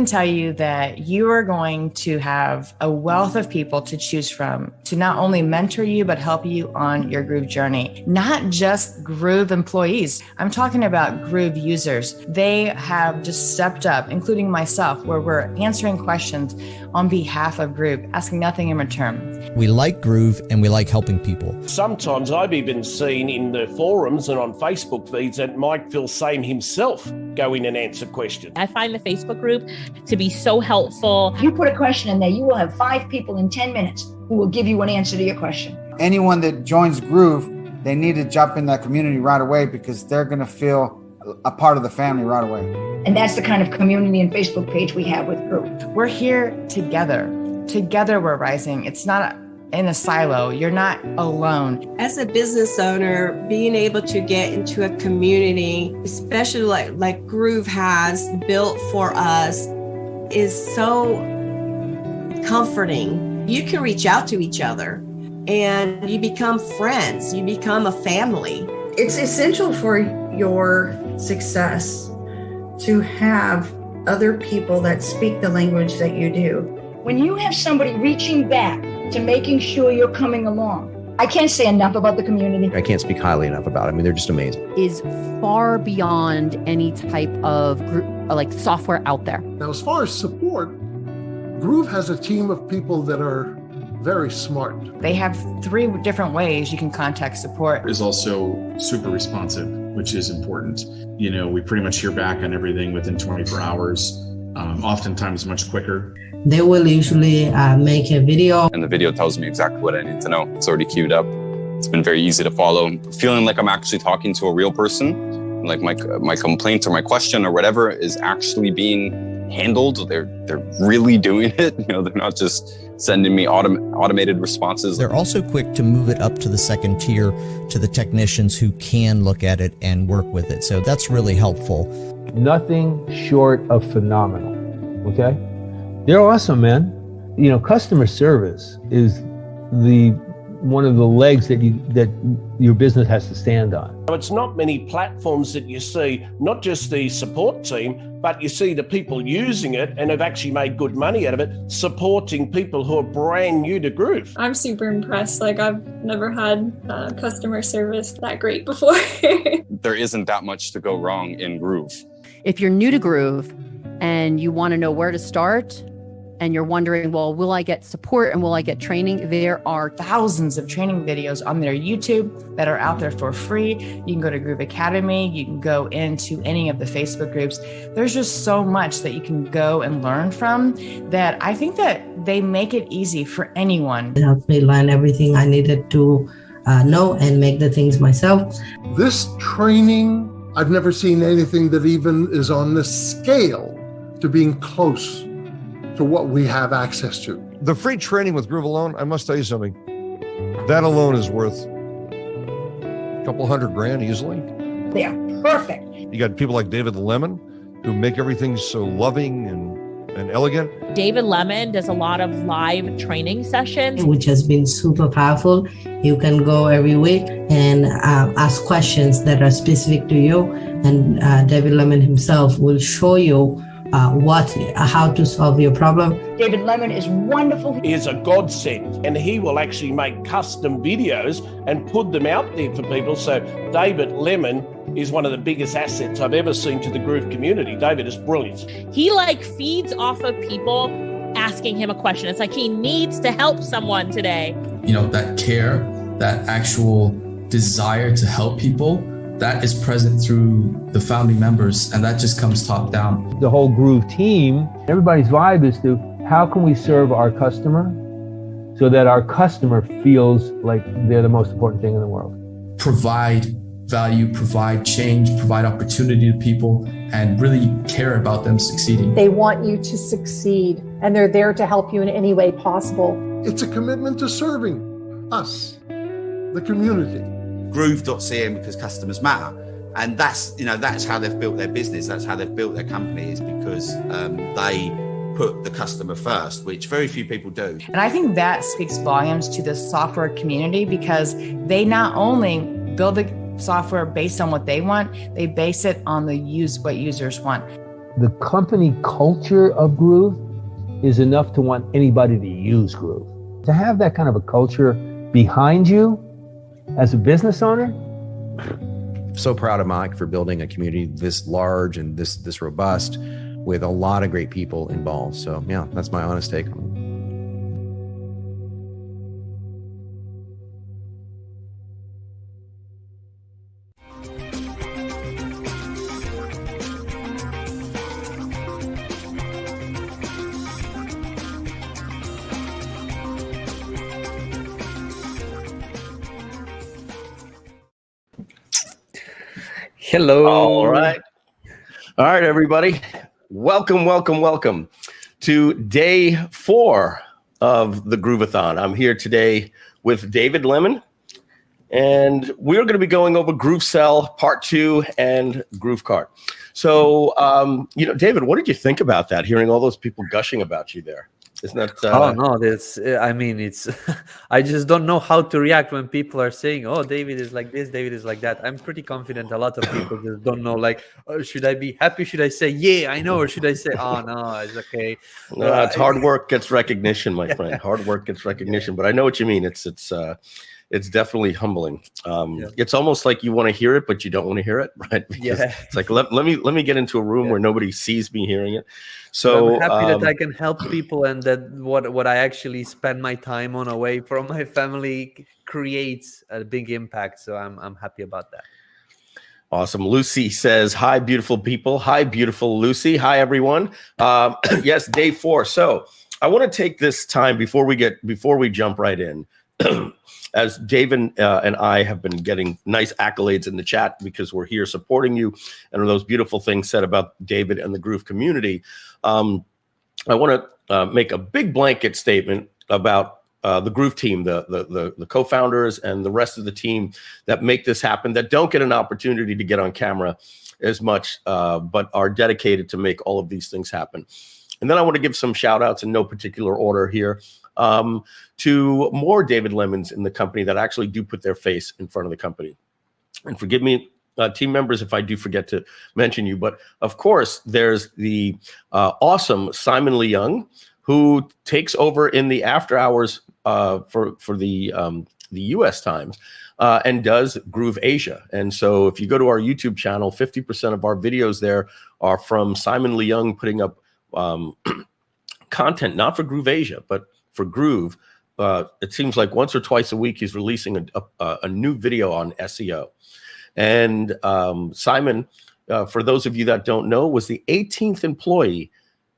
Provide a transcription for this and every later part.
tell you that you are going to have a wealth of people to choose from to not only mentor you, but help you on your Groove journey. Not just Groove employees. I'm talking about Groove users. They have just stepped up, including myself, where we're answering questions on behalf of Groove, asking nothing in return. We like Groove and we like helping people. Sometimes I've even seen in the forums and on Facebook feeds that Mike Filsame himself go in and answer questions. I find the Facebook group to be so helpful. You put a question in there, you will have 5 people in 10 minutes who will give you an answer to your question. Anyone that joins Groove, they need to jump in that community right away because they're going to feel a part of the family right away. And that's the kind of community and Facebook page we have with Groove. We're here together. Together we're rising. It's not in a silo. You're not alone. As a business owner, being able to get into a community, especially like Groove has built for us, is so comforting. You can reach out to each other and you become friends. You become a family. It's essential for your success to have other people that speak the language that you do. When you have somebody reaching back to making sure you're coming along, I can't say enough about the community. I can't speak highly enough about it. I mean, they're just amazing. Is far beyond any type of software out there. Now, as far as support, Groove has a team of people that are very smart. They have 3 different ways you can contact support. Is also super responsive, which is important. You know, we pretty much hear back on everything within 24 hours, oftentimes much quicker. They will usually make a video. And the video tells me exactly what I need to know. It's already queued up. It's been very easy to follow. Feeling like I'm actually talking to a real person, like my complaint or my question or whatever is actually being handled. They're really doing it. You know, they're not just sending me automated responses. They're also quick to move it up to the second tier to the technicians who can look at it and work with it. So that's really helpful. Nothing short of phenomenal. Okay? They're awesome, man. You know, customer service is one of the legs that your business has to stand on. It's not many platforms that you see, not just the support team, but you see the people using it and have actually made good money out of it, supporting people who are brand new to Groove. I'm super impressed. Like, I've never had customer service that great before. There isn't that much to go wrong in Groove. If you're new to Groove and you want to know where to start, and you're wondering, well, will I get support and will I get training? There are thousands of training videos on their YouTube that are out there for free. You can go to Groove Academy. You can go into any of the Facebook groups. There's just so much that you can go and learn from that I think that they make it easy for anyone. It helped me learn everything I needed to know and make the things myself. This training, I've never seen anything that even is on the scale to being close to what we have access to. The free training with Groove alone, I must tell you something, that alone is worth a couple $100,000 easily. They are perfect. You got people like David Lemon who make everything so loving and elegant. David Lemon does a lot of live training sessions, which has been super powerful. You can go every week and ask questions that are specific to you, and David Lemon himself will show you how to solve your problem. David Lemon is wonderful. He is a godsend, and he will actually make custom videos and put them out there for people. So David Lemon is one of the biggest assets I've ever seen to the Groove community. David is brilliant. He feeds off of people asking him a question. It's like he needs to help someone today. You know, that care, that actual desire to help people, that is present through the founding members, and that just comes top down. The whole Groove team, everybody's vibe is to how can we serve our customer so that our customer feels like they're the most important thing in the world. Provide value, provide change, provide opportunity to people, and really care about them succeeding. They want you to succeed, and they're there to help you in any way possible. It's a commitment to serving us, the community. Groove.CM because customers matter. And that's how they've built their business. That's how they've built their company, is because they put the customer first, which very few people do. And I think that speaks volumes to the software community, because they not only build the software based on what they want, they base it on what users want. the company culture of Groove is enough to want anybody to use Groove. To have that kind of a culture behind you as a business owner. So proud of Mike for building a community this large and this robust with a lot of great people involved. So yeah, that's my honest take on it. Hello. All right, everybody. Welcome to day 4 of the Grooveathon. I'm here today with David Lemon, and we're going to be going over GrooveSell Part 2 and GrooveKart. So, David, what did you think about that? Hearing all those people gushing about you there. Isn't that? Oh no, that's. I mean, it's. I just don't know how to react when people are saying, "Oh, David is like this, David is like that." I'm pretty confident. A lot of people just don't know. Like, oh, should I be happy? Should I say, "Yeah, I know," or should I say, "Oh no, it's okay"? No, it's hard work gets recognition, my friend. Hard work gets recognition. But I know what you mean. It's definitely humbling. It's almost like you want to hear it, but you don't want to hear it, right? Because it's like let me get into a room where nobody sees me hearing it. So I'm happy that I can help people, and that what I actually spend my time on away from my family creates a big impact. So I'm happy about that. Awesome. Lucy says, "Hi, beautiful people." Hi, beautiful Lucy. Hi, everyone. Yes, day 4. So I want to take this time before we jump right in. As David and I have been getting nice accolades in the chat because we're here supporting you, and those beautiful things said about David and the Groove community. I want to make a big blanket statement about the Groove team, the co-founders and the rest of the team that make this happen, that don't get an opportunity to get on camera as much, but are dedicated to make all of these things happen. And then I want to give some shout outs in no particular order here to more David Lemons in the company that actually do put their face in front of the company. And forgive me, team members, if I do forget to mention you, but of course there's the awesome Simon Lee Young, who takes over in the after hours for the US times and does Groove Asia. And so if you go to our YouTube channel, 50% of our videos there are from Simon Lee Young putting up content, not for Groove Asia, but for Groove. It seems like once or twice a week he's releasing a new video on SEO. And Simon, for those of you that don't know, was the 18th employee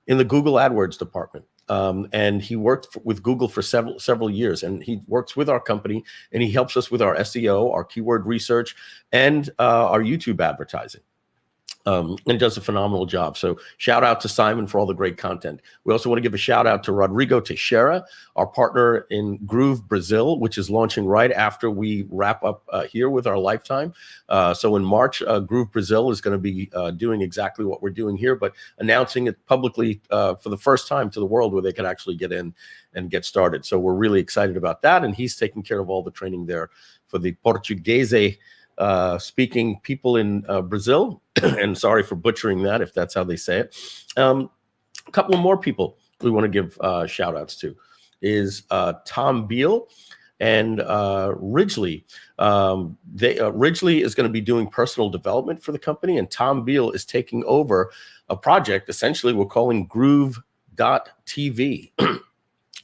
in the Google AdWords department. And he worked with Google for several years, and he works with our company, and he helps us with our SEO, our keyword research, and our YouTube advertising. And does a phenomenal job. So shout out to Simon for all the great content. We also want to give a shout out to Rodrigo Teixeira, our partner in Groove Brazil, which is launching right after we wrap up here with our lifetime. So in March, Groove Brazil is going to be doing exactly what we're doing here, but announcing it publicly for the first time to the world, where they can actually get in and get started. So we're really excited about that. And he's taking care of all the training there for the Portuguese speaking people in Brazil. And sorry for butchering that if that's how they say it. A couple of more people we want to give shout outs to is Tom Beal and Ridgely. Ridgely is going to be doing personal development for the company, and Tom Beal is taking over a project essentially we're calling Groove.TV.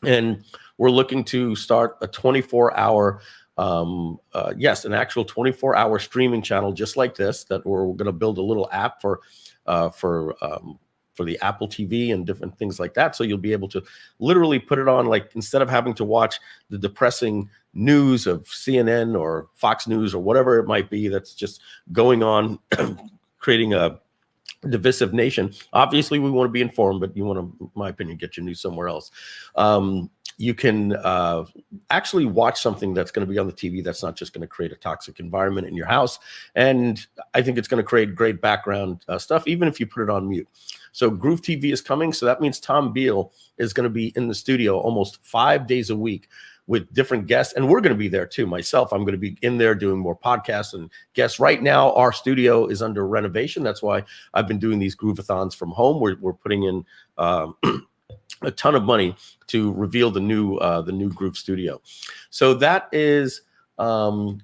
And we're looking to start a 24-hour an actual 24-hour streaming channel just like this, that we're going to build a little app for the Apple TV and different things like that. So you'll be able to literally put it on, like, instead of having to watch the depressing news of CNN or Fox News or whatever it might be that's just going on, creating a divisive nation. Obviously, we want to be informed, but you want to, in my opinion, get your news somewhere else. You can actually watch something that's going to be on the TV that's not just going to create a toxic environment in your house. And I think it's going to create great background stuff, even if you put it on mute. So Groove TV is coming. So that means Tom Beal is going to be in the studio almost 5 days a week with different guests, and we're going to be there too. Myself, I'm going to be in there doing more podcasts and guests. Right now, our studio is under renovation. That's why I've been doing these Groovathons from home. We're putting in a ton of money to reveal the new Groove studio. So that is Tom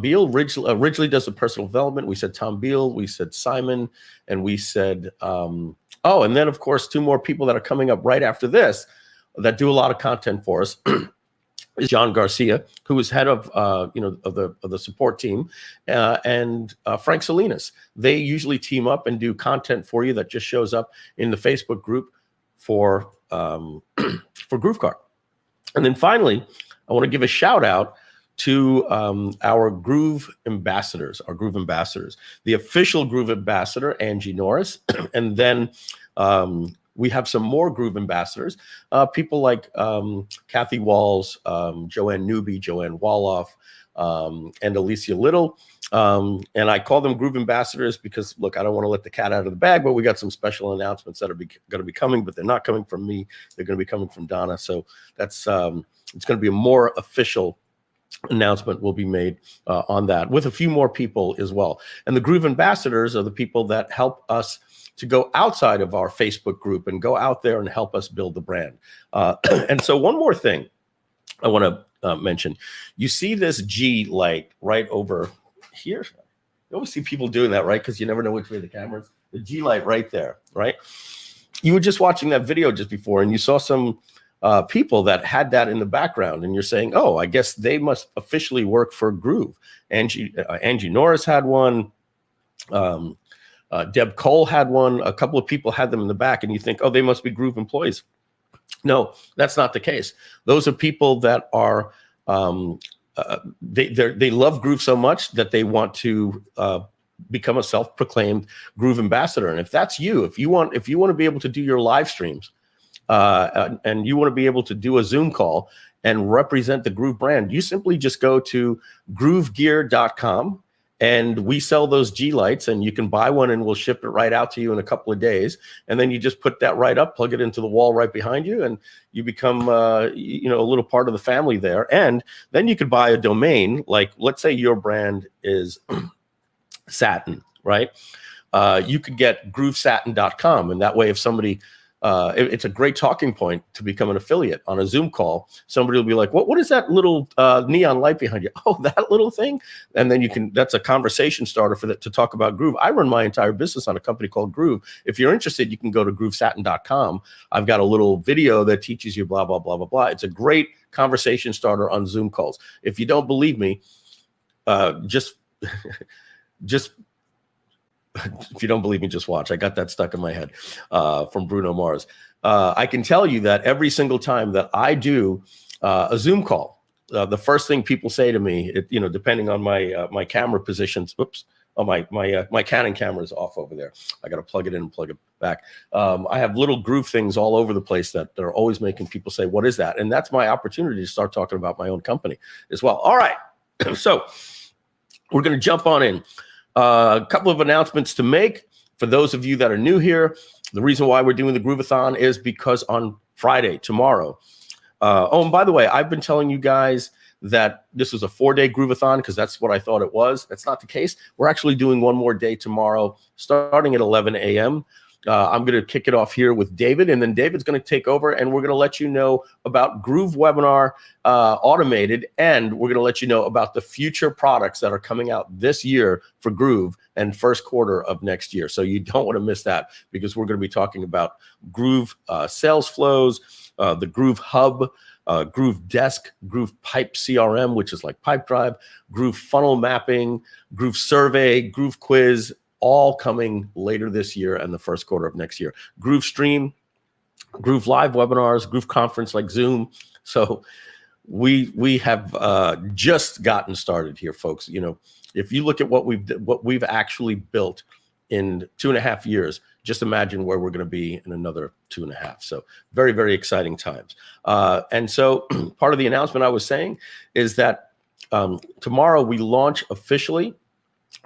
Beal. Ridgely does the personal development. We said Tom Beal. We said Simon, and we said oh, and then of course 2 more people that are coming up right after this that do a lot of content for us. Is John Garcia, who is head of the support team, and Frank Salinas. They usually team up and do content for you that just shows up in the Facebook group for GrooveKart. And then finally, I want to give a shout out to our Groove ambassadors, the official Groove ambassador, Angie Norris, and then we have some more Groove ambassadors, people like Kathy Walls, Joanne Newby, Joanne Woloff, and Alicia Little. And I call them Groove ambassadors because, look, I don't want to let the cat out of the bag, but we got some special announcements that are going to be coming, but they're not coming from me. They're going to be coming from Donna. So that's it's going to be a more official announcement will be made on that with a few more people as well. And the Groove ambassadors are the people that help us to go outside of our Facebook group and go out there and help us build the brand. And so one more thing I want to mention. You see this G light right over here. You always see people doing that, right? Because you never know which way the camera is. The G light right there, right? You were just watching that video just before and you saw some people that had that in the background, and you're saying, oh, I guess they must officially work for Groove. Angie Norris had one. Deb Cole had one. A couple of people had them in the back, and you think, oh, they must be Groove employees. No, that's not the case. Those are people that are they love Groove so much that they want to become a self-proclaimed Groove ambassador. And if that's you, if you want to be able to do your live streams, and you want to be able to do a Zoom call and represent the Groove brand, you simply just go to groovegear.com, and we sell those G lights, and you can buy one and we'll ship it right out to you in a couple of days. And then you just put that right up, plug it into the wall right behind you, and you become a little part of the family there. And then you could buy a domain, like let's say your brand is satin, right? You could get groovesatin.com, and that way if somebody it's a great talking point to become an affiliate on a Zoom call. Somebody will be like, what is that little neon light behind you? Oh, that little thing. And then that's a conversation starter to talk about Groove. I run my entire business on a company called Groove. If you're interested, you can go to groovesatin.com. I've got a little video that teaches you blah, blah, blah, blah, blah. It's a great conversation starter on Zoom calls. If you don't believe me, just if you don't believe me, just watch. I got that stuck in my head from Bruno Mars. I can tell you that every single time that I do a Zoom call, the first thing people say to me, depending on my camera positions, my Canon camera is off over there. I got to plug it in and plug it back. I have little Groove things all over the place that are always making people say, what is that? And that's my opportunity to start talking about my own company as well. All right. So we're going to jump on in. A couple of announcements to make for those of you that are new here. The reason why we're doing the Groovathon is because on Friday, tomorrow. And by the way, I've been telling you guys that this was a 4-day Groovathon because that's what I thought it was. That's not the case. We're actually doing one more day tomorrow, starting at 11 a.m. I'm going to kick it off here with David, and then David's going to take over, and we're going to let you know about Groove Webinar Automated, and we're going to let you know about the future products that are coming out this year for Groove and first quarter of next year. So you don't want to miss that because we're going to be talking about Groove sales flows, the Groove Hub, Groove Desk, Groove Pipe CRM, which is like Pipedrive, Groove Funnel Mapping, Groove Survey, Groove Quiz, all coming later this year and the first quarter of next year. Groove Stream, Groove Live webinars, Groove Conference like Zoom. So we have just gotten started here, folks. If you look at what we've actually built in 2.5 years, just imagine where we're going to be in another 2.5. So very, very exciting times. And so part of the announcement I was saying is that tomorrow we launch officially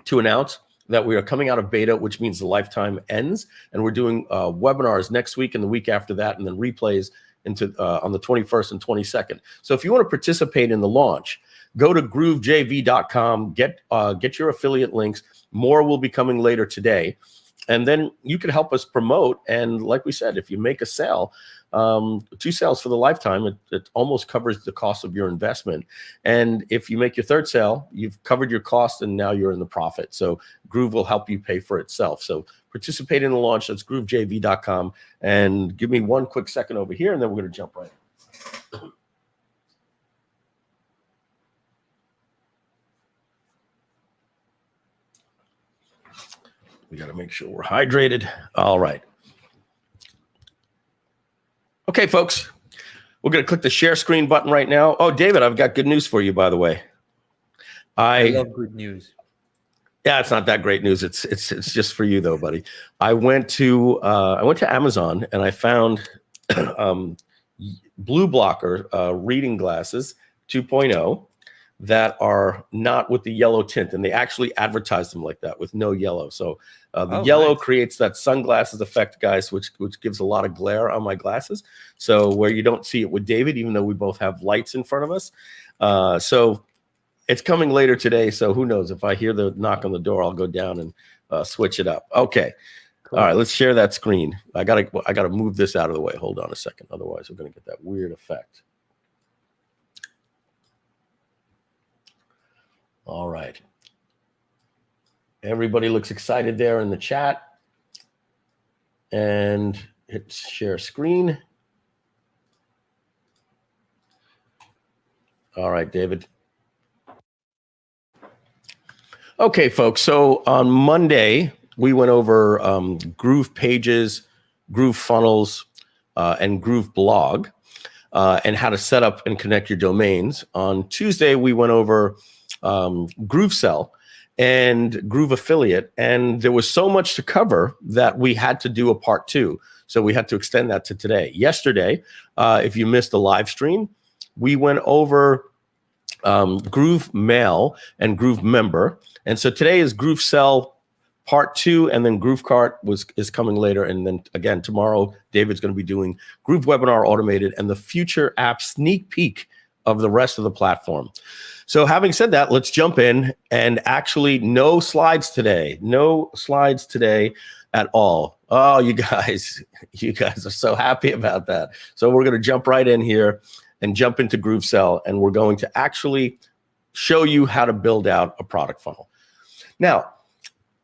to announce that we are coming out of beta, which means the lifetime ends. And we're doing webinars next week and the week after that, and then replays on the 21st and 22nd. So if you want to participate in the launch, go to GrooveJV.com, get your affiliate links. More will be coming later today. And then you can help us promote. And like we said, if you make a sale, 2 sales for the lifetime, it almost covers the cost of your investment. And if you make your 3rd sale, you've covered your cost and now you're in the profit. So Groove will help you pay for itself. So participate in the launch. That's GrooveJV.com. And give me one quick second over here, and then we're going to jump right in. We got to make sure we're hydrated. All right. Okay, folks, we're going to click the share screen button right now. Oh, David, I've got good news for you, by the way. I love good news. Yeah, it's not that great news. It's just for you though, buddy. I went to Amazon and I found Blue Blocker reading glasses 2.0 that are not with the yellow tint, and they actually advertise them like that with no yellow. So the yellow creates that sunglasses effect, guys, which gives a lot of glare on my glasses. So where you don't see it with David, even though we both have lights in front of us. So it's coming later today. So who knows? If I hear the knock on the door, I'll go down and switch it up. Okay. Cool. All right, let's share that screen. I gotta move this out of the way. Hold on a second. Otherwise, we're gonna get that weird effect. All right. Everybody looks excited there in the chat. And hit share screen. All right, David. Okay, folks. So on Monday, we went over Groove Pages, GrooveFunnels, and GrooveBlog, and how to set up and connect your domains. On Tuesday, we went over GrooveSell and Groove Affiliate, and there was so much to cover that we had to do a part 2. So we had to extend that to today. Yesterday, if you missed the live stream, we went over GrooveMail and GrooveMember. And so today is GrooveSell part 2, and then GrooveKart is coming later. And then again, tomorrow, David's going to be doing Groove Webinar Automated and the future app sneak peek of the rest of the platform. So having said that, let's jump in. And actually, no slides today. No slides today at all. Oh, you guys are so happy about that. So we're going to jump right in here and jump into GrooveSell, and we're going to actually show you how to build out a product funnel. Now,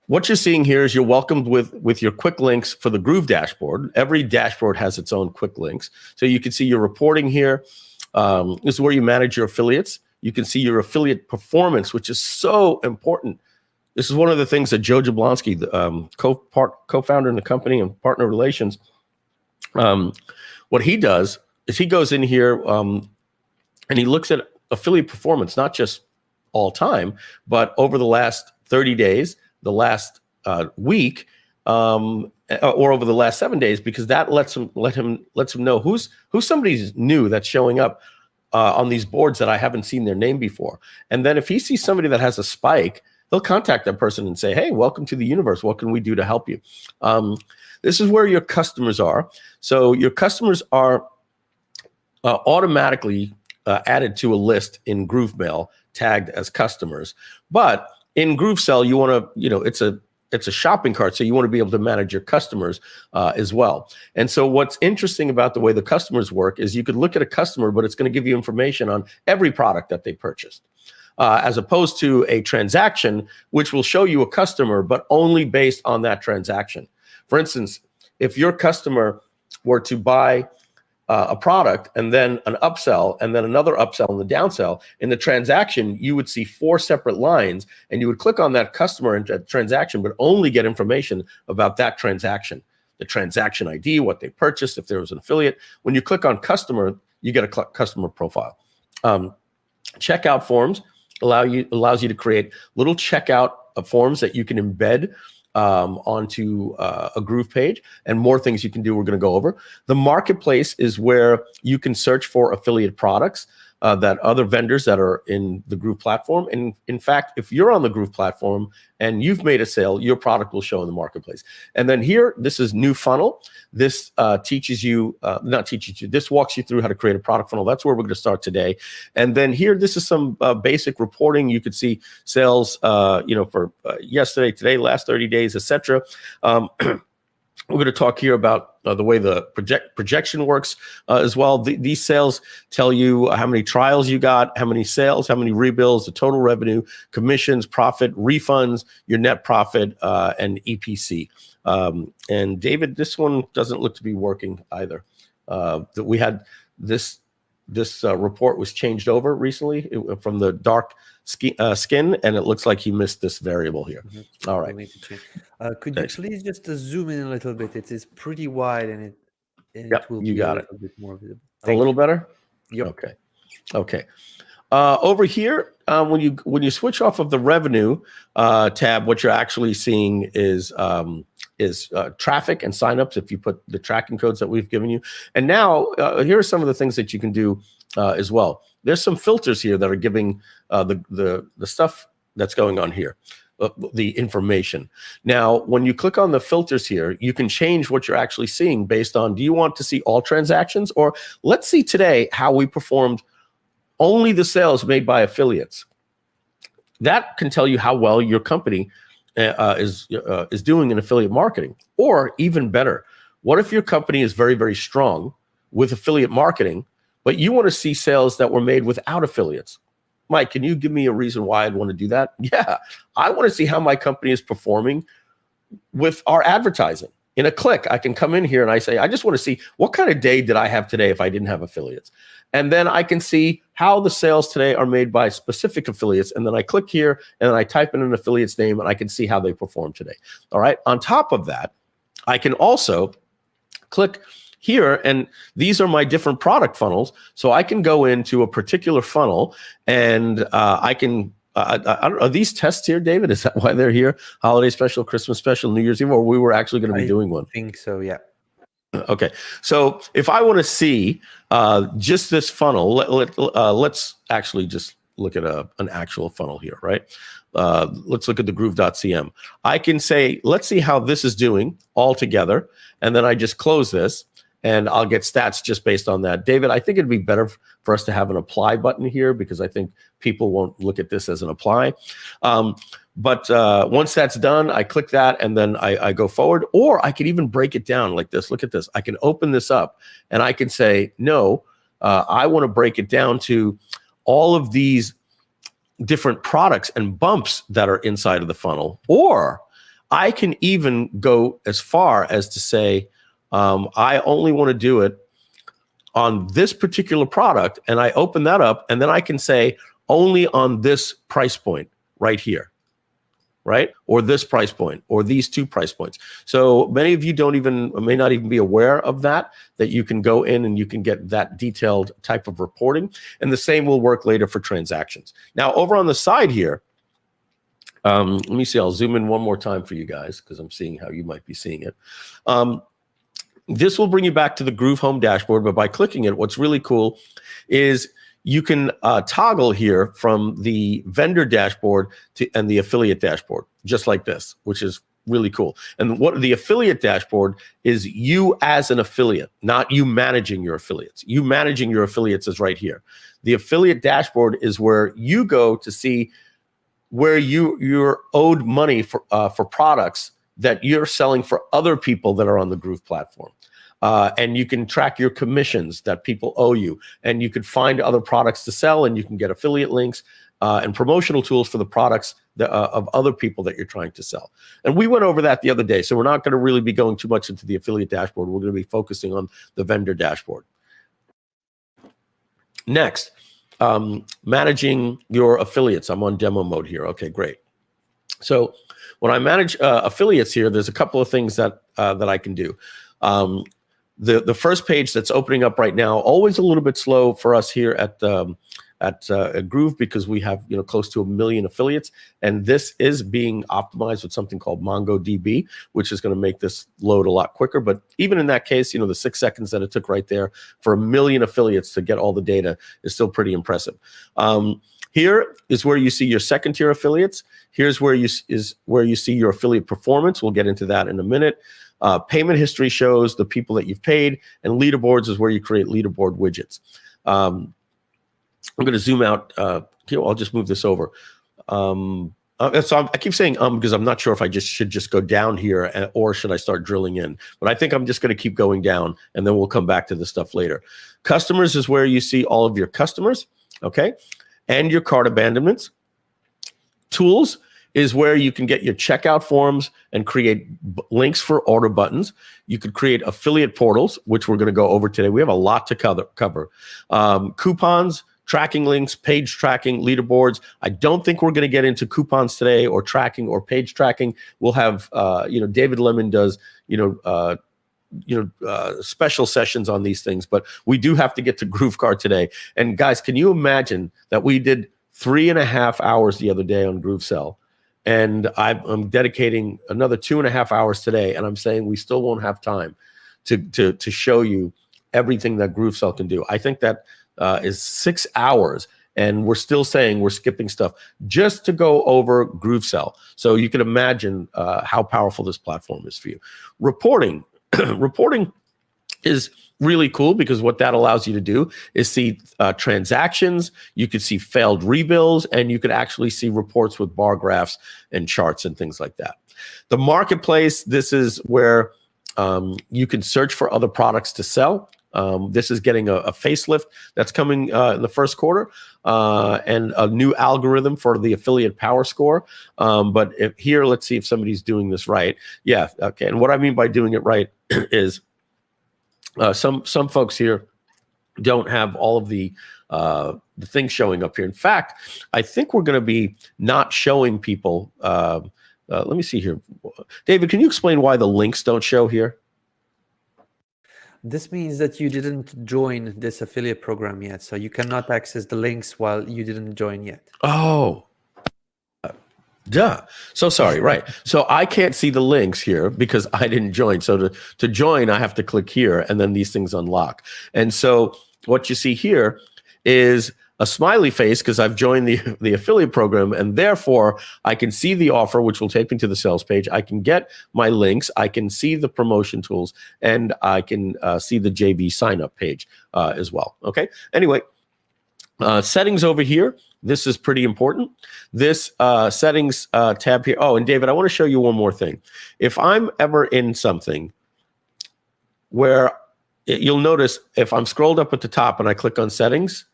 what you're seeing here is you're welcomed with your quick links for the Groove dashboard. Every dashboard has its own quick links. So you can see your reporting here. This is where you manage your affiliates. You can see your affiliate performance, which is so important. This is one of the things that Joe Jablonski, the co-founder in the company and partner relations, what he does is he goes in here and he looks at affiliate performance, not just all time, but over the last 30 days, the last week, or over the last 7 days, because that lets him know who's somebody new that's showing up on these boards that I haven't seen their name before. And then if he sees somebody that has a spike, he'll contact that person and say, hey, welcome to the universe. What can we do to help you? This is where your customers are. So your customers are automatically added to a list in GrooveMail tagged as customers. But in GrooveSell, you want to, it's a shopping cart, so you want to be able to manage your customers as well. And so what's interesting about the way the customers work is you could look at a customer, but it's going to give you information on every product that they purchased, as opposed to a transaction, which will show you a customer, but only based on that transaction. For instance, if your customer were to buy a product and then an upsell and then another upsell and the downsell, in the transaction, you would see 4 separate lines, and you would click on that customer and that transaction, but only get information about that transaction, the transaction ID, what they purchased, if there was an affiliate. When you click on customer, you get a customer profile. Checkout forms allows you to create little checkout forms that you can embed onto a Groove page, and more things you can do we're going to go over. The marketplace is where you can search for affiliate products. that other vendors that are in the Groove platform. And in fact, if you're on the Groove platform and you've made a sale, your product will show in the marketplace. And then here, this is new funnel. This teaches you, not teaches you, this walks you through how to create a product funnel. That's where we're going to start today. And then here, this is some basic reporting. You could see sales, for yesterday, today, last 30 days, etc. We're going to talk here about the way the projection works as well. These sales tell you how many trials you got, how many sales, how many rebills, the total revenue, commissions, profit, refunds, your net profit, and EPC. And David, this one doesn't look to be working either. That we had this report was changed over recently from the dark skin, and it looks like he missed this variable here. Mm-hmm. All right. Could you please just zoom in a little bit? It is pretty wide, and it will you be got a it. little bit more visible. A little better? Yep. Okay. Over here, when you switch off of the revenue tab, what you're actually seeing is traffic and signups if you put the tracking codes that we've given you. And now here are some of the things that you can do as well. There's some filters here that are giving the stuff that's going on here, the information. Now, when you click on the filters here, you can change what you're actually seeing based on, do you want to see all transactions? Or let's see today how we performed only the sales made by affiliates. That can tell you how well your company is doing in affiliate marketing. Or even better, what if your company is very, very strong with affiliate marketing, but you want to see sales that were made without affiliates? Mike, can you give me a reason why I'd want to do that? Yeah, I want to see how my company is performing with our advertising. In a click, I can come in here and I say, I just want to see what kind of day did I have today if I didn't have affiliates. And then I can see how the sales today are made by specific affiliates. And then I click here and then I type in an affiliate's name and I can see how they perform today. All right. On top of that, I can also click here, and these are my different product funnels. So I can go into a particular funnel and I can, I don't know, are these tests here, David? Is that why they're here? Holiday special, Christmas special, New Year's Eve, or we were actually going to be doing one? I think so, yeah. Okay, so if I want to see just this funnel, let's actually just look at an actual funnel here, right? Let's look at the Groove.CM. I can say, let's see how this is doing all together, and then I just close this, and I'll get stats just based on that. David, I think it'd be better for us to have an apply button here because I think people won't look at this as an apply. But once that's done, I click that and then I go forward, or I can even break it down like this. Look at this. I can open this up and I can say, no, I want to break it down to all of these different products and bumps that are inside of the funnel. Or I can even go as far as to say, I only want to do it on this particular product, and I open that up, and then I can say only on this price point right here, right? Or this price point, or these two price points. So many of you may not even be aware of that you can go in and you can get that detailed type of reporting, and the same will work later for transactions. Now, over on the side here, let me see, I'll zoom in one more time for you guys because I'm seeing how you might be seeing it. This will bring you back to the Groove Home dashboard, but by clicking it, what's really cool is you can toggle here from the vendor dashboard and the affiliate dashboard, just like this, which is really cool. And what the affiliate dashboard is, you as an affiliate, not you managing your affiliates. You managing your affiliates is right here. The affiliate dashboard is where you go to see where you're owed money for products that you're selling for other people that are on the Groove platform. And you can track your commissions that people owe you, and you can find other products to sell, and you can get affiliate links and promotional tools for the products of other people that you're trying to sell. And we went over that the other day, so we're not going to really be going too much into the affiliate dashboard. We're going to be focusing on the vendor dashboard. Next, managing your affiliates. I'm on demo mode here. Okay, great. So when I manage affiliates here, there's a couple of things that I can do. The first page that's opening up right now, always a little bit slow for us here at at Groove, because we have close to 1 million affiliates, and this is being optimized with something called MongoDB, which is going to make this load a lot quicker. But even in that case, the 6 seconds that it took right there for 1 million affiliates to get all the data is still pretty impressive. Here is where you see your second tier affiliates. Here's where you see your affiliate performance. We'll get into that in a minute. Payment history shows the people that you've paid, and leaderboards is where you create leaderboard widgets. I'm going to zoom out. Here, I'll just move this over. So I keep saying because I'm not sure if I should just go down here or should I start drilling in. But I think I'm just going to keep going down, and then we'll come back to this stuff later. Customers is where you see all of your customers, okay, and your cart abandonments. Tools is where you can get your checkout forms and create links for order buttons. You could create affiliate portals, which we're going to go over today. We have a lot to cover. Coupons, tracking links, page tracking, leaderboards. I don't think we're going to get into coupons today, or tracking, or page tracking. We'll have, David Lemon does, special sessions on these things, but we do have to get to GrooveKart today. And guys, can you imagine that we did 3.5 hours the other day on GrooveSell, and I'm dedicating another 2.5 hours today, and I'm saying we still won't have time to show you everything that GrooveSell can do. I think that is 6 hours, and we're still saying we're skipping stuff just to go over GrooveSell. So you can imagine how powerful this platform is for you. Reporting. Reporting is really cool, because what that allows you to do is see transactions. You could see failed rebills, and you could actually see reports with bar graphs and charts and things like that. The marketplace, this is where you can search for other products to sell. This is getting a facelift that's coming in the first quarter, and a new algorithm for the affiliate power score. But here, let's see if somebody's doing this right. Yeah, okay. And what I mean by doing it right is some folks here don't have all of the things showing up here. In fact, I think we're going to be not showing people. Let me see here. David, can you explain why the links don't show here? This means that you didn't join this affiliate program yet, so you cannot access the links while you didn't join yet. Oh, duh. So sorry, right. So I can't see the links here because I didn't join. So to join, I have to click here, and then these things unlock. And so what you see here is a smiley face because I've joined the affiliate program, and therefore I can see the offer, which will take me to the sales page. I can get my links. I can see the promotion tools, and I can see the JV sign up page as well. Okay. Anyway, settings over here. This is pretty important. This settings tab here. Oh, and David, I want to show you one more thing. If I'm ever in something where you'll notice if I'm scrolled up at the top and I click on settings,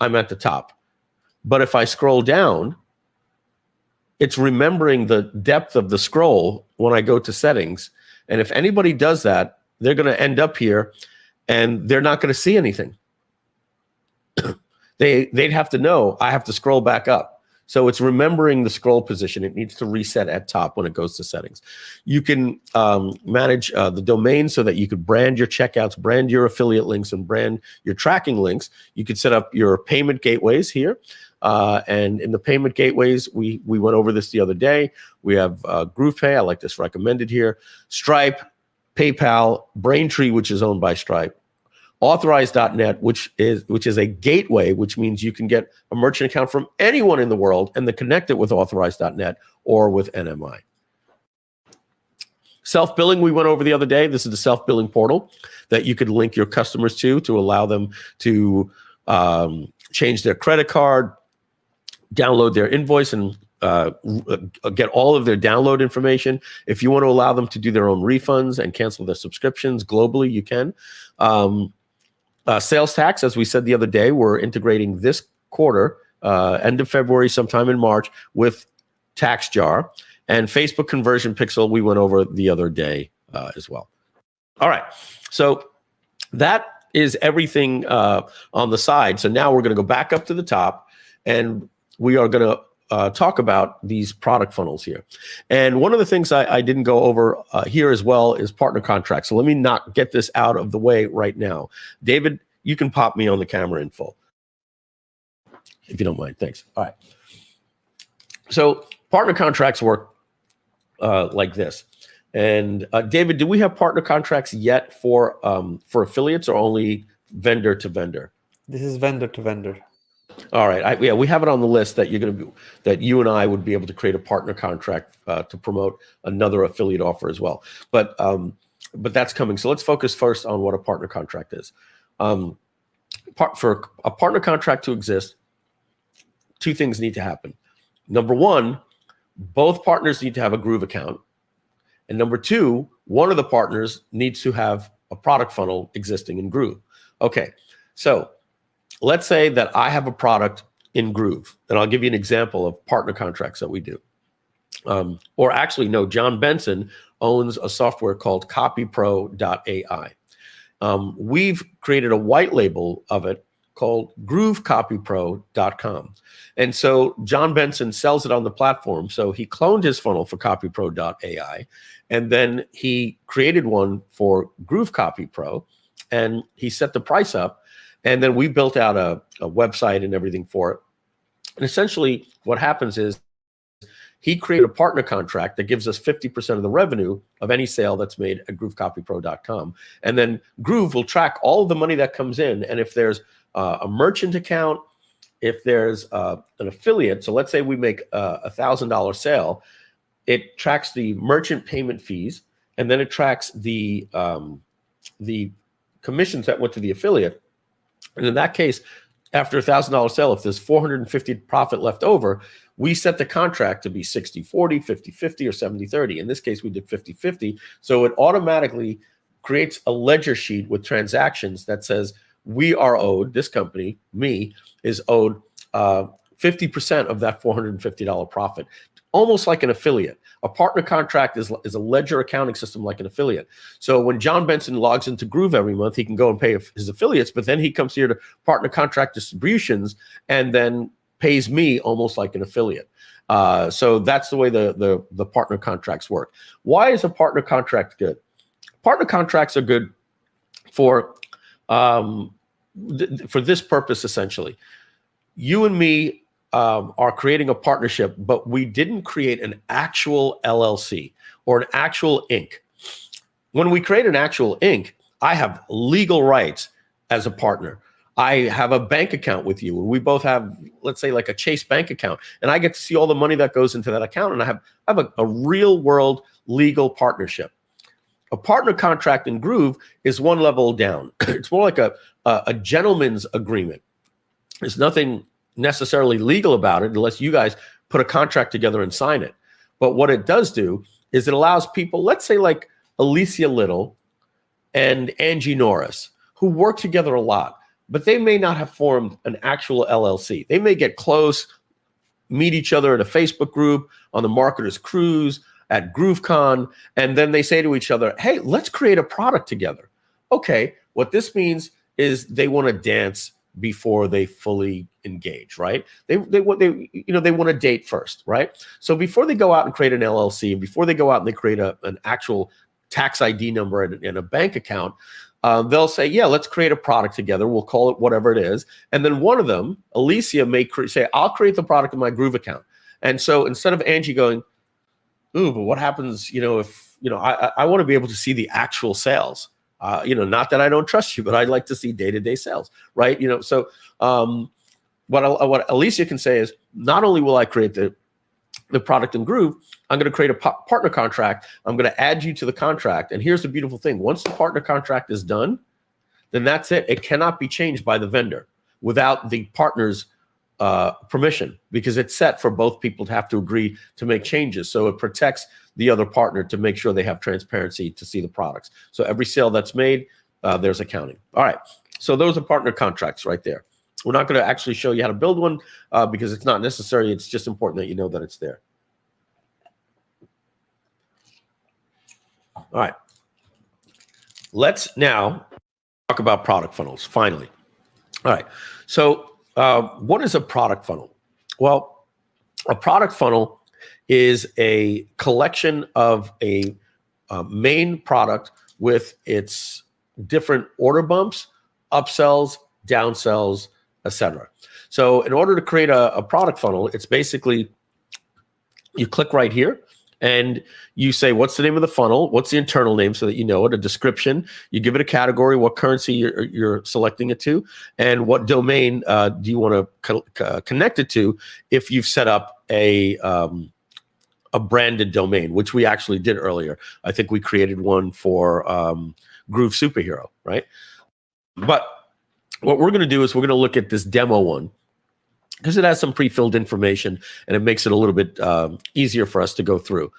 I'm at the top. But if I scroll down, it's remembering the depth of the scroll when I go to settings. And if anybody does that, they're going to end up here and they're not going to see anything. They'd have to know I have to scroll back up. So it's remembering the scroll position. It needs to reset at top when it goes to settings. You can manage the domain so that you could brand your checkouts, brand your affiliate links, and brand your tracking links. You could set up your payment gateways here. And in the payment gateways, we went over this the other day. We have GroovePay. I like this recommended here. Stripe, PayPal, Braintree, which is owned by Stripe. Authorize.net, which is a gateway, which means you can get a merchant account from anyone in the world and then connect it with Authorize.net or with NMI. Self-billing, we went over the other day. This is the self-billing portal that you could link your customers to allow them to change their credit card, download their invoice, and get all of their download information. If you want to allow them to do their own refunds and cancel their subscriptions globally, you can. Sales tax, as we said the other day, we're integrating this quarter, end of February, sometime in March, with TaxJar. And Facebook conversion pixel, we went over the other day as well. All right, so that is everything on the side. So now we're going to go back up to the top, and we are going to talk about these product funnels here. And one of the things I didn't go over here as well is partner contracts. So let me not get this out of the way right now. David, you can pop me on the camera in full. if you don't mind. Thanks. All right. So partner contracts work like this. And David, do we have partner contracts yet for affiliates, or only vendor to vendor? This is vendor to vendor. All right. Yeah, we have it on the list that that you and I would be able to create a partner contract to promote another affiliate offer as well. But that's coming. So let's focus first on what a partner contract is. For a partner contract to exist, two things need to happen. Number one, both partners need to have a Groove account. And number two, one of the partners needs to have a product funnel existing in Groove. Okay, so let's say that I have a product in Groove, and I'll give you an example of partner contracts that we do. Or actually, no, John Benson owns a software called copypro.ai. We've created a white label of it called GrooveCopyPro.com. And so John Benson sells it on the platform. So he cloned his funnel for CopyPro.ai, and then he created one for GrooveCopyPro, and he set the price up. And then we built out a website and everything for it. And essentially what happens is he created a partner contract that gives us 50% of the revenue of any sale that's made at GrooveCopyPro.com. And then Groove will track all of the money that comes in. And if there's a merchant account, if there's an affiliate, so let's say we make a $1,000 sale, it tracks the merchant payment fees, and then it tracks the commissions that went to the affiliate. And in that case, after a $1,000 sale, if there's $450 profit left over, we set the contract to be 60-40, 50-50, or 70-30. In this case, we did 50-50. So it automatically creates a ledger sheet with transactions that says we are owed, this company, me, is owed 50% of that $450 profit, almost like an affiliate. A partner contract is a ledger accounting system like an affiliate. So when John Benson logs into Groove every month, he can go and pay his affiliates, but then he comes here to partner contract distributions and then pays me almost like an affiliate. So that's the way the partner contracts work. Why is a partner contract good? Partner contracts are good for this purpose, essentially. You and me are creating a partnership, but we didn't create an actual LLC or an actual Inc. When we create an actual Inc., I have legal rights as a partner. I have a bank account with you, and we both have, let's say, like a Chase bank account, and I get to see all the money that goes into that account, and I have a real world legal partnership. A partner contract in Groove is one level down. It's more like a gentleman's agreement. There's nothing necessarily legal about it unless you guys put a contract together and sign it. But what it does do is it allows people, let's say like Alicia Little and Angie Norris, who work together a lot, but they may not have formed an actual LLC. They may get close, meet each other at a Facebook group, on the Marketers Cruise, at GrooveCon, and then they say to each other, hey, let's create a product together. Okay, what this means is they want to dance before they fully engage, right? They want to date first, right? So before they go out and create an LLC, and before they go out and they create an actual tax ID number and a bank account, they'll say, yeah, let's create a product together. We'll call it whatever it is. And then one of them, Alicia, may say, I'll create the product in my Groove account. And so instead of Angie going, ooh, but what happens, if, I want to be able to see the actual sales. Not that I don't trust you, but I'd like to see day-to-day sales, right? So what Alicia can say is, not only will I create the product in Groove, I'm going to create a partner contract. I'm going to add you to the contract. And here's the beautiful thing. Once the partner contract is done, then that's it. It cannot be changed by the vendor without the partner's permission, because it's set for both people to have to agree to make changes. So it protects the other partner to make sure they have transparency to see the products. So every sale that's made, there's accounting. All right. So those are partner contracts right there. We're not going to actually show you how to build one because it's not necessary. It's just important that you know that it's there. All right. Let's now talk about product funnels, finally. All right. So what is a product funnel? Well, a product funnel is a collection of a main product with its different order bumps, upsells, downsells, etc. So in order to create a product funnel, it's basically, you click right here and you say, what's the name of the funnel? What's the internal name so that you know it, a description. You give it a category, what currency you're selecting it to, and what domain do you want to connect it to if you've set up a branded domain, which we actually did earlier. I think we created one for Groove Superhero, right? But what we're going to do is we're going to look at this demo one because it has some pre-filled information and it makes it a little bit easier for us to go through.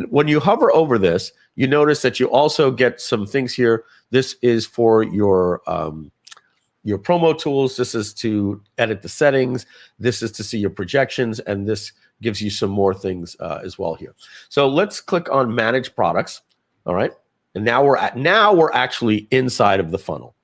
When you hover over this, you notice that you also get some things here. This is for your promo tools. This is to edit the settings. This is to see your projections, and this gives you some more things as well here. So let's click on Manage Products. All right, and now we're actually inside of the funnel.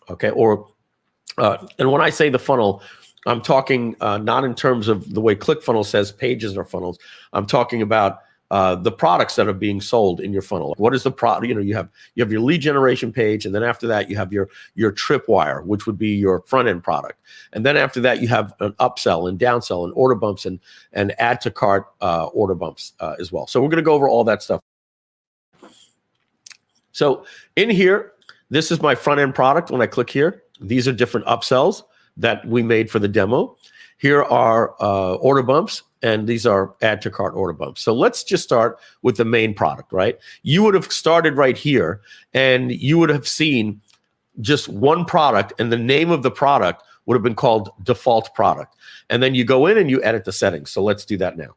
Okay, and when I say the funnel, I'm talking not in terms of the way ClickFunnels says pages are funnels. I'm talking about the products that are being sold in your funnel. What is the product? You have your lead generation page, and then after that you have your tripwire, which would be your front end product, and then after that you have an upsell and downsell and order bumps and add to cart order bumps as well. So we're going to go over all that stuff. So in here, this is my front end product. When I click here, these are different upsells that we made for the demo. Here are order bumps, and these are add to cart order bumps. So let's just start with the main product, right? You would have started right here, and you would have seen just one product, and the name of the product would have been called default product. And then you go in and you edit the settings. So let's do that now.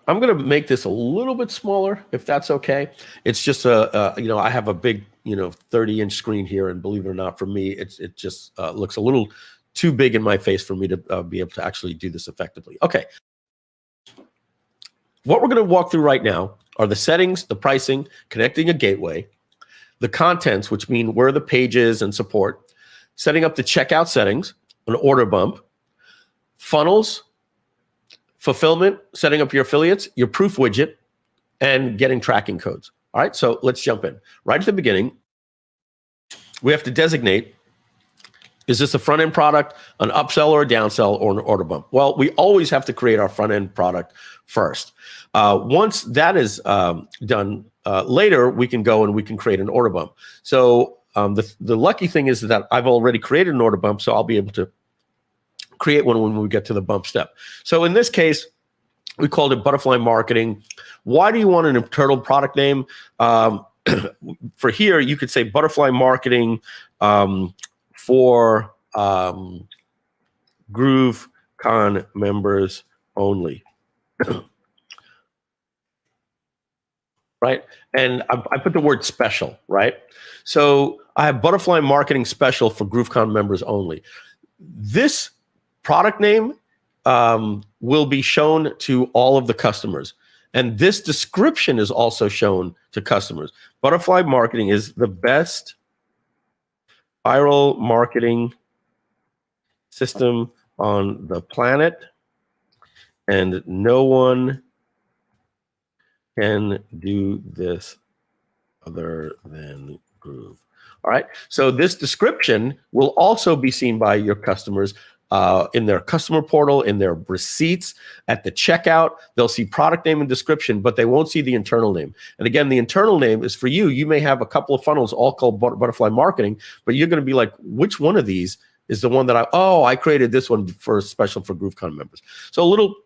I'm going to make this a little bit smaller, if that's okay. It's just I have a big 30-inch screen here, and believe it or not, for me, it just looks a little too big in my face for me to be able to actually do this effectively. Okay. What we're going to walk through right now are the settings, the pricing, connecting a gateway, the contents, which mean where the page is and support, setting up the checkout settings, an order bump, funnels, fulfillment, setting up your affiliates, your proof widget, and getting tracking codes. All right, so let's jump in. Right at the beginning, we have to designate, is this a front-end product, an upsell or a downsell, or an order bump? Well, we always have to create our front-end product first. Once that is done, later we can go and we can create an order bump. So the lucky thing is that I've already created an order bump, so I'll be able to create one when we get to the bump step. So in this case, we called it Butterfly Marketing. Why do you want an internal product name? For here, you could say Butterfly Marketing for GrooveCon members only. Right? And I put the word special, right? So I have Butterfly Marketing Special for GrooveCon members only. This product name will be shown to all of the customers. And this description is also shown to customers. Butterfly Marketing is the best viral marketing system on the planet, and no one can do this other than Groove. All right. So this description will also be seen by your customers in their customer portal, in their receipts, at the checkout. They'll see product name and description, but they won't see the internal name. And again, the internal name is for you. You may have a couple of funnels all called Butterfly Marketing, but you're going to be like, which one of these is the one that I created this one for special for GrooveCon members. So a little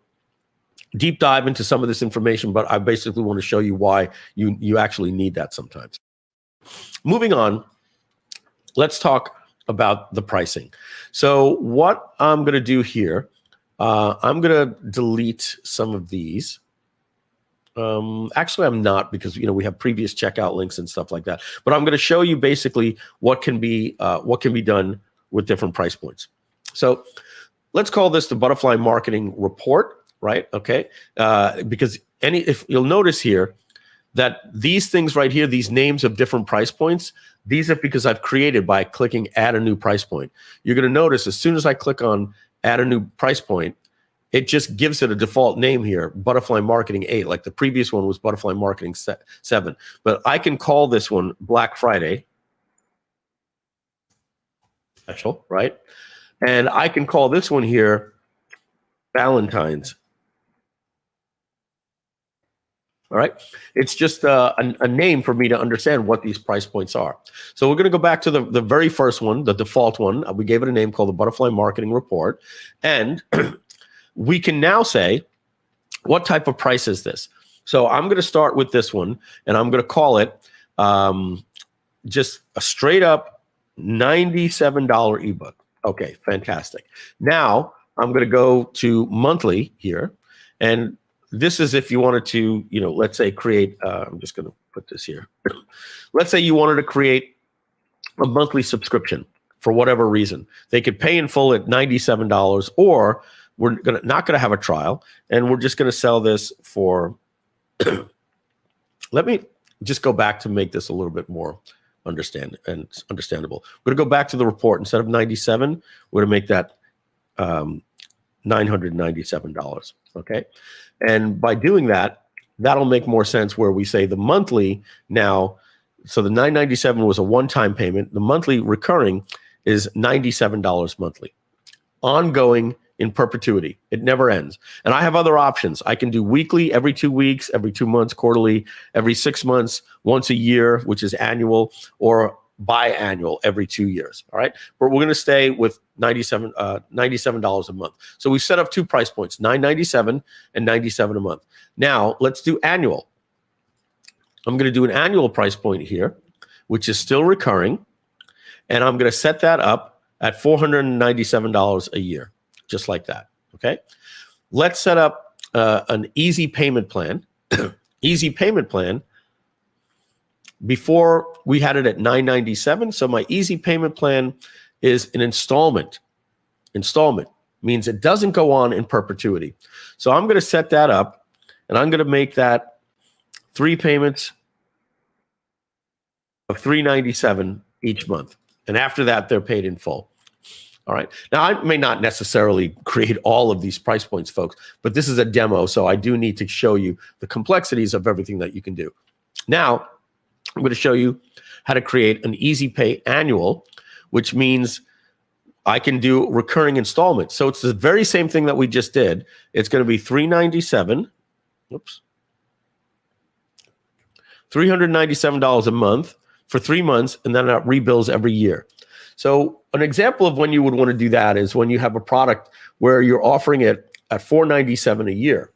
deep dive into some of this information, but I basically want to show you why you actually need that sometimes. Moving on, let's talk about the pricing. So what I'm going to do here, I'm going to delete some of these. Actually, I'm not, because we have previous checkout links and stuff like that. But I'm going to show you basically what can be done with different price points. So let's call this the Butterfly Marketing Report, right? Okay, because if you'll notice here that these things right here, these names of different price points, these are because I've created by clicking add a new price point. You're going to notice as soon as I click on add a new price point, it just gives it a default name here, Butterfly Marketing 8, like the previous one was Butterfly Marketing 7. But I can call this one Black Friday. special, right? And I can call this one here Valentine's. All right. It's just a name for me to understand what these price points are. So we're going to go back to the very first one, the default one. We gave it a name called the Butterfly Marketing Report. And we can now say, what type of price is this? So I'm going to start with this one, and I'm going to call it just a straight up $97 ebook. Okay, fantastic. Now I'm going to go to monthly here, and this is if you wanted to, let's say create, I'm just going to put this here. Let's say you wanted to create a monthly subscription for whatever reason. They could pay in full at $97, or we're not going to have a trial, and we're just going to sell this for, let me just go back to make this a little bit more understandable. We're going to go back to the report. Instead of 97, we're going to make that $997, okay? And by doing that, that'll make more sense where we say the monthly now, so the $997 was a one-time payment. The monthly recurring is $97 monthly, ongoing in perpetuity. It never ends. And I have other options. I can do weekly, every 2 weeks, every 2 months, quarterly, every 6 months, once a year, which is annual, or biannual every 2 years. All right. But we're going to stay with $97 a month. So we've set up two price points, $997 and $97 a month. Now let's do annual. I'm going to do an annual price point here, which is still recurring. And I'm going to set that up at $497 a year, just like that. Okay. Let's set up an easy payment plan. Easy payment plan. Before we had it at $997. So my easy payment plan is an installment. Installment means it doesn't go on in perpetuity. So I'm going to set that up, and I'm going to make that 3 payments of $397 each month. And after that, they're paid in full. All right. Now, I may not necessarily create all of these price points, folks, but this is a demo. So I do need to show you the complexities of everything that you can do. Now, I'm going to show you how to create an easy pay annual, which means I can do recurring installments. So it's the very same thing that we just did. It's going to be $397. Oops. $397 a month for 3 months, and then it rebills every year. So an example of when you would want to do that is when you have a product where you're offering it at $497 a year.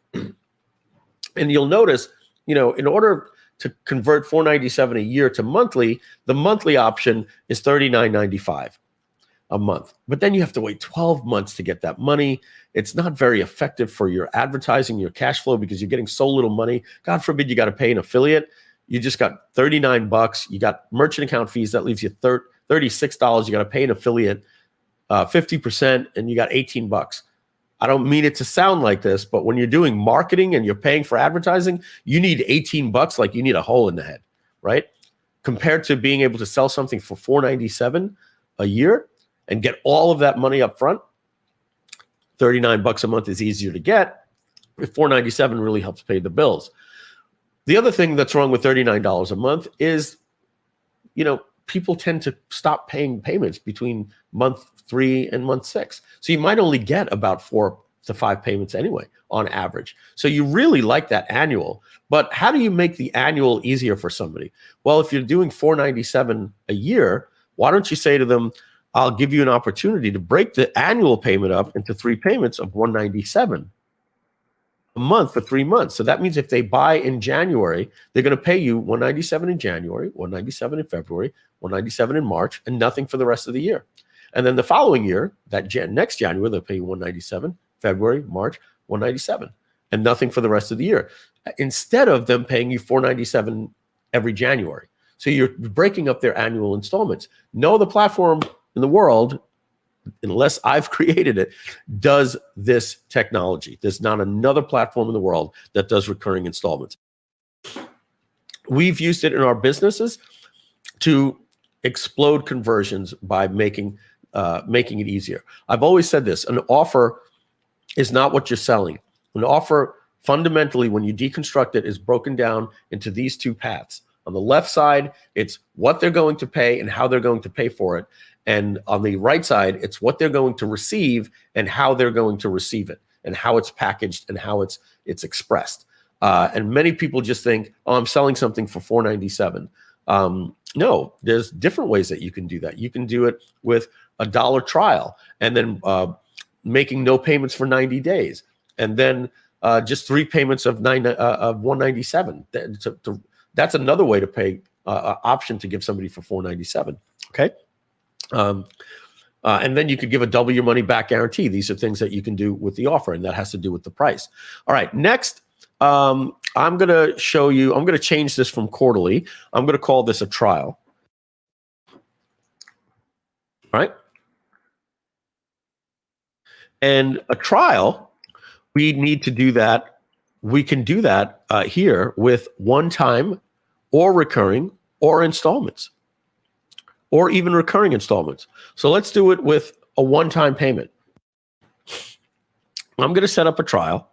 And you'll notice, in order to convert $497 a year to monthly, the monthly option is $39.95 a month. But then you have to wait 12 months to get that money. It's not very effective for your advertising, your cash flow, because you're getting so little money. God forbid you got to pay an affiliate. You just got $39. You got merchant account fees. That leaves you $36. You got to pay an affiliate 50%, and you got $18. I don't mean it to sound like this, but when you're doing marketing and you're paying for advertising, you need $18 like you need a hole in the head, right? Compared to being able to sell something for $497 a year and get all of that money up front, $39 a month is easier to get. $497 really helps pay the bills. The other thing that's wrong with $39 a month is, people tend to stop paying payments between month 3 and month 6. So you might only get about 4 to 5 payments anyway, on average. So you really like that annual. But how do you make the annual easier for somebody? Well, if you're doing $497 a year, why don't you say to them, I'll give you an opportunity to break the annual payment up into 3 payments of $197 a month for 3 months. So that means if they buy in January, they're going to pay you $197 in January, $197 in February, $197 in March, and nothing for the rest of the year. And then the following year, next January, they'll pay you $197, February, March, $197, and nothing for the rest of the year. Instead of them paying you $497 every January. So you're breaking up their annual installments. No other platform in the world, unless I've created it, does this technology. There's not another platform in the world that does recurring installments. We've used it in our businesses to explode conversions by making it easier. I've always said this: an offer is not what you're selling. An offer, fundamentally, when you deconstruct it, is broken down into these 2 paths. On the left side, it's what they're going to pay and how they're going to pay for it. And on the right side, it's what they're going to receive and how they're going to receive it, and how it's packaged and how it's expressed. And many people just think, oh, I'm selling something for $4.97. No, there's different ways that you can do that. You can do it with a $1 trial, and then making no payments for 90 days, and then just 3 payments of $197. That's another way to pay option to give somebody for $4.97. Okay. And then you could give a double your money back guarantee. These are things that you can do with the offer, and that has to do with the price. All right. Next, I'm going to show you, I'm going to change this from quarterly. I'm going to call this a trial. All right. And a trial, we need to do that. We can do that here with one-time or recurring or installments, or even recurring installments. So let's do it with a one-time payment. I'm going to set up a trial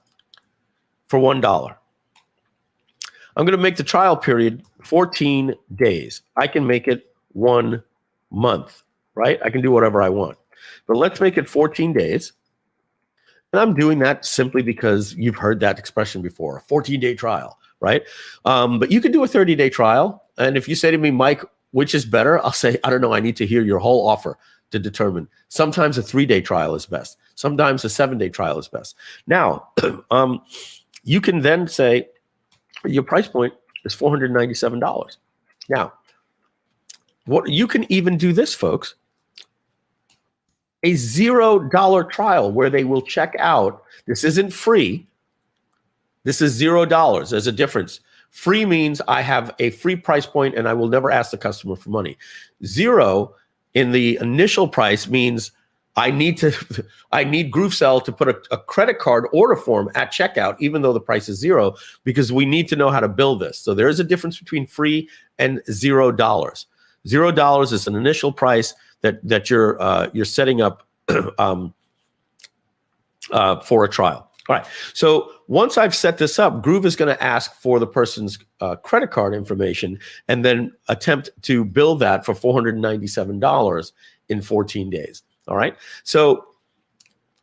for $1. I'm going to make the trial period 14 days. I can make it 1 month, right? I can do whatever I want. But let's make it 14 days. And I'm doing that simply because you've heard that expression before, a 14-day trial, right? But you can do a 30-day trial. And if you say to me, Mike, which is better? I'll say, I don't know. I need to hear your whole offer to determine. Sometimes a 3-day trial is best. Sometimes a 7-day trial is best. Now, you can then say your price point is $497. Now, what you can even do this, folks, a $0 trial where they will check out. This isn't free. This is $0. There's a difference. Free means I have a free price point and I will never ask the customer for money. 0 in the initial price means I need GrooveSell to put a credit card order form at checkout, even though the price is 0, because we need to know how to build this. So there is a difference between free and $0. $0 is an initial price that you're setting up for a trial. All right. So once I've set this up, Groove is going to ask for the person's credit card information and then attempt to bill that for $497 in 14 days. All right. So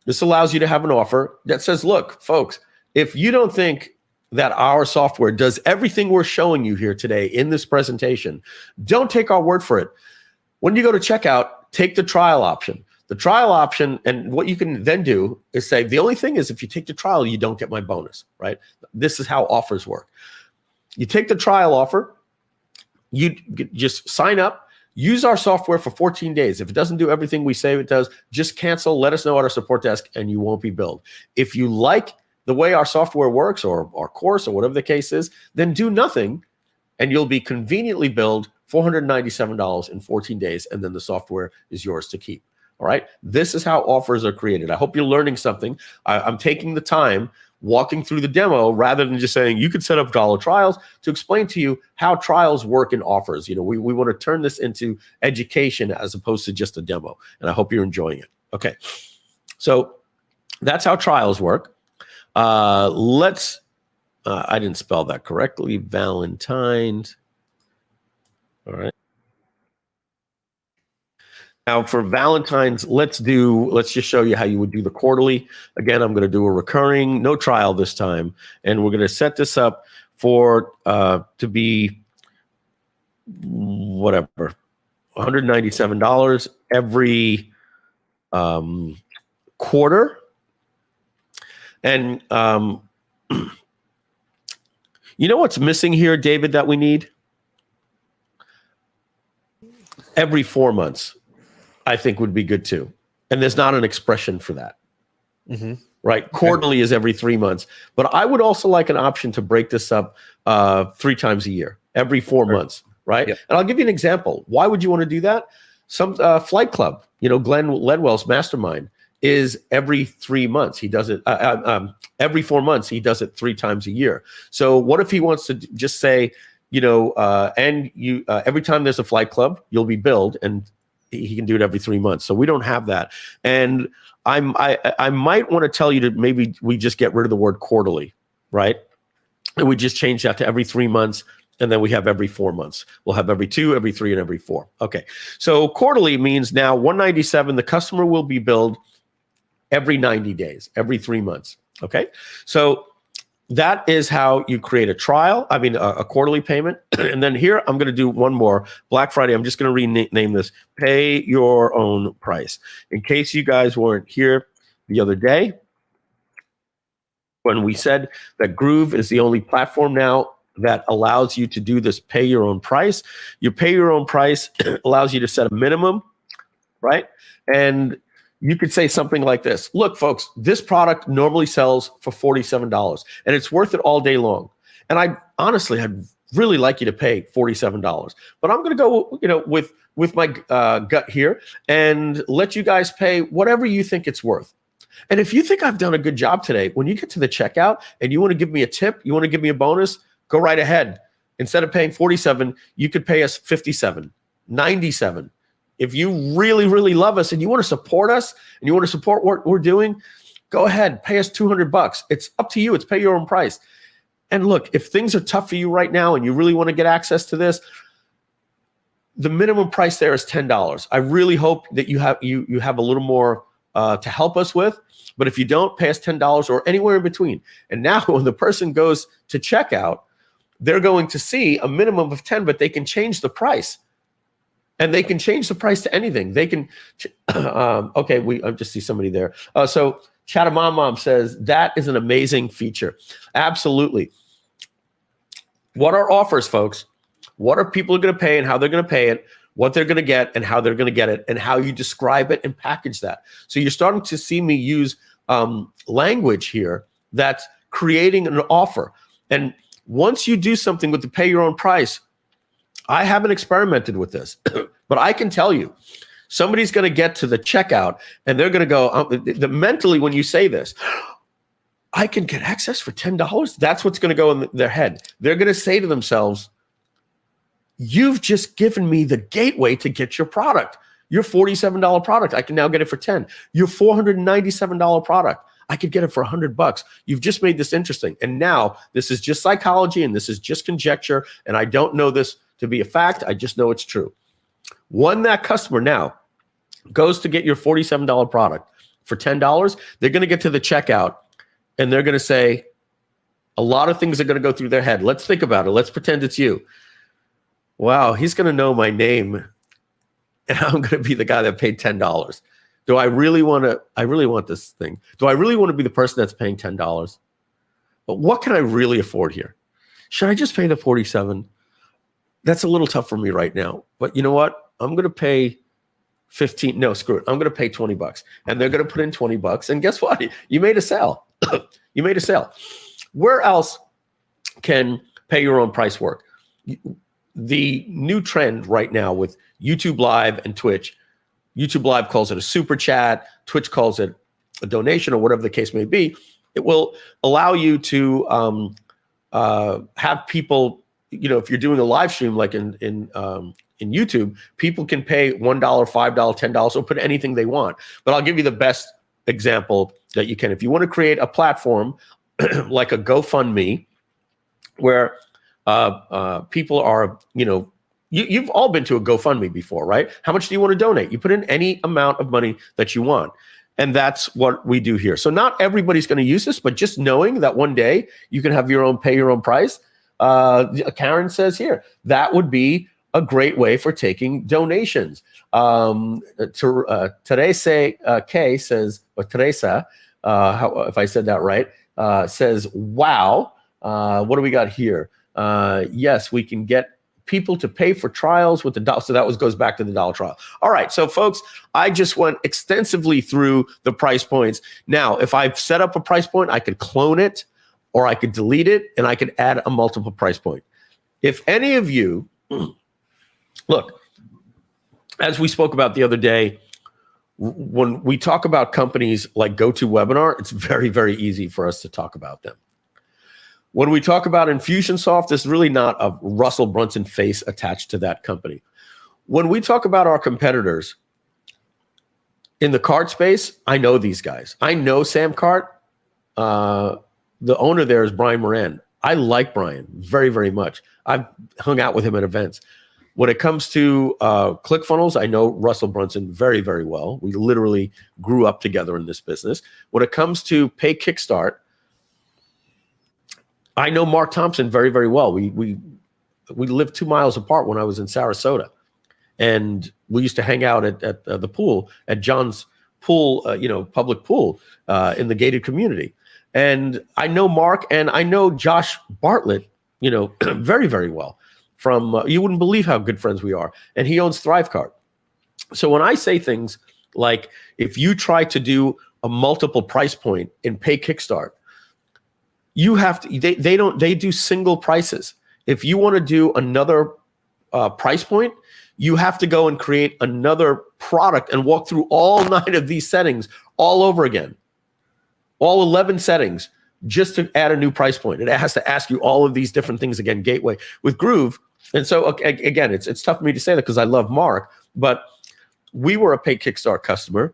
this allows you to have an offer that says, look, folks, if you don't think that our software does everything we're showing you here today in this presentation, don't take our word for it. When you go to checkout, take the trial option. The trial option, and what you can then do is say, the only thing is if you take the trial, you don't get my bonus, right? This is how offers work. You take the trial offer, you just sign up, use our software for 14 days. If it doesn't do everything we say it does, just cancel, let us know at our support desk, and you won't be billed. If you like the way our software works or our course or whatever the case is, then do nothing, and you'll be conveniently billed $497 in 14 days, and then the software is yours to keep. All right. This is how offers are created. I hope you're learning something. I'm taking the time walking through the demo rather than just saying you could set up dollar trials to explain to you how trials work in offers. You know, we want to turn this into education as opposed to just a demo. And I hope you're enjoying it. Okay. So that's how trials work. I didn't spell that correctly. Valentine's. All right. Now for Valentine's, let's just show you how you would do the quarterly. Again, I'm going to do a recurring, no trial this time. And we're going to set this up for, to be whatever, $197 every quarter. And you know what's missing here, David, that we need? Every 4 months. I think would be good too. And there's not an expression for that, right? Quarterly is every 3 months, but I would also like an option to break this up 3 times a year, every 4 months, right? Yep. And I'll give you an example. Why would you want to do that? Some Flight Club, you know, Glenn Ledwell's mastermind is every 3 months. He does it every 4 months. He does it 3 times a year. So what if he wants to just say, you know, every time there's a Flight Club, you'll be billed, and he can do it every 3 months. So we don't have that. And I might want to tell you to maybe we just get rid of the word quarterly, right? And we just change that to every 3 months And then we have every 4 months. We'll have every 2, every 3, and every 4. Okay. So quarterly means now $197, the customer will be billed every 90 days, every 3 months. Okay. So that is how you create a trial. I mean, a quarterly payment. And then here, I'm going to do one more. Black Friday, I'm just going to rename this Pay Your Own Price. In case you guys weren't here the other day, when we said that Groove is the only platform now that allows you to do this pay your own price. You pay your own price allows you to set a minimum, right? And you could say something like this. Look, folks, this product normally sells for $47 and it's worth it all day long. And I'd really like you to pay $47, but I'm going to go, with my gut here and let you guys pay whatever you think it's worth. And if you think I've done a good job today, when you get to the checkout and you want to give me a tip, you want to give me a bonus, go right ahead. Instead of paying $47, you could pay us $57, $97. If you really, really love us and you want to support us and you want to support what we're doing, go ahead, pay us $200. It's up to you. It's pay your own price. And look, if things are tough for you right now and you really want to get access to this, the minimum price there is $10. I really hope that you have a little more to help us with. But if you don't, pay us $10 or anywhere in between. And now when the person goes to checkout, they're going to see a minimum of 10, but they can change the price. And they can change the price to anything. They can, I just see somebody there. So Chatamam says, that is an amazing feature. Absolutely. What are offers, folks? What are people going to pay and how they're going to pay it, what they're going to get and how they're going to get it, and how you describe it and package that. So you're starting to see me use language here that's creating an offer. And once you do something with the pay your own price, I haven't experimented with this, but I can tell you, somebody's going to get to the checkout and they're going to go, mentally when you say this, I can get access for $10. That's what's going to go in their head. They're going to say to themselves, you've just given me the gateway to get your product. Your $47 product, I can now get it for $10. Your $497 product, I could get it for $100. You've just made this interesting. And now this is just psychology and this is just conjecture. And I don't know this to be a fact. I just know it's true. When that customer now goes to get your $47 product for $10, they're going to get to the checkout and they're going to say, a lot of things are going to go through their head. Let's think about it. Let's pretend it's you. Wow, he's going to know my name and I'm going to be the guy that paid $10. Do I really want this thing? Do I really want to be the person that's paying $10? But what can I really afford here? Should I just pay the $47? That's a little tough for me right now. But you know what? I'm going to pay $15. No, screw it. I'm going to pay $20. And they're going to put in $20. And guess what? You made a sale. You made a sale. Where else can pay your own price work? The new trend right now with YouTube Live and Twitch, YouTube Live calls it a super chat, Twitch calls it a donation or whatever the case may be. It will allow you to have people, if you're doing a live stream like in YouTube, people can pay $1, $5, $10 or put anything they want. But I'll give you the best example that you can. If you want to create a platform like a GoFundMe where people are, you've all been to a GoFundMe before, right? How much do you want to donate? You put in any amount of money that you want. And that's what we do here. So not everybody's going to use this, but just knowing that one day you can have your own, pay your own price. Karen says here, that would be a great way for taking donations. Teresa K says, or Teresa, if I said that right, says, wow, what do we got here? Yes, we can get people to pay for trials with the dollar. So that goes back to the dollar trial. All right. So folks, I just went extensively through the price points. Now, if I've set up a price point, I could clone it or I could delete it and I could add a multiple price point. If any of you, look, as we spoke about the other day, when we talk about companies like GoToWebinar, it's very, very easy for us to talk about them. When we talk about Infusionsoft, there's really not a Russell Brunson face attached to that company. When we talk about our competitors in the cart space, I know these guys. I know Sam Cart. The owner there is Brian Moran. I like Brian very, very much. I've hung out with him at events. When it comes to ClickFunnels, I know Russell Brunson very, very well. We literally grew up together in this business. When it comes to Pay Kickstart, I know Mark Thompson very, very well. We lived 2 miles apart when I was in Sarasota, and we used to hang out at the pool, at John's pool, public pool in the gated community. And I know Mark, and I know Josh Bartlett, very, very well. From you wouldn't believe how good friends we are. And he owns ThriveCart. So when I say things like, if you try to do a multiple price point in Pay Kickstart, you have to, they do single prices. If you want to do another price point, you have to go and create another product and walk through all 9 of these settings all over again. All 11 settings just to add a new price point. It has to ask you all of these different things again, gateway. With Groove, and so again, it's tough for me to say that because I love Mark, but we were a Pay Kickstart customer.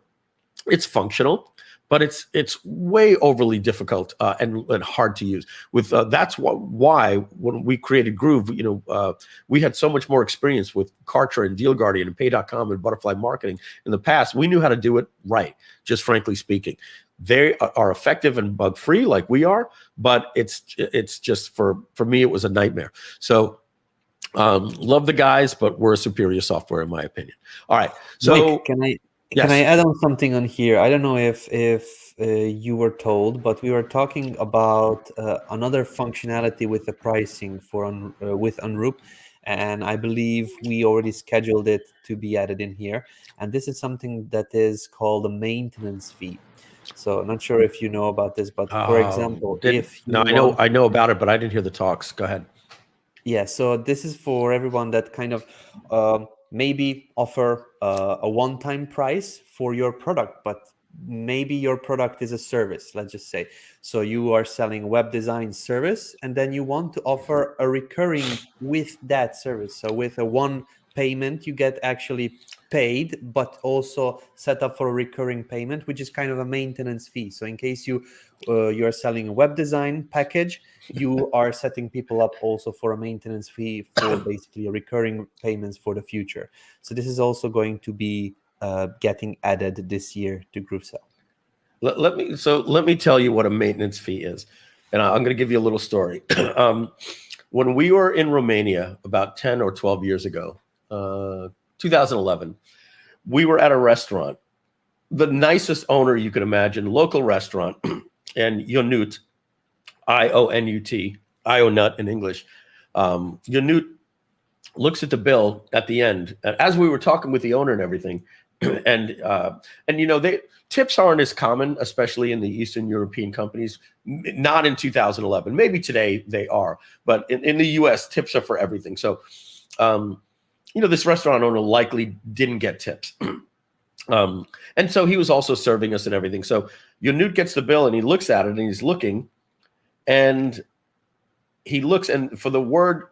It's functional, but it's way overly difficult and hard to use. With that's why when we created Groove, we had so much more experience with Kartra and Deal Guardian and Pay.com and Butterfly Marketing in the past. We knew how to do it right, just frankly speaking. They are effective and bug free like we are, but it's just for me it was a nightmare. So love the guys, but we're a superior software in my opinion. All right, so Mike, can I yes. add on something on here? I don't know if you were told, but we were talking about another functionality with the pricing for with Unroop, and I believe we already scheduled it to be added in here. And this is something that is called a maintenance fee. So not sure if you know about this, but for example, I know about it, but I didn't hear the talks. Go ahead. Yeah, so this is for everyone that kind of maybe offer a one-time price for your product, but maybe your product is a service, let's just say. So you are selling web design service, and then you want to offer a recurring with that service. So with a one payment, you get actually paid, but also set up for a recurring payment, which is kind of a maintenance fee. So in case you are selling a web design package, you are setting people up also for a maintenance fee for basically a recurring payments for the future. So this is also going to be getting added this year to GrooveSell. Let me tell you what a maintenance fee is, and I'm going to give you a little story. When we were in Romania about 10 or 12 years ago, 2011, we were at a restaurant, the nicest owner you could imagine, local restaurant, and Ionut, I-O-N-U-T, Ionut in English. Ionut looks at the bill at the end, as we were talking with the owner and everything, and tips aren't as common, especially in the Eastern European companies. Not in 2011. Maybe today they are, but in the U.S., tips are for everything. So, this restaurant owner likely didn't get tips. And so he was also serving us and everything. So Ionut gets the bill and he looks at it and he's looking, and he looks, and for the word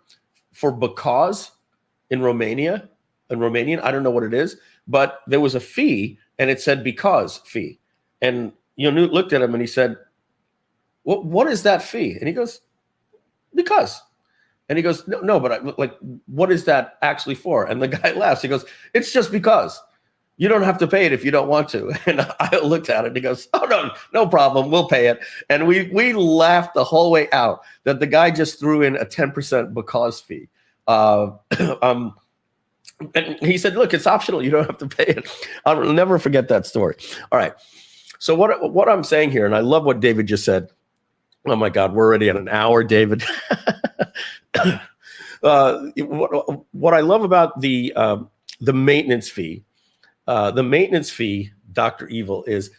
for because in Romanian, I don't know what it is, but there was a fee and it said because fee. And Ionut looked at him and he said, what is that fee? And he goes, because. And he goes, no, but what is that actually for? And the guy laughs. He goes, it's just because. You don't have to pay it if you don't want to. And I looked at it and he goes, oh, no problem. We'll pay it. And we laughed the whole way out that the guy just threw in a 10% because fee. And he said, look, it's optional. You don't have to pay it. I'll never forget that story. All right. So what I'm saying here, and I love what David just said. Oh my God, we're already at an hour, David. What I love about the maintenance fee, Dr. Evil, is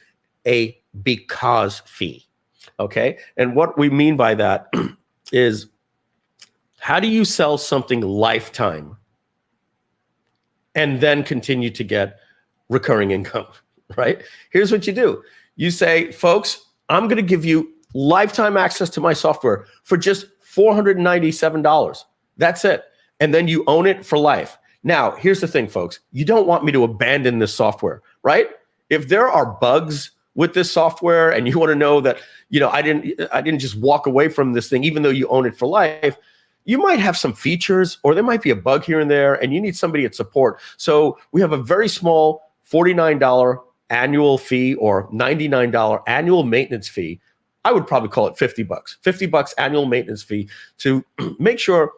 a because fee. Okay. And what we mean by that is, how do you sell something lifetime and then continue to get recurring income, right? Here's what you do. You say, folks, I'm going to give you lifetime access to my software for just $497. That's it. And then you own it for life. Now, here's the thing, folks. You don't want me to abandon this software, right? If there are bugs with this software and you want to know that, I didn't just walk away from this thing, even though you own it for life, you might have some features or there might be a bug here and there and you need somebody at support. So we have a very small $49 annual fee or $99 annual maintenance fee. I would probably call it $50. $50 annual maintenance fee to make sure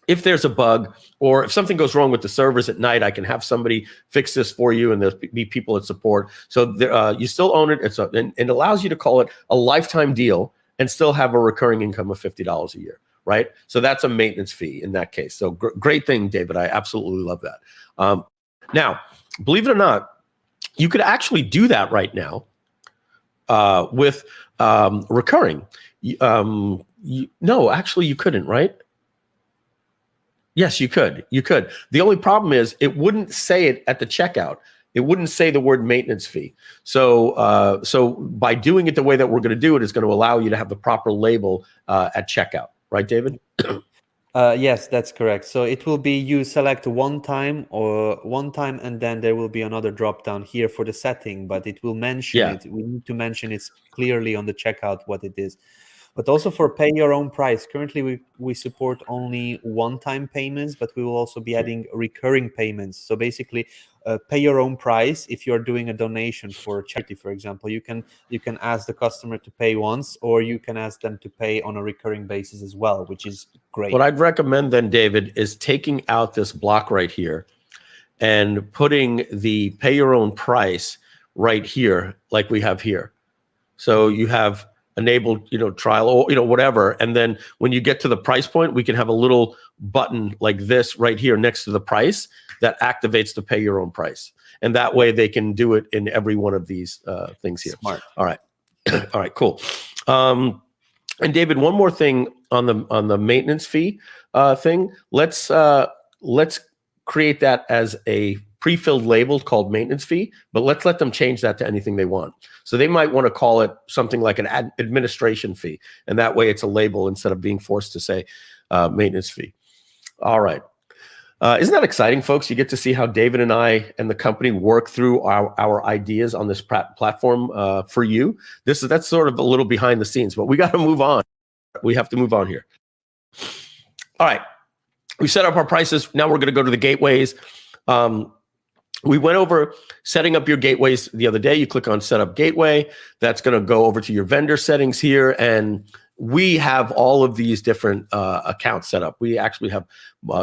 if there's a bug or if something goes wrong with the servers at night, I can have somebody fix this for you and there'll be people at support. So you still own it. And it allows you to call it a lifetime deal and still have a recurring income of $50 a year, right? So that's a maintenance fee in that case. So great thing, David. I absolutely love that. Now, believe it or not, you could actually do that right now with recurring. No, actually you couldn't, right? Yes, you could. You could. The only problem is it wouldn't say it at the checkout. It wouldn't say the word maintenance fee. So, so by doing it the way that we're going to do it is going to allow you to have the proper label at checkout, right, David? Yes, that's correct. So it will be you select one time, and then there will be another drop down here for the setting, but it will mention it. We need to mention it clearly on the checkout what it is. But also for pay your own price, currently we support only one-time payments, but we will also be adding recurring payments. So basically, pay your own price. If you're doing a donation for a charity, for example, you can ask the customer to pay once, or you can ask them to pay on a recurring basis as well, which is great. What I'd recommend then, David, is taking out this block right here and putting the pay your own price right here, like we have here. So you have enabled, trial or, whatever. And then when you get to the price point, we can have a little button like this right here next to the price that activates the pay your own price. And that way they can do it in every one of these things here. Smart. All right. All right, cool. And David, one more thing on the maintenance fee thing. Let's create that as a pre-filled label called maintenance fee, but let's let them change that to anything they want. So they might want to call it something like an administration fee. And that way it's a label instead of being forced to say maintenance fee. All right. Isn't that exciting, folks? You get to see how David and I and the company work through our ideas on this platform for you. That's sort of a little behind the scenes, but we got to move on. We have to move on here. All right. We set up our prices. Now we're going to go to the gateways. We went over setting up your gateways the other day. You click on set up gateway. That's going to go over to your vendor settings here. And we have all of these different accounts set up. We actually have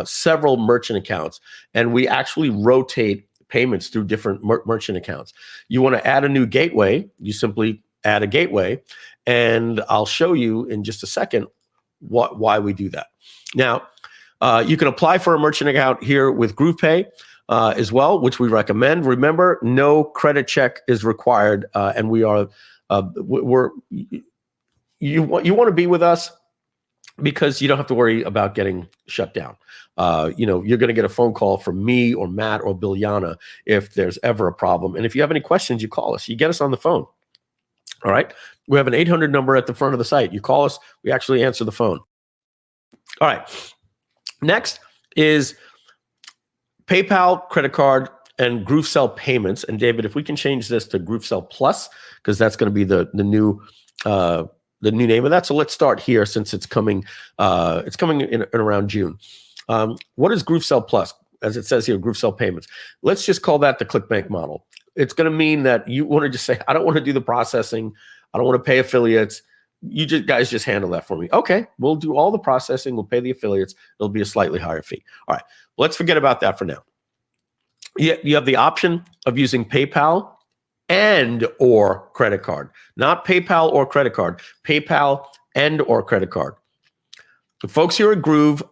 several merchant accounts, and we actually rotate payments through different merchant accounts. You want to add a new gateway, you simply add a gateway, and I'll show you in just a second why we do that. Now, you can apply for a merchant account here with GroovePay as well, which we recommend. Remember, no credit check is required, and we are you want to be with us because you don't have to worry about getting shut down. You're going to get a phone call from me or Matt or Biljana if there's ever a problem. And if you have any questions, you call us. You get us on the phone. All right. We have an 800 number at the front of the site. You call us. We actually answer the phone. All right. Next is PayPal, credit card, and GrooveSell payments. And David, if we can change this to GrooveSell Plus, because that's going to be the new name of that. So let's start here since it's coming in around June. What is GrooveSell Plus? As it says here, GrooveSell payments. Let's just call that the ClickBank model. It's going to mean that you want to just say, I don't want to do the processing. I don't want to pay affiliates. You guys just handle that for me. Okay, we'll do all the processing. We'll pay the affiliates. It'll be a slightly higher fee. All right, let's forget about that for now. You have the option of using PayPal and or credit card, not PayPal or credit card, PayPal and or credit card. The folks here at Groove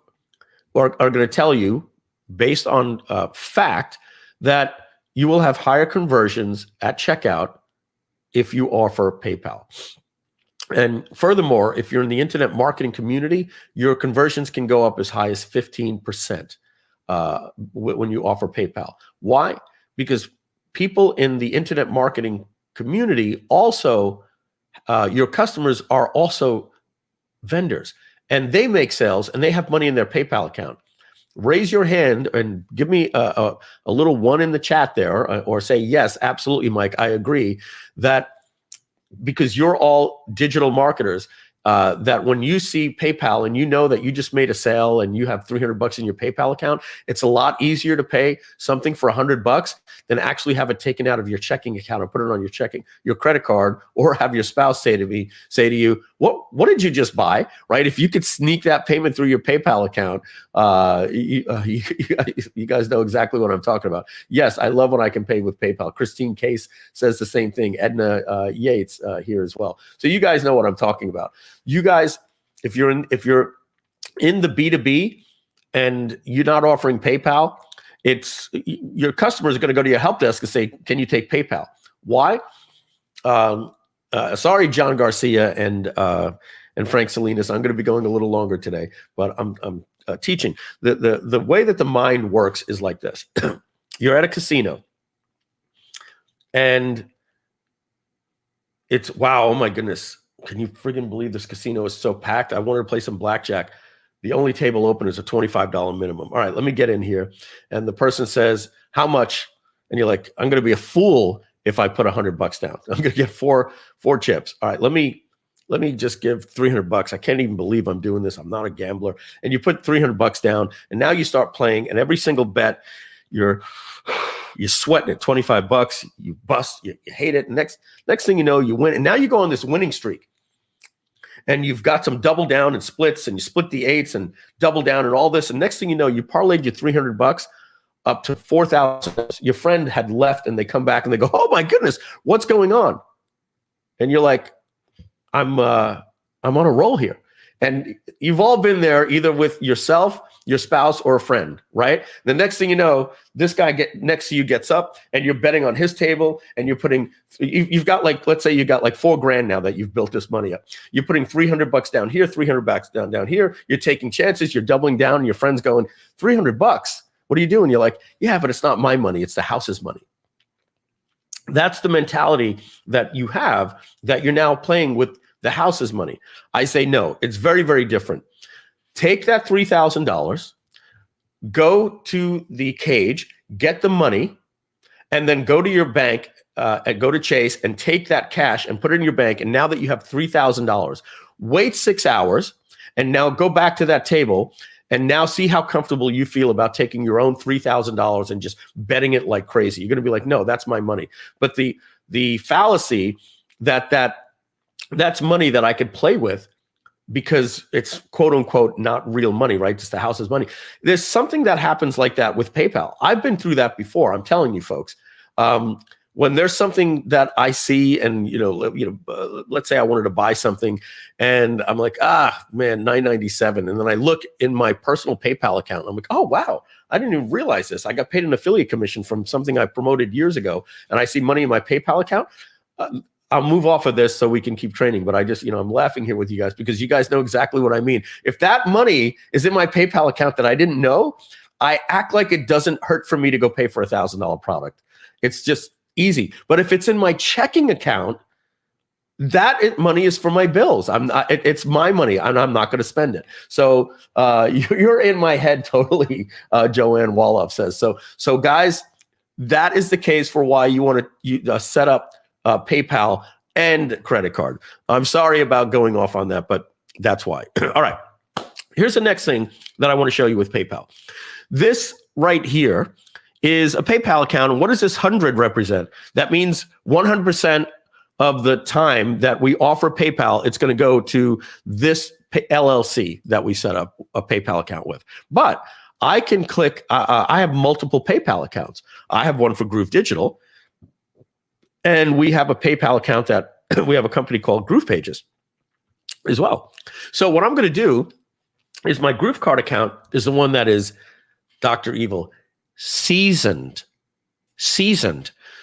are going to tell you, based on fact, that you will have higher conversions at checkout if you offer PayPal. And furthermore, if you're in the internet marketing community, your conversions can go up as high as 15% when you offer PayPal. Why? Because people in the internet marketing community also, your customers are also vendors, and they make sales and they have money in their PayPal account. Raise your hand and give me a little one in the chat there, or say, yes, absolutely, Mike, I agree that because you're all digital marketers, that when you see PayPal and you know that you just made a sale and you have $300 in your PayPal account, it's a lot easier to pay something for $100 than actually have it taken out of your checking account or put it on your credit card, or have your spouse say to you, what did you just buy? Right? If you could sneak that payment through your PayPal account, you guys know exactly what I'm talking about. Yes, I love when I can pay with PayPal. Christine Case says the same thing. Edna Yates here as well. So you guys know what I'm talking about. You guys, if you're in the B2B and you're not offering PayPal, it's your customers are going to go to your help desk and say, "Can you take PayPal?" Why? Sorry, John Garcia and Frank Salinas. I'm going to be going a little longer today, but I'm teaching. The way that the mind works is like this. You're at a casino, and it's wow, oh my goodness. Can you friggin' believe this casino is so packed? I wanted to play some blackjack. The only table open is a $25 minimum. All right, let me get in here. And the person says, "How much?" And you're like, "I'm going to be a fool if I put $100 down. I'm going to get four chips. All right, let me just give $300. I can't even believe I'm doing this. I'm not a gambler." And you put $300 down, and now you start playing. And every single bet, you're sweating it. $25, you bust, you hate it. And next thing you know, you win. And now you go on this winning streak. And you've got some double down and splits, and you split the eights and double down and all this. And next thing you know, you parlayed your $300 up to $4,000. Your friend had left, and they come back and they go, "Oh my goodness, what's going on?" And you're like, I'm on a roll here. And you've all been there, either with yourself, your spouse, or a friend, right? The next thing you know, this guy next to you gets up, and you're betting on his table, and you've got like, let's say you got like $4,000 now that you've built this money up. You're putting $300 down here, $300 down here. You're taking chances. You're doubling down. And your friend's going, $300. What are you doing? You're like, "Yeah, but it's not my money. It's the house's money." That's the mentality that you have, that you're now playing with the house's money. I say no. It's very, very different. Take that $3,000, go to the cage, get the money, and then go to your bank and go to Chase and take that cash and put it in your bank. And now that you have $3,000, wait 6 hours and now go back to that table and now see how comfortable you feel about taking your own $3,000 and just betting it like crazy. You're going to be like, "No, that's my money." But the fallacy that's money that I could play with, because it's quote unquote not real money, right? Just the house's money. There's something that happens like that with PayPal. I've been through that before. I'm telling you folks, when there's something that I see and, let's say I wanted to buy something and I'm like, man, $9.97. And then I look in my personal PayPal account and I'm like, "Oh, wow, I didn't even realize this. I got paid an affiliate commission from something I promoted years ago." And I see money in my PayPal account. I'll move off of this so we can keep training, but I just, I'm laughing here with you guys because you guys know exactly what I mean. If that money is in my PayPal account that I didn't know, I act like it doesn't hurt for me to go pay for $1,000 product. It's just easy. But if it's in my checking account, that money is for my bills. It's my money and I'm not going to spend it. So you're in my head totally, Joanne Woloff says. So guys, that is the case for why you want to set up PayPal and credit card. I'm sorry about going off on that, but that's why. All right. Here's the next thing that I want to show you with PayPal. This right here is a PayPal account. And what does this 100 represent? That means 100% of the time that we offer PayPal, it's going to go to this LLC that we set up a PayPal account with. But I can click, I have multiple PayPal accounts. I have one for Groove Digital. And we have a PayPal account that we have a company called Groove Pages as well. So what I'm going to do is my GrooveKart account is the one that is Dr. Evil seasoned.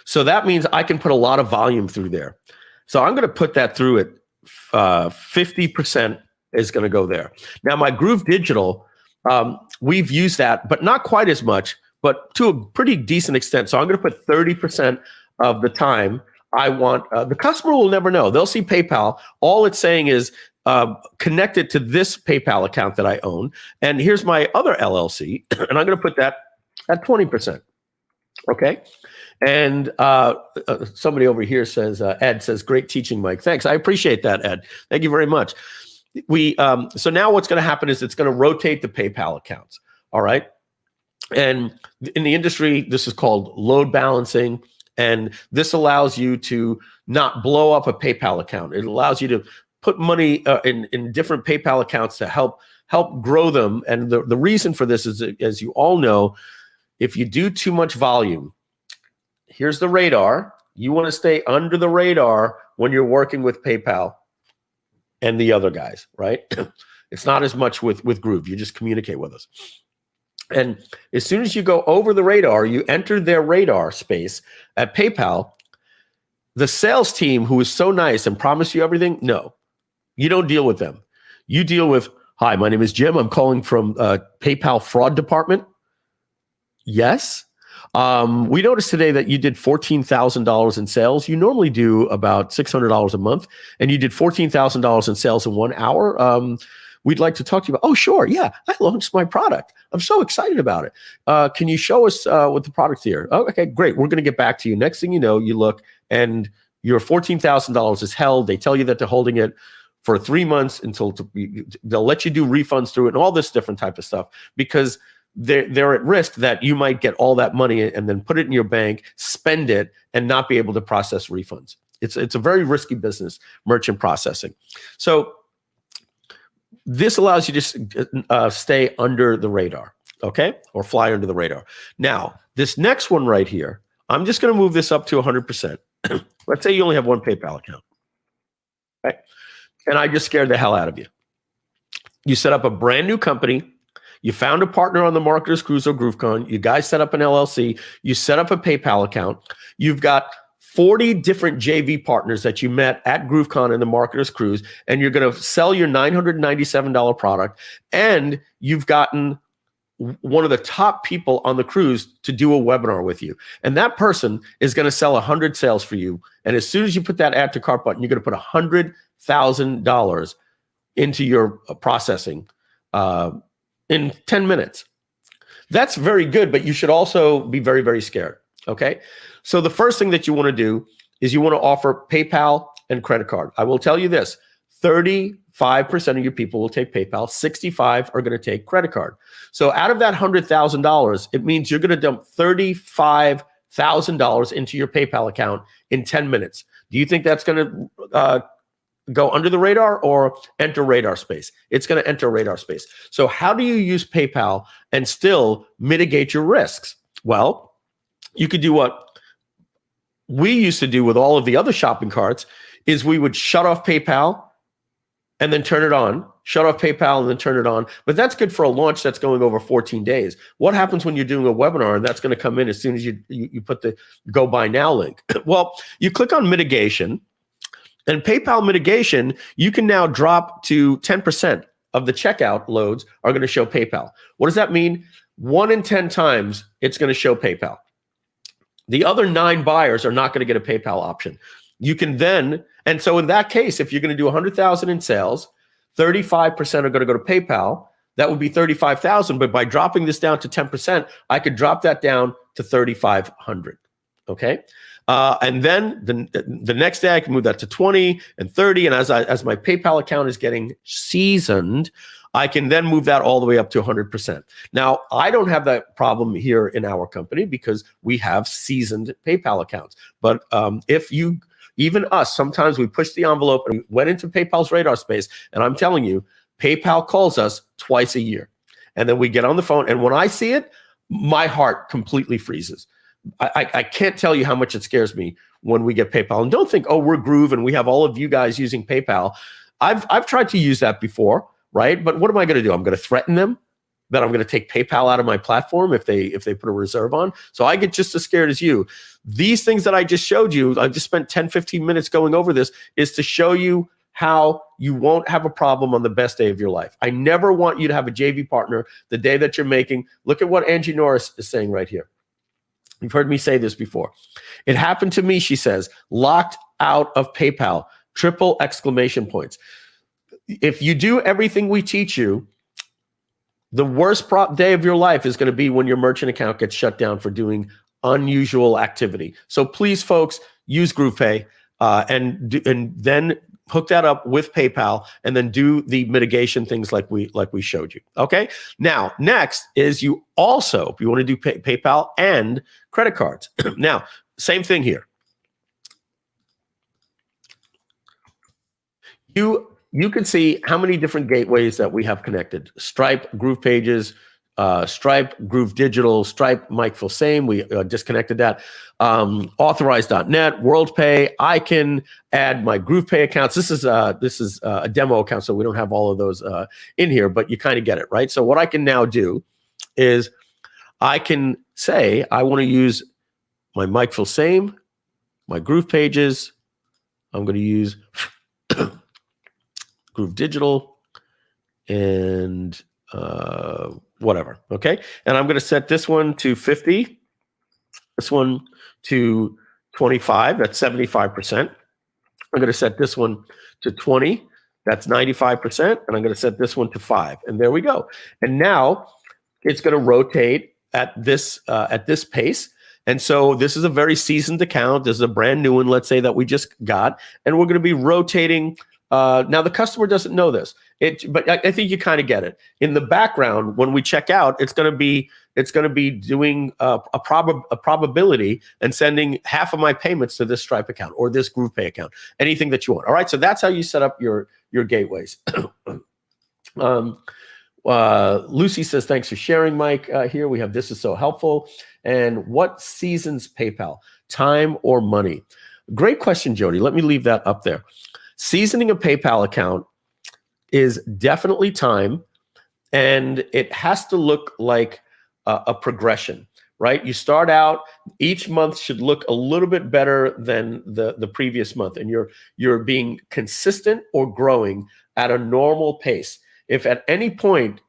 So that means I can put a lot of volume through there. So I'm going to put that through it. 50% is going to go there. Now my Groove Digital, we've used that, but not quite as much, but to a pretty decent extent. So I'm going to put 30% of the time I want, the customer will never know. They'll see PayPal. All it's saying is connected to this PayPal account that I own. And here's my other LLC. And I'm going to put that at 20%. Okay. And somebody over here says, Ed says, great teaching, Mike. Thanks. I appreciate that, Ed. Thank you very much. So now what's going to happen is it's going to rotate the PayPal accounts. All right. And in the industry, this is called load balancing. And this allows you to not blow up a PayPal account. It allows you to put money in different PayPal accounts to help grow them. And the reason for this is, as you all know, if you do too much volume, here's the radar. You want to stay under the radar when you're working with PayPal and the other guys, right? It's not as much with Groove. You just communicate with us. And as soon as you go over the radar, you enter their radar space at PayPal. The sales team, who is so nice and promise you everything, no, you don't deal with them. You deal with, hi, my name is Jim. I'm calling from PayPal fraud department. Yes. We noticed today that you did $14,000 in sales. You normally do about $600 a month, and you did $14,000 in sales in 1 hour. We'd like to talk to you about, oh, sure. Yeah, I launched my product. I'm so excited about it. Can you show us what the product's here? Oh, okay, great. We're going to get back to you. Next thing you know, you look and your $14,000 is held. They tell you that they're holding it for 3 months until they'll let you do refunds through it and all this different type of stuff, because they're at risk that you might get all that money and then put it in your bank, spend it, and not be able to process refunds. It's a very risky business, merchant processing. So this allows you to stay under the radar, okay? Or fly under the radar. Now, this next one right here, I'm just going to move this up to 100%. Let's say you only have one PayPal account, right? And I just scared the hell out of you. You set up a brand new company. You found a partner on the Marketers Cruise or GrooveCon. You guys set up an LLC. You set up a PayPal account. You've got 40 different JV partners that you met at GrooveCon and the Marketers Cruise, and you're going to sell your $997 product. And you've gotten one of the top people on the cruise to do a webinar with you. And that person is going to sell 100 sales for you. And as soon as you put that add to cart button, you're going to put $100,000 into your processing in 10 minutes. That's very good, but you should also be very, very scared, okay? So the first thing that you want to do is you want to offer PayPal and credit card. I will tell you this, 35% of your people will take PayPal, 65 are going to take credit card. So out of that $100,000, it means you're going to dump $35,000 into your PayPal account in 10 minutes. Do you think that's going to go under the radar or enter radar space? It's going to enter radar space. So how do you use PayPal and still mitigate your risks? Well, you could do what we used to do with all of the other shopping carts, is we would shut off PayPal and then turn it on, shut off PayPal and then turn it on. But that's good for a launch that's going over 14 days. What happens when you're doing a webinar and that's going to come in as soon as you put the go buy now link? Well, you click on mitigation, and PayPal mitigation, you can now drop to 10% of the checkout loads are going to show PayPal. What does that mean? 1 in 10 times it's going to show PayPal. The other 9 buyers are not going to get a PayPal option. You can then, and so in that case, if you're going to do 100,000 in sales, 35% are going to go to PayPal. That would be 35,000. But by dropping this down to 10%, I could drop that down to 3,500. Okay. And then the next day I can move that to 20 and 30. And as my PayPal account is getting seasoned, I can then move that all the way up to 100%. Now, I don't have that problem here in our company because we have seasoned PayPal accounts. But if you, even us, sometimes we push the envelope and we went into PayPal's radar space. And I'm telling you, PayPal calls us twice a year. And then we get on the phone. And when I see it, my heart completely freezes. I can't tell you how much it scares me when we get PayPal. And don't think, oh, we're Groove and we have all of you guys using PayPal. I've tried to use that before, right? But what am I going to do? I'm going to threaten them that I'm going to take PayPal out of my platform if they put a reserve on. So I get just as scared as you. These things that I just showed you, I just spent 10, 15 minutes going over this, is to show you how you won't have a problem on the best day of your life. I never want you to have a JV partner the day that you're making. Look at what Angie Norris is saying right here. You've heard me say this before. It happened to me, she says, locked out of PayPal, triple exclamation points. If you do everything we teach you, the worst day of your life is going to be when your merchant account gets shut down for doing unusual activity. So please, folks, use GroovePay and then hook that up with PayPal, and then do the mitigation things like we showed you. Okay. Now, next is you want to do PayPal and credit cards. Now, same thing here. You can see how many different gateways that we have connected: Stripe, Groove Pages, Stripe, Groove Digital, Stripe, Mikeful Same. We disconnected that. Authorize.net, WorldPay. I can add my GroovePay accounts. This is a demo account, so we don't have all of those in here, but you kind of get it, right? So what I can now do is I can say I want to use my Mikeful Same, my Groove Pages. I'm going to use Groove Digital and whatever. Okay. And I'm going to set this one to 50, this one to 25. That's 75%. I'm going to set this one to 20. That's 95%. And I'm going to set this one to 5. And there we go. And now it's going to rotate at this pace. And so this is a very seasoned account. This is a brand new one, let's say, that we just got. And we're going to be rotating. Now the customer doesn't know this, but I think you kind of get it. In the background, when we check out, it's going to be doing a probability and sending half of my payments to this Stripe account or this GroovePay account, anything that you want. All right, so that's how you set up your gateways. Lucy says, thanks for sharing, Mike. Here we have, this is so helpful. And what seasons PayPal, time or money? Great question, Jody. Let me leave that up there. Seasoning a PayPal account is definitely time, and it has to look like a progression, right? You start out, each month should look a little bit better than the previous month, and you're being consistent or growing at a normal pace. If at any point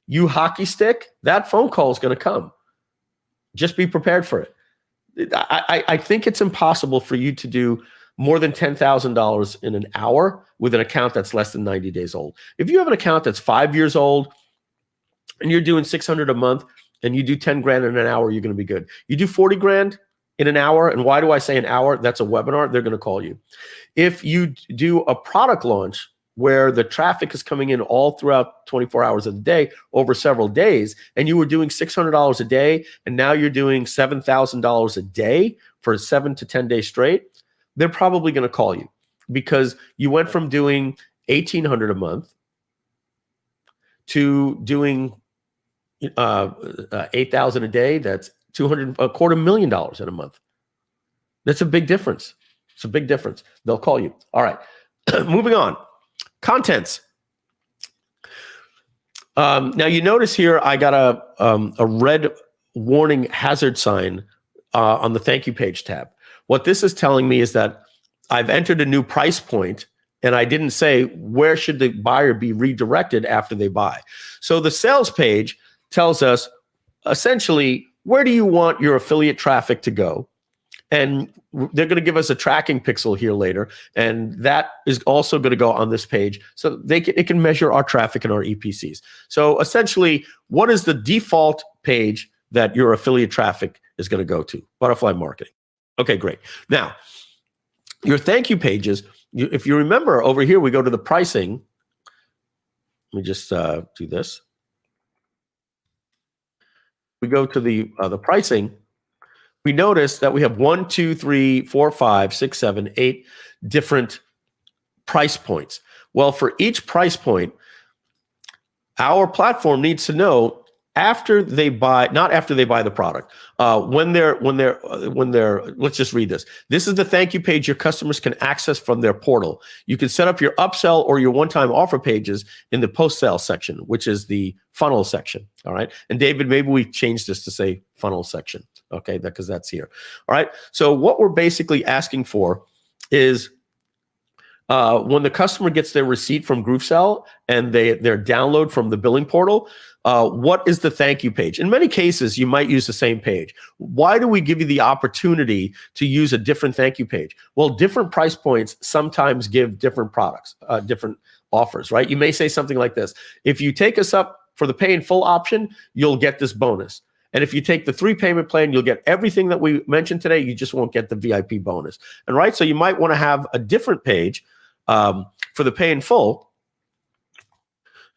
you hockey stick, that phone call is going to come. Just be prepared for it. I think it's impossible for you to do more than $10,000 in an hour with an account that's less than 90 days old. If you have an account that's 5 years old and you're doing 600 a month and you do 10 grand in an hour, you're going to be good. You do 40 grand in an hour. And why do I say an hour? That's a webinar. They're going to call you. If you do a product launch where the traffic is coming in all throughout 24 hours of the day over several days, and you were doing $600 a day, and now you're doing $7,000 a day for 7 to 10 days straight, they're probably going to call you because you went from doing $1,800 a month to doing $8,000 a day. That's $250,000 in a month. That's a big difference. It's a big difference. They'll call you. All right. Moving on. Contents. Now you notice here I got a red warning hazard sign on the thank you page tab. What this is telling me is that I've entered a new price point and I didn't say where should the buyer be redirected after they buy. So the sales page tells us essentially, where do you want your affiliate traffic to go? And they're going to give us a tracking pixel here later. And that is also going to go on this page. So it can measure our traffic and our EPCs. So essentially, what is the default page that your affiliate traffic is going to go to? Butterfly Marketing. Okay, great. Now, your thank you pages, if you remember over here, we go to the pricing. Let me just do this. We go to the pricing. We notice that we have 1, 2, 3, 4, 5, 6, 7, 8 different price points. Well, for each price point, our platform needs to know after they buy, not after they buy the product, when they're, let's just read this. This is the thank you page your customers can access from their portal. You can set up your upsell or your one-time offer pages in the post-sale section, which is the funnel section. All right. And David, maybe we change this to say funnel section. Okay. Because that's here. All right. So what we're basically asking for is when the customer gets their receipt from GrooveSell and their download from the billing portal, what is the thank you page? In many cases, you might use the same page. Why do we give you the opportunity to use a different thank you page? Well, different price points sometimes give different products, different offers, right? You may say something like this. If you take us up for the pay in full option, you'll get this bonus. And if you take the 3 payment plan, you'll get everything that we mentioned today. You just won't get the VIP bonus. And right, so you might want to have a different page for the pay in full,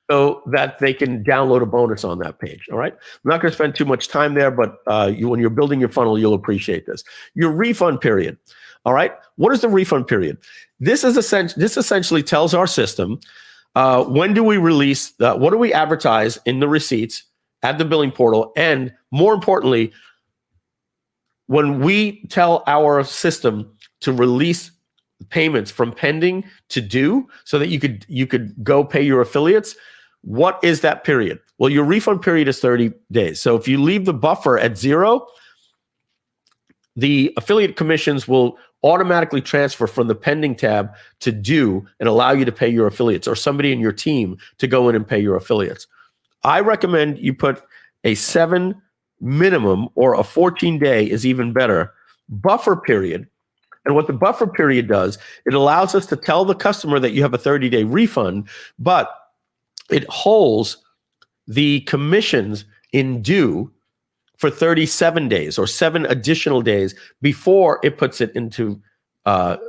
so that they can download a bonus on that page. All right. I'm not going to spend too much time there, but when you're building your funnel, you'll appreciate this. Your refund period. All right. What is the refund period? This essentially tells our system when do we release, what do we advertise in the receipts at the billing portal, and more importantly, when we tell our system to release payments from pending to due, so that you could go pay your affiliates. What is that period? Well, your refund period is 30 days. So if you leave the buffer at 0, the affiliate commissions will automatically transfer from the pending tab to due and allow you to pay your affiliates, or somebody in your team to go in and pay your affiliates. I recommend you put a 7 minimum, or a 14-day is even better, buffer period. And what the buffer period does, it allows us to tell the customer that you have a 30-day refund, but it holds the commissions in due for 37 days, or 7 additional days before it puts it into, it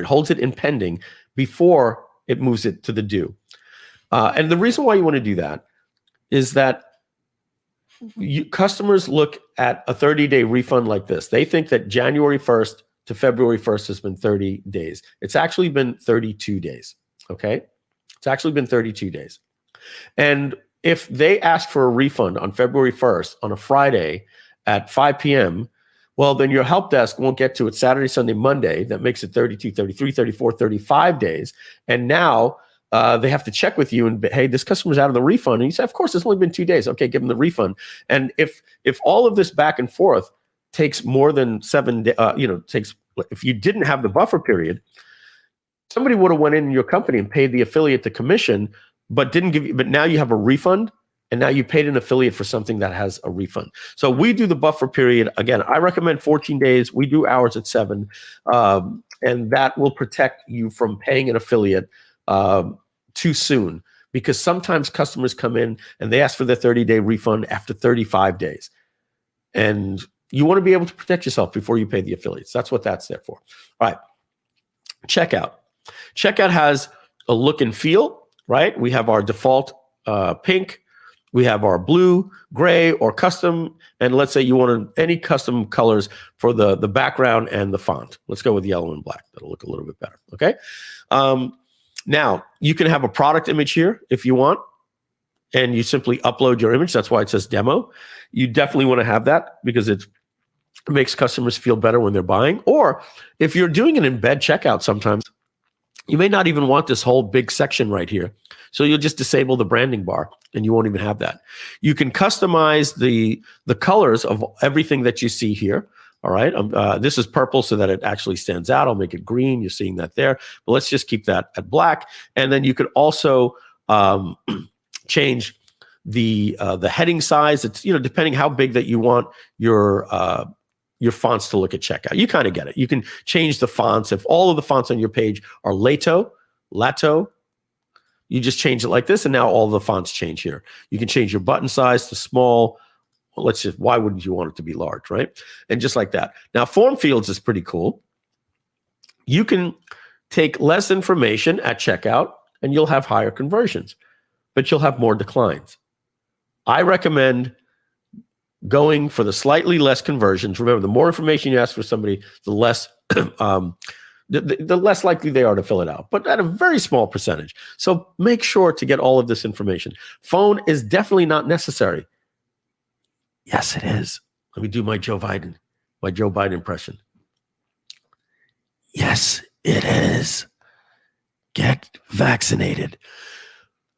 holds it in pending before it moves it to the due. And the reason why you want to do that is that customers look at a 30-day refund like this. They think that January 1st to February 1st has been 30 days. It's actually been 32 days, okay? It's actually been 32 days. And if they ask for a refund on February 1st on a Friday at 5 p.m., well, then your help desk won't get to it Saturday, Sunday, Monday. That makes it 32, 33, 34, 35 days. And now they have to check with you and, hey, this customer's out of the refund. And you say, of course, it's only been 2 days. Okay, give them the refund. And if all of this back and forth takes more than 7 days, if you didn't have the buffer period, somebody would have went in your company and paid the affiliate the commission, but didn't give you, but now you have a refund, and now you paid an affiliate for something that has a refund. So we do the buffer period. Again, I recommend 14 days. We do ours at 7, and that will protect you from paying an affiliate too soon, because sometimes customers come in and they ask for their 30-day refund after 35 days. And you want to be able to protect yourself before you pay the affiliates. That's what that's there for. All right. Checkout. Checkout has a look and feel, right? We have our default pink. We have our blue, gray, or custom. And let's say you wanted any custom colors for the background and the font. Let's go with yellow and black. That'll look a little bit better, okay? Now, you can have a product image here if you want, and you simply upload your image. That's why it says demo. You definitely want to have that, because it makes customers feel better when they're buying. Or if you're doing an embed checkout, sometimes you may not even want this whole big section right here. So you'll just disable the branding bar and you won't even have that. You can customize the colors of everything that you see here. All right. This is purple so that it actually stands out. I'll make it green. You're seeing that there. But let's just keep that at black. And then you could also change the heading size. It's, depending how big that you want your fonts to look at checkout. You kind of get it. You can change the fonts. If all of the fonts on your page are Lato, you just change it like this, and now all the fonts change here. You can change your button size to small. Well, why wouldn't you want it to be large, right? And just like that. Now, form fields is pretty cool. You can take less information at checkout and you'll have higher conversions, but you'll have more declines. I recommend going for the slightly less conversions. Remember, the more information you ask for somebody, the less the less likely they are to fill it out, but at a very small percentage. So make sure to get all of this information. Phone is definitely not necessary. Yes, it is. Let me do my Joe Biden impression. Yes, it is. Get vaccinated.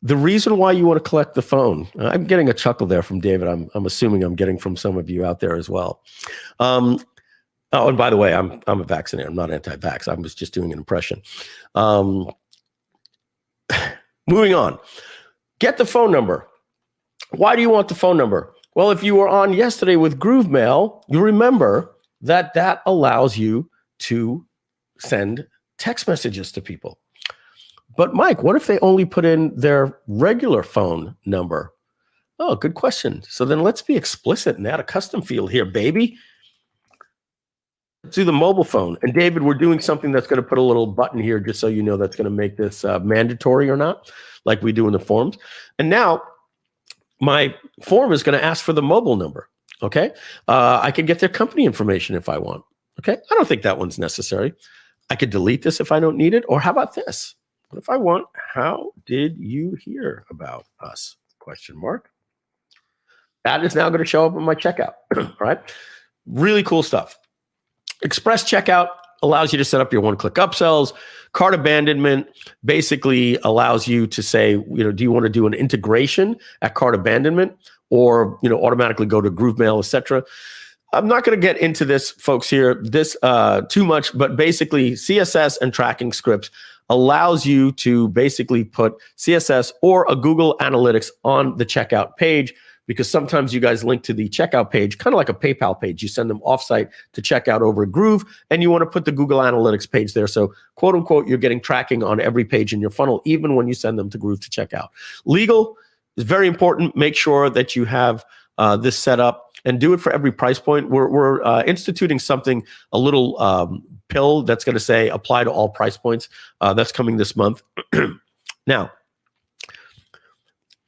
The reason why you want to collect the phone, I'm getting a chuckle there from David. I'm assuming I'm getting from some of you out there as well. Oh, and by the way, I'm a vaccinator. I'm not anti-vax. I was just doing an impression. Moving on. Get the phone number. Why do you want the phone number? Well, if you were on yesterday with GrooveMail, you remember that allows you to send text messages to people. But Mike, what if they only put in their regular phone number? Oh, good question. So then let's be explicit and add a custom field here, baby. Let's do the mobile phone. And David, we're doing something that's going to put a little button here just so you know that's going to make this mandatory or not, like we do in the forms. And now my form is going to ask for the mobile number. Okay. I could get their company information if I want. Okay. I don't think that one's necessary. I could delete this if I don't need it. Or how about this? What if I want, how did you hear about us? Question mark. That is now going to show up in my checkout. All right. Really cool stuff. Express checkout allows you to set up your one-click upsells. Cart abandonment basically allows you to say, do you want to do an integration at cart abandonment, or automatically go to GrooveMail, etc. I'm not going to get into this, folks, here too much, but basically CSS and tracking scripts allows you to basically put CSS or a Google Analytics on the checkout page, because sometimes you guys link to the checkout page, kind of like a PayPal page. You send them offsite to check out over Groove, and you want to put the Google Analytics page there. So, quote unquote, you're getting tracking on every page in your funnel, even when you send them to Groove to check out. Legal is very important. Make sure that you have this set up, and do it for every price point. We're instituting something, a little pill that's going to say apply to all price points. That's coming this month. Now,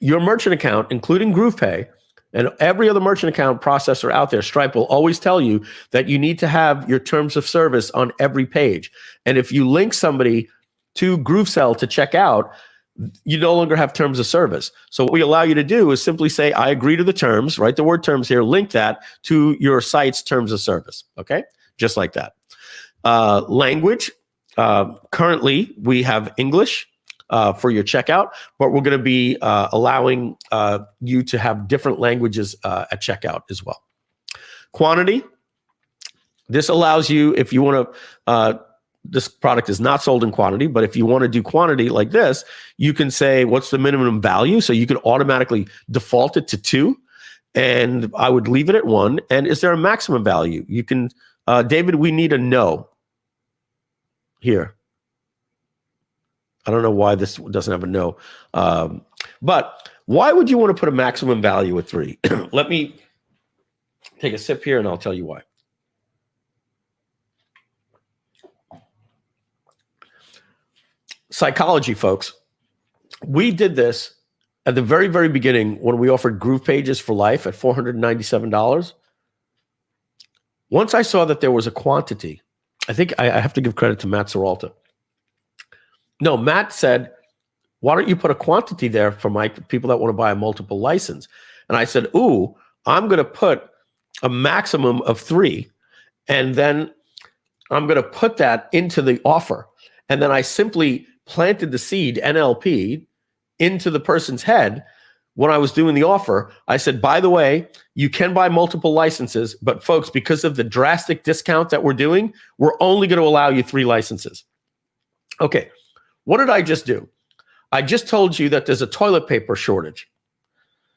your merchant account, including GroovePay, and every other merchant account processor out there, Stripe, will always tell you that you need to have your terms of service on every page. And if you link somebody to GrooveSell to check out, you no longer have terms of service. So what we allow you to do is simply say, I agree to the terms, write the word terms here, link that to your site's terms of service. Okay, just like that. Language, currently we have English for your checkout, but we're going to be allowing you to have different languages at checkout as well. Quantity, this allows you, if you want to, this product is not sold in quantity, but if you want to do quantity like this, you can say, what's the minimum value? So you can automatically default it to 2, and I would leave it at 1. And is there a maximum value? You can, David, we need a no here. I don't know why this doesn't have a no. But why would you want to put a maximum value at 3? Let me take a sip here and I'll tell you why. Psychology, folks. We did this at the very, very beginning when we offered Groove Pages for life at $497. Once I saw that there was a quantity, I think I have to give credit to Matt Seralta. No, Matt said, why don't you put a quantity there for my people that want to buy a multiple license? And I said, ooh, I'm going to put a maximum of 3. And then I'm going to put that into the offer. And then I simply planted the seed, NLP, into the person's head when I was doing the offer. I said, by the way, you can buy multiple licenses, but folks, because of the drastic discount that we're doing, we're only going to allow you 3 licenses. Okay, what did I just do? I just told you that there's a toilet paper shortage.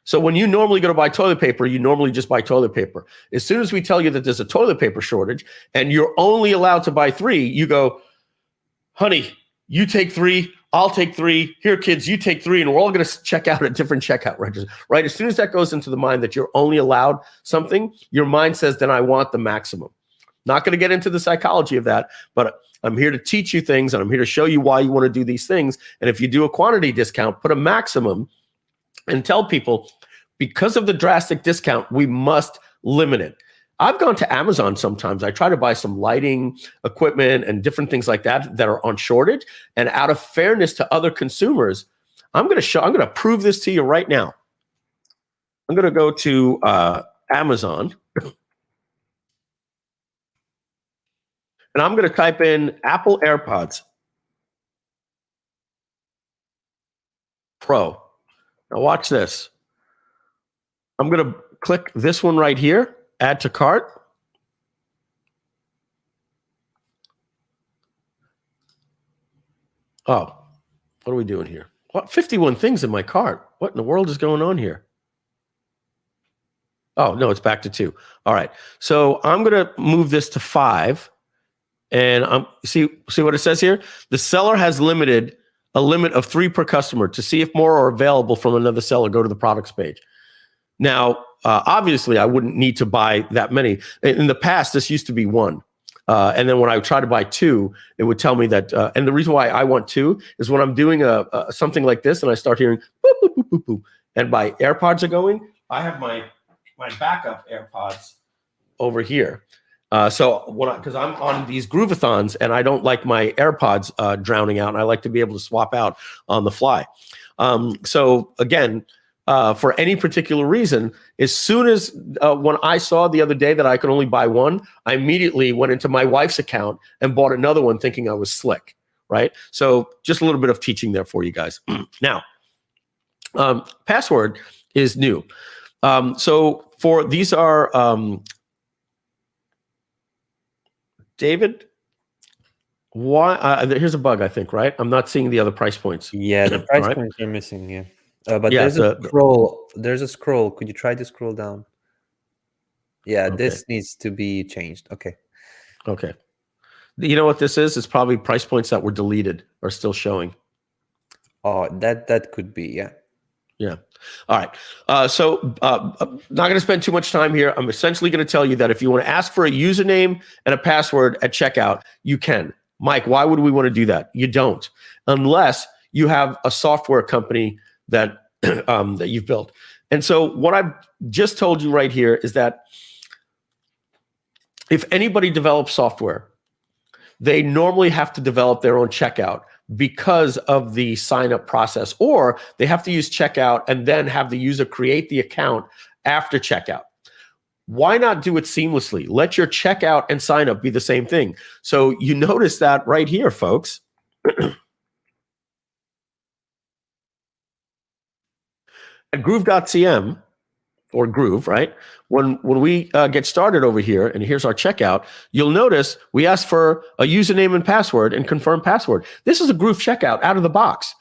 So when you normally go to buy toilet paper, you normally just buy toilet paper. As soon as we tell you that there's a toilet paper shortage and you're only allowed to buy 3, you go, honey, you take 3, I'll take 3. Here, kids, you take 3, and we're all going to check out at different checkout registers, right? As soon as that goes into the mind that you're only allowed something, your mind says, then I want the maximum. Not going to get into the psychology of that, but I'm here to teach you things, and I'm here to show you why you want to do these things. And if you do a quantity discount, put a maximum and tell people, because of the drastic discount, we must limit it. I've gone to Amazon sometimes. I try to buy some lighting equipment and different things like that that are on shortage. And out of fairness to other consumers, I'm going to prove this to you right now. I'm going to go to Amazon. And I'm going to type in Apple AirPods Pro. Now watch this. I'm going to click this one right here. Add to cart. Oh, what are we doing here? What? 51 things in my cart. What in the world is going on here? Oh, no, it's back to 2. All right. So I'm going to move this to 5. And see what it says here? The seller has a limit of 3 per customer. To see if more are available from another seller, go to the products page. Now, obviously, I wouldn't need to buy that many. In the past, this used to be one. And then when I try to buy two, it would tell me that. And the reason why I want two is when I'm doing something like this and I start hearing boop, boop, boop, boop, boop, and my AirPods are going, I have my backup AirPods over here. So because I'm on these Groovathons and I don't like my AirPods drowning out, and I like to be able to swap out on the fly. So again, for any particular reason, as soon as when I saw the other day that I could only buy one, I immediately went into my wife's account and bought another one thinking I was slick, right? So just a little bit of teaching there for you guys. Now, password is new. So for these are, David, why? Here's a bug, I think, right? I'm not seeing the other price points. Yeah, the price right? points are missing here. But Yeah, there's a scroll. There's a scroll. Could you try to scroll down? Yeah, Okay. this needs to be changed. Okay. Okay. You know what this is? It's probably price points that were deleted are still showing. Oh, that could be, yeah. Yeah. All right. So not going to spend too much time here. I'm essentially going to tell you that if you want to ask for a username and a password at checkout, you can. Mike, why would we want to do that? You don't, unless you have a software company that that you've built. And so what I've just told you right here is that if anybody develops software, they normally have to develop their own checkout because of the sign-up process, or they have to use checkout and then have the user create the account after checkout. Why not do it seamlessly? Let your checkout and sign-up be the same thing. So you notice that right here, folks. At Groove.CM, or Groove, right? When we get started over here, and here's our checkout, you'll notice we ask for a username and password and confirm password. This is a Groove checkout out of the box.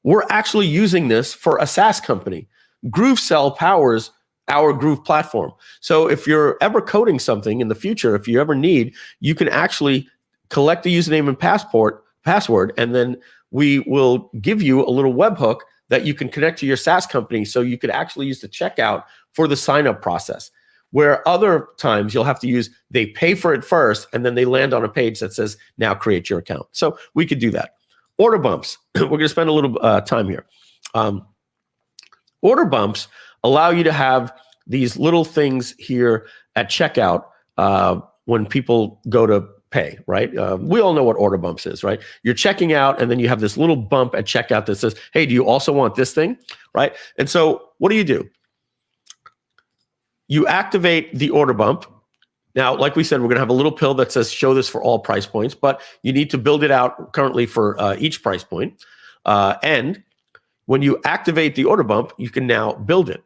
We're actually using this for a SaaS company. GrooveSell powers our Groove platform. So if you're ever coding something in the future, if you ever need, you can actually collect the username and password, and then we will give you a little webhook that you can connect to your SaaS company so you could actually use the checkout for the sign-up process. Where other times you'll have to use, they pay for it first, and then they land on a page that says, now create your account. So we could do that. Order bumps. We're going to spend a little time here. Order bumps allow you to have these little things here at checkout when people go to pay, right? We all know what order bumps is, right? You're checking out and then you have this little bump at checkout that says, hey, do you also want this thing, right? And so what do? You activate the order bump. Now, like we said, we're going to have a little pill that says show this for all price points, but you need to build it out currently for each price point. And when you activate the order bump, you can now build it.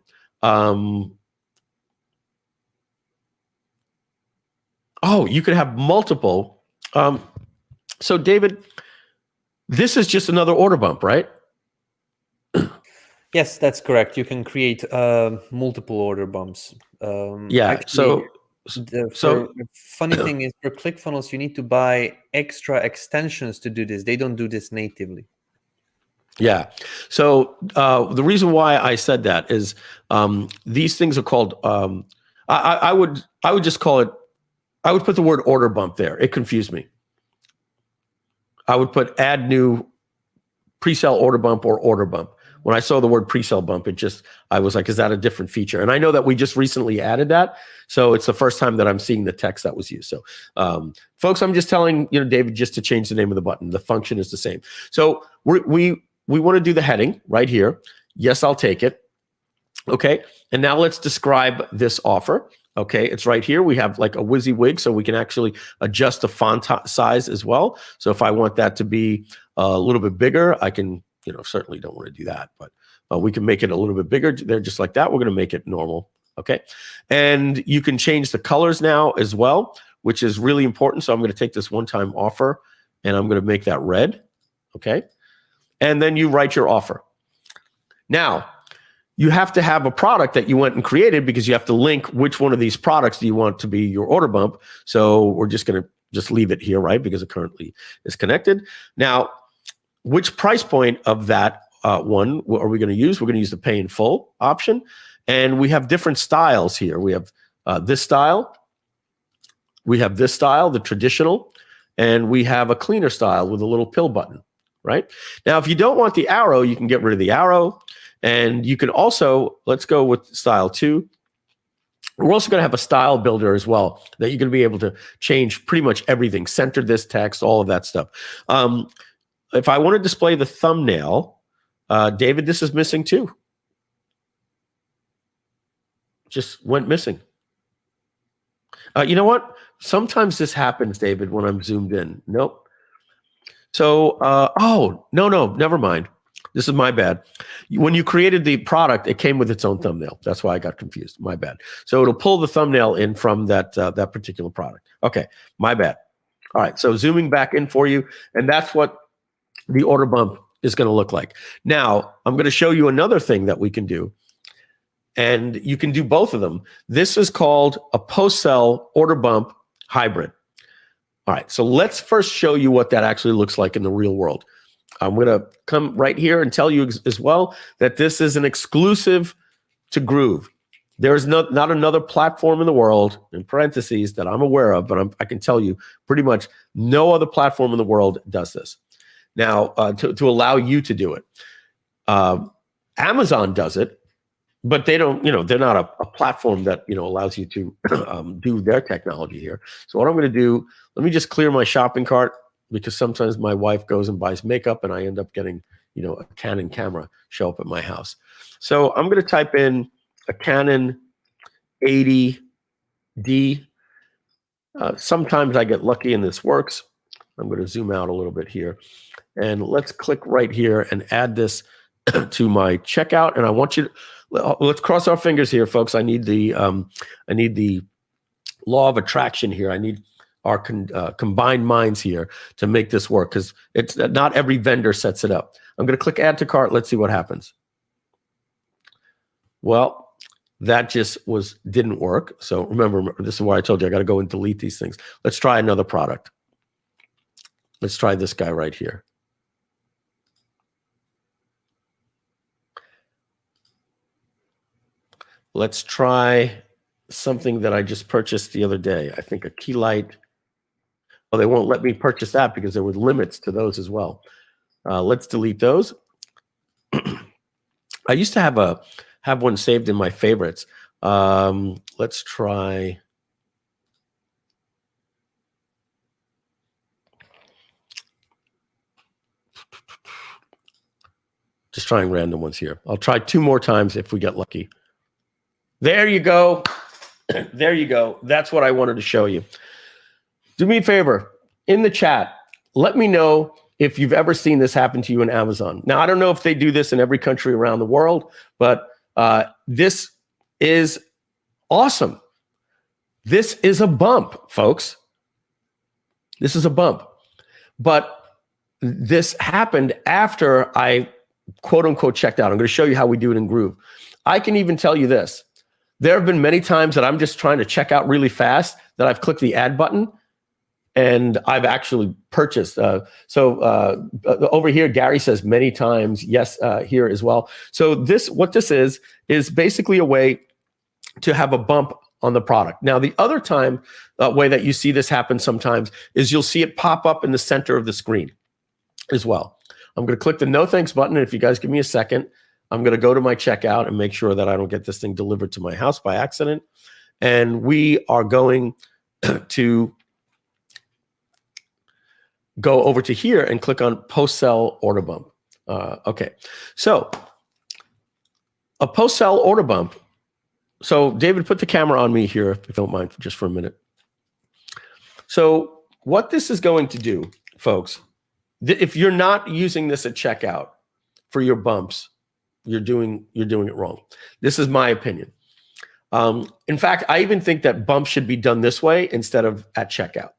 Oh, you could have multiple. So David, this is just another order bump, right? Yes, that's correct. You can create multiple order bumps. Yeah. Actually, the funny thing is, for ClickFunnels, you need to buy extra extensions to do this. They don't do this natively. Yeah. So the reason why I said that is these things are called. I would just call it. I would put the word order bump there. It confused me. I would put add new pre-sale order bump or order bump. When I saw the word pre-sale bump, I was like, is that a different feature? And I know that we just recently added that. So it's the first time that I'm seeing the text that was used. So folks, I'm just telling David just to change the name of the button. The function is the same. So we want to do the heading right here. Yes, I'll take it. Okay. And now let's describe this offer. Okay, it's right here. We have like a WYSIWYG, so we can actually adjust the font size as well. So if I want that to be a little bit bigger, I can, certainly don't want to do that, but we can make it a little bit bigger there, just like that. We're going to make it normal. Okay, and you can change the colors now as well, which is really important. So I'm going to take this one-time offer and I'm going to make that red. Okay, and then you write your offer. Now, you have to have a product that you went and created because you have to link which one of these products do you want to be your order bump. So we're just going to leave it here, right? Because it currently is connected. Now, which price point of that one are we going to use? We're going to use the pay in full option. And we have different styles here. We have this style. We have this style, the traditional, and we have a cleaner style with a little pill button, right? Now, if you don't want the arrow, you can get rid of the arrow. And you can also, let's go with style 2. We're also going to have a style builder as well that you're going to be able to change pretty much everything, center this text, all of that stuff. If I want to display the thumbnail, David, this is missing too. Just went missing. You know what? Sometimes this happens, David, when I'm zoomed in. Nope. So, oh, no, never mind. This is my bad. When you created the product, it came with its own thumbnail. That's why I got confused. My bad. So it'll pull the thumbnail in from that that particular product. Okay, my bad. All right, so zooming back in for you, and that's what the order bump is going to look like. Now, I'm going to show you another thing that we can do, and you can do both of them. This is called a post-sell order bump hybrid. All right, so let's first show you what that actually looks like in the real world. I'm going to come right here and tell you as well that this is an exclusive to Groove. There is not another platform in the world, in parentheses, that I'm aware of, but I can tell you pretty much no other platform in the world does this. Now, to allow you to do it. Amazon does it, but they don't, they're not a platform that, allows you to do their technology here. So what I'm going to do, let me just clear my shopping cart, because sometimes my wife goes and buys makeup and I end up getting, a Canon camera show up at my house. So I'm going to type in a Canon 80D. Sometimes I get lucky and this works. I'm going to zoom out a little bit here. And let's click right here and add this to my checkout. And I want you to, let's cross our fingers here, folks. I need the law of attraction here. I need our combined minds here to make this work, because it's not every vendor sets it up. I'm going to click add to cart. Let's see what happens. Well, that just didn't work. So remember, this is why I told you I got to go and delete these things. Let's try another product. Let's try this guy right here. Let's try something that I just purchased the other day. I think a key light. Well, they won't let me purchase that because there were limits to those as well. Let's delete those. I used to have one saved in my favorites. Let's try. Just trying random ones here. I'll try 2 more times if we get lucky. There you go. There you go. That's what I wanted to show you. Do me a favor, in the chat, let me know if you've ever seen this happen to you in Amazon. Now, I don't know if they do this in every country around the world, but this is awesome. This is a bump, folks. This is a bump. But this happened after I, quote unquote, checked out. I'm going to show you how we do it in Groove. I can even tell you this. There have been many times that I'm just trying to check out really fast that I've clicked the add button and I've actually purchased. Over here, Gary says many times, yes, here as well. So what this is basically a way to have a bump on the product. Now, the other way that you see this happen sometimes is you'll see it pop up in the center of the screen as well. I'm going to click the no thanks button. And if you guys give me a second, I'm going to go to my checkout and make sure that I don't get this thing delivered to my house by accident. And we are going to go over to here and click on post-sell order bump. Okay, so a post-sell order bump. So David, put the camera on me here, if you don't mind, just for a minute. So what this is going to do, folks, if you're not using this at checkout for your bumps, you're doing it wrong. This is my opinion. In fact, I even think that bumps should be done this way instead of at checkout,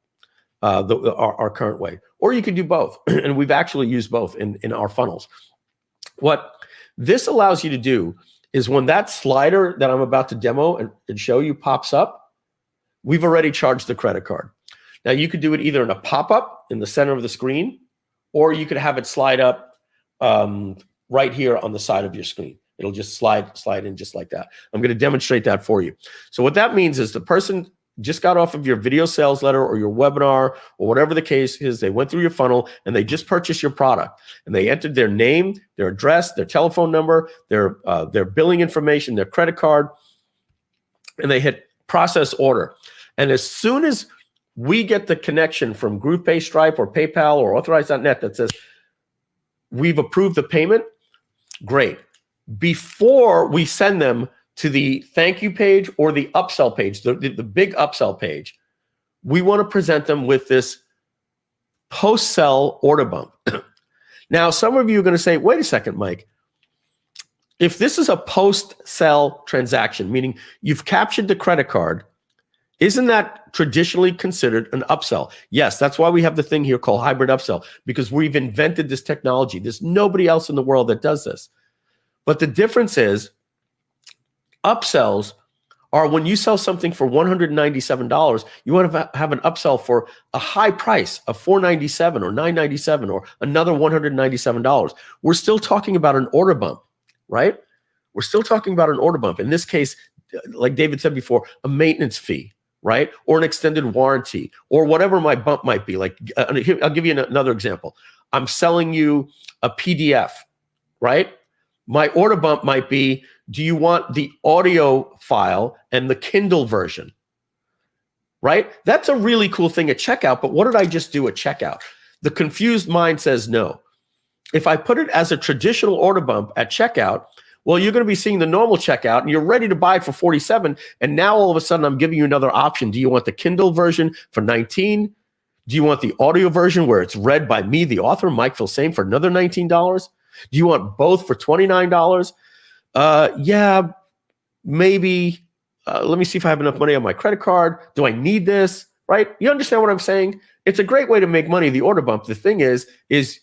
our current way. Or you could do both, and we've actually used both in our funnels. What this allows you to do is when that slider that I'm about to demo and show you pops up, we've already charged the credit card. Now, you could do it either in a pop-up in the center of the screen, or you could have it slide up right here on the side of your screen. It'll just slide in just like that. I'm going to demonstrate that for you. So what that means is the person just got off of your video sales letter or your webinar or whatever the case is. They went through your funnel and they just purchased your product, and they entered their name, their address, their telephone number, their billing information, their credit card, and they hit process order. And as soon as we get the connection from GroovePay, Stripe, or PayPal, or Authorize.net that says we've approved the payment, great. Before we send them to the thank you page or the upsell page, the big upsell page, we want to present them with this post-sell order bump. Now, some of you are going to say, wait a second, Mike. If this is a post-sell transaction, meaning you've captured the credit card, isn't that traditionally considered an upsell? Yes, that's why we have the thing here called hybrid upsell, because we've invented this technology. There's nobody else in the world that does this. But the difference is upsells are when you sell something for $197, you want to have an upsell for a high price of $497 or $997 or another $197. We're still talking about an order bump, right? We're still talking about an order bump. In this case, like David said before, a maintenance fee, right? Or an extended warranty, or whatever my bump might be. Like, I'll give you another example. I'm selling you a PDF, right? My order bump might be, do you want the audio file and the Kindle version, right? That's a really cool thing at checkout, but what did I just do at checkout? The confused mind says no. If I put it as a traditional order bump at checkout, well, you're going to be seeing the normal checkout and you're ready to buy it for 47. And now all of a sudden I'm giving you another option. Do you want the Kindle version for 19? Do you want the audio version where it's read by me, the author, Mike Filsaime, for another $19? Do you want both for $29? Yeah, maybe. Let me see if I have enough money on my credit card. Do I need this? Right? You understand what I'm saying? It's a great way to make money, the order bump. The thing is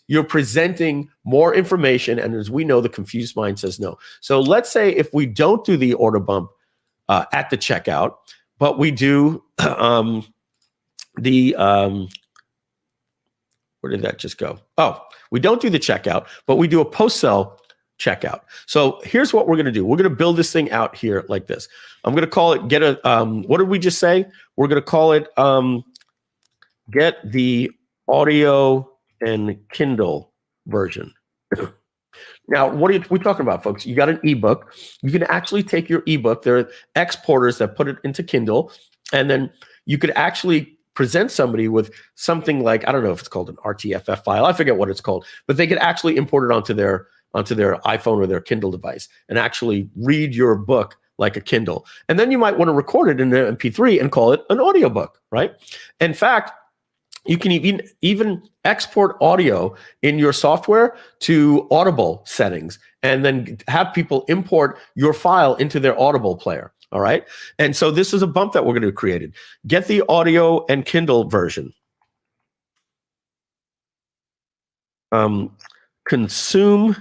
you're presenting more information, and as we know, the confused mind says no. So let's say if we don't do the order bump at the checkout, but we do where did that just go? Oh, we don't do the checkout, but we do a post-sell checkout. So here's what we're going to do. We're going to build this thing out here like this. I'm going to call it what did we just say? We're going to call it get the audio and Kindle version. Now, what are we talking about, folks? You got an ebook. You can actually take your ebook. There are exporters that put it into Kindle, and then you could actually present somebody with something like, I don't know if it's called an RTFF file. I forget what it's called, but they could actually import it onto their iPhone or their Kindle device and actually read your book like a Kindle. And then you might want to record it in an MP3 and call it an audiobook, right? In fact, you can even export audio in your software to Audible settings and then have people import your file into their Audible player, all right? And so this is a bump that we're going to create. Get the audio and Kindle version. Consume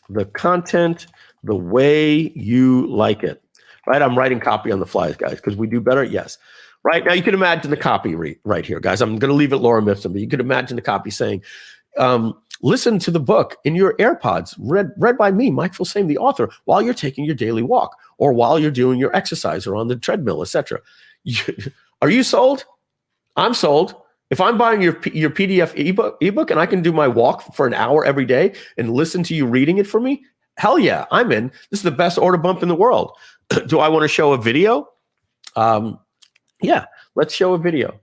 the content the way you like it, right? I'm writing copy on the fly, guys, because we do better. Yes. Right now, you can imagine the copy right here, guys. I'm going to leave it Laura Mifsum, but you can imagine the copy saying, listen to the book in your AirPods, read by me, Mike Filsaime, the author, while you're taking your daily walk or while you're doing your exercise or on the treadmill, etc. Are you sold? I'm sold. If I'm buying your PDF ebook and I can do my walk for an hour every day and listen to you reading it for me, hell yeah, I'm in. This is the best order bump in the world. Do I want to show a video? Yeah, let's show a video.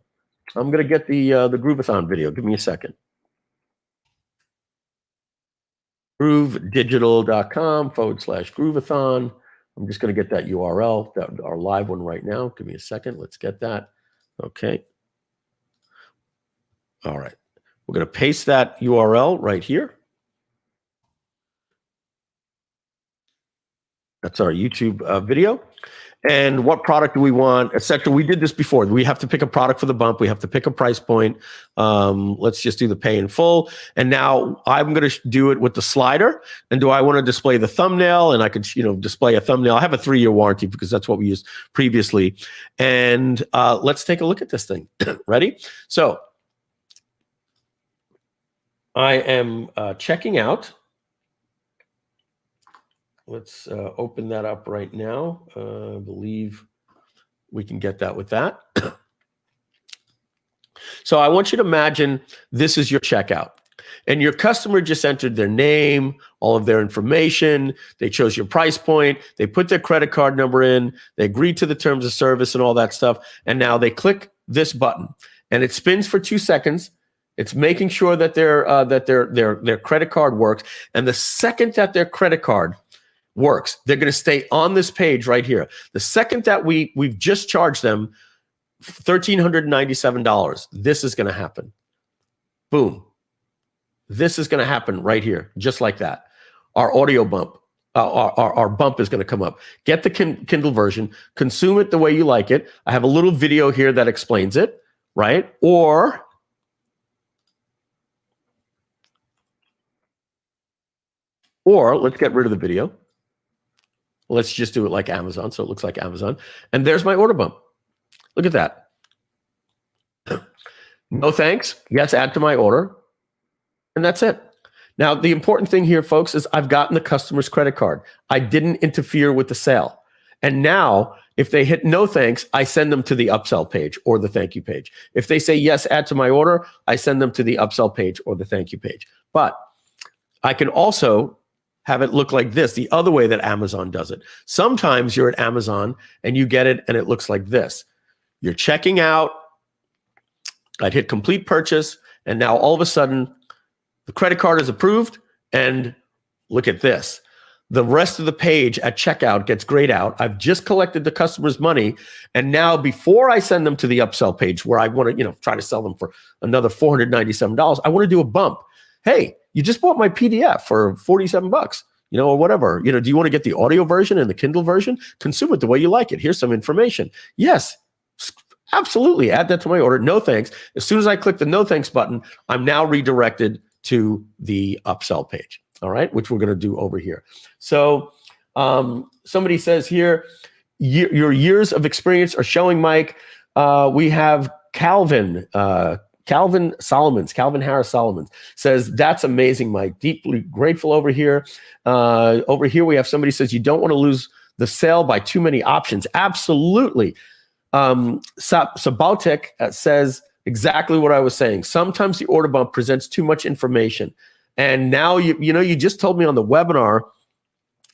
I'm going to get the Groovathon video. Give me a second. GrooveDigital.com/Groovathon. I'm just going to get that URL, our live one right now. Give me a second. Let's get that. Okay. All right. We're going to paste that URL right here. That's our YouTube video. And what product do we want, etc. We did this before. We have to pick a product for the bump. We have to pick a price point. Let's just do the pay in full. And now I'm going to do it with the slider. And do I want to display the thumbnail? And I could, display a thumbnail. I have a 3-year warranty because that's what we used previously. And let's take a look at this thing. Ready? So I am checking out. let's open that up right now. I believe we can get that with that. So I want you to imagine this is your checkout. And your customer just entered their name, all of their information. They chose your price point. They put their credit card number in. They agreed to the terms of service and all that stuff. And now they click this button, and it spins for 2 seconds. It's making sure that their credit card works. And the second that their credit card works, they're going to stay on this page right here. The second that we've just charged them $1,397, this is going to happen. Boom. This is going to happen right here, just like that. Our audio bump, our bump is going to come up. Get the Kindle version, consume it the way you like it. I have a little video here that explains it, right? Or let's get rid of the video. Let's just do it like Amazon, so it looks like Amazon. And there's my order bump. Look at that. No thanks. Yes, add to my order. And that's it. Now, the important thing here, folks, is I've gotten the customer's credit card. I didn't interfere with the sale. And now, if they hit no thanks, I send them to the upsell page or the thank you page. If they say yes, add to my order, I send them to the upsell page or the thank you page. But I can also have it look like this, the other way that Amazon does it. Sometimes you're at Amazon and you get it and it looks like this. You're checking out, I'd hit complete purchase, and now all of a sudden, the credit card is approved, and look at this. The rest of the page at checkout gets grayed out. I've just collected the customer's money, and now before I send them to the upsell page where I want to, try to sell them for another $497, I want to do a bump. Hey, you just bought my PDF for $47, or whatever. Do you want to get the audio version and the Kindle version? Consume it the way you like it. Here's some information. Yes, absolutely. Add that to my order. No thanks. As soon as I click the no thanks button, I'm now redirected to the upsell page, all right, which we're going to do over here. So somebody says here, your years of experience are showing, Mike. We have Calvin Harris Solomons says, that's amazing, Mike. Deeply grateful over here. Over here, we have somebody says, you don't want to lose the sale by too many options. Absolutely. Sabotek says, exactly what I was saying. Sometimes the order bump presents too much information. And now, you just told me on the webinar,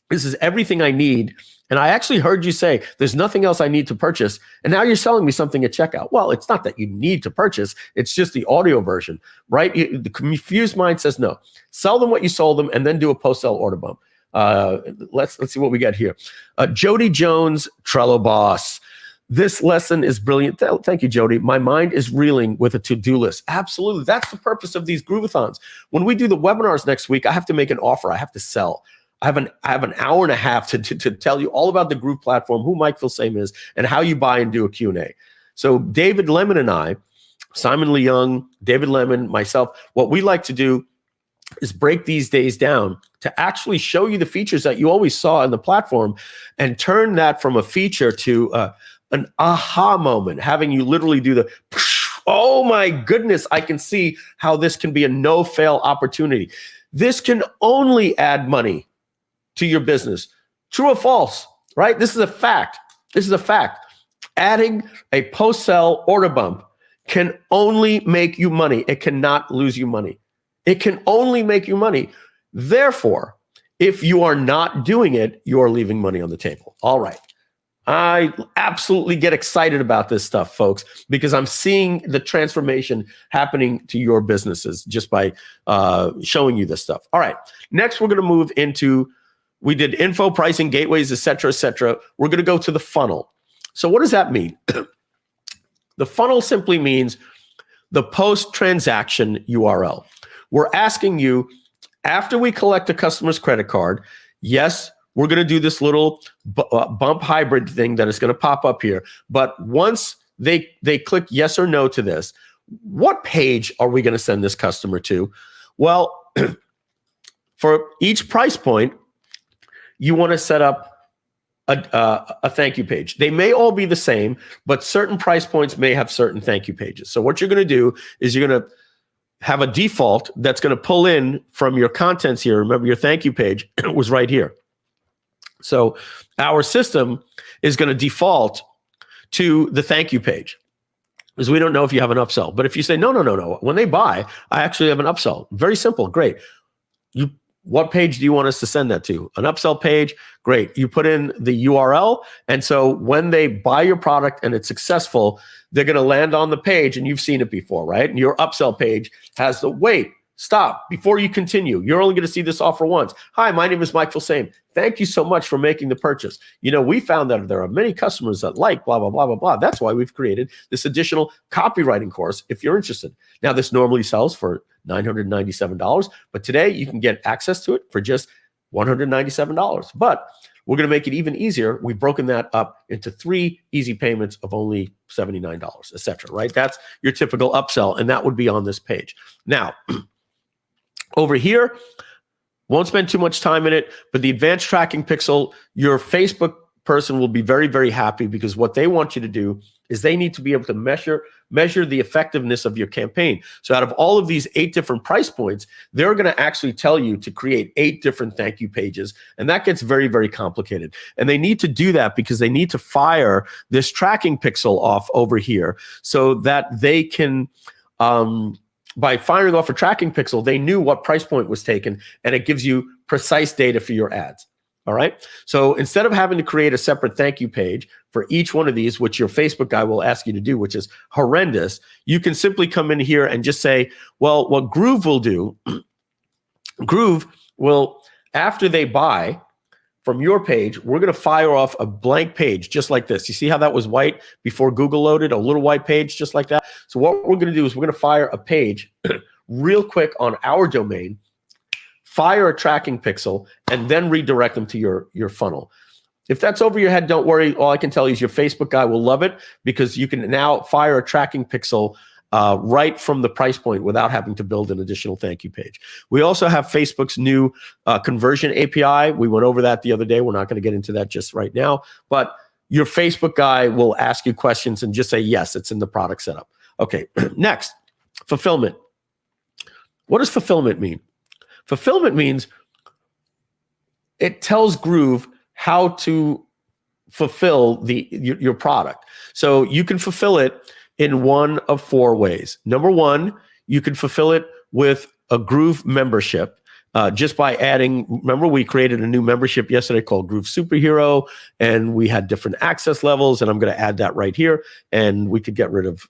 this is everything I need. And I actually heard you say, there's nothing else I need to purchase. And now you're selling me something at checkout. Well, it's not that you need to purchase. It's just the audio version, right? The confused mind says, no, sell them what you sold them and then do a post-sale order bump. Let's see what we got here. Jody Jones, Trello Boss. This lesson is brilliant. Thank you, Jody. My mind is reeling with a to-do list. Absolutely. That's the purpose of these Groovathons. When we do the webinars next week, I have to make an offer. I have to sell. I have an hour and a half to tell you all about the Groove platform, who Mike Filsame is, and how you buy and do a Q&A. So David Lemon and I, Simon Leung, David Lemon, myself, what we like to do is break these days down to actually show you the features that you always saw in the platform and turn that from a feature to an aha moment, having you literally do the, oh my goodness, I can see how this can be a no-fail opportunity. This can only add money to your business. True or false, right? This is a fact. This is a fact. Adding a post-sale order bump can only make you money. It cannot lose you money. It can only make you money. Therefore, if you are not doing it, you are leaving money on the table. All right. I absolutely get excited about this stuff, folks, because I'm seeing the transformation happening to your businesses just by showing you this stuff. All right. Next, we're going to move into, we did info, pricing, gateways, et cetera, et cetera. We're going to go to the funnel. So what does that mean? The funnel simply means the post-transaction URL. We're asking you, after we collect a customer's credit card, yes, we're going to do this little bump hybrid thing that is going to pop up here. But once they click yes or no to this, what page are we going to send this customer to? Well, for each price point, you want to set up a thank you page. They may all be the same, but certain price points may have certain thank you pages. So what you're going to do is you're going to have a default that's going to pull in from your contents here. Remember, your thank you page was right here. So our system is going to default to the thank you page, because we don't know if you have an upsell. But if you say, no, when they buy, I actually have an upsell. Very simple. Great. What page do you want us to send that to? An upsell page? Great. You put in the URL. And so when they buy your product and it's successful, they're going to land on the page, and you've seen it before, right? And your upsell page has the wait, stop, before you continue. You're only going to see this offer once. Hi, my name is Mike Filsame. Thank you so much for making the purchase. You know, we found that there are many customers that like blah, blah, blah, blah, blah. That's why we've created this additional copywriting course if you're interested. Now, this normally sells for $997, but today you can get access to it for just $197. But we're going to make it even easier. We've broken that up into 3 easy payments of only $79, etc. Right? That's your typical upsell, and that would be on this page. Now, over here, won't spend too much time in it, but the advanced tracking pixel, your Facebook person will be very, very happy, because what they want you to do is they need to be able to measure the effectiveness of your campaign. So out of all of these 8 different price points, they're going to actually tell you to create 8 different thank you pages. And that gets very, very complicated. And they need to do that because they need to fire this tracking pixel off over here so that they can, by firing off a tracking pixel, they knew what price point was taken, and it gives you precise data for your ads. All right. So instead of having to create a separate thank you page for each one of these, which your Facebook guy will ask you to do, which is horrendous, you can simply come in here and just say, well, what Groove will do, Groove will, after they buy from your page, we're going to fire off a blank page just like this. You see how that was white before Google loaded, a little white page just like that? So what we're going to do is we're going to fire a page real quick on our domain, fire a tracking pixel, and then redirect them to your funnel. If that's over your head, don't worry. All I can tell you is your Facebook guy will love it, because you can now fire a tracking pixel right from the price point without having to build an additional thank you page. We also have Facebook's new conversion API. We went over that the other day. We're not going to get into that just right now, but your Facebook guy will ask you questions and just say, yes, it's in the product setup. Okay, next, fulfillment. What does fulfillment mean? Fulfillment means it tells Groove how to fulfill your product. So you can fulfill it in one of 4 ways. Number 1, you can fulfill it with a Groove membership, just by adding, remember we created a new membership yesterday called Groove Superhero, and we had different access levels, and I'm going to add that right here, and we could get rid of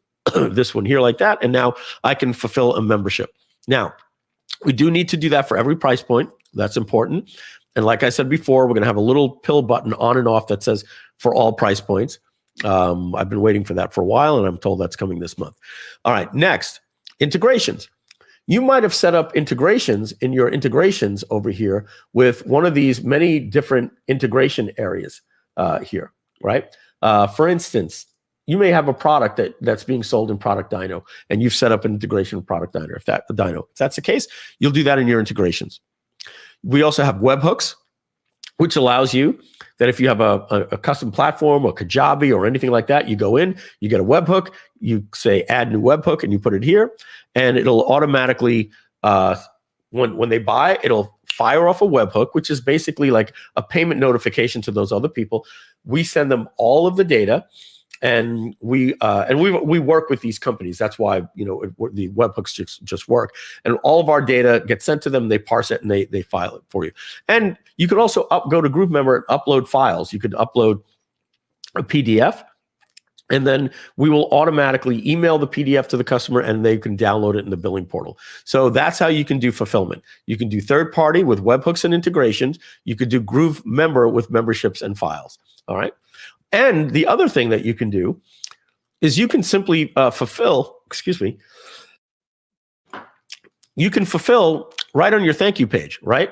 this one here like that, and now I can fulfill a membership. Now, we do need to do that for every price point. That's important. And like I said before, we're going to have a little pill button on and off that says for all price points. I've been waiting for that for a while, and I'm told that's coming this month. All right, next, integrations. You might have set up integrations in your integrations over here with one of these many different integration areas here, right? For instance, you may have a product that's being sold in Product Dino, and you've set up an integration with Product Dino. If that's the case, you'll do that in your integrations. We also have webhooks, which allows you that if you have a custom platform or Kajabi or anything like that, you go in, you get a webhook, you say add new webhook, and you put it here, and it'll automatically, when they buy, it'll fire off a webhook, which is basically like a payment notification to those other people. We send them all of the data, and we work with these companies. That's why the webhooks just work. And all of our data gets sent to them. They parse it and they file it for you. And you could also go to GrooveMember and upload files. You could upload a PDF, and then we will automatically email the PDF to the customer, and they can download it in the billing portal. So that's how you can do fulfillment. You can do third party with webhooks and integrations. You could do GrooveMember with memberships and files. All right. And the other thing that you can do is you can simply you can fulfill right on your thank you page, right?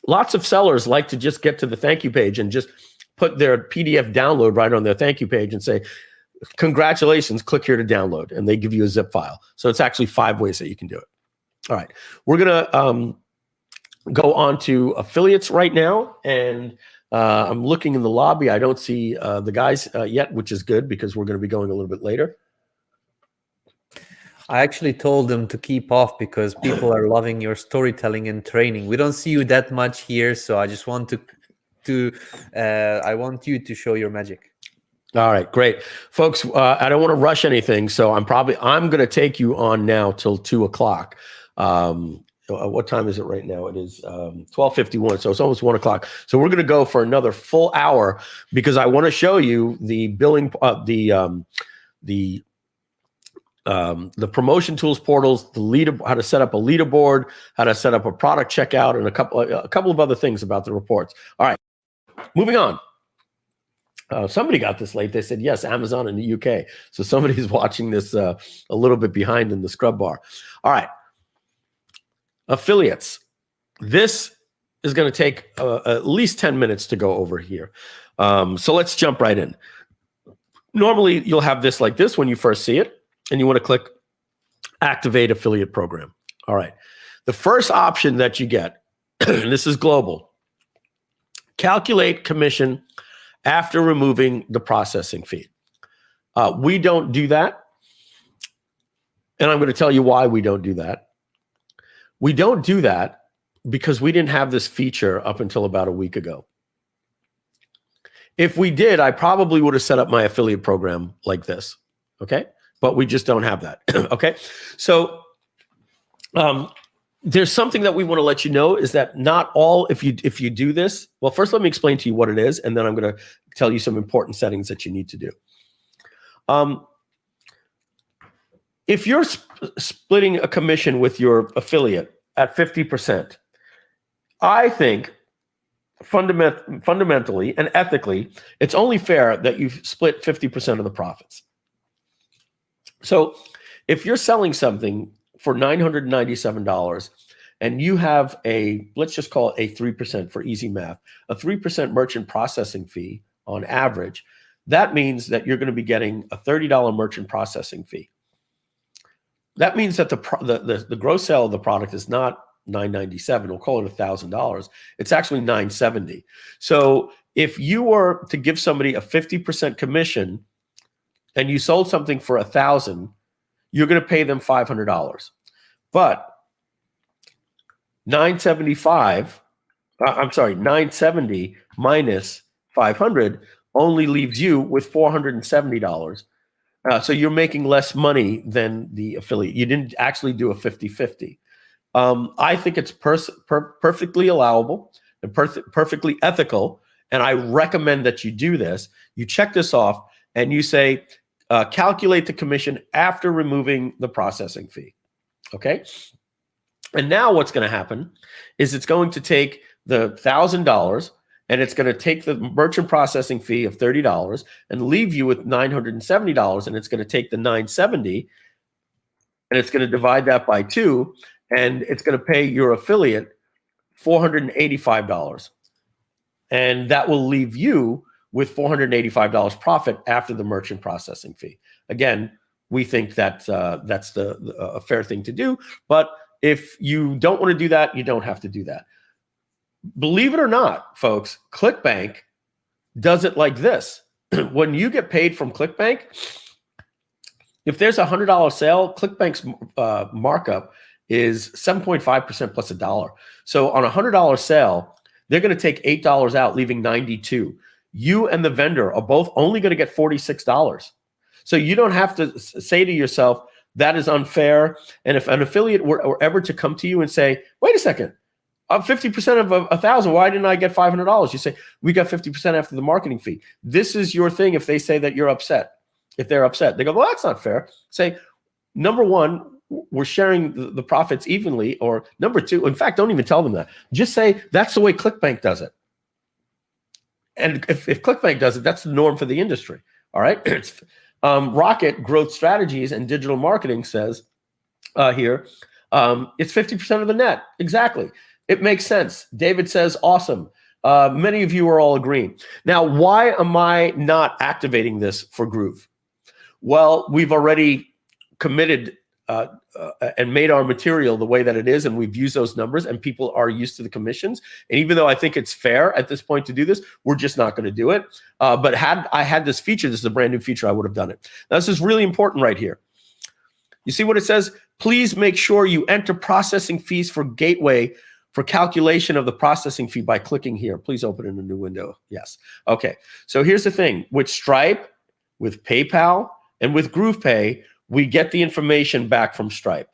Lots of sellers like to just get to the thank you page and just put their PDF download right on their thank you page and say, congratulations, click here to download. And they give you a zip file. So it's actually 5 ways that you can do it. All right. We're going to go on to affiliates right now. And I'm looking in the lobby. I don't see the guys yet, which is good because we're going to be going a little bit later. I actually told them to keep off because people are loving your storytelling and training. We don't see you that much here, so I just want to you to show your magic. All right, great, folks. I don't want to rush anything, so I'm going to take you on now till 2 o'clock. What time is it right now? It is 12:51, so it's almost 1 o'clock. So we're going to go for another full hour because I want to show you the billing, the promotion tools portals, how to set up a leaderboard, how to set up a product checkout, and a couple of other things about the reports. All right, moving on. Somebody got this late. They said, yes, Amazon in the UK. So somebody's watching this a little bit behind in the scrub bar. All right. Affiliates. This is going to take at least 10 minutes to go over here. So let's jump right in. Normally, you'll have this like this when you first see it, and you want to click Activate Affiliate Program. All right. The first option that you get, and this is global, calculate commission after removing the processing fee. We don't do that, and I'm going to tell you why we don't do that. We don't do that because we didn't have this feature up until about a week ago. If we did, I probably would have set up my affiliate program like this, okay? But we just don't have that, okay? So there's something that we want to let you know is that not all, if you do this, well, first let me explain to you what it is, and then I'm going to tell you some important settings that you need to do. If you're splitting a commission with your affiliate at 50%, I think fundamentally and ethically, it's only fair that you split 50% of the profits. So if you're selling something for $997 and you have let's just call it a 3% for easy math, a 3% merchant processing fee on average, that means that you're going to be getting a $30 merchant processing fee. That means that the gross sale of the product is not $997. We'll call it $1,000. It's actually $970. So if you were to give somebody a 50% commission and you sold something for $1,000, you're going to pay them $500. But $970 minus $500 only leaves you with $470. So you're making less money than the affiliate. You didn't actually do a 50-50. I think it's perfectly allowable and perfectly ethical, and I recommend that you do this. You check this off, and you say, calculate the commission after removing the processing fee. Okay? And now what's going to happen is it's going to take the $1,000 and it's going to take the merchant processing fee of $30 and leave you with $970, and it's going to take the $970 and it's going to divide that by 2, and it's going to pay your affiliate $485. And that will leave you with $485 profit after the merchant processing fee. Again, we think that that's a fair thing to do, but if you don't want to do that, you don't have to do that. Believe it or not, folks, ClickBank does it like this. When you get paid from ClickBank, if there's a $100 sale, ClickBank's markup is 7.5% plus $1. So on a $100 sale, they're going to take $8 out, leaving $92. You and the vendor are both only going to get $46. So you don't have to say to yourself, that is unfair. And if an affiliate were ever to come to you and say, wait a second, I'm 50% of $1,000. Why didn't I get $500? You say, we got 50% after the marketing fee. This is your thing if they say that you're upset. If they're upset, they go, well, that's not fair. Say, number one, we're sharing the profits evenly. Or number two, in fact, don't even tell them that. Just say, that's the way ClickBank does it. And if ClickBank does it, that's the norm for the industry. All right. Rocket Growth Strategies and Digital Marketing says here, it's 50% of the net. Exactly. It makes sense. David says, awesome. Many of you are all agreeing. Now, why am I not activating this for Groove? Well, we've already committed and made our material the way that it is, and we've used those numbers, and people are used to the commissions. And even though I think it's fair at this point to do this, we're just not going to do it. But had I had this feature, this is a brand new feature, I would have done it. Now, this is really important right here. You see what it says? Please make sure you enter processing fees for Gateway for calculation of the processing fee by clicking here. Please open in a new window. Yes. Okay. So here's the thing. With Stripe, with PayPal, and with GroovePay, we get the information back from Stripe.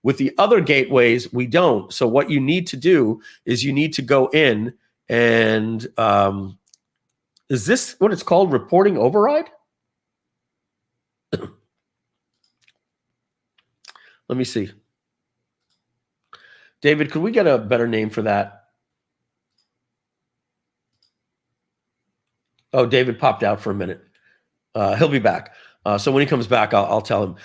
With the other gateways, we don't. So what you need to do is you need to go in and is this what it's called? Reporting override? Let me see. David, could we get a better name for that? Oh, David popped out for a minute. He'll be back. So when he comes back, I'll tell him.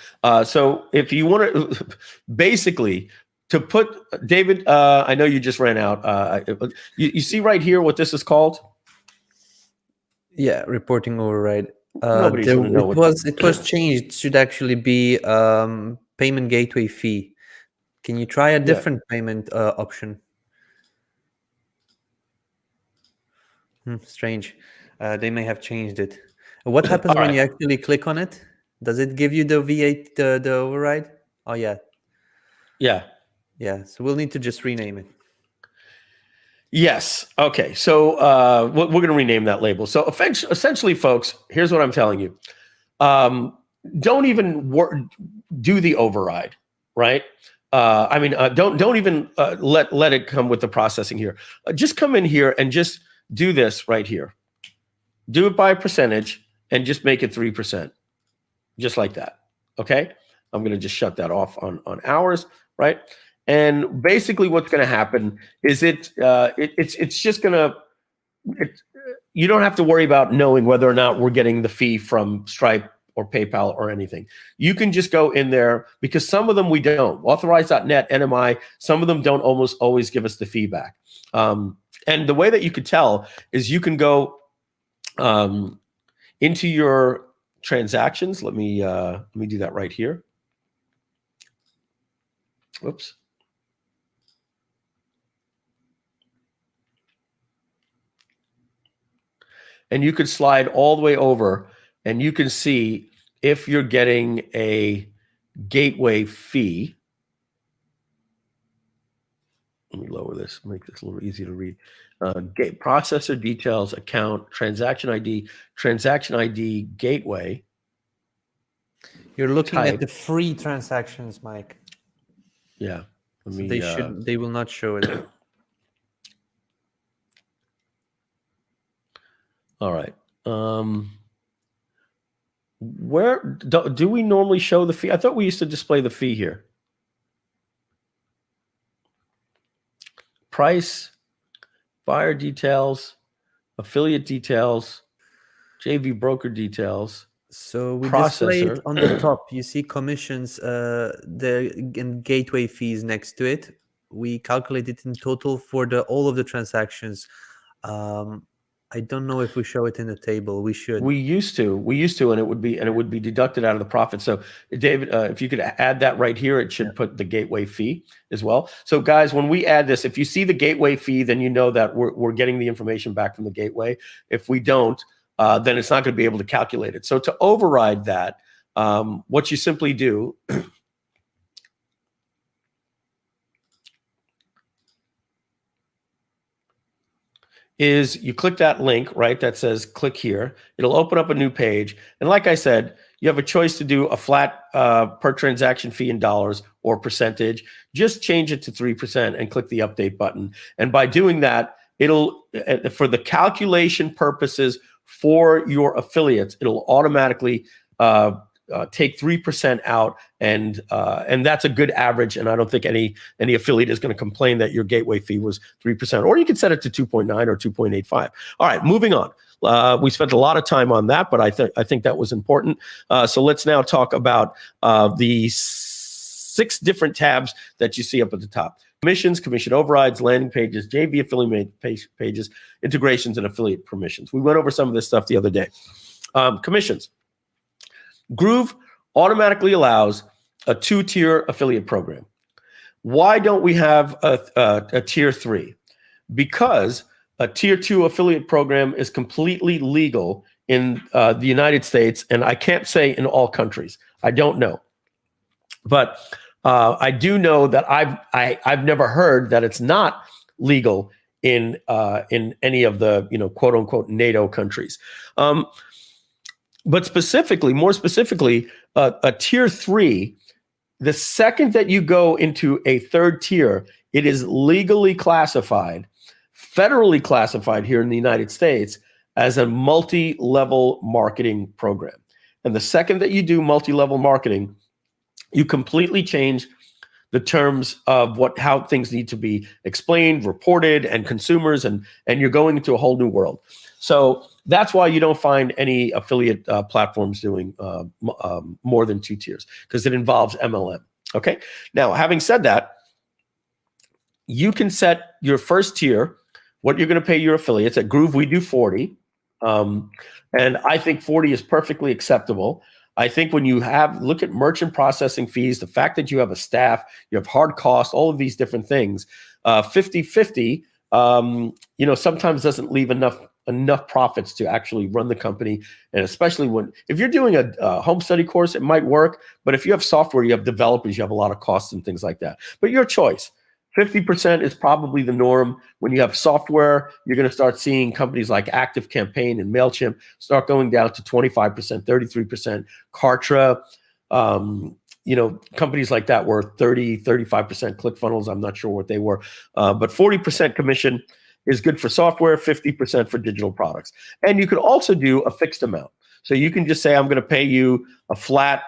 So if you want to, basically, to put, David, I know you just ran out. You see right here what this is called? Yeah, reporting override. Nobody's going to know It was changed. It should actually be payment gateway fee. Can you try a different payment option? Strange. They may have changed it. What happens when you actually click on it? Does it give you the V8, the override? Oh, yeah. Yeah. Yeah. So we'll need to just rename it. Yes. Okay. So we're going to rename that label. So essentially, folks, here's what I'm telling you. Don't even do the override, right? Don't even let it come with the processing here. Just come in here and just do this right here. Do it by a percentage and just make it 3%, just like that. Okay. I'm going to just shut that off on hours, right? And basically, what's going to happen is it's just going to. You don't have to worry about knowing whether or not we're getting the fee from Stripe or PayPal or anything. You can just go in there because some of them we don't. Authorize.net, NMI, some of them don't almost always give us the feedback. And the way that you could tell is you can go into your transactions. Let me do that right here. Whoops. And you could slide all the way over and you can see if you're getting a gateway fee. Let me lower this, make this a little easier to read. Processor details, account, transaction ID, gateway. You're looking at the free transactions, Mike. Yeah. They will not show it. All right. Where do we normally show the fee? I thought we used to display the fee here. Price, buyer details, affiliate details, JV broker details. So we display it on the top. You see commissions, and gateway fees next to it. We calculate it in total for all of the transactions. I don't know if we show it in the table. We should. We used to, and it would be deducted out of the profit. So, David, if you could add that right here, it should put the gateway fee as well. So, guys, when we add this, if you see the gateway fee, then you know that we're getting the information back from the gateway. If we don't, then it's not going to be able to calculate it. So, to override that, what you simply do. Is you click that link, right, that says click here. It'll open up a new page. And like I said, you have a choice to do a flat per transaction fee in dollars or percentage. Just change it to 3% and click the update button. And by doing that, it'll, for the calculation purposes for your affiliates, it'll automatically take 3% out, and that's a good average. And I don't think any affiliate is going to complain that your gateway fee was 3%. Or you can set it to 2.9 or 2.85. All right, moving on. We spent a lot of time on that, but I think that was important. So let's now talk about the 6 different tabs that you see up at the top. Commissions, commission overrides, landing pages, JV affiliate pages, integrations, and affiliate permissions. We went over some of this stuff the other day. Commissions. Groove automatically allows a 2-tier affiliate program. Why don't we have a tier 3? Because a tier 2 affiliate program is completely legal in the United States, and I can't say in all countries. I don't know, but I do know that I've never heard that it's not legal in any of the, quote unquote NATO countries. But more specifically, a tier 3, the second that you go into a third tier, it is legally classified, federally classified here in the United States as a multi-level marketing program. And the second that you do multi-level marketing, you completely change the terms of how things need to be explained, reported, and consumers, and you're going into a whole new world. So that's why you don't find any affiliate platforms doing more than 2 tiers, because it involves MLM. Okay. Now, having said that, you can set your first tier, what you're going to pay your affiliates. At Groove, we do 40. And I think 40 is perfectly acceptable. I think when you look at merchant processing fees, the fact that you have a staff, you have hard costs, all of these different things, 50-50, sometimes doesn't leave enough profits to actually run the company. And especially if you're doing a home study course, it might work. But if you have software, you have developers, you have a lot of costs and things like that. But your choice. 50% is probably the norm. When you have software, you're going to start seeing companies like ActiveCampaign and MailChimp start going down to 25%, 33%. Kartra, companies like that were 30, 35%. ClickFunnels, I'm not sure what they were. But 40% commission is good for software, 50% for digital products. And you could also do a fixed amount. So you can just say, I'm going to pay you a flat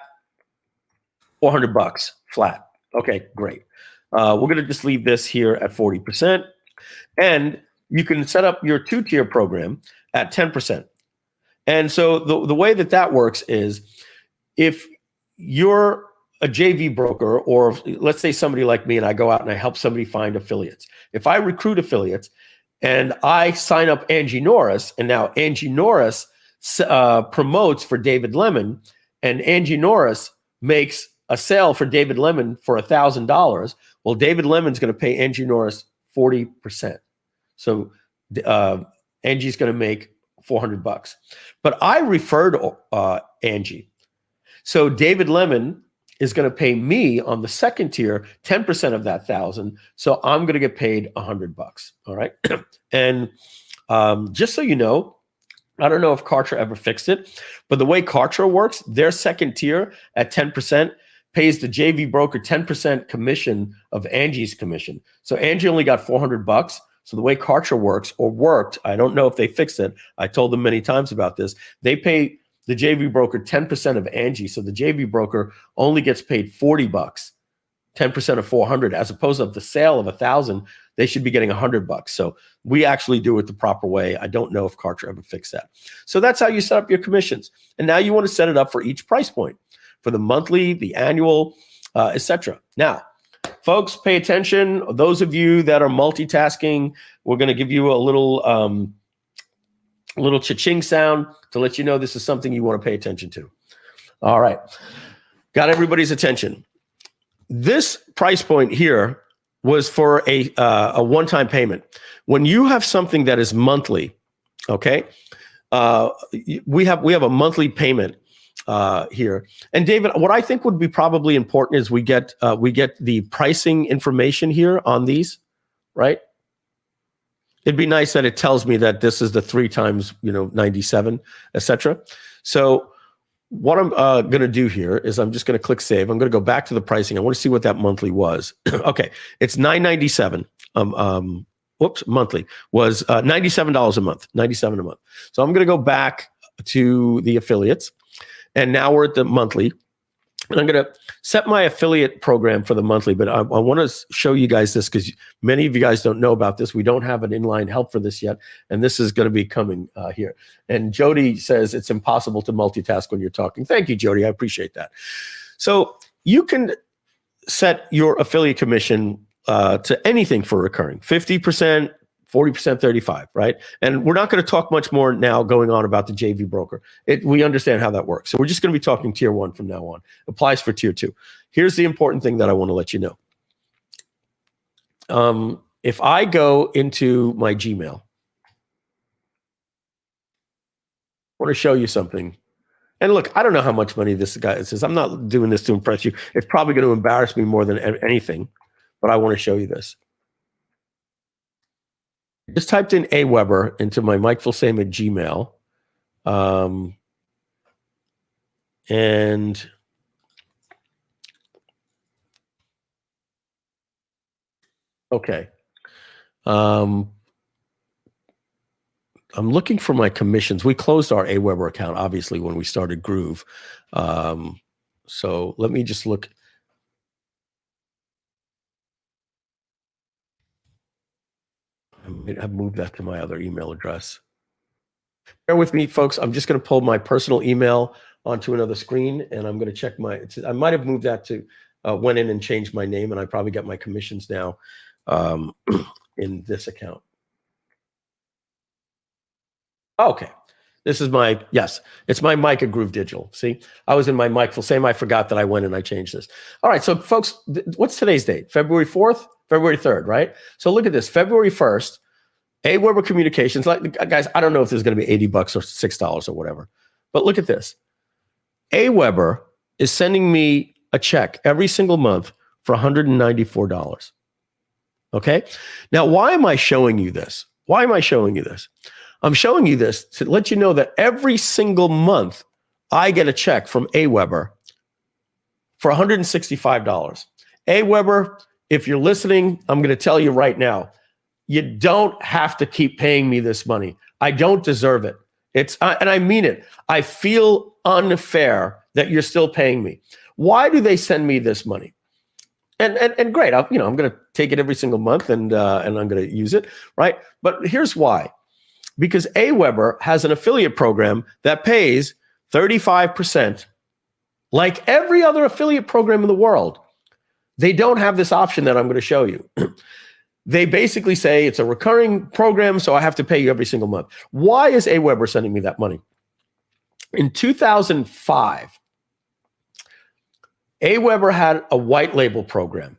$400 flat. Okay, great. We're going to just leave this here at 40%. And you can set up your 2-tier program at 10%. And so the way that works is, if you're a JV broker, or let's say somebody like me and I go out and I help somebody find affiliates. If I recruit affiliates and I sign up Angie Norris, and now Angie Norris promotes for David Lemon, and Angie Norris makes a sale for David Lemon for $1,000. Well, David Lemon's going to pay Angie Norris 40%. So Angie's going to make $400. But I referred Angie. So David Lemon is going to pay me on the second tier 10% of that $1,000. So I'm going to get paid $100. All right. And just so you know, I don't know if Kartra ever fixed it, but the way Kartra works, their second tier at 10% pays the JV broker 10% commission of Angie's commission. So Angie only got $400. So the way Kartra works, or worked, I don't know if they fixed it. I told them many times about this. They pay the JV broker 10% of Angie. So the JV broker only gets paid $40, 10% of 400, as opposed to the sale of 1,000, they should be getting $100. So we actually do it the proper way. I don't know if Kartra ever fixed that. So that's how you set up your commissions. And now you want to set it up for each price point, for the monthly, the annual, etc. Now, folks, pay attention. Those of you that are multitasking, we're going to give you a little cha-ching sound to let you know this is something you want to pay attention to. All right. Got everybody's attention. This price point here was for a one-time payment. When you have something that is monthly, okay, we have a monthly payment here. And David, what I think would be probably important is we get the pricing information here on these, right? It'd be nice that it tells me that this is the 3 times 97, etc. So what I'm going to do here is I'm just going to click save. I'm going to go back to the pricing. I want to see what that monthly was. Okay, it's $9.97. Monthly was $97 a month. $97 a month. So I'm going to go back to the affiliates. And now we're at the monthly. And I'm going to set my affiliate program for the monthly, but I want to show you guys this because many of you guys don't know about this. We don't have an inline help for this yet. And this is going to be coming here. And Jody says it's impossible to multitask when you're talking. Thank you, Jody. I appreciate that. So you can set your affiliate commission to anything for recurring, 50%, 40%, 35%, right? And we're not going to talk much more now going on about the JV broker. We understand how that works. So we're just going to be talking tier 1 from now on. Applies for tier 2. Here's the important thing that I want to let you know. If I go into my Gmail, I want to show you something. And look, I don't know how much money this guy says. I'm not doing this to impress you. It's probably going to embarrass me more than anything, but I want to show you this. Just typed in Aweber into my Mike Filsame at Gmail. And okay. I'm looking for my commissions. We closed our Aweber account, obviously, when we started Groove. So let me just look. I've moved that to my other email address. Bear with me, folks. I'm just going to pull my personal email onto another screen, and I'm going to check my. I might have moved that to went in and changed my name, and I probably got my commissions now in this account. Okay, this is my it's my Mike at Groove Digital. See, I was in my Mike Filsame. I forgot that I went and I changed this. All right, so folks, what's today's date? February 4th, February 3rd, right? So look at this, February 1st. Aweber Communications, like guys, I don't know if this is going to be $80 or $6 or whatever, but look at this. Aweber is sending me a check every single month for $194. Okay. Now, why am I showing you this? Why am I showing you this? I'm showing you this to let you know that every single month I get a check from Aweber for $165. Aweber, if you're listening, I'm going to tell you right now, you don't have to keep paying me this money. I don't deserve it. And I mean it. I feel unfair that you're still paying me. Why do they send me this money? And great, I'm going to take it every single month and I'm going to use it, right? But here's why. Because Aweber has an affiliate program that pays 35%, like every other affiliate program in the world. They don't have this option that I'm going to show you. They basically say it's a recurring program, so I have to pay you every single month. Why is Aweber sending me that money? In 2005, Aweber had a white label program.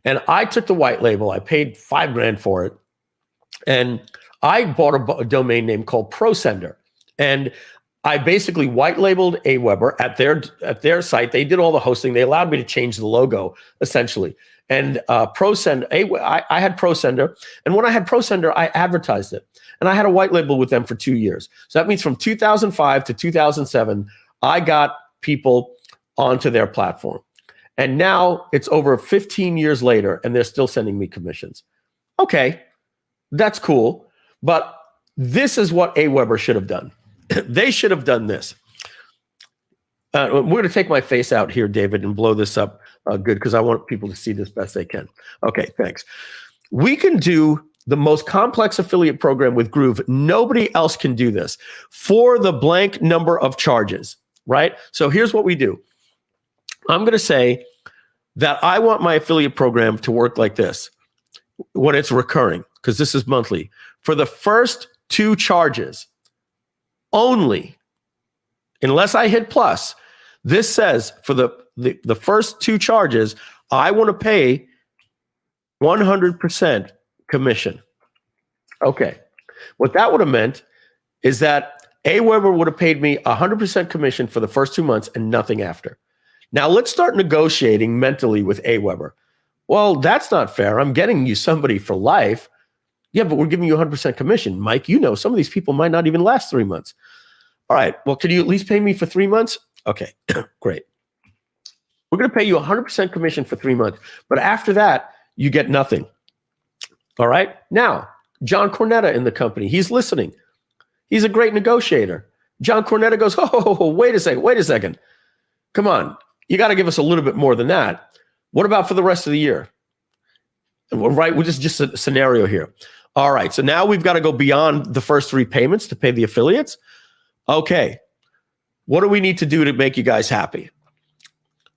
And I took the white label. I paid $5,000 for it. And I bought a domain name called ProSender. And I basically white labeled Aweber at their site. They did all the hosting. They allowed me to change the logo, essentially. And ProSender, I had ProSender. And when I had ProSender, I advertised it. And I had a white label with them for 2 years. So that means from 2005 to 2007, I got people onto their platform. And now it's over 15 years later, and they're still sending me commissions. Okay, that's cool. But this is what Aweber should have done. They should have done this. We're going to take my face out here, David, and blow this up good because I want people to see this best they can. Okay, thanks. We can do the most complex affiliate program with Groove. Nobody else can do this for the blank number of charges, right? So here's what we do. I'm going to say that I want my affiliate program to work like this when it's recurring, because this is monthly. For the first 2 charges only, unless I hit plus, this says for the first 2 charges, I want to pay 100% commission. Okay. What that would have meant is that Aweber would have paid me 100% commission for the first 2 months and nothing after. Now let's start negotiating mentally with Aweber. Well, that's not fair. I'm getting you somebody for life. Yeah, but we're giving you 100% commission. Mike, you know, some of these people might not even last 3 months. All right, well, can you at least pay me for 3 months? Okay, great. We're going to pay you 100% commission for 3 months. But after that, you get nothing. All right? Now, John Cornetta in the company, he's listening. He's a great negotiator. John Cornetta goes, oh, wait a second. Come on. You got to give us a little bit more than that. What about for the rest of the year? Right, which is just a scenario here. All right, so now we've got to go beyond the first 3 payments to pay the affiliates. Okay, what do we need to do to make you guys happy?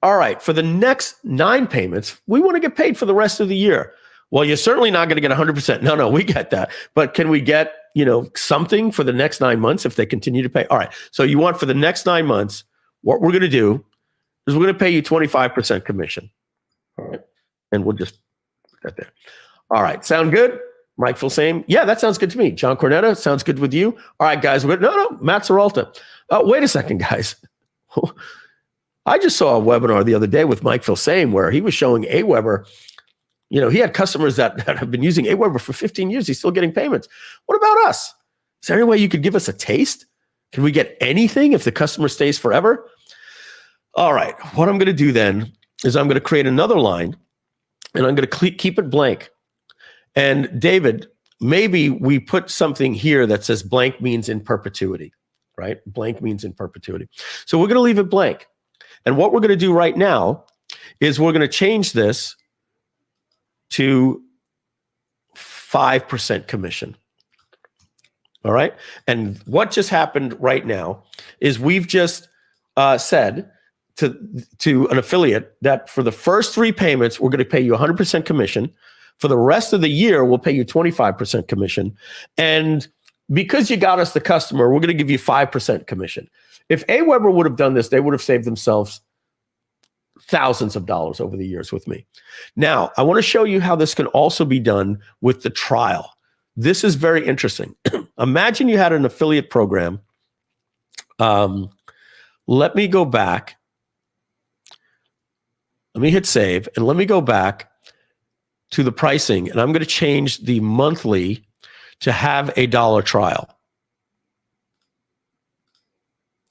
All right, for the next 9 payments, we want to get paid for the rest of the year. Well, you're certainly not going to get 100%. No, we get that. But can we get, something for the next 9 months if they continue to pay? All right, so you want for the next 9 months, what we're going to do is we're going to pay you 25% commission. All right, and we'll just put that there. All right, sound good? Mike Filsame? Yeah, that sounds good to me. John Cornetta, sounds good with you? All right, guys. No, Matt Seralta. Wait a second, guys. I just saw a webinar the other day with Mike Filsame where he was showing Aweber, You know, he had customers that have been using Aweber for 15 years. He's still getting payments. What about us? Is there any way you could give us a taste? Can we get anything if the customer stays forever? All right. What I'm going to do then is I'm going to create another line, and I'm going to keep it blank. And David, maybe we put something here that says blank means in perpetuity, right? Blank means in perpetuity. So we're going to leave it blank. And what we're going to do right now is we're going to change this to 5% commission. All right. And what just happened right now is we've just said to an affiliate that for the first 3 payments, we're going to pay you 100% commission. For the rest of the year, we'll pay you 25% commission. And because you got us the customer, we're going to give you 5% commission. If Aweber would have done this, they would have saved themselves thousands of dollars over the years with me. Now, I want to show you how this can also be done with the trial. This is very interesting. Imagine you had an affiliate program. Let me go back. Let me hit save, and let me go back to the pricing, and I'm going to change the monthly to have a $1 trial.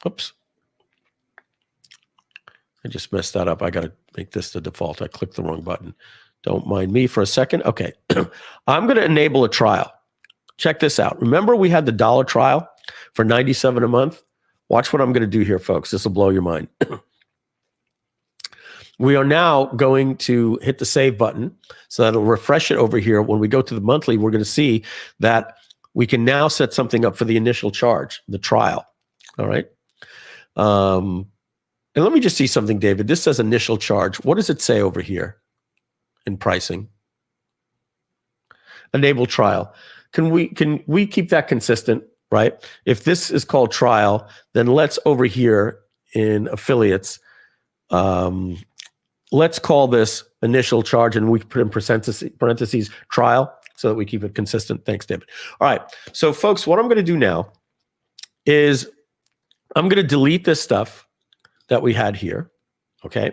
Oops. I just messed that up. I got to make this the default. I clicked the wrong button. Don't mind me for a second. Okay. I'm going to enable a trial. Check this out. Remember we had the $1 trial for $97 a month? Watch what I'm going to do here, folks. This will blow your mind. We are now going to hit the save button. So that'll refresh it over here. When we go to the monthly, we're going to see that we can now set something up for the initial charge, the trial. All right. And let me just see something, David. This says initial charge. What does it say over here in pricing? Enable trial. Can we keep that consistent, right? If this is called trial, then let's over here in affiliates, let's call this initial charge, and we put in parentheses trial so that we keep it consistent. Thanks, David. All right. So folks, what I'm going to do now is I'm going to delete this stuff that we had here, okay?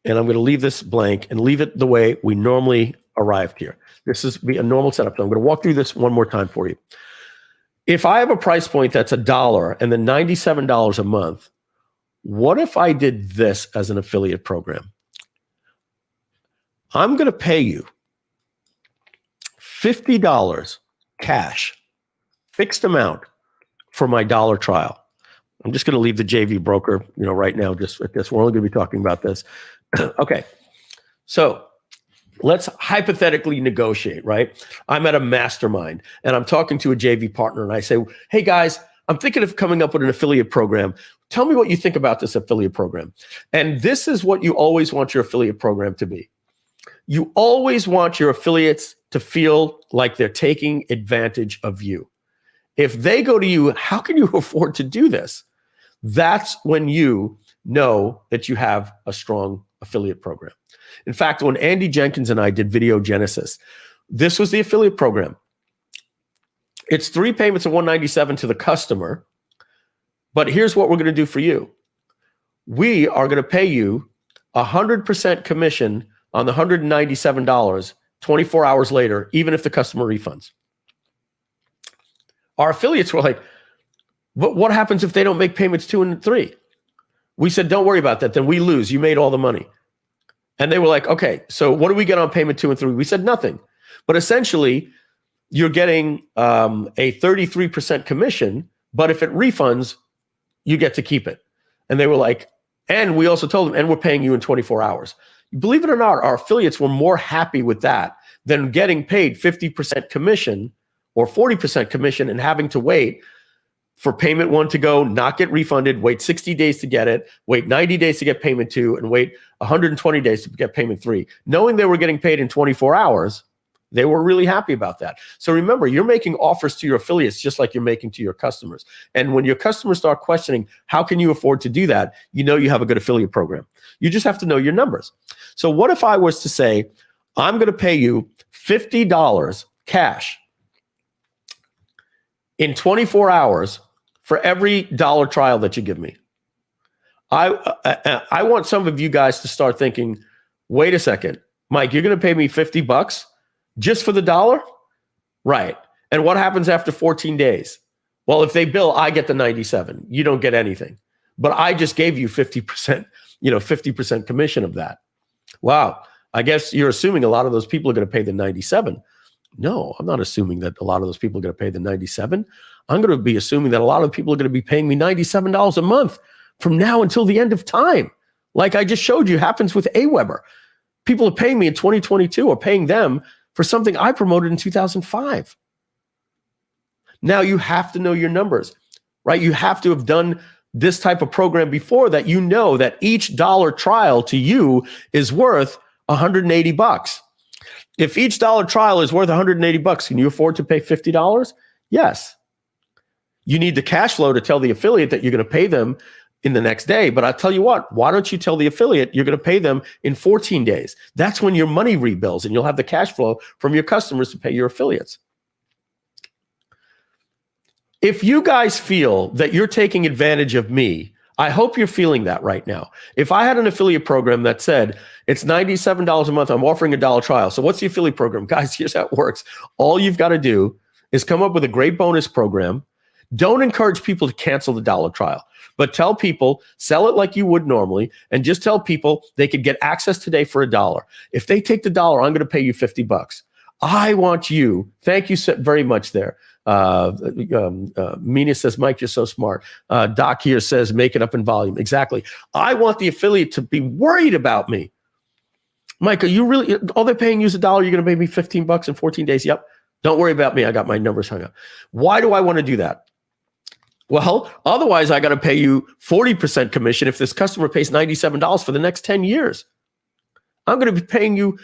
And I'm going to leave this blank and leave it the way we normally arrived here. This is a normal setup. So I'm going to walk through this one more time for you. If I have a price point that's $1 and then $97 a month, what if I did this as an affiliate program? I'm going to pay you $50 cash, fixed amount for my $1 trial. I'm just going to leave the JV broker, right now, just at this. We're only going to be talking about this. Okay. So let's hypothetically negotiate, right? I'm at a mastermind and I'm talking to a JV partner and I say, hey guys, I'm thinking of coming up with an affiliate program. Tell me what you think about this affiliate program. And this is what you always want your affiliate program to be. You always want your affiliates to feel like they're taking advantage of you. If they go to you, how can you afford to do this? That's when you know that you have a strong affiliate program. In fact, when Andy Jenkins and I did Video Genesis, this was the affiliate program. It's 3 payments of $197 to the customer, but here's what we're going to do for you. We are going to pay you 100% commission on the $197 24 hours later, even if the customer refunds. Our affiliates were like, but what happens if they don't make payments 2 and 3? We said, don't worry about that. Then we lose. You made all the money. And they were like, okay, so what do we get on payment 2 and 3? We said nothing. But essentially, you're getting a 33% commission, but if it refunds, you get to keep it. And they were like, and we also told them, and we're paying you in 24 hours. Believe it or not, our affiliates were more happy with that than getting paid 50% commission or 40% commission and having to wait for payment 1 to go, not get refunded, wait 60 days to get it, wait 90 days to get payment 2, and wait 120 days to get payment 3. Knowing they were getting paid in 24 hours, they were really happy about that. So remember, you're making offers to your affiliates just like you're making to your customers. And when your customers start questioning, how can you afford to do that? You know you have a good affiliate program. You just have to know your numbers. So what if I was to say, I'm going to pay you $50 cash in 24 hours for every $1 trial that you give me? I want some of you guys to start thinking, wait a second, Mike, you're going to pay me $50 just for the dollar? Right. And what happens after 14 days? Well, if they bill, I get the 97. You don't get anything. But I just gave you 50%, 50% commission of that. Wow. I guess you're assuming a lot of those people are going to pay the 97. No, I'm not assuming that a lot of those people are going to pay the 97. I'm going to be assuming that a lot of people are going to be paying me $97 a month from now until the end of time. Like I just showed you happens with AWeber. People are paying me in 2022 or paying them for something I promoted in 2005. Now you have to know your numbers, right? You have to have done this type of program before that you know that each dollar trial to you is worth $180. If each dollar trial is worth $180, can you afford to pay $50? Yes. You need the cash flow to tell the affiliate that you're going to pay them in the next day. But I'll tell you what, why don't you tell the affiliate you're going to pay them in 14 days? That's when your money rebuilds and you'll have the cash flow from your customers to pay your affiliates. If you guys feel that you're taking advantage of me, I hope you're feeling that right now. If I had an affiliate program that said it's $97 a month, I'm offering a dollar trial. So what's the affiliate program? Guys, here's how it works. All you've got to do is come up with a great bonus program. Don't encourage people to cancel the dollar trial, but tell people, sell it like you would normally, and just tell people they could get access today for $1. If they take the $1, I'm going to pay you $50. I want you. Thank you so very much there. Mina says, Mike, you're so smart. Doc here says, make it up in volume. Exactly. I want the affiliate to be worried about me. Mike, are you really, all they're paying you is $1. You're going to pay me $15 in 14 days. Yep. Don't worry about me. I got my numbers hung up. Why do I want to do that? Well, otherwise I got to pay you 40% commission if this customer pays $97 for the next 10 years. I'm going to be paying you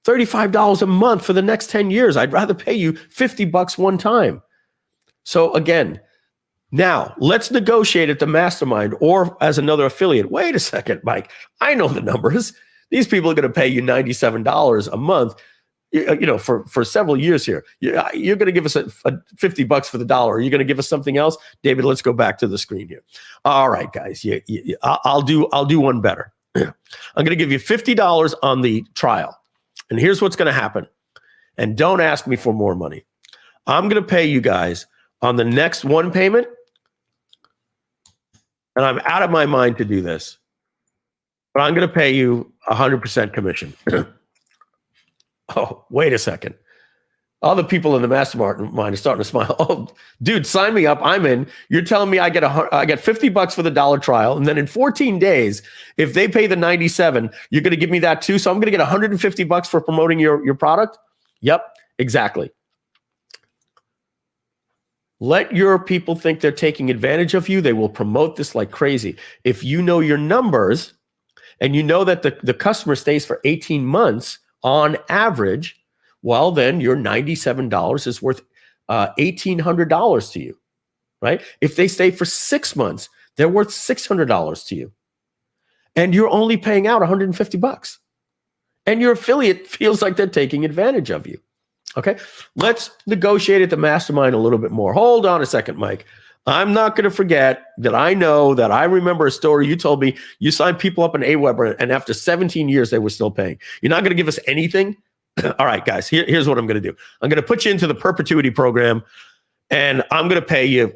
$35 a month for the next 10 years. I'd rather pay you $50 one time. So again, now let's negotiate at the mastermind or as another affiliate. Wait a second, Mike. I know the numbers. These people are going to pay you $97 a month, for several years here. You're going to give us a $50 for the dollar. Are you going to give us something else? David, let's go back to the screen here. All right, guys. I'll do one better. I'm going to give you $50 on the trial. And here's what's going to happen. And don't ask me for more money. I'm going to pay you guys on the next one payment. And I'm out of my mind to do this. But I'm going to pay you 100% commission. Oh, wait a second. All the people in the mastermind are starting to smile. Oh, dude, sign me up. I'm in. You're telling me I get $50 for the dollar trial. And then in 14 days, if they pay the 97, you're going to give me that too. So I'm going to get $150 for promoting your product. Yep, exactly. Let your people think they're taking advantage of you. They will promote this like crazy. If you know your numbers and you know that the customer stays for 18 months on average, well, then your $97 is worth $1,800 to you, right? If they stay for 6 months, they're worth $600 to you. And you're only paying out $150. And your affiliate feels like they're taking advantage of you. Okay, let's negotiate at the mastermind a little bit more. Hold on a second, Mike. I'm not going to forget that I remember a story you told me. You signed people up in AWeber, and after 17 years, they were still paying. You're not going to give us anything? All right, guys, here's what I'm going to do. I'm going to put you into the perpetuity program, and I'm going to pay you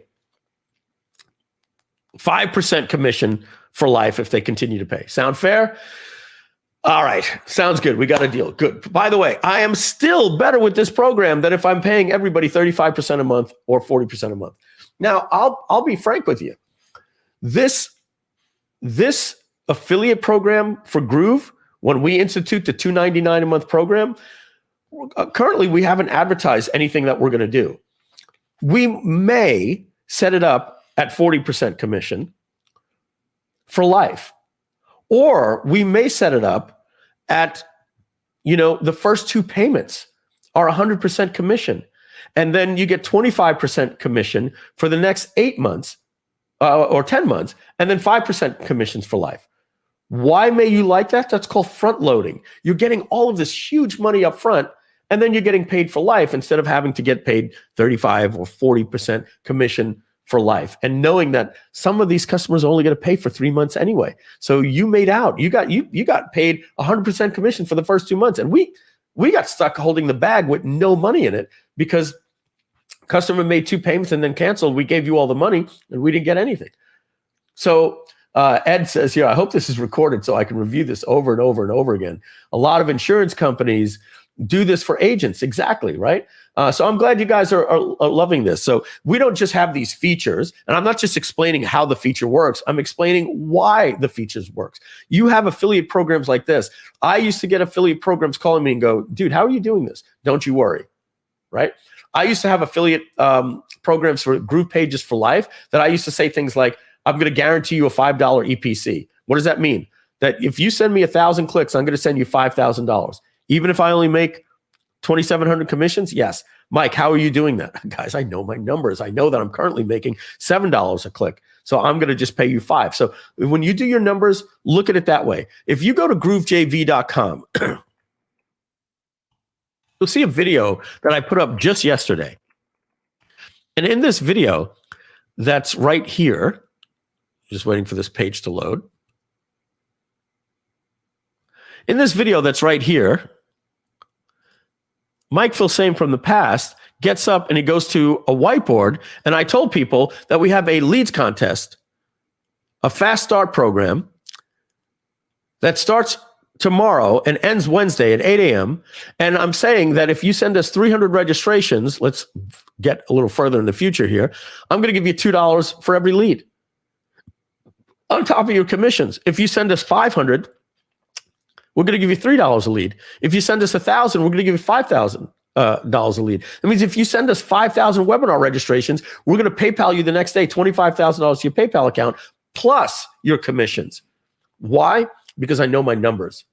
5% commission for life if they continue to pay. Sound fair? All right, sounds good. We got a deal. Good. By the way, I am still better with this program than if I'm paying everybody 35% a month or 40% a month. Now, I'll be frank with you. This affiliate program for Groove, when we institute the $299 a month program, currently we haven't advertised anything that we're going to do. We may set it up at 40% commission for life, or we may set it up at, the first 2 payments are 100% commission. And then you get 25% commission for the next 8 months or 10 months, and then 5% commissions for life. Why may you like that? That's called front loading. You're getting all of this huge money up front, and then you're getting paid for life instead of having to get paid 35 or 40% commission for life, and knowing that some of these customers are only going to pay for 3 months anyway. So you made out. You got paid 100% commission for the first 2 months, and we got stuck holding the bag with no money in it because customer made 2 payments and then canceled. We gave you all the money and we didn't get anything. So Ed says here, I hope this is recorded so I can review this over and over and over again. A lot of insurance companies do this for agents. Exactly, right? So I'm glad you guys are loving this. So we don't just have these features, and I'm not just explaining how the feature works. I'm explaining why the features works. You have affiliate programs like this. I used to get affiliate programs calling me and go, dude, how are you doing this? Don't you worry, right? I used to have affiliate programs for Groove Pages for Life that I used to say things like, I'm going to guarantee you a $5 EPC. What does that mean? That if you send me 1,000 clicks, I'm going to send you $5,000. Even if I only make 2,700 commissions? Yes. Mike, how are you doing that? Guys, I know my numbers. I know that I'm currently making $7 a click. So I'm going to just pay you $5. So when you do your numbers, look at it that way. If you go to GrooveJV.com, you'll see a video that I put up just yesterday. And in this video, that's right here, just waiting for this page to load. In this video that's right here, Mike Filsame from the past gets up and he goes to a whiteboard, and I told people that we have a leads contest, a fast start program that starts tomorrow and ends Wednesday at 8 a.m. And I'm saying that if you send us 300 registrations, let's get a little further in the future here, I'm going to give you $2 for every lead on top of your commissions. If you send us 500, we're going to give you $3 a lead. If you send us 1,000, we're going to give you $5,000 a lead. That means if you send us 5,000 webinar registrations, we're going to PayPal you the next day $25,000 to your PayPal account plus your commissions. Why? Because I know my numbers.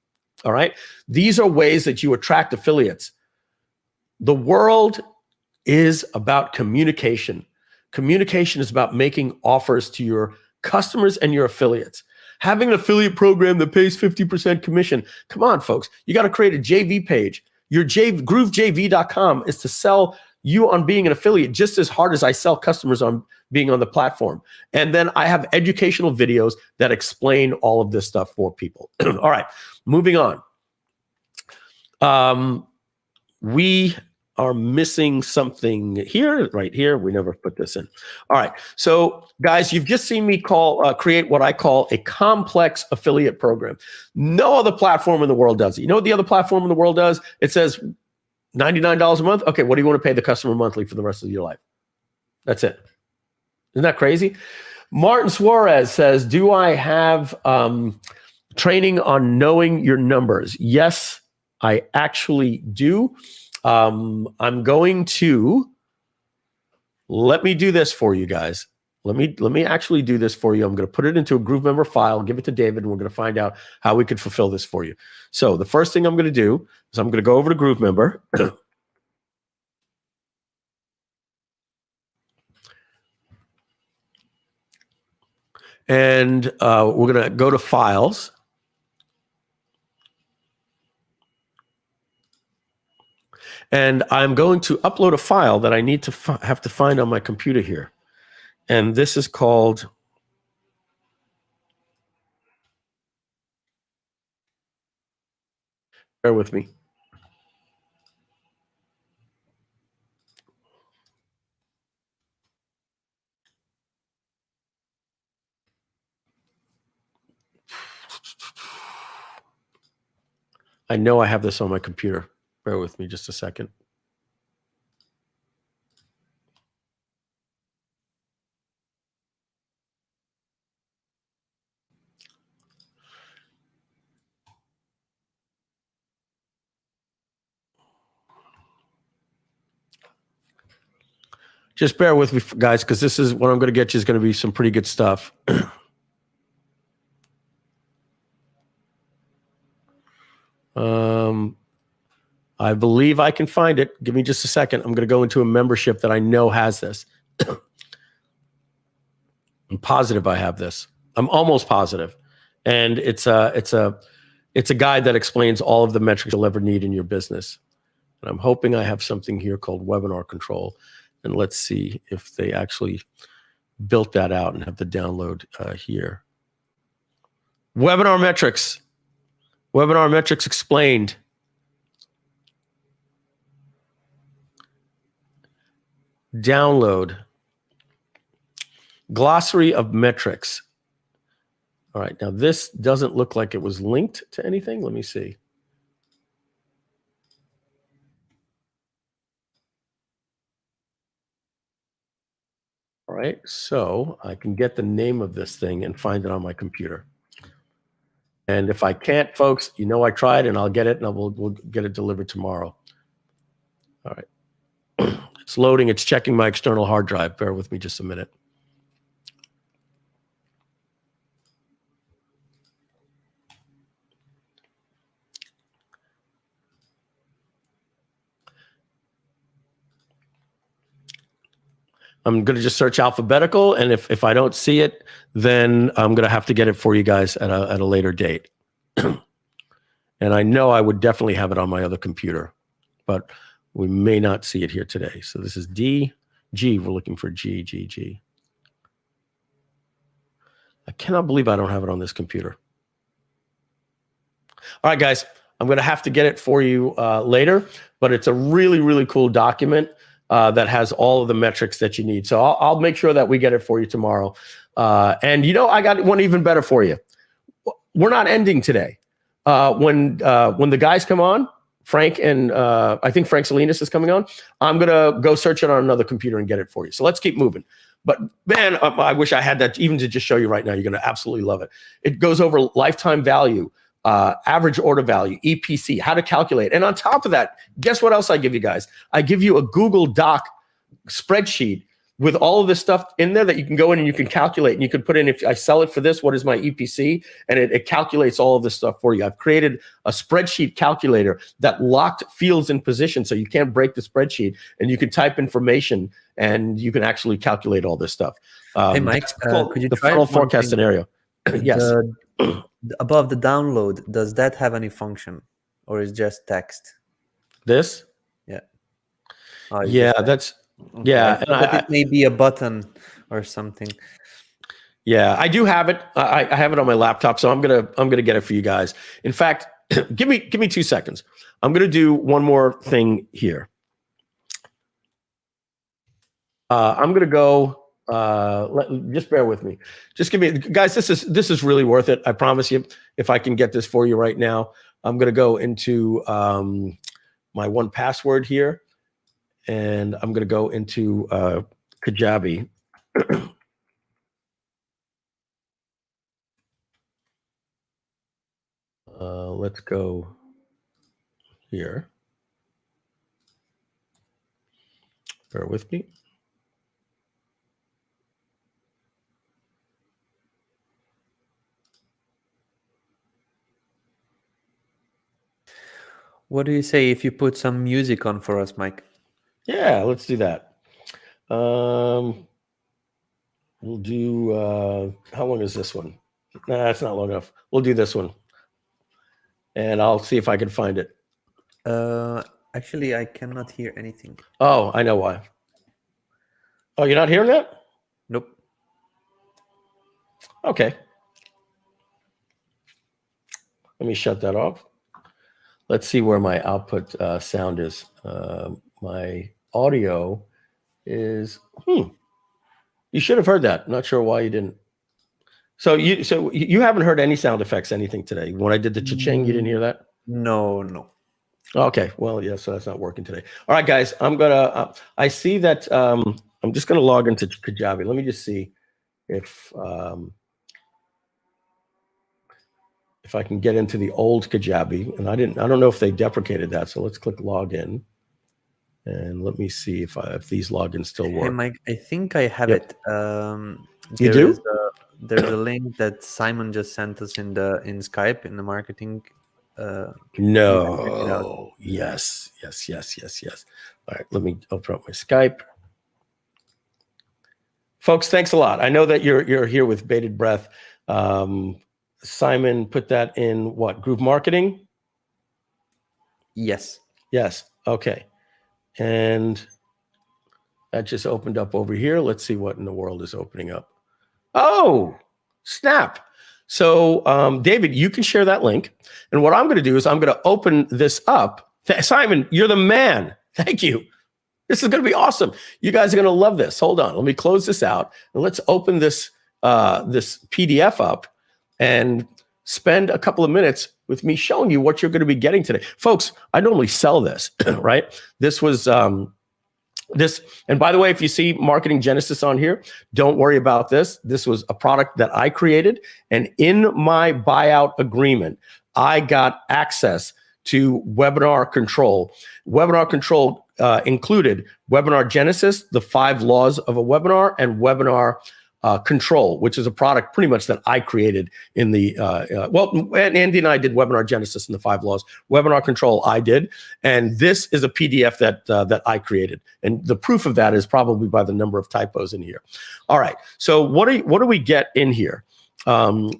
All right. These are ways that you attract affiliates. The world is about communication. Communication is about making offers to your customers and your affiliates. Having an affiliate program that pays 50% commission. Come on, folks. You got to create a JV page. Your GrooveJV.com is to sell you on being an affiliate just as hard as I sell customers on being on the platform. And then I have educational videos that explain all of this stuff for people. All right, moving on. We are missing something here, right here. We never put this in. All right. So guys, you've just seen me create what I call a complex affiliate program. No other platform in the world does it. You know what the other platform in the world does? It says $99 a month. Okay. What do you want to pay the customer monthly for the rest of your life? That's it. Isn't that crazy? Martin Suarez says, do I have training on knowing your numbers? Yes, I actually do. I'm going to, let me do this for you guys. Let me actually do this for you. I'm going to put it into a GrooveMember file, give it to David, and we're going to find out how we could fulfill this for you. So the first thing I'm going to do is I'm going to go over to GrooveMember. And we're going to go to Files. And I'm going to upload a file that I need to have to find on my computer here. And this is called bear with me. I know I have this on my computer. Bear with me just a second. Just bear with me, guys, because this is what I'm going to get you is going to be some pretty good stuff. I believe I can find it. Give me just a second. I'm going to go into a membership that I know has this. I'm positive I have this. I'm almost positive. And it's a guide that explains all of the metrics you'll ever need in your business. And I'm hoping I have something here called Webinar Control. And let's see if they actually built that out and have the download here. Webinar metrics. Webinar metrics explained. Download. Glossary of metrics. All right, now this doesn't look like it was linked to anything. Let me see. All right, so I can get the name of this thing and find it on my computer. And if I can't, folks, you know I tried, and I'll get it, and we'll get it delivered tomorrow. All right. It's loading. It's checking my external hard drive. Bear with me just a minute. I'm going to just search alphabetical, and if I don't see it, then I'm going to have to get it for you guys at a later date. And I know I would definitely have it on my other computer, but we may not see it here today. So this is D, G. We're looking for G, G, G. I cannot believe I don't have it on this computer. All right, guys, I'm going to have to get it for you later, but it's a really, really cool document that has all of the metrics that you need. So I'll make sure that we get it for you tomorrow. And you know, I got one even better for you. We're not ending today. When the guys come on, Frank and I think Frank Salinas is coming on, I'm going to go search it on another computer and get it for you. So let's keep moving. But man, I wish I had that even to just show you right now. You're going to absolutely love it. It goes over lifetime value, average order value, EPC, how to calculate. And on top of that, guess what else I give you guys? I give you a Google Doc spreadsheet with all of this stuff in there that you can go in and you can calculate, and you can put in, if I sell it for this, what is my EPC? And it calculates all of this stuff for you. I've created a spreadsheet calculator that locked fields in position so you can't break the spreadsheet, and you can type information and you can actually calculate all this stuff. Hey, Mike, could you the try funnel forecast scenario? Yes. Above the download, does that have any function, or is just text? This? Yeah. Yeah, that's... Okay. Yeah, and it may be a button or something. Yeah, I do have it. I have it on my laptop, so I'm gonna get it for you guys. In fact, give me 2 seconds. I'm gonna do one more thing here. I'm gonna go. Just bear with me. Just give me, guys. This is really worth it. I promise you. If I can get this for you right now, I'm gonna go into my 1Password here. And I'm going to go into Kajabi. Let's go here. Bear with me. What do you say if you put some music on for us, Mike? Yeah, let's do that. We'll do, how long is this one? Nah, that's not long enough. We'll do this one. And I'll see if I can find it. Actually, I cannot hear anything. Oh, I know why. Oh, you're not hearing that? Nope. Okay. Let me shut that off. Let's see where my output sound is. My audio is, you should have heard that. Not sure why you didn't. So you haven't heard any sound effects, anything today. When I did the cha-ching, you didn't hear that? No. Okay, well, yeah, so that's not working today. All right, guys, I'm gonna, I see that, I'm just gonna log into Kajabi. Let me just see if I can get into the old Kajabi. And I don't know if they deprecated that. So let's click login. And let me see if these logins still work. Hey, Mike, I think I have it. You do? There's a link that Simon just sent us in Skype in the marketing. No. Yes. All right, let me open up my Skype. Folks, thanks a lot. I know that you're here with bated breath. Simon put that in what? Groove Marketing? Yes. Okay. And That just opened up over here. Let's see what in the world is opening up. Oh, snap. So David, you can share that link. And what I'm going to do is I'm going to open this up. Simon, you're the man. Thank you. This is going to be awesome. You guys are going to love this. Hold on. Let me close this out. And let's open this, this PDF up and spend a couple of minutes with me showing you what you're going to be getting today. Folks, I normally sell this, right? This was... this, and by the way, if you see Marketing Genesis on here, don't worry about this. This was a product that I created, and in my buyout agreement, I got access to Webinar Control. Webinar Control included Webinar Genesis, the 5 laws of a webinar, and Webinar Control, which is a product pretty much that I created in the, well, Andy and I did Webinar Genesis and the 5 laws. Webinar Control I did, and this is a PDF that I created. And the proof of that is probably by the number of typos in here. All right, so what do we get in here? You're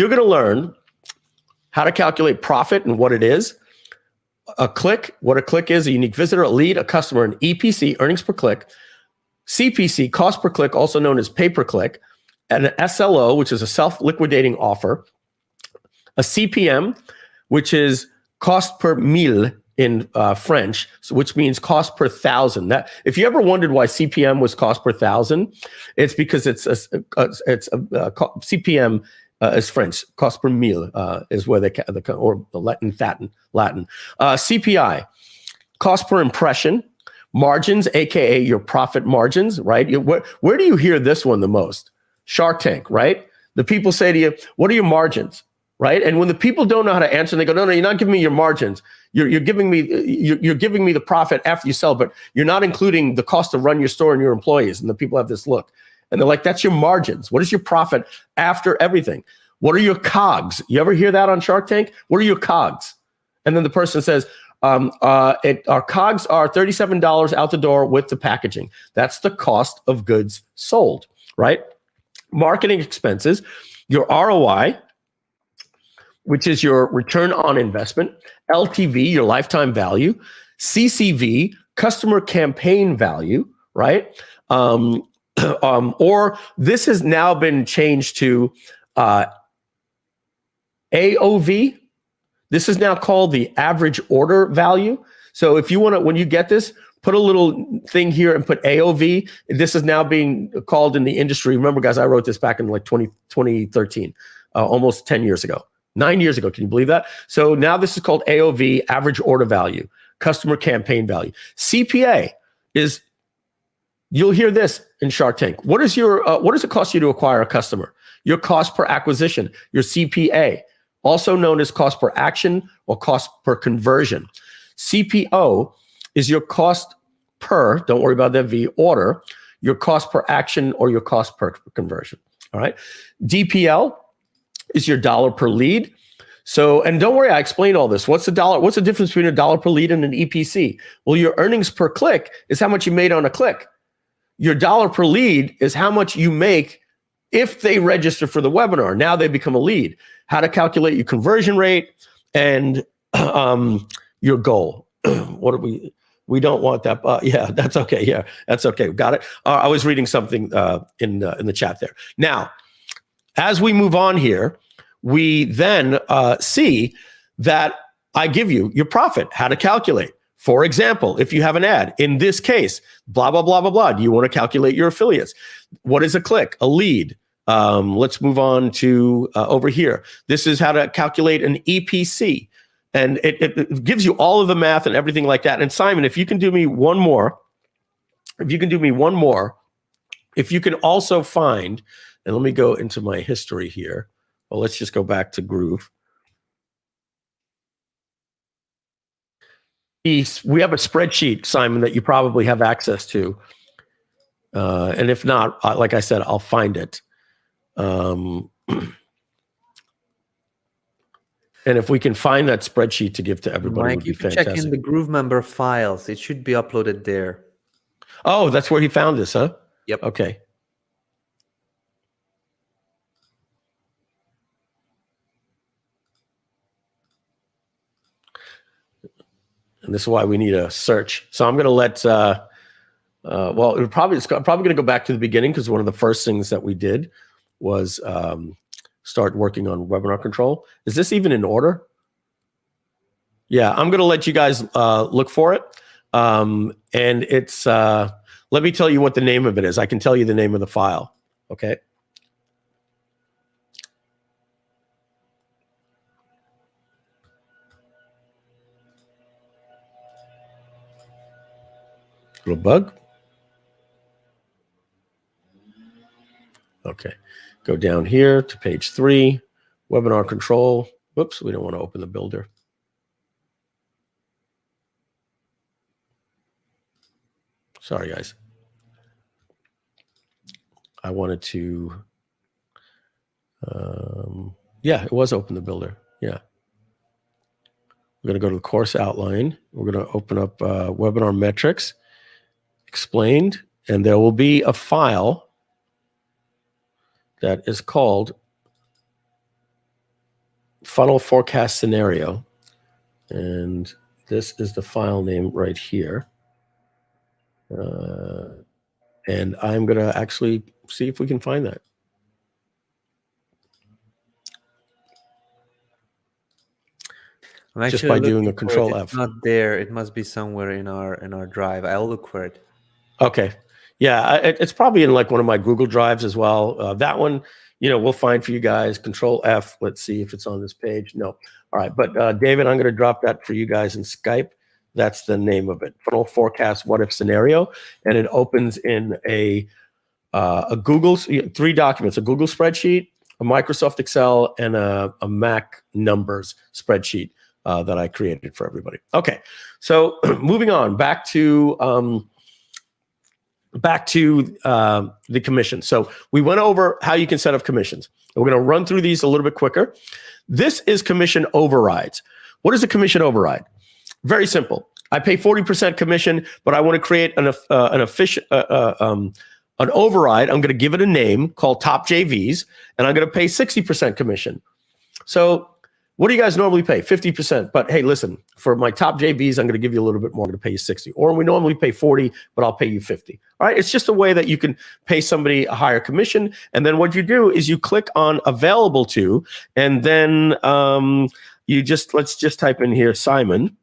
gonna learn how to calculate profit and what it is. A click, what a click is, a unique visitor, a lead, a customer, an EPC, earnings per click, CPC, cost per click, also known as pay per click, and an SLO, which is a self-liquidating offer, a CPM, which is cost per mille in French, so which means cost per thousand. That, if you ever wondered why CPM was cost per thousand, it's because CPM is French. Cost per mille is where or Latin. CPI, cost per impression. Margins, AKA your profit margins, right? Where do you hear this one the most? Shark Tank, right? The people say to you, what are your margins, right? And when the people don't know how to answer, they go, no, you're not giving me your margins. You're giving me the profit after you sell, but you're not including the cost to run your store and your employees. And the people have this look. And they're like, that's your margins. What is your profit after everything? What are your COGS? You ever hear that on Shark Tank? What are your COGS? And then the person says, our COGS are $37 out the door with the packaging. That's the cost of goods sold, right? Marketing expenses, your ROI, which is your return on investment, LTV, your lifetime value, CCV, customer campaign value, right? Or this has now been changed to AOV. This is now called the average order value. So if you want to, when you get this, put a little thing here and put AOV. This is now being called in the industry. Remember, guys, I wrote this back in like 2013, almost 10 years ago, 9 years ago. Can you believe that? So now this is called AOV, average order value, customer campaign value. CPA is, you'll hear this in Shark Tank. What does it cost you to acquire a customer? Your cost per acquisition, your CPA. Also known as cost per action or cost per conversion. CPO is your cost per, don't worry about that V, order, your cost per action or your cost per conversion, all right? DPL is your dollar per lead. So, and don't worry, I explained all this. What's the difference between a dollar per lead and an EPC? Well, your earnings per click is how much you made on a click. Your dollar per lead is how much you make if they register for the webinar. Now they become a lead. How to calculate your conversion rate and your goal. What do we don't want that. Yeah, that's okay. Yeah, that's okay. Got it. I was reading something in the chat there. Now, as we move on here, we then see that I give you your profit, how to calculate. For example, if you have an ad, in this case, blah, blah, blah, blah, blah. Do you want to calculate your affiliates? What is a click? A lead. Let's move on to over here. This is how to calculate an EPC. And it gives you all of the math and everything like that. And Simon, if you can do me one more, if you can also find, and let me go into my history here. Well, let's just go back to Groove. We have a spreadsheet, Simon, that you probably have access to. And if not, like I said, I'll find it. And if we can find that spreadsheet to give to everybody, Mike, would be you can fantastic. check in the GrooveMember files. It should be uploaded there. Oh, that's where he found this, huh? Yep. Okay. And this is why we need a search. So I'm going to let, well, it's probably going to go back to the beginning, because one of the first things that we did was start working on webinar control. Is this even in order? Yeah, I'm going to let you guys look for it. And it's, let me tell you what the name of it is. I can tell you the name of the file. Okay. Little bug. Okay. Go down here to page 3, webinar control. Whoops, we don't want to open the builder. Sorry, guys. I wanted to, yeah, it was open the builder. Yeah. We're going to go to the course outline. We're going to open up webinar metrics, explained, and there will be a file that is called funnel forecast scenario. And this is the file name right here. And I'm going to actually see if we can find that. Just by doing a Control F. It's not there. It must be somewhere in our drive. I'll look for it. Okay. Yeah, it's probably in like one of my Google Drives as well. That one, you know, we'll find for you guys. Control F. Let's see if it's on this page. No. All right. But David, I'm going to drop that for you guys in Skype. That's the name of it. Funnel forecast what if scenario. And it opens in a Google, 3 documents, a Google spreadsheet, a Microsoft Excel, and a Mac numbers spreadsheet that I created for everybody. Okay. So moving on back to the commission. So we went over how you can set up commissions. We're going to run through these a little bit quicker. This is commission overrides. What is a commission override? Very simple. I pay 40% commission, but I want to create an override. I'm going to give it a name called Top JVs, and I'm going to pay 60% commission. So what do you guys normally pay? 50%. But hey, listen, for my top JVs, I'm going to give you a little bit more. I'm going to pay you 60. Or we normally pay 40, but I'll pay you 50. All right. It's just a way that you can pay somebody a higher commission. And then what you do is you click on available to, and then let's just type in here, Simon.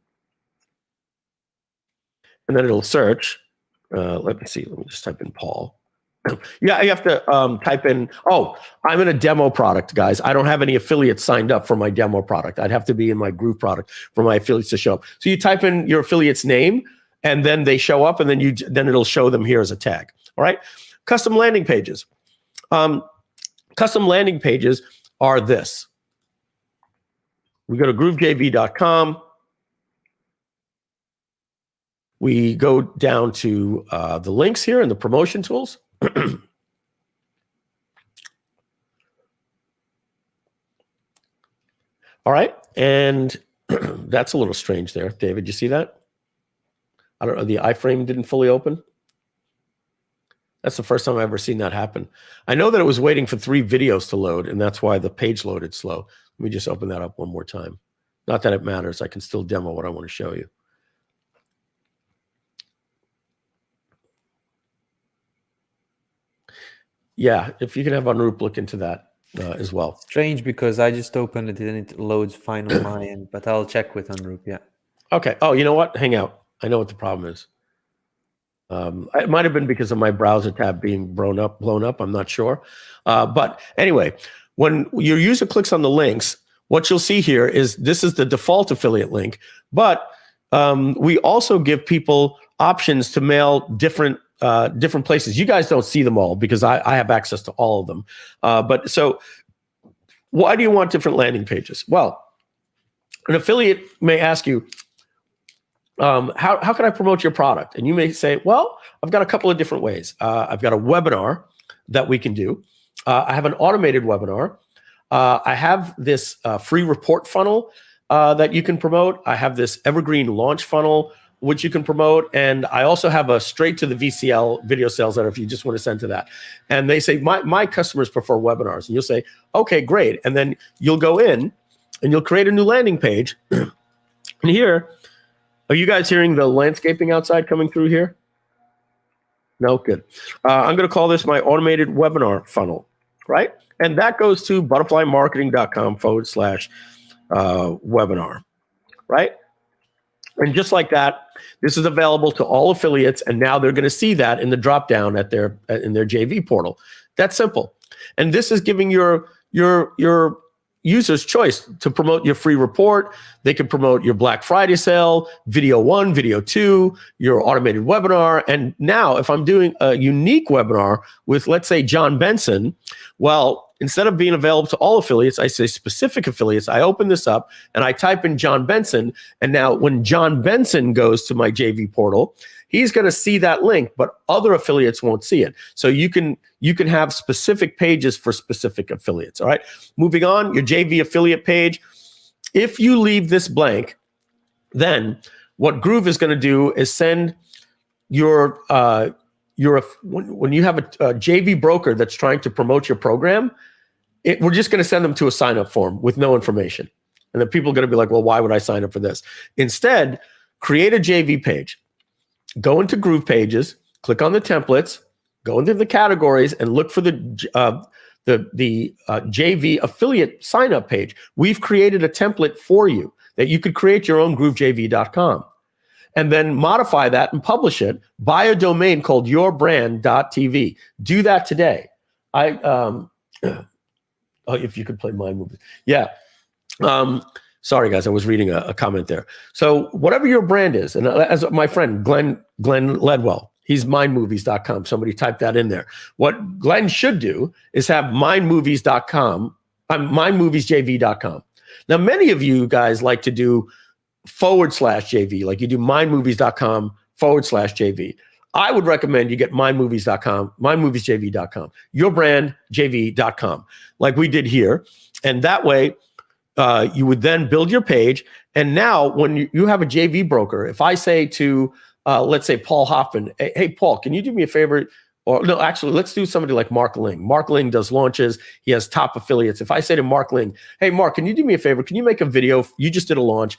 And then it'll search. Let me see. Let me just type in Paul. Yeah, you have to type in, oh, I'm in a demo product, guys. I don't have any affiliates signed up for my demo product. I'd have to be in my Groove product for my affiliates to show up. So you type in your affiliate's name, and then they show up, and then it'll show them here as a tag. All right. Custom landing pages. Custom landing pages are this. We go to groovejv.com. We go down to the links here and the promotion tools. All right. And that's a little strange there. David, you see that? I don't know. The iframe didn't fully open. That's the first time I've ever seen that happen. I know that it was waiting for 3 videos to load, and that's why the page loaded slow. Let me just open that up one more time. Not that it matters. I can still demo what I want to show you. Yeah, if you can have Anurup look into that as well. Strange, because I just opened it and it loads fine on my end, but I'll check with Anurup. Yeah. Okay. Oh, you know what? Hang out. I know what the problem is. It might have been because of my browser tab being blown up. I'm not sure. But anyway, when your user clicks on the links, what you'll see here is this is the default affiliate link, but we also give people options to mail different places. You guys don't see them all because I have access to all of them. But so why do you want different landing pages? Well, an affiliate may ask you, how can I promote your product? And you may say, well, I've got a couple of different ways. I've got a webinar that we can do. I have an automated webinar. I have this free report funnel that you can promote. I have this evergreen launch funnel, which you can promote. And I also have a straight to the VCL video sales letter if you just want to send to that. And they say, my customers prefer webinars. And you'll say, okay, great. And then you'll go in and you'll create a new landing page. And here, Are you guys hearing the landscaping outside coming through here? No, good. I'm going to call this my automated webinar funnel, right? And that goes to butterflymarketing.com/webinar, right? And just like that, this is available to all affiliates, and now they're going to see that in the drop down in their JV portal. That's simple. And this is giving your users choice to promote your free report. They can promote your Black Friday sale, video 1, video 2, your automated webinar. And now if I'm doing a unique webinar with, let's say, John Benson, well, instead of being available to all affiliates, I say specific affiliates. I open this up and I type in John Benson. And now when John Benson goes to my JV portal, he's going to see that link, but other affiliates won't see it. So you can have specific pages for specific affiliates. All right. Moving on, your JV affiliate page. If you leave this blank, then what Groove is going to do is send when you have a JV broker that's trying to promote your program, we're just going to send them to a sign-up form with no information. And then people are going to be like, well, why would I sign up for this? Instead, create a JV page. Go into Groove Pages, click on the templates, go into the categories, and look for the JV affiliate sign-up page. We've created a template for you that you could create your own GrooveJV.com. And then modify that and publish it. Buy a domain called yourbrand.tv. Do that today. If you could play my movie. Yeah. Sorry, guys, I was reading a comment there. So whatever your brand is, and as my friend Glenn Ledwell, he's mindmovies.com. Somebody typed that in there. What Glenn should do is have mindmovies.com, mindmoviesjv.com. Now, many of you guys like to do /JV, like you do mindmovies.com /JV. I would recommend you get mindmovies.com, mindmoviesjv.com, yourbrandjv.com, like we did here. And that way, you would then build your page. And now when you have a JV broker, if I say to, let's say Paul Hoffman, hey, Paul, can you do me a favor? Or no, actually, let's do somebody like Mark Ling. Mark Ling does launches. He has top affiliates. If I say to Mark Ling, hey, Mark, can you do me a favor? Can you make a video? You just did a launch.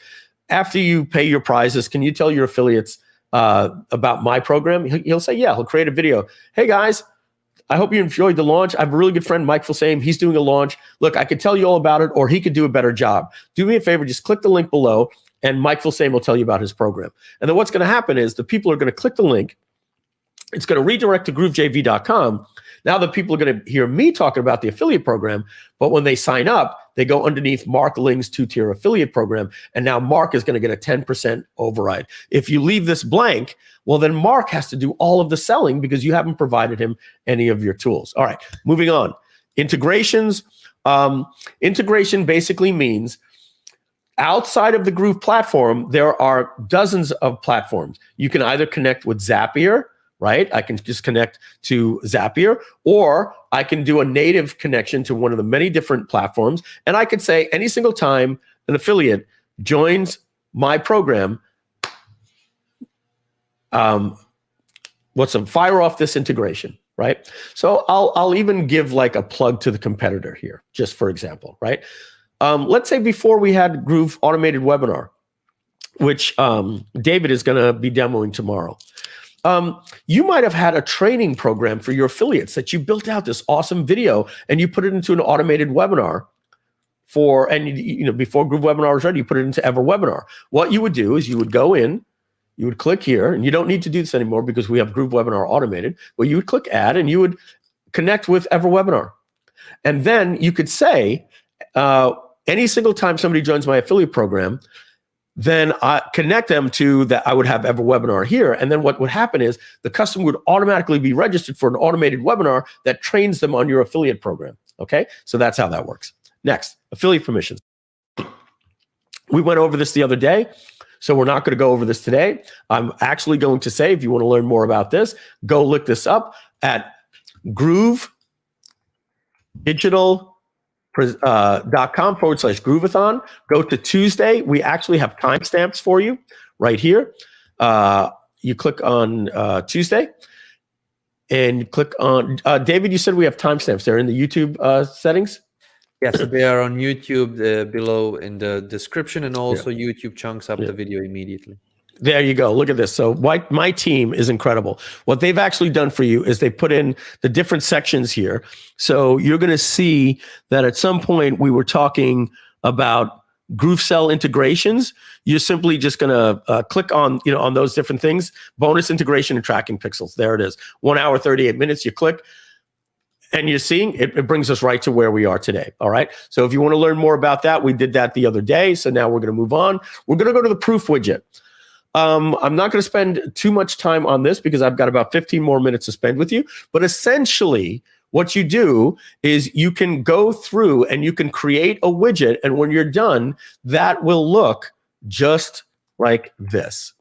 After you pay your prizes, can you tell your affiliates about my program? He'll say, yeah, he'll create a video. Hey, guys, I hope you enjoyed the launch. I have a really good friend, Mike Filsame. He's doing a launch. Look, I could tell you all about it, or he could do a better job. Do me a favor, just click the link below, and Mike Filsame will tell you about his program. And then what's going to happen is the people are going to click the link. It's going to redirect to GrooveJV.com. Now the people are going to hear me talking about the affiliate program, but when they sign up, they go underneath Mark Ling's 2-tier affiliate program, and now Mark is going to get a 10% override. If you leave this blank, well, then Mark has to do all of the selling because you haven't provided him any of your tools. All right, moving on. Integrations. Integration basically means outside of the Groove platform, there are dozens of platforms. You can either connect with Zapier, right? I can just connect to Zapier, or I can do a native connection to one of the many different platforms. And I could say any single time an affiliate joins my program, fire off this integration, right? So I'll even give like a plug to the competitor here, just for example, right? Let's say before we had Groove Automated Webinar, which David is going to be demoing tomorrow. You might have had a training program for your affiliates that you built out this awesome video and you put it into an automated webinar before Groove Webinar was ready, you put it into EverWebinar. What you would do is you would go in, you would click here, and you don't need to do this anymore because we have Groove Webinar automated, but you would click add and you would connect with EverWebinar. And then you could say, any single time somebody joins my affiliate program, then I connect them to that. I would have EverWebinar here. And then what would happen is the customer would automatically be registered for an automated webinar that trains them on your affiliate program. Okay. So that's how that works. Next, affiliate permissions. We went over this the other day, so we're not going to go over this today. I'm actually going to say, if you want to learn more about this, go look this up at GrooveDigital.com /Grooveathon. Go to Tuesday. We actually have timestamps for you right here. You click on Tuesday and click on David. You said we have timestamps there in the YouTube settings. Yes, they are on YouTube below in the description, and also YouTube chunks up the video immediately. There you go. Look at this. So my team is incredible. What they've actually done for you is they put in the different sections here. So you're going to see that at some point we were talking about GrooveSell integrations. You're simply just going to click on, on those different things. Bonus integration and tracking pixels. There it is. 1 hour, 38 minutes. You click. And you're seeing it brings us right to where we are today. All right. So if you want to learn more about that, we did that the other day. So now we're going to move on. We're going to go to the proof widget. I'm not going to spend too much time on this because I've got about 15 more minutes to spend with you. But essentially, what you do is you can go through and you can create a widget. And when you're done, that will look just like this.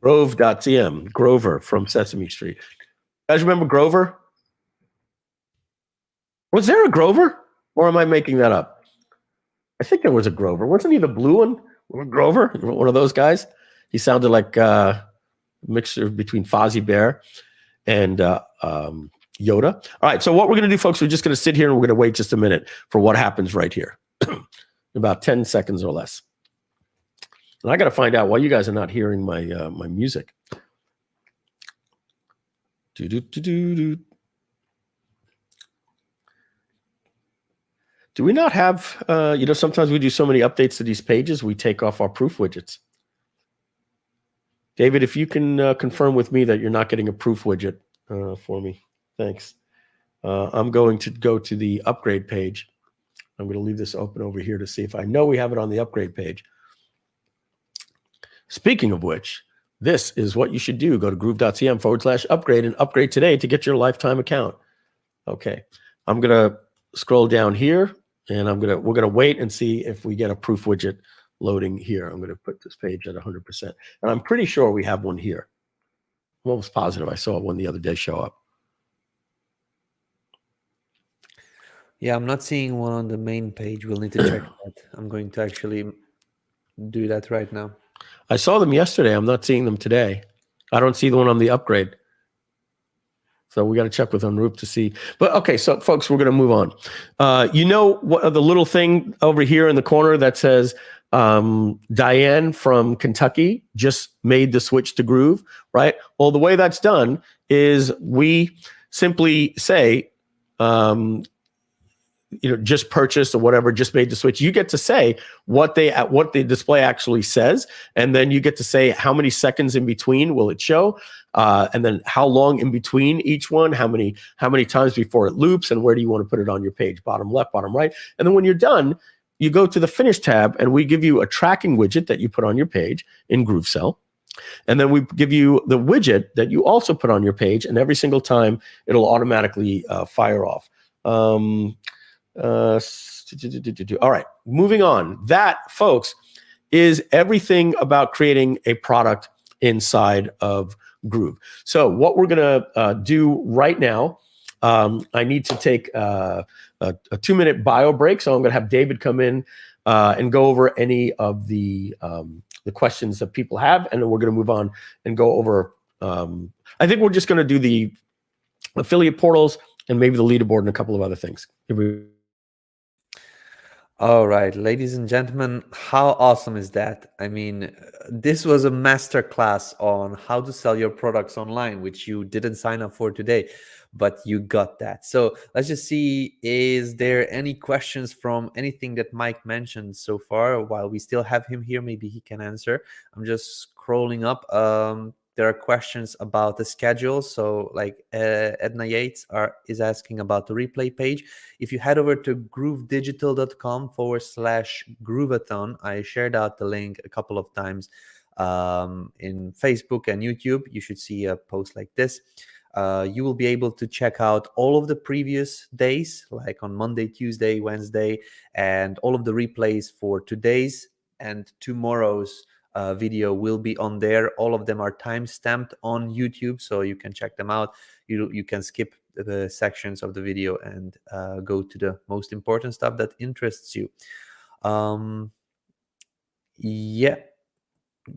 Groove.CM, Grover from Sesame Street. You guys remember Grover? Was there a Grover? Or am I making that up? I think there was a Grover. Wasn't he the blue one? Grover? One of those guys? He sounded like a mixture between Fozzie Bear and Yoda. All right, so what we're going to do, folks, we're just going to sit here and we're going to wait just a minute for what happens right here. About 10 seconds or less. And I got to find out why you guys are not hearing my my music. Do-do-do-do-do. Do we not have, sometimes we do so many updates to these pages, we take off our proof widgets. David, if you can confirm with me that you're not getting a proof widget for me. Thanks. I'm going to go to the upgrade page. I'm going to leave this open over here to see if I know we have it on the upgrade page. Speaking of which, this is what you should do. Go to groove.cm/upgrade and upgrade today to get your lifetime account. Okay. I'm going to scroll down here. And we're gonna wait and see if we get a proof widget loading here. I'm gonna put this page at 100%, and I'm pretty sure we have one here. I'm almost positive I saw one the other day show up. Yeah, I'm not seeing one on the main page. We'll need to check that. I'm going to actually do that right now. I saw them yesterday. I'm not seeing them today. I don't see the one on the upgrade. So we got to check with Unroop to see. But okay, so folks, we're going to move on. What the little thing over here in the corner that says Diane from Kentucky just made the switch to Groove, right? Well, the way that's done is we simply say, just purchased or whatever, just made the switch. You get to say what the display actually says, and then you get to say how many seconds in between will it show, and then how long in between each one, how many times before it loops, and where do you want to put it on your page, bottom left, bottom right. And then when you're done, you go to the Finish tab, and we give you a tracking widget that you put on your page in GrooveSell. And then we give you the widget that you also put on your page, and every single time it'll automatically fire off. All right, moving on. That, folks, is everything about creating a product inside of Groove. So what we're going to do right now, I need to take a 2-minute bio break. So I'm going to have David come in and go over any of the questions that people have, and then we're going to move on and go over. I think we're just going to do the affiliate portals and maybe the leaderboard and a couple of other things. All right, ladies and gentlemen, how awesome is that? I mean, this was a master class on how to sell your products online, which you didn't sign up for today, but you got that. So let's just see, is there any questions from anything that Mike mentioned so far? While we still have him here, maybe he can answer. I'm just scrolling up. There are questions about the schedule. So like Edna Yates is asking about the replay page. If you head over to groovedigital.com/groovathon, I shared out the link a couple of times in Facebook and YouTube. You should see a post like this. You will be able to check out all of the previous days, like on Monday, Tuesday, Wednesday, and all of the replays for today's and tomorrow's video will be on there. All of them are time-stamped on YouTube, so you can check them out. You can skip the sections of the video and go to the most important stuff that interests you. Yeah.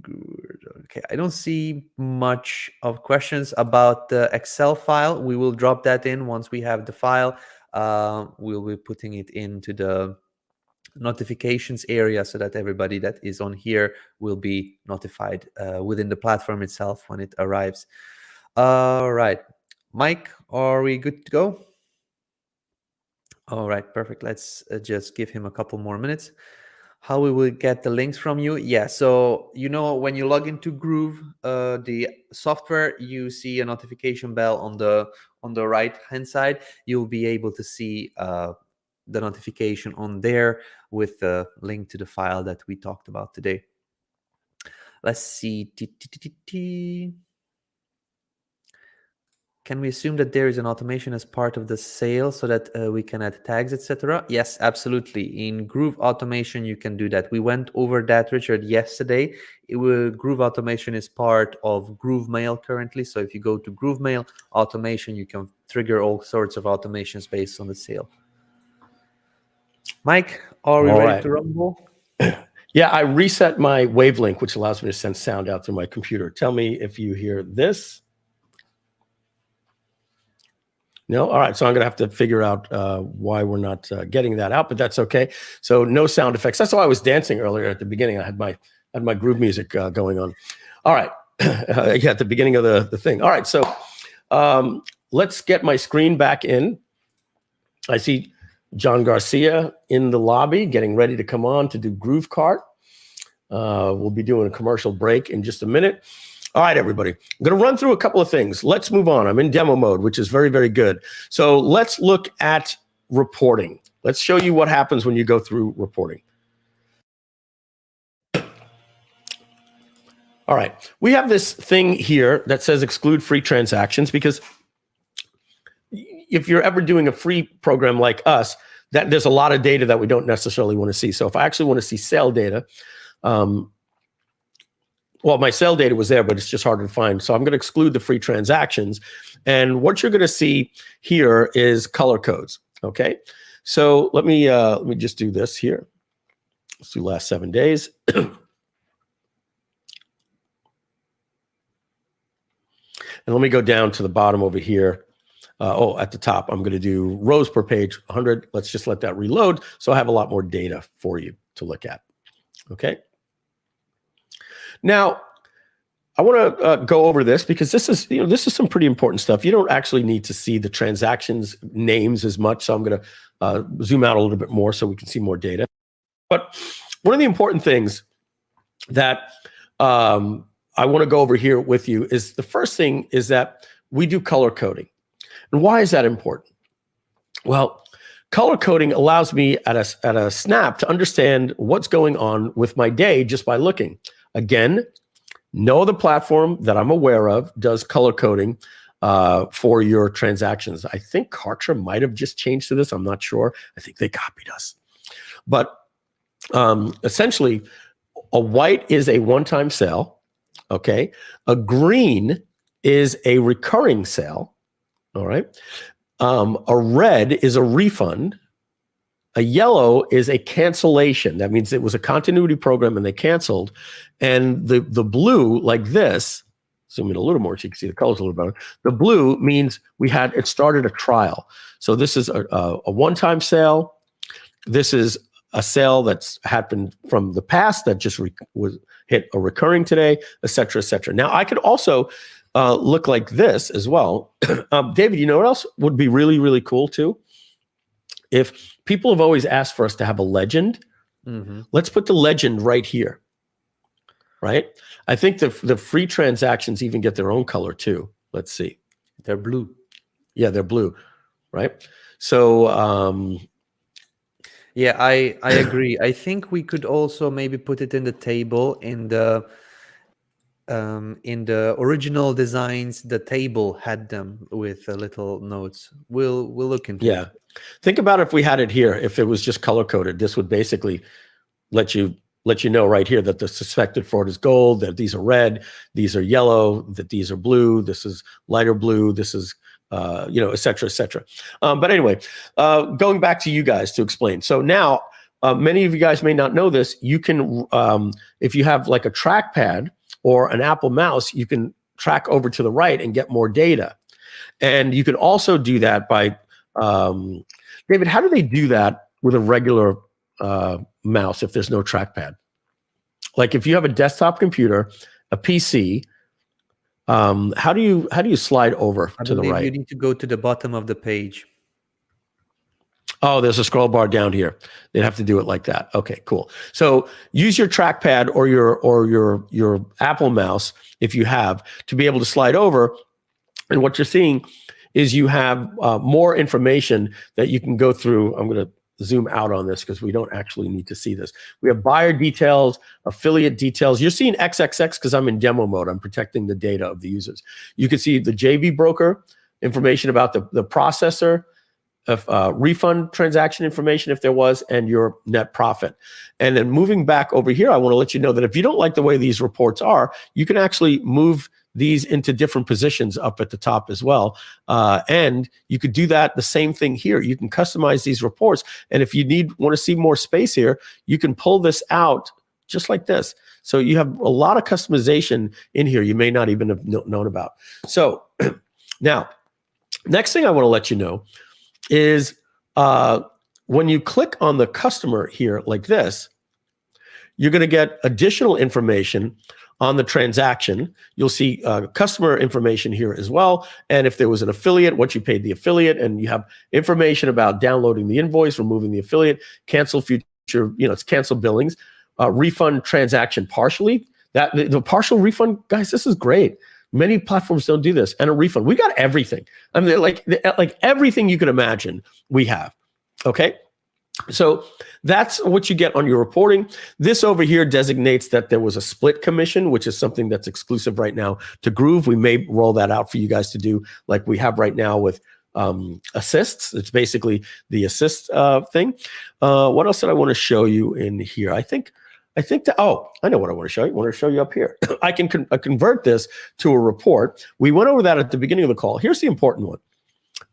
Good. Okay, I don't see much of questions about the Excel file. We will drop that in once we have the file. We'll be putting it into the notifications area so that everybody that is on here will be notified within the platform itself when it arrives. All right, Mike, are we good to go? All right, perfect. Let's just give him a couple more minutes. How we will get the links from you? Yeah, so when you log into Groove, the software, you see a notification bell on the right hand side. You'll be able to see the notification on there with the link to the file that we talked about today. Let's see. Can we assume that there is an automation as part of the sale so that we can add tags, etc.? Yes, absolutely. In Groove Automation, you can do that. We went over that, Richard, yesterday. Groove Automation is part of GrooveMail currently. So if you go to GrooveMail Automation, you can trigger all sorts of automations based on the sale. Mike, are we ready to rumble? Yeah, I reset my wavelength, which allows me to send sound out through my computer. Tell me if you hear this. No? All right, so I'm going to have to figure out why we're not getting that out, but that's okay. So no sound effects. That's why I was dancing earlier at the beginning. I had my groove music going on. All right, yeah, at the beginning of the thing. All right, so let's get my screen back in. I see John Garcia in the lobby getting ready to come on to do GrooveKart. We'll be doing a commercial break in just a minute. All right, everybody. I'm going to run through a couple of things. Let's move on. I'm in demo mode, which is very, very good. So let's look at reporting. Let's show you what happens when you go through reporting. All right. We have this thing here that says exclude free transactions, because if you're ever doing a free program like us, that there's a lot of data that we don't necessarily want to see. So if I actually want to see sale data, well, my sale data was there, but it's just harder to find. So I'm going to exclude the free transactions. And what you're going to see here is color codes. Okay. So let me just do this here. Let's do last 7 days. And let me go down to the bottom over here. At the top, I'm going to do rows per page, 100. Let's just let that reload. So I have a lot more data for you to look at. Okay. Now, I want to go over this because this is some pretty important stuff. You don't actually need to see the transactions names as much. So I'm going to zoom out a little bit more so we can see more data. But one of the important things that I want to go over here with you is the first thing is that we do color coding. And why is that important? Well, color coding allows me at a snap to understand what's going on with my day just by looking. Again, no other platform that I'm aware of does color coding for your transactions. I think Kartra might have just changed to this. I'm not sure. I think they copied us. But essentially, a white is a one-time sale. Okay. A green is a recurring sale. All right. A red is a refund. A yellow is a cancellation. That means it was a continuity program and they canceled. And the blue, like this, zoom in a little more so you can see the colors a little better. The blue means it started a trial. So this is a one-time sale. This is a sale that's happened from the past that just hit a recurring today, et cetera, et cetera. Now I could also look like this as well. David, you know what else would be really, really cool too? If people have always asked for us to have a legend, let's put the legend right here, right? I think the free transactions even get their own color too. Let's see. They're blue. Yeah, they're blue, right? So, yeah, I agree. I think we could also maybe put it in the table in the original designs. The table had them with little notes. We'll look into it. Think about if we had it here. If it was just color coded, this would basically let you know right here that the suspected fraud is gold, that these are red, these are yellow, that these are blue, this is lighter blue, this is et cetera, et cetera. But anyway, going back to you guys to explain. So now, many of you guys may not know this. You can, if you have like a trackpad or an Apple mouse, you can track over to the right and get more data. And you can also do that by, David, how do they do that with a regular mouse if there's no trackpad. Like if you have a desktop computer, a PC, how do you slide over to the right? You need to go to the bottom of the page. Oh, there's a scroll bar down here. They'd have to do it like that. Okay, cool. So use your trackpad or your Apple mouse, if you have, to be able to slide over. And what you're seeing is you have more information that you can go through. I'm going to zoom out on this because we don't actually need to see this. We have buyer details, affiliate details. You're seeing XXX because I'm in demo mode. I'm protecting the data of the users. You can see the JV broker, information about the processor, of refund transaction information if there was, and your net profit. And then moving back over here, I want to let you know that if you don't like the way these reports are, you can actually move these into different positions up at the top as well. And you could do that, the same thing here. You can customize these reports. And if you want to see more space here, you can pull this out just like this. So you have a lot of customization in here you may not even have known about. So now, next thing I want to let you know is when you click on the customer here like this, you're going to get additional information on the transaction. You'll see customer information here as well. And if there was an affiliate, what you paid the affiliate, and you have information about downloading the invoice, removing the affiliate, cancel future, it's cancel billings, refund transaction partially. The partial refund, guys, this is great. Many platforms don't do this. And a refund. We got everything. I mean, like everything you can imagine, we have. Okay. So that's what you get on your reporting. This over here designates that there was a split commission, which is something that's exclusive right now to Groove. We may roll that out for you guys to do like we have right now with assists. It's basically the assist thing. What else did I want to show you in here? I think that, I know what I want to show you. I want to show you up here. I can convert this to a report. We went over that at the beginning of the call. Here's the important one.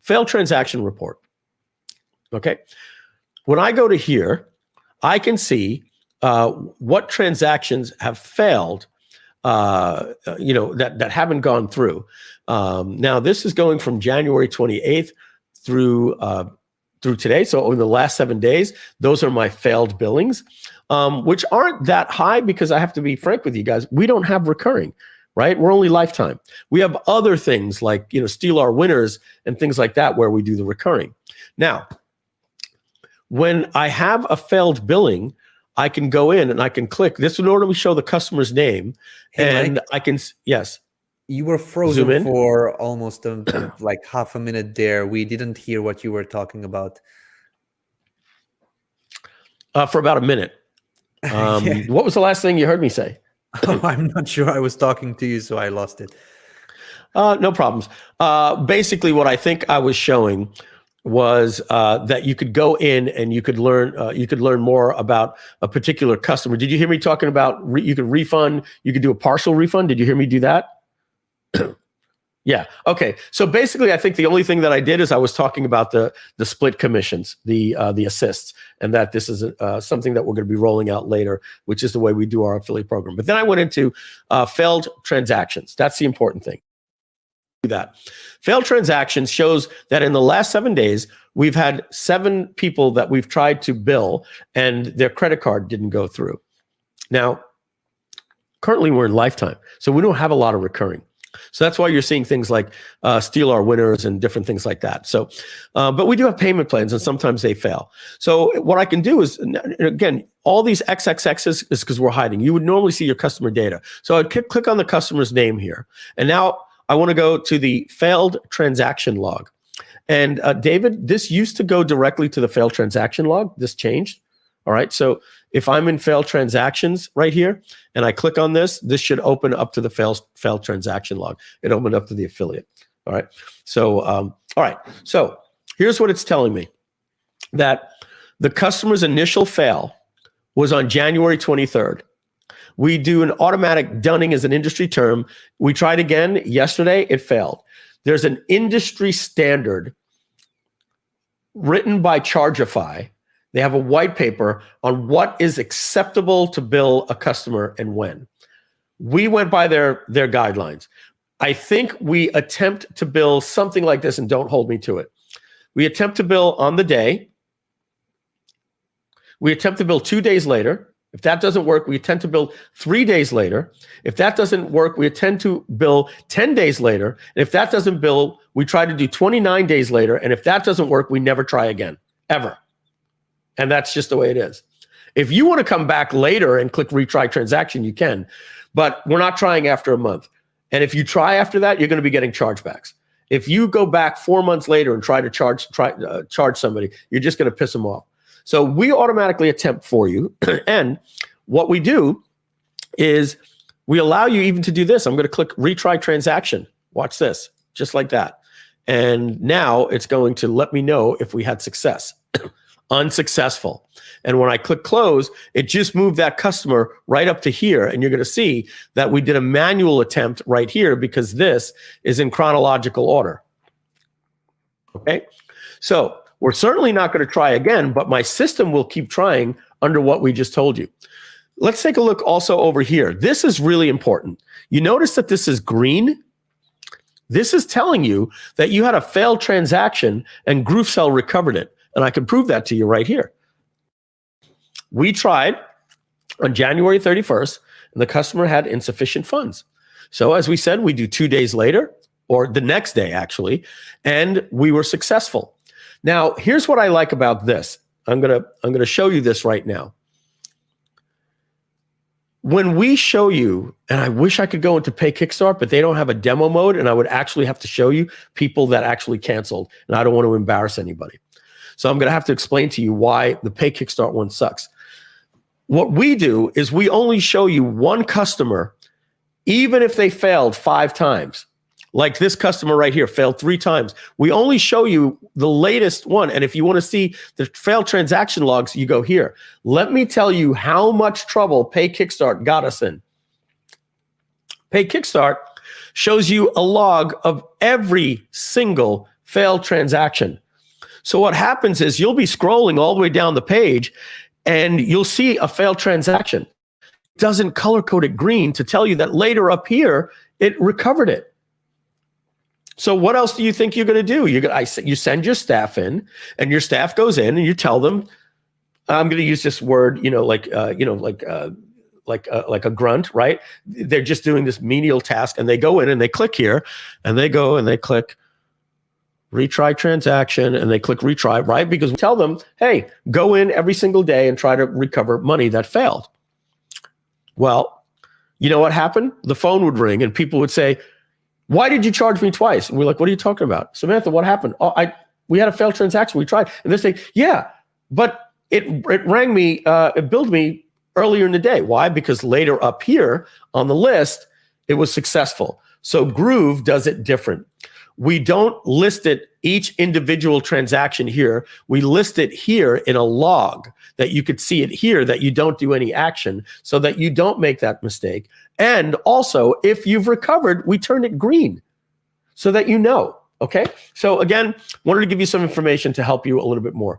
Failed transaction report. Okay. When I go to here, I can see what transactions have failed, that haven't gone through. Now, this is going from January 28th through today. So in the last 7 days, those are my failed billings, which aren't that high because I have to be frank with you guys. We don't have recurring, right? We're only lifetime. We have other things like, steal our winners and things like that where we do the recurring. Now, when I have a failed billing, I can go in and I can click. This would normally show the customer's name. Hey, and Mike, I can, yes. You were frozen for almost like half a minute there. We didn't hear what you were talking about. For about a minute. Yeah. What was the last thing you heard me say? Oh, I'm not sure. I was talking to you, so I lost it. No problems. Basically, what I think I was showing was that you could go in and you could learn more about a particular customer. Did you hear me talking about you could refund? You could do a partial refund. Did you hear me do that? Yeah. Okay. So basically, I think the only thing that I did is I was talking about the split commissions, the assists, and that this is something that we're going to be rolling out later, which is the way we do our affiliate program. But then I went into failed transactions. That's the important thing. That failed transactions shows that in the last 7 days, we've had 7 people that we've tried to bill and their credit card didn't go through. Now, currently we're in lifetime, so we don't have a lot of recurring. So that's why you're seeing things like steal our winners and different things like that. So, but we do have payment plans and sometimes they fail. So what I can do is, again, all these XXXs is because we're hiding. You would normally see your customer data. So I'd click on the customer's name here. And now I want to go to the failed transaction log. And David, this used to go directly to the failed transaction log. This changed. All right. So if I'm in failed transactions right here and I click on this, this should open up to the failed transaction log. It opened up to the affiliate. All right. So, all right. So here's what it's telling me, that the customer's initial fail was on January 23rd. We do an automatic dunning as an industry term. We tried again yesterday. It failed. There's an industry standard written by Chargeify. They have a white paper on what is acceptable to bill a customer and when. We went by their guidelines. I think we attempt to bill something like this, and don't hold me to it. We attempt to bill on the day. we attempt to bill 2 days later. If that doesn't work, we attempt to bill 3 days later. If that doesn't work, we attempt to bill 10 days later. And if that doesn't bill, we try to do 29 days later. And if that doesn't work, we never try again, ever. And that's just the way it is. If you want to come back later and click retry transaction, you can, but we're not trying after a month. And if you try after that, you're going to be getting chargebacks. If you go back 4 months later and try to charge somebody, you're just going to piss them off. So we automatically attempt for you. And what we do is we allow you even to do this. I'm going to click retry transaction. Watch this, just like that. And now it's going to let me know if we had success. Unsuccessful. And when I click close, it just moved that customer right up to here. And you're going to see that we did a manual attempt right here because this is in chronological order. Okay. So we're certainly not going to try again, but my system will keep trying under what we just told you. Let's take a look also over here. This is really important. You notice that this is green. This is telling you that you had a failed transaction and GrooveSell recovered it. And I can prove that to you right here. We tried on January 31st, and the customer had insufficient funds. So as we said, we do 2 days later, or the next day actually, and we were successful. Now, here's what I like about this. I'm gonna show you this right now. When we show you, and I wish I could go into Pay Kickstart, but they don't have a demo mode, and I would actually have to show you people that actually canceled, and I don't want to embarrass anybody. So I'm going to have to explain to you why the Pay Kickstart one sucks. What we do is we only show you one customer, even if they failed 5 times. Like this customer right here failed 3 times. We only show you the latest one. And if you want to see the failed transaction logs, you go here. Let me tell you how much trouble Pay Kickstart got us in. Pay Kickstart shows you a log of every single failed transaction. So what happens is you'll be scrolling all the way down the page and you'll see a failed transaction. It doesn't color code it green to tell you that later up here, it recovered it. So what else do you think you're going to do? You send your staff in, and your staff goes in, and you tell them, "I'm going to use this word, like a grunt, right? They're just doing this menial task, and they go in and they click here, and they go and they click retry transaction, and they click retry, right? Because we tell them, hey, go in every single day and try to recover money that failed. Well, you know what happened? The phone would ring, and people would say, why did you charge me twice? And we're like, what are you talking about? Samantha, what happened? Oh, we had a failed transaction. We tried. And they say, yeah, but it rang me, it billed me earlier in the day. Why? Because later up here on the list, it was successful. So Groove does it different. We don't list it each individual transaction here. We list it here in a log that you could see it here, that you don't do any action so that you don't make that mistake. And also, if you've recovered, we turn it green so that you know, okay? So again, wanted to give you some information to help you a little bit more.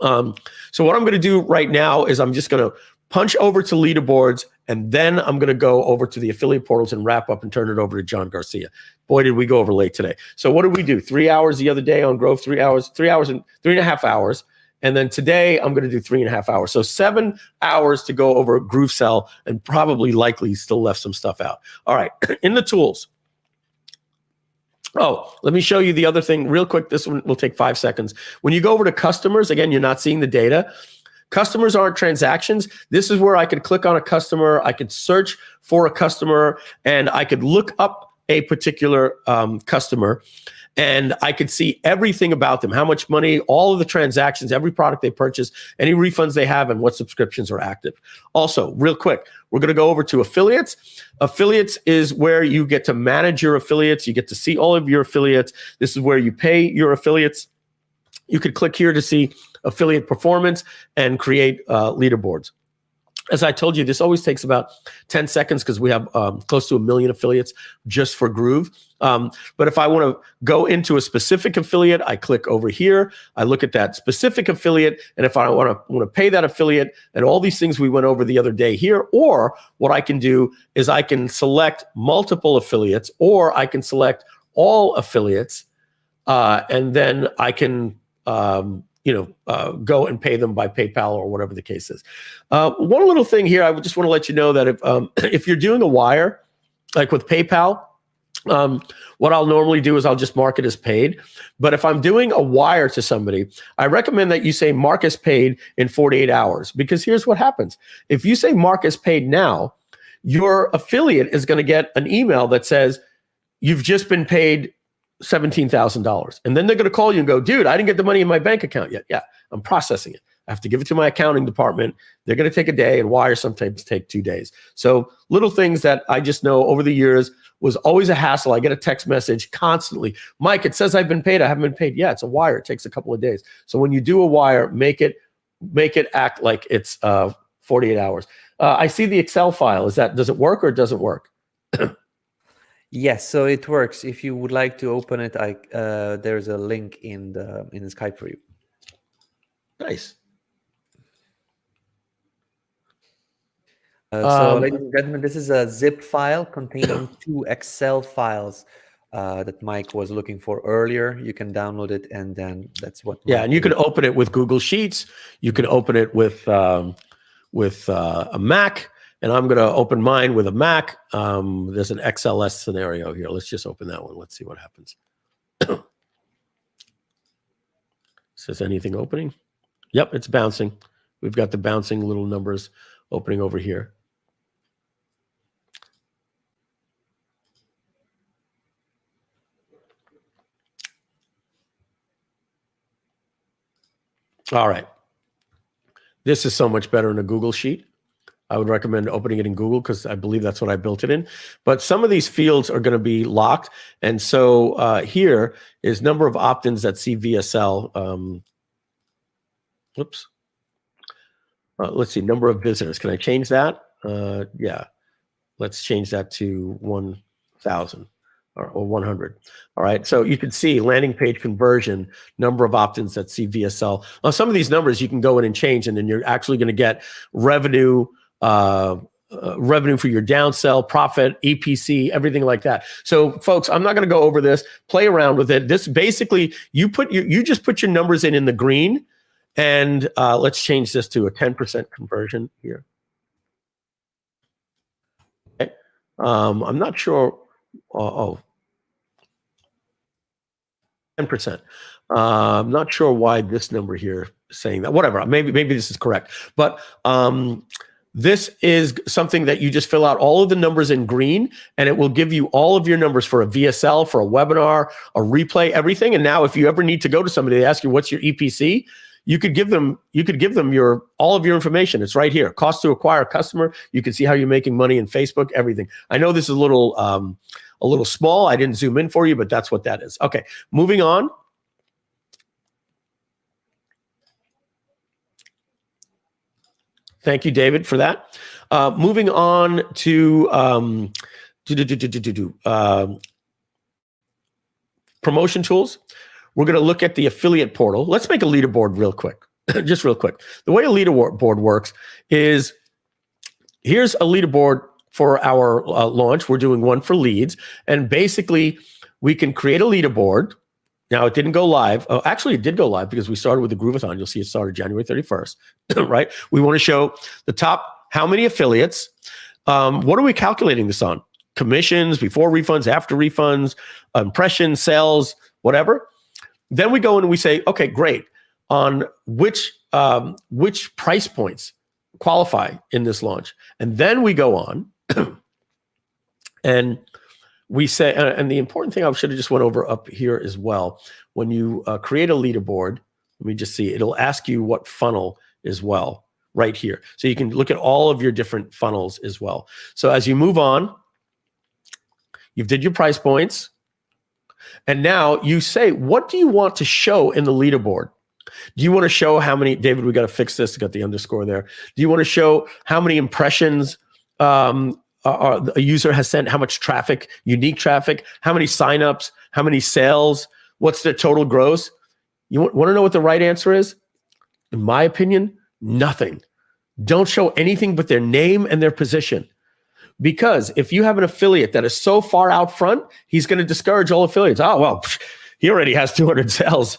So what I'm gonna do right now is I'm just gonna punch over to leaderboards, and then I'm gonna go over to the affiliate portals and wrap up and turn it over to John Garcia. Boy, did we go over late today. So what did we do? 3 hours the other day on Grove, 3 hours and 3.5 hours. And then today I'm going to do 3.5 hours. So 7 hours to go over GrooveSell, and probably likely still left some stuff out. All right, in the tools. Oh, let me show you the other thing real quick. This one will take 5 seconds. When you go over to customers, again, you're not seeing the data. Customers aren't transactions. This is where I could click on a customer. I could search for a customer, and I could look up a particular customer, and I could see everything about them, how much money, all of the transactions, every product they purchase, any refunds they have, and what subscriptions are active. Also, real quick, we're going to go over to affiliates. Affiliates is where you get to manage your affiliates. You get to see all of your affiliates. This is where you pay your affiliates. You could click here to see affiliate performance and create leaderboards. As I told you, this always takes about 10 seconds because we have close to 1 million affiliates just for Groove. But if I want to go into a specific affiliate, I click over here. I look at that specific affiliate. And if I want to pay that affiliate and all these things we went over the other day here, or what I can do is I can select multiple affiliates, or I can select all affiliates. And then I can go and pay them by PayPal or whatever the case is. One little thing here, I would just want to let you know that if you're doing a wire, like with PayPal, what I'll normally do is I'll just mark it as paid. But if I'm doing a wire to somebody, I recommend that you say mark as paid in 48 hours, because here's what happens. If you say mark as paid now, your affiliate is going to get an email that says, you've just been paid $17,000. And then they're going to call you and go, dude, I didn't get the money in my bank account yet. Yeah, I'm processing it. I have to give it to my accounting department. They're going to take a day, and wires sometimes take 2 days. So little things that I just know over the years was always a hassle. I get a text message constantly. Mike, it says I've been paid. I haven't been paid. Yeah, it's a wire. It takes a couple of days. So when you do a wire, make it act like it's 48 hours. I see the Excel file. Does it work or it doesn't work? Yes, so it works. If you would like to open it, there's a link in the Skype for you. Nice. So, ladies and gentlemen, this is a zip file containing 2 Excel files that Mike was looking for earlier. You can download it, and then that's what. Yeah, and you can open it with Google Sheets. You can open it with a Mac, and I'm going to open mine with a Mac. There's an XLS scenario here. Let's just open that one. Let's see what happens. Says anything opening? Yep, it's bouncing. We've got the bouncing little numbers opening over here. All right. This is so much better in a Google Sheet. I would recommend opening it in Google because I believe that's what I built it in. But some of these fields are going to be locked. And so here is number of opt-ins that see VSL. Oops. Let's see, number of visitors. Can I change that? Yeah. Let's change that to 1,000 or 100. All right. So you can see landing page conversion, number of opt-ins that see VSL. Now, some of these numbers you can go in and change, and then you're actually going to get revenue, revenue for your downsell, profit, EPC, everything like that. So folks, I'm not going to go over this. Play around with it. This basically, you just put your numbers in the green, and let's change this to a 10% conversion here. Okay. I'm not sure. 10%. I'm not sure why this number here is saying that. Whatever. Maybe this is correct. But this is something that you just fill out all of the numbers in green, and it will give you all of your numbers for a VSL, for a webinar, a replay, everything. And now if you ever need to go to somebody, they ask you, what's your EPC? You could give them all of your information. It's right here. Cost to acquire a customer. You can see how you're making money in Facebook, everything. I know this is a little small. I didn't zoom in for you, but that's what that is. Okay, moving on. Thank you, David, for that. Moving on to promotion tools. We're going to look at the affiliate portal. Let's make a leaderboard real quick, just real quick. The way a leaderboard works is here's a leaderboard for our launch. We're doing one for leads. And basically, we can create a leaderboard. Now, it didn't go live. Oh, actually, it did go live because we started with the Grooveathon. You'll see it started January 31st, right? We want to show the top, how many affiliates. What are we calculating this on? Commissions, before refunds, after refunds, impressions, sales, whatever. Then we go in and we say, okay, great. On which price points qualify in this launch? And then we go on and we say, and the important thing I should have just went over up here as well. When you create a leaderboard, let me just see, it'll ask you what funnel as well right here. So you can look at all of your different funnels as well. So as you move on, you've did your price points. And now you say, what do you want to show in the leaderboard? Do you want to show how many, David, we got to fix this, got the underscore there. Do you want to show how many impressions a user has sent, how much traffic, unique traffic, how many signups, how many sales, what's their total gross? You want to know what the right answer is? In my opinion, nothing. Don't show anything but their name and their position. Because if you have an affiliate that is so far out front, he's going to discourage all affiliates. Oh, well, he already has 200 sales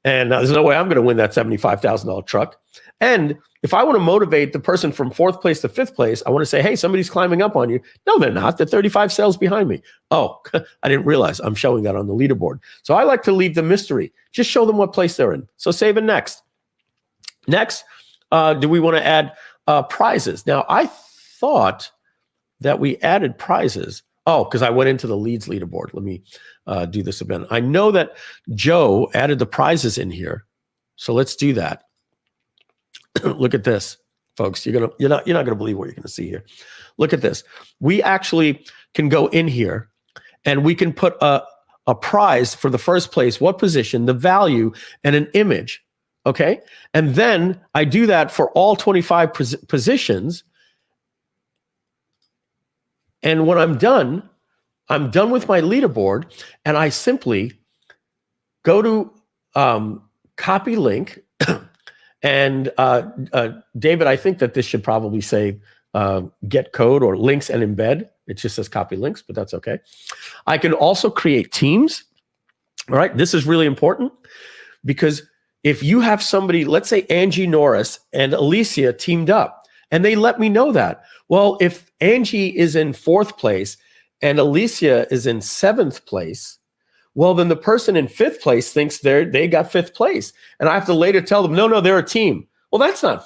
And there's no way I'm going to win that $75,000 truck. And if I want to motivate the person from 4th place to 5th place, I want to say, hey, somebody's climbing up on you. No, they're not. They're 35 sales behind me. Oh, I didn't realize I'm showing that on the leaderboard. So I like to leave the mystery. Just show them what place they're in. So save and next. Next, do we want to add prizes? Now, I thought that we added prizes. Oh, because I went into the leads leaderboard. Let me do this again. I know that Joe added the prizes in here. So let's do that. Look at this, folks. You're not gonna believe what you're gonna see here. Look at this. We actually can go in here and we can put a prize for the first place, what position, the value, and an image. Okay. And then I do that for all 25 positions. And when I'm done with my leaderboard, and I simply go to copy link. And David, I think that this should probably say get code or links and embed. It just says copy links, but that's okay. I can also create teams. All right. This is really important because if you have somebody, let's say Angie Norris and Alicia teamed up and they let me know that. Well, if Angie is in 4th place and Alicia is in 7th place, well, then the person in 5th place thinks they got 5th place. And I have to later tell them, no, they're a team. Well, that's not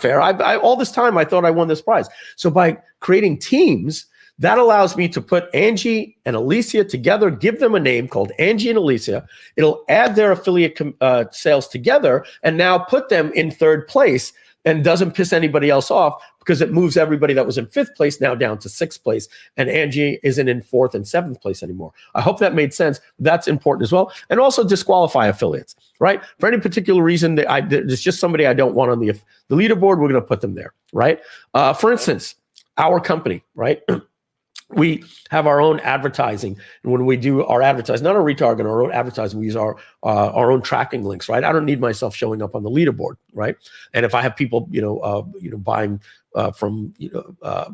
fair. All this time I thought I won this prize. So by creating teams, that allows me to put Angie and Alicia together, give them a name called Angie and Alicia. It'll add their affiliate sales together and now put them in 3rd place and doesn't piss anybody else off because it moves everybody that was in 5th place now down to 6th place. And Angie isn't in 4th and 7th place anymore. I hope that made sense. That's important as well. And also disqualify affiliates, right? For any particular reason, there's just somebody I don't want on the leaderboard, we're going to put them there, right? For instance, our company, right? We have our own advertising, and when we do our advertising, not our retargeting, our own advertising, we use our own tracking links, right? I don't need myself showing up on the leaderboard, right? And if I have people, buying from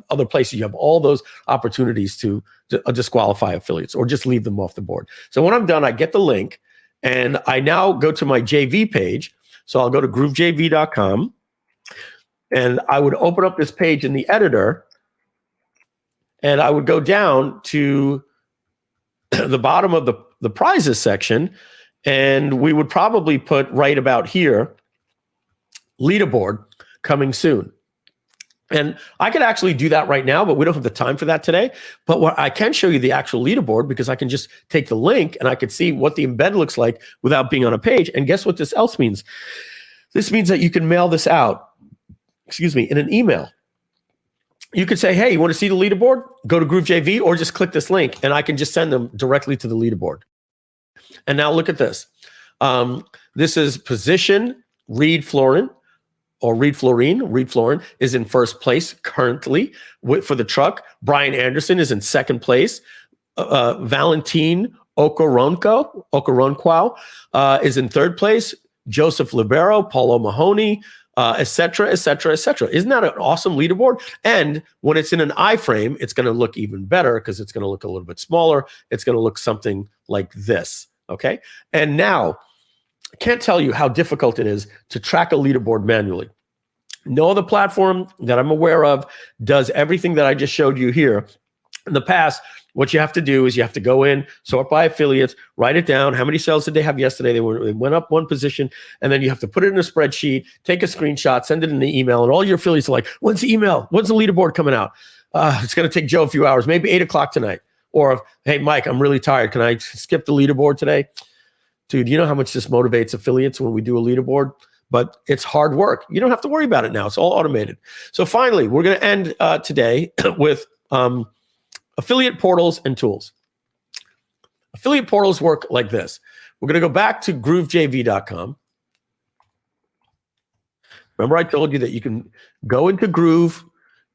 other places, you have all those opportunities to disqualify affiliates or just leave them off the board. So when I'm done, I get the link, and I now go to my JV page. So I'll go to GrooveJV.com, and I would open up this page in the editor. And I would go down to the bottom of the prizes section, and we would probably put right about here, leaderboard coming soon. And I could actually do that right now, but we don't have the time for that today. But what I can show you the actual leaderboard because I can just take the link and I could see what the embed looks like without being on a page. And guess what this else means? This means that you can mail this out, in an email. You could say, hey, you want to see the leaderboard? Go to GrooveJV or just click this link and I can just send them directly to the leaderboard. And now look at this. This is position Reed Florin or Reed Florine. Reed Florin is in 1st place currently for the truck. Brian Anderson is in 2nd place. Valentine Okoronkwo is in 3rd place. Joseph Libero, Paulo Mahoney, et cetera, et cetera, et cetera. Isn't that an awesome leaderboard? And when it's in an iframe, it's going to look even better because it's going to look a little bit smaller. It's going to look something like this, okay? And now, I can't tell you how difficult it is to track a leaderboard manually. No other platform that I'm aware of does everything that I just showed you here. In the past, what you have to do is you have to go in, sort by affiliates, write it down. How many sales did they have yesterday? They went up 1 position, and then you have to put it in a spreadsheet, take a screenshot, send it in the email, and all your affiliates are like, when's the email? When's the leaderboard coming out? It's going to take Joe a few hours, maybe 8 o'clock tonight. Or, hey, Mike, I'm really tired. Can I skip the leaderboard today? Dude, you know how much this motivates affiliates when we do a leaderboard? But it's hard work. You don't have to worry about it now. It's all automated. So finally, we're going to end today with affiliate portals and tools. Affiliate portals work like this. We're going to go back to GrooveJV.com. Remember I told you that you can go into Groove,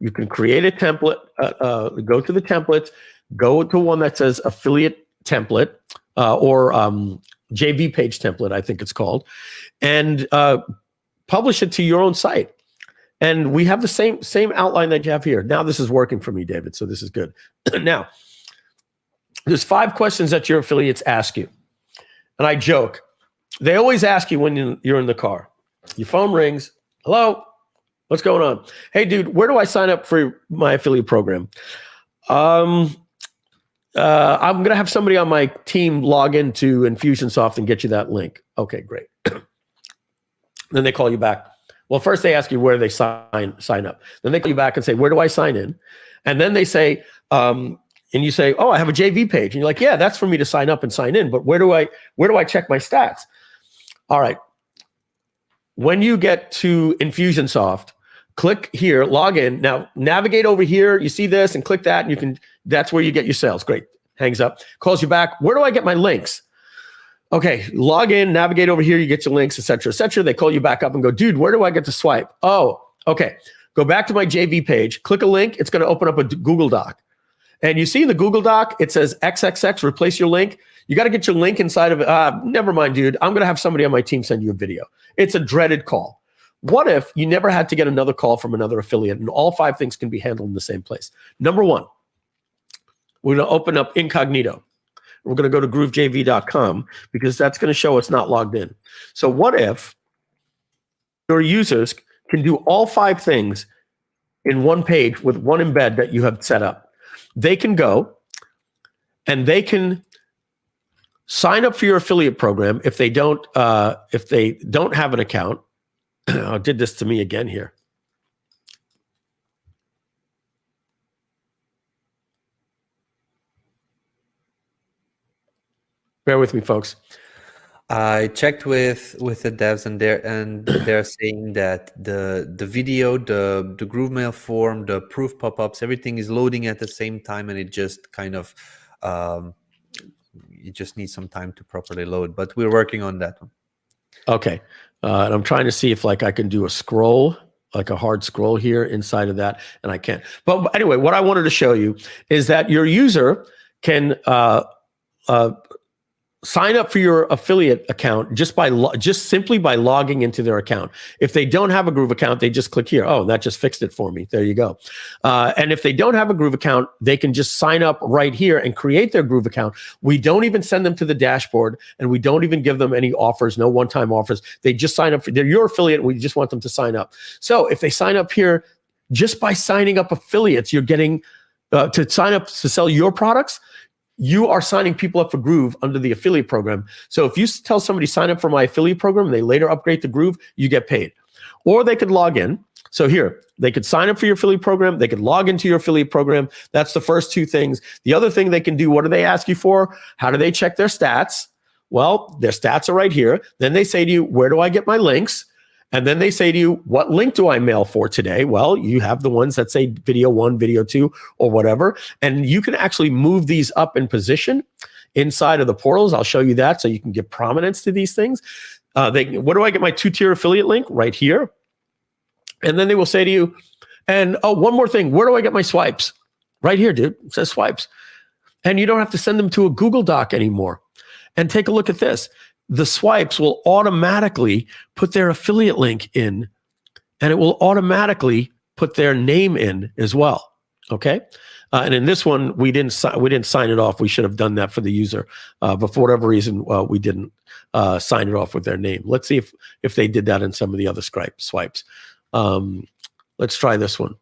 you can create a template, go to the templates, go to one that says affiliate template or JV page template, I think it's called, and publish it to your own site. And we have the same outline that you have here. Now this is working for me, David, so this is good. Now, there's 5 questions that your affiliates ask you. And I joke, They always ask you when you're in the car. Your phone rings. Hello, what's going on? Hey, dude, where do I sign up for my affiliate program? I'm going to have somebody on my team log into Infusionsoft and get you that link. Okay, great. Then they call you back. Well, first they ask you where they sign up. Then they call you back and say, where do I sign in? And then they say, and you say, oh, I have a JV page. And you're like, yeah, that's for me to sign up and sign in. But where do I check my stats? All right. When you get to Infusionsoft, click here, log in. Now navigate over here. You see this and click that, and that's where you get your sales. Great. Hangs up, calls you back. Where do I get my links? Okay, log in, navigate over here, you get your links, et cetera, et cetera. They call you back up and go, dude, where do I get to swipe? Oh, okay. Go back to my JV page, click a link. It's going to open up a Google Doc. And you see in the Google Doc, it says XXX, replace your link. You got to get your link inside of it. Never mind, dude. I'm going to have somebody on my team send you a video. It's a dreaded call. What if you never had to get another call from another affiliate and all 5 things can be handled in the same place? Number 1, we're going to open up incognito. We're going to go to groovejv.com because that's going to show it's not logged in. So what if your users can do all 5 things in one page with one embed that you have set up? They can go and they can sign up for your affiliate program if they don't have an account. I did this to me again here. Bear with me, folks. I checked with the devs, and they're saying that the video, the GrooveMail form, the proof pop-ups, everything is loading at the same time, and it just kind of it just needs some time to properly load. But we're working on that one. Okay, and I'm trying to see if I can do a scroll, like a hard scroll here inside of that, and I can't. But anyway, what I wanted to show you is that your user can sign up for your affiliate account just simply by logging into their account. If they don't have a Groove account, they just click here. Oh, that just fixed it for me. There you go. And if they don't have a Groove account, they can just sign up right here and create their Groove account. We don't even send them to the dashboard, and we don't even give them any offers, no one-time offers. They just sign up. They're your affiliate, and we just want them to sign up. So if they sign up here, just by signing up affiliates, you're getting to sign up to sell your products. You are signing people up for Groove under the affiliate program. So if you tell somebody sign up for my affiliate program and they later upgrade to Groove, you get paid. Or they could log in. So here, they could sign up for your affiliate program. They could log into your affiliate program. That's the first 2 things. The other thing they can do, what do they ask you for? How do they check their stats? Well, their stats are right here. Then they say to you, where do I get my links? And then they say to you, what link do I mail for today? Well, you have the ones that say video 1, video 2, or whatever. And you can actually move these up in position inside of the portals. I'll show you that so you can give prominence to these things. What do I get my 2-tier affiliate link? Right here. And then they will say to you, and oh, one more thing. Where do I get my swipes? Right here, dude. It says swipes. And you don't have to send them to a Google Doc anymore. And take a look at this. The swipes will automatically put their affiliate link in, and it will automatically put their name in as well. Okay, and in this one, we didn't sign it off. We should have done that for the user, but for whatever reason, we didn't sign it off with their name. Let's see if they did that in some of the other swipes. Let's try this one.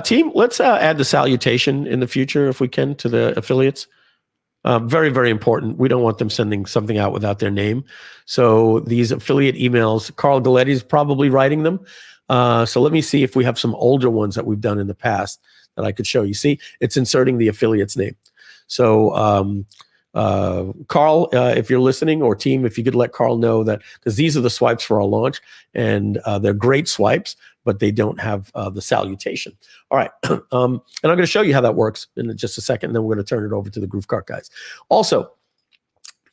Team, let's add the salutation in the future if we can to the affiliates. Very, very important. We don't want them sending something out without their name. So these affiliate emails, Carl Galletti is probably writing them. So let me see if we have some older ones that we've done in the past that I could show you. See, it's inserting the affiliate's name. So Carl, if you're listening, or team, if you could let Carl know that, because these are the swipes for our launch, and they're great swipes, but they don't have the salutation. All right, and I'm going to show you how that works in just a second, and then we're going to turn it over to the GrooveKart guys. Also,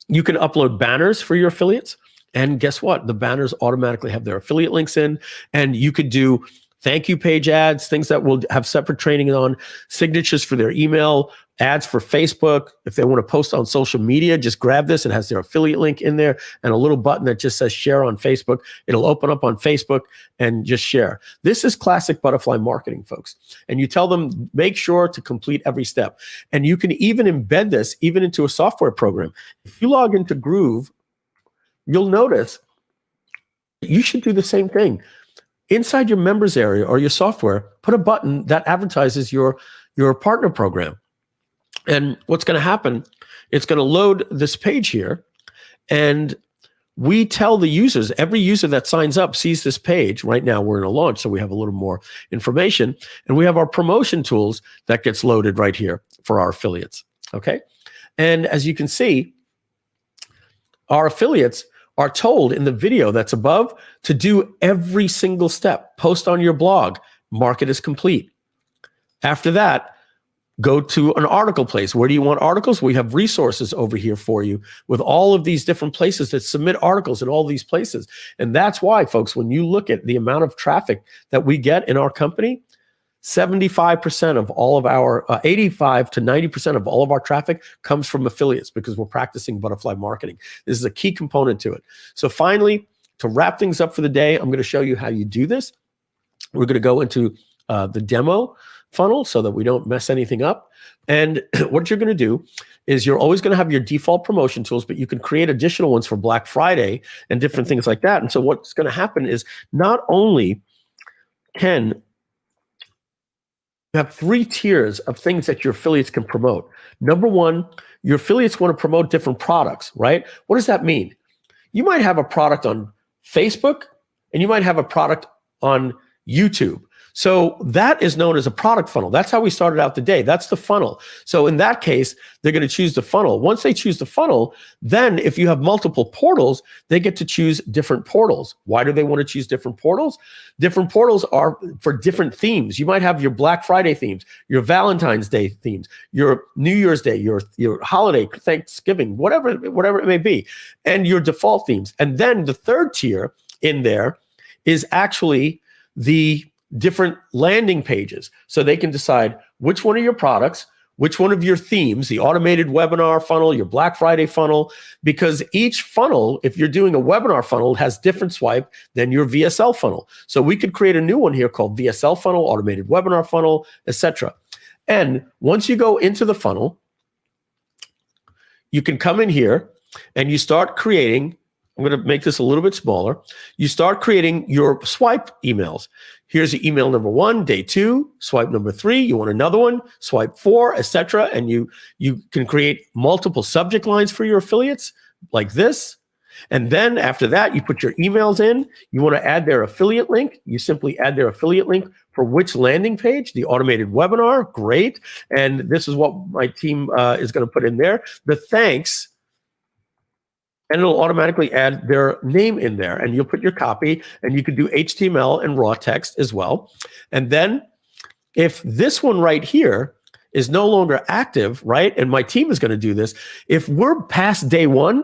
you can upload banners for your affiliates, and guess what? The banners automatically have their affiliate links in, and you could do thank you page ads, things that we'll have separate training on, signatures for their email, ads for Facebook. If they want to post on social media, just grab this. It has their affiliate link in there and a little button that just says share on Facebook. It'll open up on Facebook and just share. This is classic butterfly marketing, folks. And you tell them, make sure to complete every step. And you can even embed this even into a software program. If you log into Groove, you'll notice you should do the same thing. Inside your members area or your software, put a button that advertises your partner program. And what's going to happen, it's going to load this page here, and we tell the users, every user that signs up sees this page. Right now we're in a launch, so we have a little more information, and we have our promotion tools that gets loaded right here for our affiliates, okay? And as you can see, our affiliates are told in the video that's above to do every single step. Post on your blog, mark it as complete. After that, go to an article place. Where do you want articles? We have resources over here for you with all of these different places that submit articles in all these places. And that's why, folks, when you look at the amount of traffic that we get in our company, 75% of all of our, 85 to 90% of all of our traffic comes from affiliates because we're practicing butterfly marketing. This is a key component to it. So finally, to wrap things up for the day, I'm going to show you how you do this. We're going to go into the demo funnel so that we don't mess anything up. And what you're going to do is you're always going to have your default promotion tools, but you can create additional ones for Black Friday and different things like that. And so what's going to happen is not only can you have 3 tiers of things that your affiliates can promote. Number one, your affiliates want to promote different products, right? What does that mean? You might have a product on Facebook and you might have a product on YouTube. So that is known as a product funnel. That's how we started out the day. That's the funnel. So in that case, they're going to choose the funnel. Once they choose the funnel, then if you have multiple portals, they get to choose different portals. Why do they want to choose different portals? Different portals are for different themes. You might have your Black Friday themes, your Valentine's Day themes, your New Year's Day, your holiday, Thanksgiving, whatever it may be, and your default themes. And then the third tier in there is actually the different landing pages. So they can decide which one of your products, which one of your themes, the automated webinar funnel, your Black Friday funnel, because each funnel, if you're doing a webinar funnel, has different swipe than your VSL funnel. So we could create a new one here called VSL funnel, automated webinar funnel, etc. And once you go into the funnel, you can come in here and you start creating. I'm going to make this a little bit smaller. You start creating your swipe emails. Here's your email number 1, day 2, swipe number 3. You want another one, swipe 4, etc. And you can create multiple subject lines for your affiliates like this. And then after that, you put your emails in. You want to add their affiliate link. You simply add their affiliate link for which landing page, the automated webinar. Great. And this is what my team is going to put in there. The thanks. And it'll automatically add their name in there. And you'll put your copy, and you can do HTML and raw text as well. And then if this one right here is no longer active, right, and my team is going to do this, if we're past day 1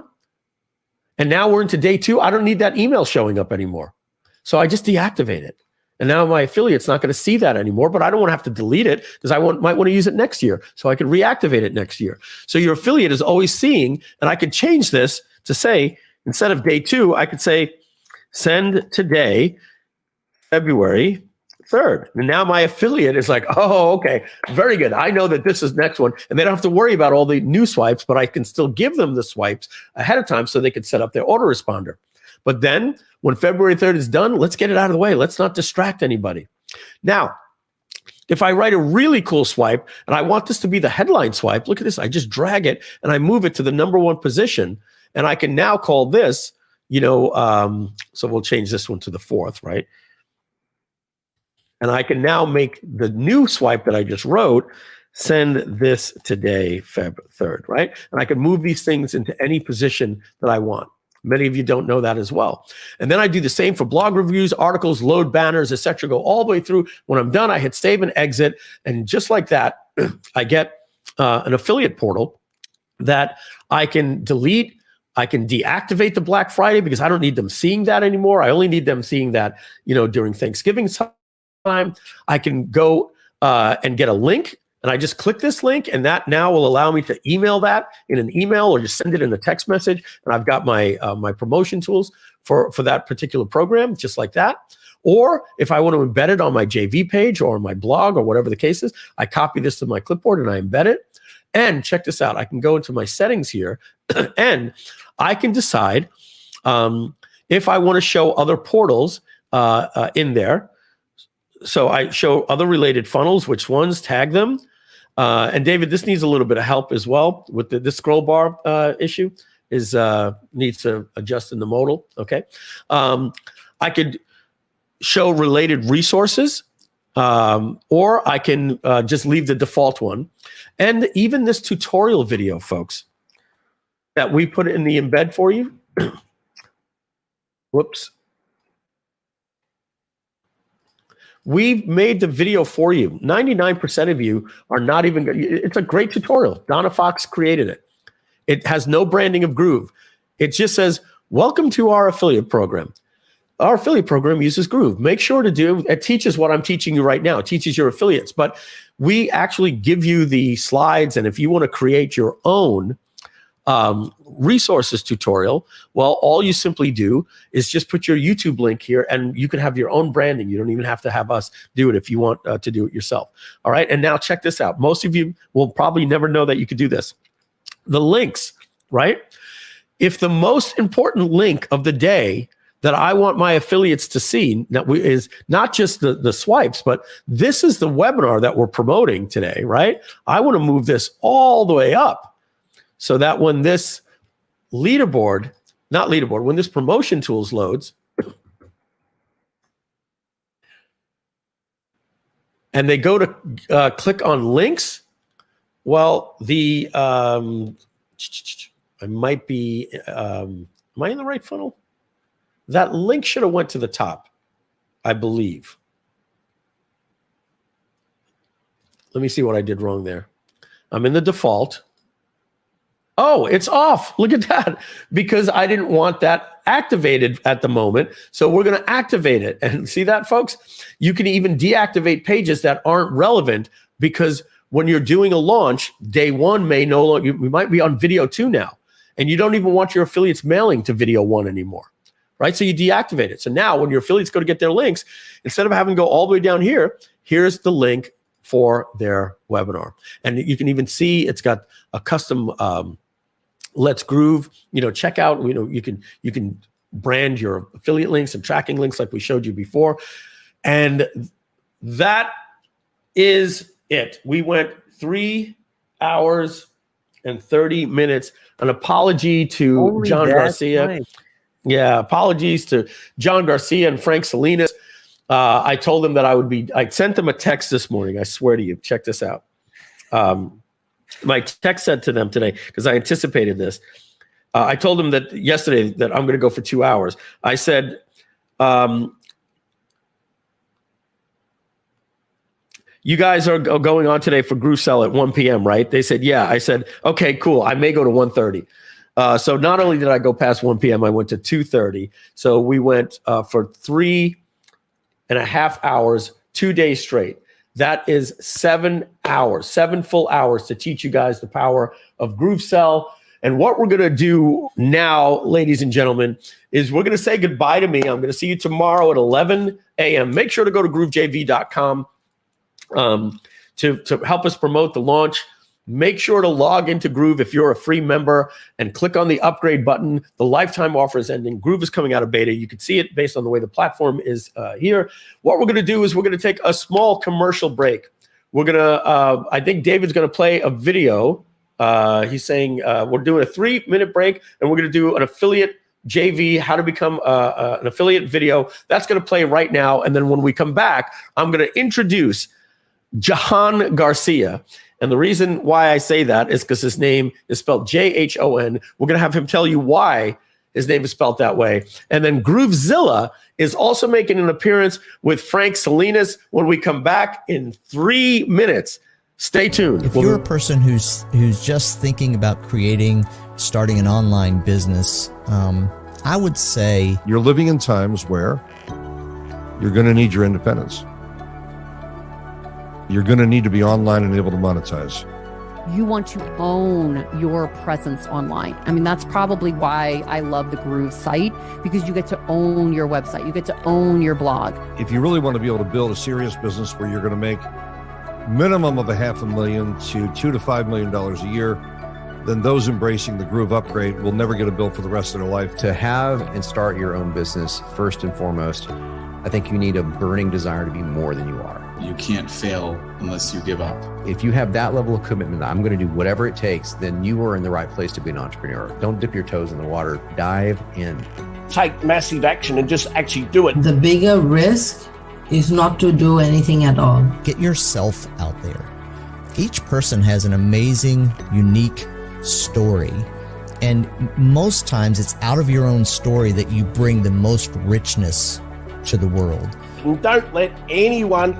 and now we're into day 2, I don't need that email showing up anymore. So I just deactivate it. And now my affiliate's not going to see that anymore, but I don't want to have to delete it because I might want to use it next year. So I can reactivate it next year. So your affiliate is always seeing, and I could change this to say, instead of day 2, I could say, send today, February 3rd. And now my affiliate is like, oh, okay, very good. I know that this is next one. And they don't have to worry about all the new swipes, but I can still give them the swipes ahead of time so they can set up their autoresponder. But then when February 3rd is done, let's get it out of the way. Let's not distract anybody. Now, if I write a really cool swipe and I want this to be the headline swipe, look at this. I just drag it and I move it to the number 1 position. And I can now call this, so we'll change this one to the 4th, right? And I can now make the new swipe that I just wrote, send this today, Feb 3rd, right? And I can move these things into any position that I want. Many of you don't know that as well. And then I do the same for blog reviews, articles, load banners, etc. Go all the way through. When I'm done, I hit save and exit. And just like that, I get an affiliate portal that I can delete. I can deactivate the Black Friday because I don't need them seeing that anymore. I only need them seeing that, during Thanksgiving time. time, I can go and get a link, and I just click this link, and that now will allow me to email that in an email or just send it in a text message, and I've got my my promotion tools for that particular program, just like that. Or if I want to embed it on my JV page or my blog or whatever the case is, I copy this to my clipboard and I embed it. And check this out. I can go into my settings here and I can decide if I want to show other portals in there. So I show other related funnels, which ones, tag them. And David, this needs a little bit of help as well with the scroll bar issue is needs to adjust in the modal. Okay. I could show related resources, or I can just leave the default one. And even this tutorial video, folks, that we put in the embed for you. Whoops. We've made the video for you. 99% of you are not even, it's a great tutorial. Donna Fox created it. It has no branding of Groove. It just says, welcome to our affiliate program. Our affiliate program uses Groove. Make sure to do, it teaches what I'm teaching you right now. It teaches your affiliates, but we actually give you the slides. And if you want to create your own resources tutorial, well, all you simply do is just put your YouTube link here and you can have your own branding. You don't even have to have us do it if you want to do it yourself. All right. And now check this out. Most of you will probably never know that you could do this. The links, right? If the most important link of the day that I want my affiliates to see is not just the swipes, but this is the webinar that we're promoting today, right? I want to move this all the way up so that when this leaderboard, not leaderboard, when this promotion tools loads, and they go to click on links, well, the, I might be, am I in the right funnel? That link should have went to the top, I believe. Let me see what I did wrong there. I'm in the default. Oh, it's off. Look at that. Because I didn't want that activated at the moment. So we're going to activate it. And see that, folks? You can even deactivate pages that aren't relevant because when you're doing a launch, day one may no longer, we might be on video 2 now. And you don't even want your affiliates mailing to video 1 anymore. Right? So you deactivate it. So now when your affiliates go to get their links, instead of having to go all the way down here, here's the link for their webinar. And you can even see it's got a custom Let's Groove, check out, you can brand your affiliate links and tracking links like we showed you before. And that is it. We went 3 hours and 30 minutes. An apology to John Garcia. Nice. Yeah, apologies to John Garcia and Frank Salinas. I told them that I sent them a text this morning. I swear to you, check this out. My text said to them today, because I anticipated this. I told them that yesterday that I'm going to go for 2 hours. I said, you guys are going on today for GrooveSell at 1 p.m., right? They said, yeah. I said, okay, cool. I may go to 1:30. So not only did I go past 1 p.m., I went to 2:30. So we went for 3.5 hours, 2 days straight. That is 7 hours, 7 full hours to teach you guys the power of GrooveSell. And what we're going to do now, ladies and gentlemen, is we're going to say goodbye to me. I'm going to see you tomorrow at 11 a.m. Make sure to go to GrooveJV.com to help us promote the launch. Make sure to log into Groove if you're a free member and click on the upgrade button. The lifetime offer is ending. Groove is coming out of beta. You can see it based on the way the platform is here. What we're going to do is we're going to take a small commercial break. We're going to, I think David's going to play a video. He's saying we're doing a 3-minute break and we're going to do an affiliate JV, how to become an affiliate video. That's going to play right now. And then when we come back, I'm going to introduce Jahan Garcia. And the reason why I say that is because his name is spelled Jhon. We're going to have him tell you why his name is spelled that way. And then GrooveZilla is also making an appearance with Frank Salinas when we come back in 3 minutes. Stay tuned. If you're a person who's just thinking about starting an online business, I would say you're living in times where you're going to need your independence. you're going to need to be online and able to monetize. You want to own your presence online. I mean, that's probably why I love the Groove site, because you get to own your website. You get to own your blog. If you really want to be able to build a serious business where you're going to make minimum of $500,000 to $2 to $5 million a year, then those embracing the Groove upgrade will never get a bill for the rest of their life. To have and start your own business, first and foremost, I think you need a burning desire to be more than you are. You can't fail unless you give up. If you have that level of commitment, I'm going to do whatever it takes, then you are in the right place to be an entrepreneur. Don't dip your toes in the water. Dive in. Take massive action and just actually do it. The bigger risk is not to do anything at all. Get yourself out there. Each person has an amazing, unique story. And most times it's out of your own story that you bring the most richness to the world. And don't let anyone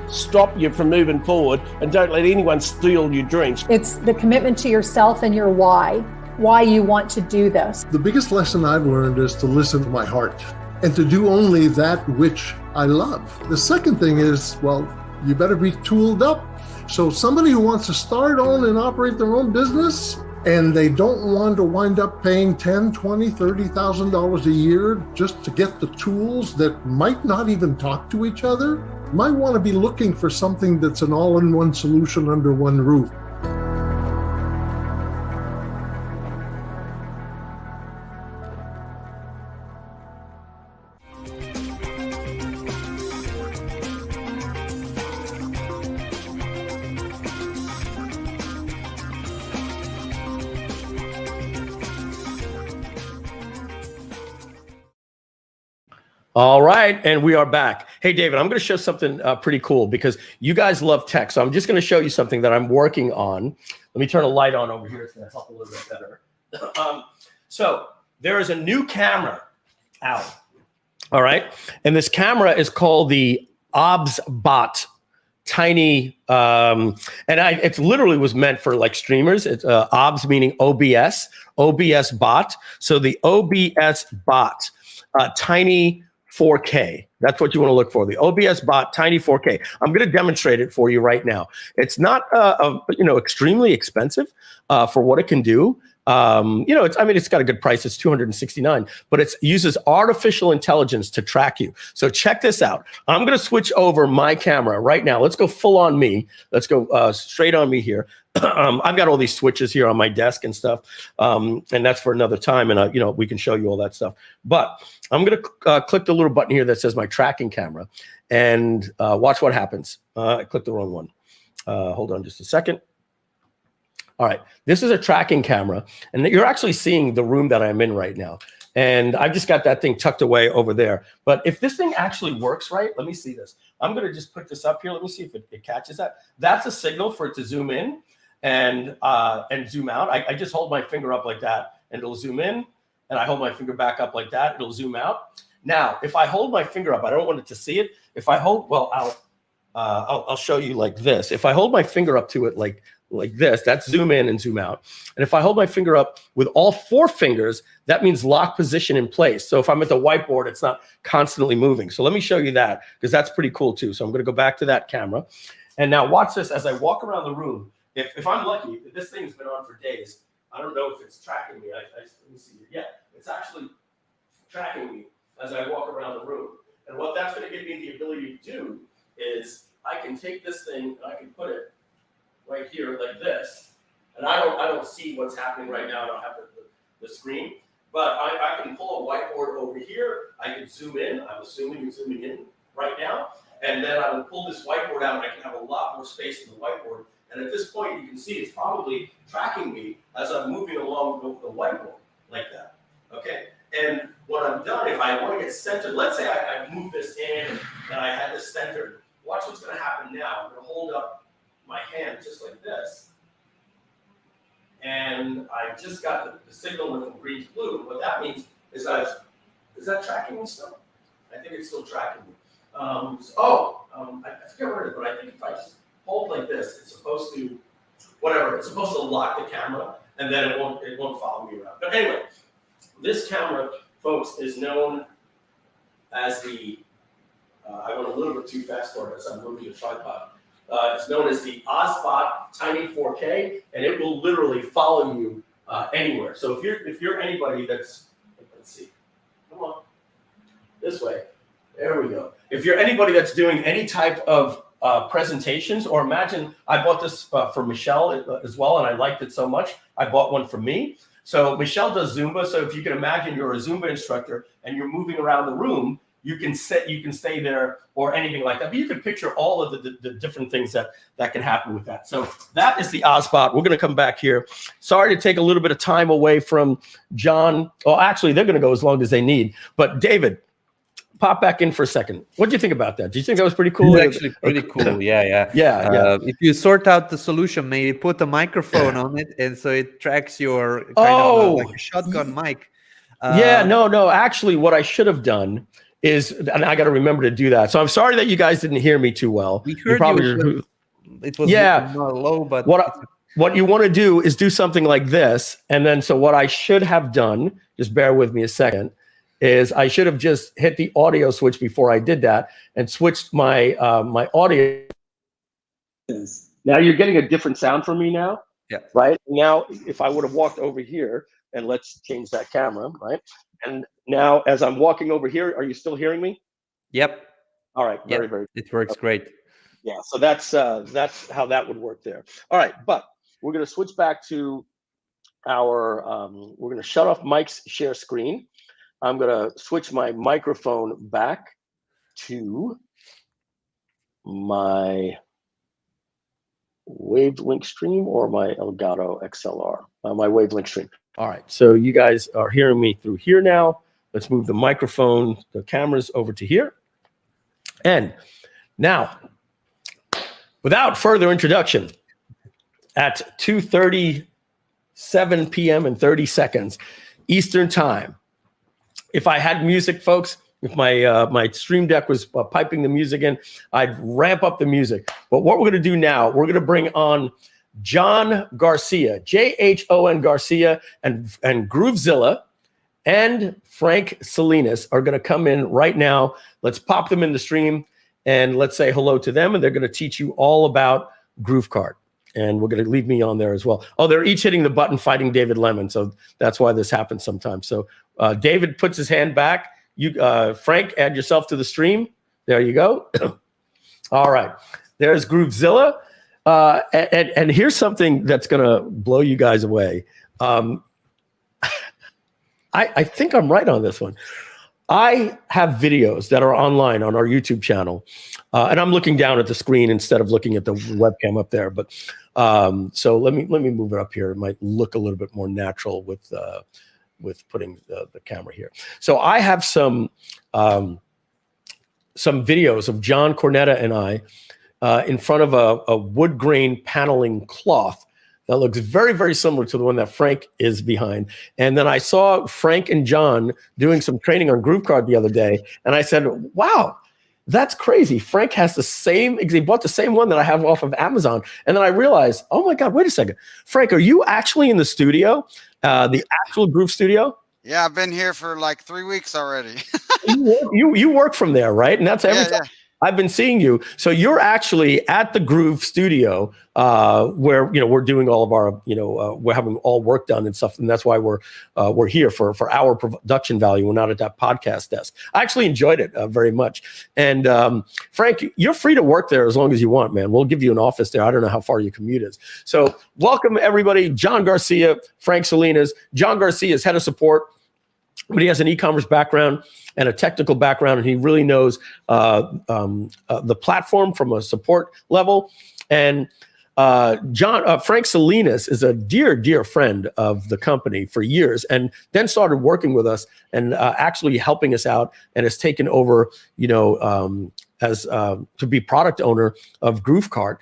stop you from moving forward, and don't let anyone steal your dreams. It's the commitment to yourself and your why you want to do this. The biggest lesson I've learned is to listen to my heart and to do only that which I love. The second thing is, well, you better be tooled up. So somebody who wants to start on and operate their own business, and they don't want to wind up paying $10,000, $20,000, $30,000 a year just to get the tools that might not even talk to each other, might want to be looking for something that's an all-in-one solution under one roof. All right, and we are back. Hey, David, I'm going to show something pretty cool because you guys love tech. So I'm just going to show you something that I'm working on. Let me turn a light on over here. It's going to help a little bit better. So there is a new camera out. All right, and this camera is called the OBSBot. Tiny, it literally was meant for like streamers. It's OBS meaning OBS bot. So the OBS bot, tiny 4K. That's what you want to look for. The OBS bot, tiny 4K. I'm going to demonstrate it for you right now. It's not, extremely expensive for what it can do. It's got a good price. It's $269, but it uses artificial intelligence to track you. So check this out. I'm going to switch over my camera right now. Let's go full on me. Let's go straight on me here. I've got all these switches here on my desk and stuff. And that's for another time. And, we can show you all that stuff. But I'm going to click the little button here that says my tracking camera and watch what happens. I clicked the wrong one. Hold on just a second. All right, this is a tracking camera, and you're actually seeing the room that I'm in right now. And I've just got that thing tucked away over there. But if this thing actually works right, let me see this. I'm going to just put this up here. Let me see if it catches that. That's a signal for it to zoom in and zoom out. I just hold my finger up like that, and it'll zoom in. And I hold my finger back up like that. It'll zoom out. Now, if I hold my finger up, I don't want it to see it. If I hold, I'll show you like this. If I hold my finger up to it like this, that's zoom in and zoom out. And if I hold my finger up with all 4 fingers, that means lock position in place. So if I'm at the whiteboard, it's not constantly moving. So let me show you that because that's pretty cool too. So I'm going to go back to that camera. And now watch this as I walk around the room. If I'm lucky, this thing's been on for days. I don't know if it's tracking me. Let me see. Yeah, it's actually tracking me as I walk around the room. And what that's going to give me the ability to do is I can take this thing and I can put it right here like this. And I don't see what's happening right now. I don't have the screen. But I can pull a whiteboard over here. I can zoom in. I'm assuming you're zooming in right now. And then I will pull this whiteboard out and I can have a lot more space in the whiteboard. And at this point, you can see it's probably tracking me as I'm moving along the whiteboard like that. Okay? And when I'm done, if I want to get centered, let's say I move this in and I had this centered. Watch what's going to happen now. I'm going to hold up my hand just like this. And I just got the signal went from green to blue. What that means is is that tracking me still? I think it's still tracking me. I forget where it is, but I think if I just hold like this, it's supposed to, it's supposed to lock the camera and then it won't follow me around. But anyway, this camera, folks, is known as the I went a little bit too fast for it as I'm moving the tripod. It's known as the OzBot Tiny 4K, and it will literally follow you anywhere. So if you're anybody that's, let's see, come on, this way. There we go. If you're anybody that's doing any type of presentations, or imagine I bought this for Michelle as well, and I liked it so much, I bought one for me. So Michelle does Zumba. So if you can imagine you're a Zumba instructor and you're moving around the room, you can stay there or anything like that. But you can picture all of the different things that can happen with that. So that is the OzBot. We're going to come back here. Sorry to take a little bit of time away from John. Well, actually, they're going to go as long as they need. But David, pop back in for a second. What do you think about that? Do you think that was pretty cool? It's actually pretty cool. Yeah. If you sort out the solution, maybe put a microphone on it, and so it tracks your kind of like a shotgun mic. No. Actually, what I should have done is, and I got to remember to do that. So I'm sorry that you guys didn't hear me too well. We heard you. It was low, but what you want to do is do something like this, and then so what I should have done, just bear with me a second, is I should have just hit the audio switch before I did that and switched my my audio. Now you're getting a different sound from me now. Yeah. Right. Now, if I would have walked over here, and let's change that camera, right? And now, as I'm walking over here, are you still hearing me? Yep. All right. Very, very. It works great. Yeah. So that's how that would work there. All right, but we're going to switch back to our. We're going to shut off Mike's share screen. I'm going to switch my microphone back to my Wavelink stream or my Elgato XLR, my Wavelink stream. All right, so you guys are hearing me through here now. Let's move the microphone, the cameras over to here. And now, without further introduction, at 2:37 p.m. and 30 seconds Eastern time, if I had music, folks, if my Stream Deck was piping the music in, I'd ramp up the music. But what we're going to do now, we're going to bring on John Garcia, J-H-O-N Garcia, and GrooveZilla and Frank Salinas are going to come in right now. Let's pop them in the stream and let's say hello to them. And they're going to teach you all about GrooveKart. And we're going to leave me on there as well. Oh, they're each hitting the button fighting David Lemon. So that's why this happens sometimes. So David puts his hand back. You, Frank, add yourself to the stream. There you go. All right. There's GrooveZilla. And here's something that's going to blow you guys away. I think I'm right on this one. I have videos that are online on our YouTube channel, and I'm looking down at the screen instead of looking at the webcam up there. But so let me move it up here. It might look a little bit more natural with putting the camera here. So I have some videos of John Cornetta and I in front of a wood grain paneling cloth that looks very, very similar to the one that Frank is behind. And then I saw Frank and John doing some training on GrooveKart the other day, and I said, wow, that's crazy. Frank has the same, he bought the same one that I have off of Amazon. And then I realized, oh my God, wait a second. Frank, are you actually in the studio, the actual Groove studio? Yeah, I've been here for like 3 weeks already. you work from there, right? And that's every time. Yeah. I've been seeing you. So you're actually at the Groove studio where, we're doing all of our, we're having all work done and stuff. And that's why we're here for our production value. We're not at that podcast desk. I actually enjoyed it very much. And Frank, you're free to work there as long as you want, man. We'll give you an office there. I don't know how far your commute is. So welcome everybody. John Garcia, Frank Salinas. John Garcia is head of support, but he has an e-commerce background and a technical background, and he really knows the platform from a support level. And Frank Salinas is a dear, dear friend of the company for years, and then started working with us and actually helping us out, and has taken over, as to be product owner of GrooveKart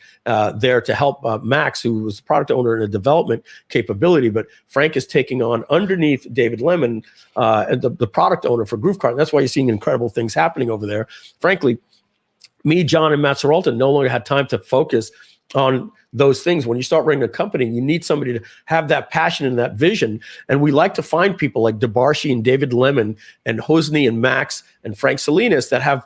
there to help Max, who was product owner in a development capability. But Frank is taking on underneath David Lemon, the product owner for GrooveKart. And that's why you're seeing incredible things happening over there. Frankly, me, John, and Matt Seralta no longer had time to focus on those things. When you start running a company, you need somebody to have that passion and that vision. And we like to find people like DeBarshi and David Lemon and Hosni and Max and Frank Salinas that have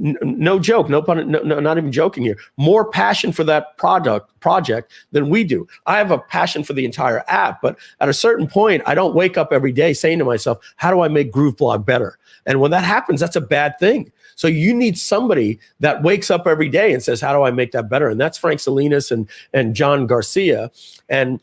no joke, no pun, no, not even joking here, more passion for that project than we do. I have a passion for the entire app, but at a certain point, I don't wake up every day saying to myself, how do I make GrooveBlog better? And when that happens, that's a bad thing. So you need somebody that wakes up every day and says, how do I make that better? And that's Frank Salinas and John Garcia. And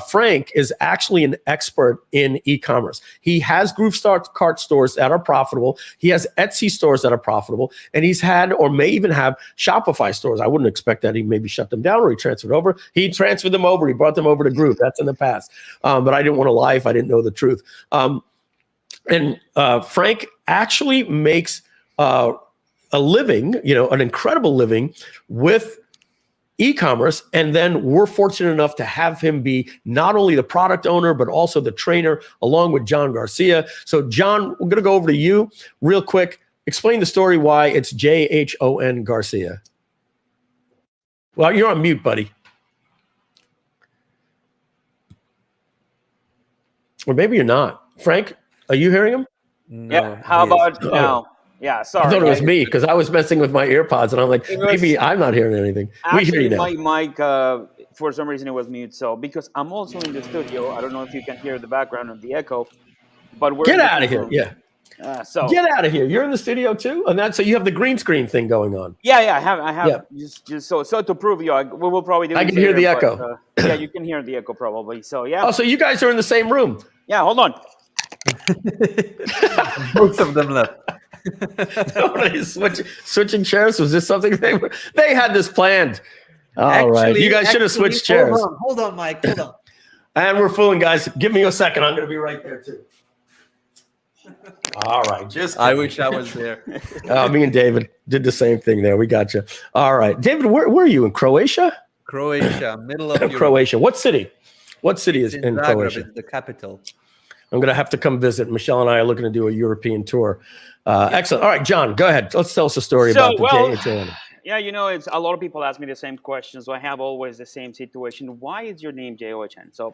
Frank is actually an expert in e-commerce. He has GrooveKart stores that are profitable. He has Etsy stores that are profitable. And he's had, or may even have, Shopify stores. I wouldn't expect that he maybe shut them down or he transferred over. He transferred them over. He brought them over to Groove. That's in the past. But I didn't want to lie if I didn't know the truth. And Frank actually makes a living, an incredible living with e-commerce. And then we're fortunate enough to have him be not only the product owner, but also the trainer, along with John Garcia. So John, we're going to go over to you real quick. Explain the story why it's J-H-O-N Garcia. Well, you're on mute, buddy. Or maybe you're not. Frank, are you hearing him? No, yeah. How about now? Yeah, sorry. I thought it was me because I was messing with my earpods and I'm like, maybe I'm not hearing anything. We hear you now. My mic, for some reason, it was mute. So because I'm also in the studio, I don't know if you can hear the background of the echo. But we're get out of here! Yeah. So get out of here! You're in the studio too, and that's so you have the green screen thing going on. Yeah, I have. Yeah. Just so to prove you, we will probably do. I can hear the echo. Yeah, you can hear the echo probably. So yeah. Oh, so you guys are in the same room? Yeah. Hold on. Both of them left. Switching chairs. Was this something they had this planned? All right, you guys should have switched chairs. Hold on, Mike. Hold on. And we're fooling, guys. Give me a second. I'm going to be right there too. All right. I wish I was there. Me and David did the same thing there. We got you. All right, David. Where are you in Croatia? Croatia, middle of Croatia. What city? What city is in Croatia? It's the capital. I'm going to have to come visit. Michelle and I are looking to do a European tour. Excellent. All right, John, go ahead. Let's tell us a story about the JHON. Yeah, it's a lot of people ask me the same questions. So I have always the same situation. Why is your name JOHN? So,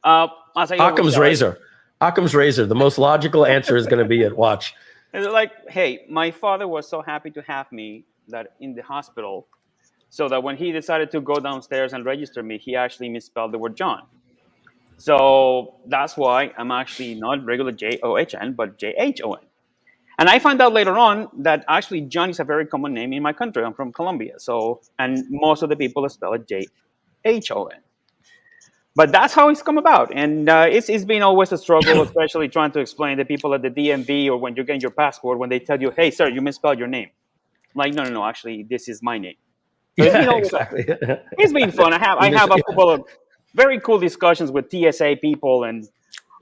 as I Occam's razor. Occam's razor. The most logical answer is going to be it. Watch. It's like, hey, my father was so happy to have me that in the hospital, so that when he decided to go downstairs and register me, he actually misspelled the word John. So that's why I'm actually not regular JOHN, but JHON. And I found out later on that actually John is a very common name in my country. I'm from Colombia. And most of the people spell it JHON. But that's how it's come about. And it's been always a struggle, especially trying to explain to people at the DMV or when you're getting your passport, when they tell you, hey, sir, you misspelled your name. I'm like, no, actually, this is my name. So exactly. It's been fun. I have a couple of very cool discussions with TSA people and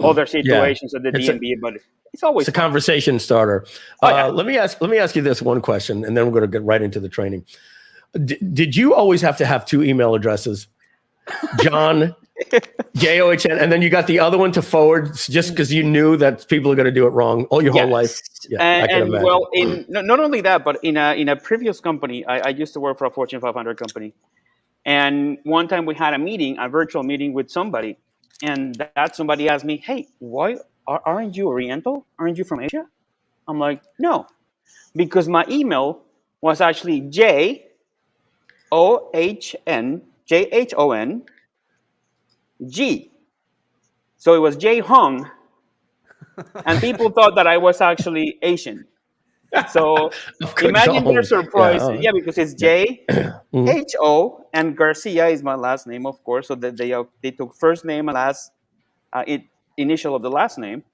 other situations at the DMV, but it's always a conversation starter. Let me ask you this one question, and then we're going to get right into the training. Did you always have to have two email addresses, John JOHN, and then you got the other one to forward just because you knew that people are going to do it wrong all your whole life? Yeah, and well, not only that, but in a previous company, I used to work for a Fortune 500 company. And one time we had a virtual meeting with somebody, and that somebody asked me, hey, why aren't you Oriental? Aren't you from Asia? I'm like, no, because my email was actually JOHN, So it was J Hong, and people thought that I was actually Asian. So imagine their surprise. Yeah, because it's JHO and Garcia is my last name, of course. So that they took first name and last initial of the last name.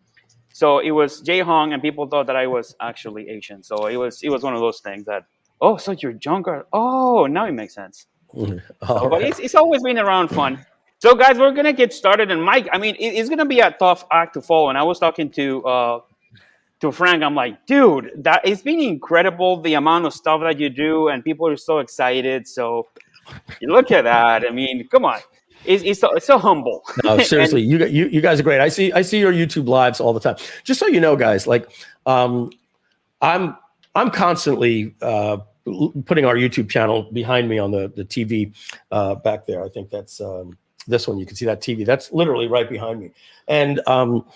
So it was J Hong, and people thought that I was actually Asian. So it was one of those things that, oh, so you're Junker. Oh, now it makes sense. But it's always been around fun. So guys, we're gonna get started. And Mike, I mean, it's gonna be a tough act to follow. And I was talking to Frank, I'm like, dude, it's been incredible the amount of stuff that you do, and people are so excited. So you look at that. I mean, come on, it's so humble. No, seriously, you guys are great. I see your YouTube lives all the time. Just so you know, guys, like I'm constantly putting our YouTube channel behind me on the TV back there. I think that's this one. You can see that TV. That's literally right behind me, and I'm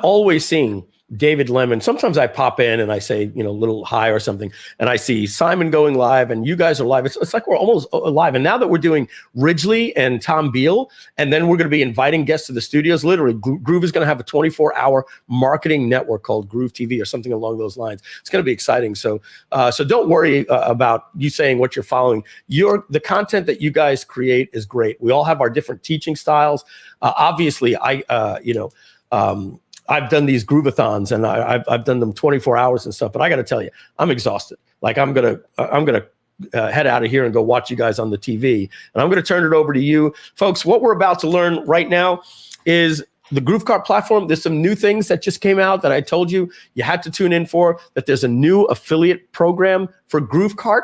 always seeing David Lemon. Sometimes I pop in and I say, a little hi or something, and I see Simon going live and you guys are live. It's like we're almost live. And now that we're doing Ridgely and Tom Beal, and then we're going to be inviting guests to the studios, literally Groove is going to have a 24-hour marketing network called Groove TV or something along those lines. It's going to be exciting. So don't worry about you saying what you're following. The content that you guys create is great. We all have our different teaching styles. Obviously, I've done these Groovathons and I've done them 24 hours and stuff, but I got to tell you, I'm exhausted. Like I'm gonna head out of here and go watch you guys on the TV, and I'm gonna turn it over to you folks. What we're about to learn right now is the GrooveKart platform. There's some new things that just came out that I told you had to tune in for. That there's a new affiliate program for GrooveKart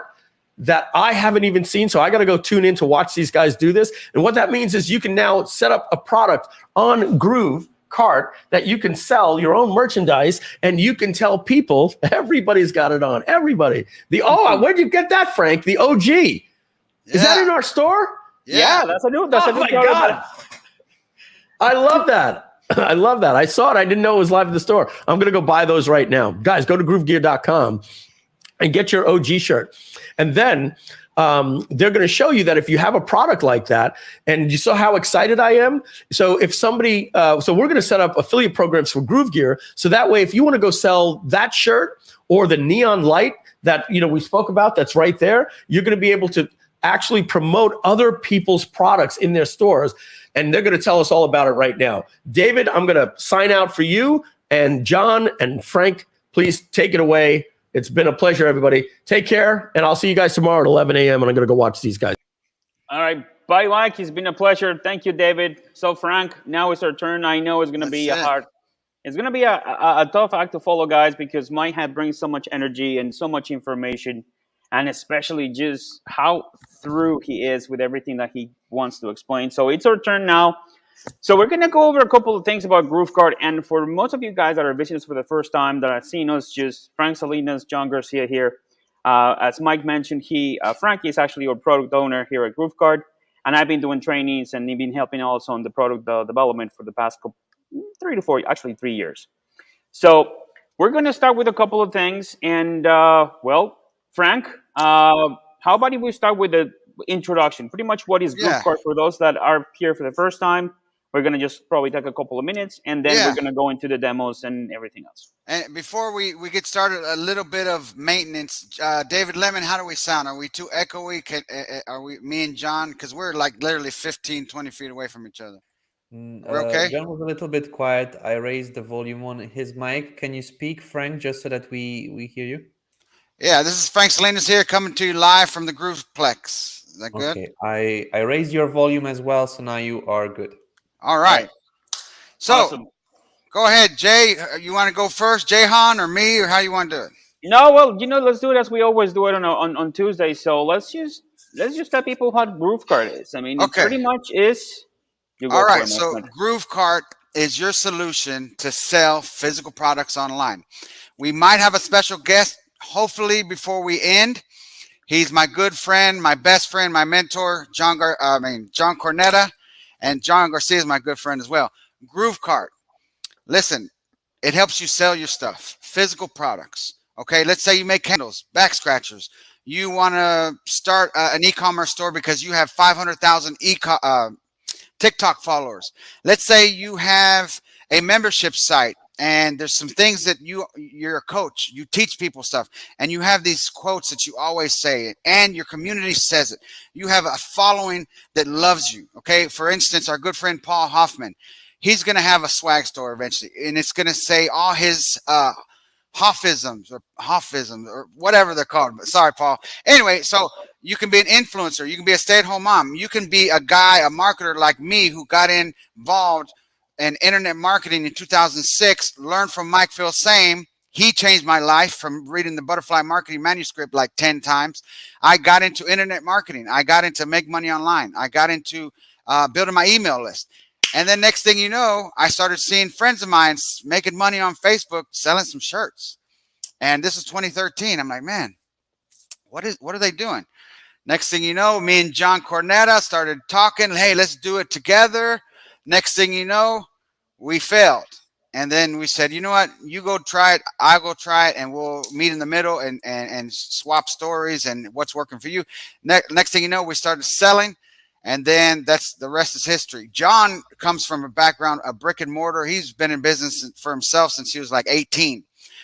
that I haven't even seen. So I got to go tune in to watch these guys do this. And what that means is you can now set up a product on GrooveKart that you can sell your own merchandise, and you can tell people everybody's got it on. Everybody. Where'd you get that, Frank? The OG. Is that in our store? Yeah, that's a new. Oh my God. I love that. I love that. I saw it. I didn't know it was live in the store. I'm going to go buy those right now. Guys, go to groovegear.com and get your OG shirt. And then they're going to show you that if you have a product like that, and you saw how excited I am. So if somebody, so we're going to set up affiliate programs for Groove Gear. So that way, if you want to go sell that shirt or the neon light that, we spoke about, that's right there, you're going to be able to actually promote other people's products in their stores. And they're going to tell us all about it right now. David, I'm going to sign out for you, and John and Frank, please take it away. It's been a pleasure, everybody. Take care, and I'll see you guys tomorrow at 11 a.m., and I'm going to go watch these guys. All right. Bye, Mike. It's been a pleasure. Thank you, David. So, Frank, now it's our turn. I know it's going to be it's going to be a tough act to follow, guys, because Mike brings so much energy and so much information, and especially just how through he is with everything that he wants to explain. So it's our turn now. So we're going to go over a couple of things about GrooveKart. And for most of you guys that are visiting us for the first time, that have seen us, just Frank Salinas, John Garcia here. As Mike mentioned, Frank is actually our product owner here at GrooveKart. And I've been doing trainings and been helping also on the product development for the past 3 years. So we're going to start with a couple of things. And, Frank, how about if we start with the introduction? Pretty much what is GrooveKart for those that are here for the first time. We're going to just probably take a couple of minutes, and then we're going to go into the demos and everything else. And before we get started, a little bit of maintenance. David Lemon, how do we sound? Are we too echoey? Are we, me and John? Because we're like literally 15, 20 feet away from each other. We're okay? John was a little bit quiet. I raised the volume on his mic. Can you speak, Frank, just so that we hear you? Yeah, this is Frank Salinas here, coming to you live from the Grooveplex. Is that good? Okay, I raised your volume as well, so now you are good. All right. So, awesome. Go ahead, Jay. You want to go first, Jayhan, or me, or how you want to do it? No, well, let's do it as we always do it on Tuesday. So let's just tell people what GrooveKart is. I mean, it pretty much is. All right. So GrooveKart is your solution to sell physical products online. We might have a special guest, hopefully, before we end. He's my good friend, my best friend, my mentor, John Cornetta. And John Garcia is my good friend as well. GrooveKart. Listen, it helps you sell your stuff, physical products. Okay, let's say you make candles, back scratchers. You want to start an e-commerce store because you have 500,000 TikTok followers. Let's say you have a membership site and there's some things that you're a coach, you teach people stuff, and you have these quotes that you always say, and your community says it. You have a following that loves you. Okay, for instance, our good friend Paul Hoffman, he's going to have a swag store eventually, and it's going to say all his Hoffisms or whatever they're called. Sorry, Paul. Anyway, so you can be an influencer, you can be a stay-at-home mom, you can be a guy, a marketer like me who got involved in internet marketing in 2006, learned from Mike Phil-Same. He changed my life from reading the Butterfly Marketing Manuscript like 10 times. I got into internet marketing. I got into make money online. I got into building my email list. And then next thing you know, I started seeing friends of mine making money on Facebook, selling some shirts. And this is 2013. I'm like, man, what are they doing? Next thing you know, me and John Cornetta started talking. Hey, let's do it together. Next thing you know, we failed. And then we said, you know what, you go try it, I'll go try it, and we'll meet in the middle and swap stories and what's working for you. Next thing you know, we started selling, and then the rest is history. John comes from a background of brick and mortar. He's been in business for himself since he was like 18.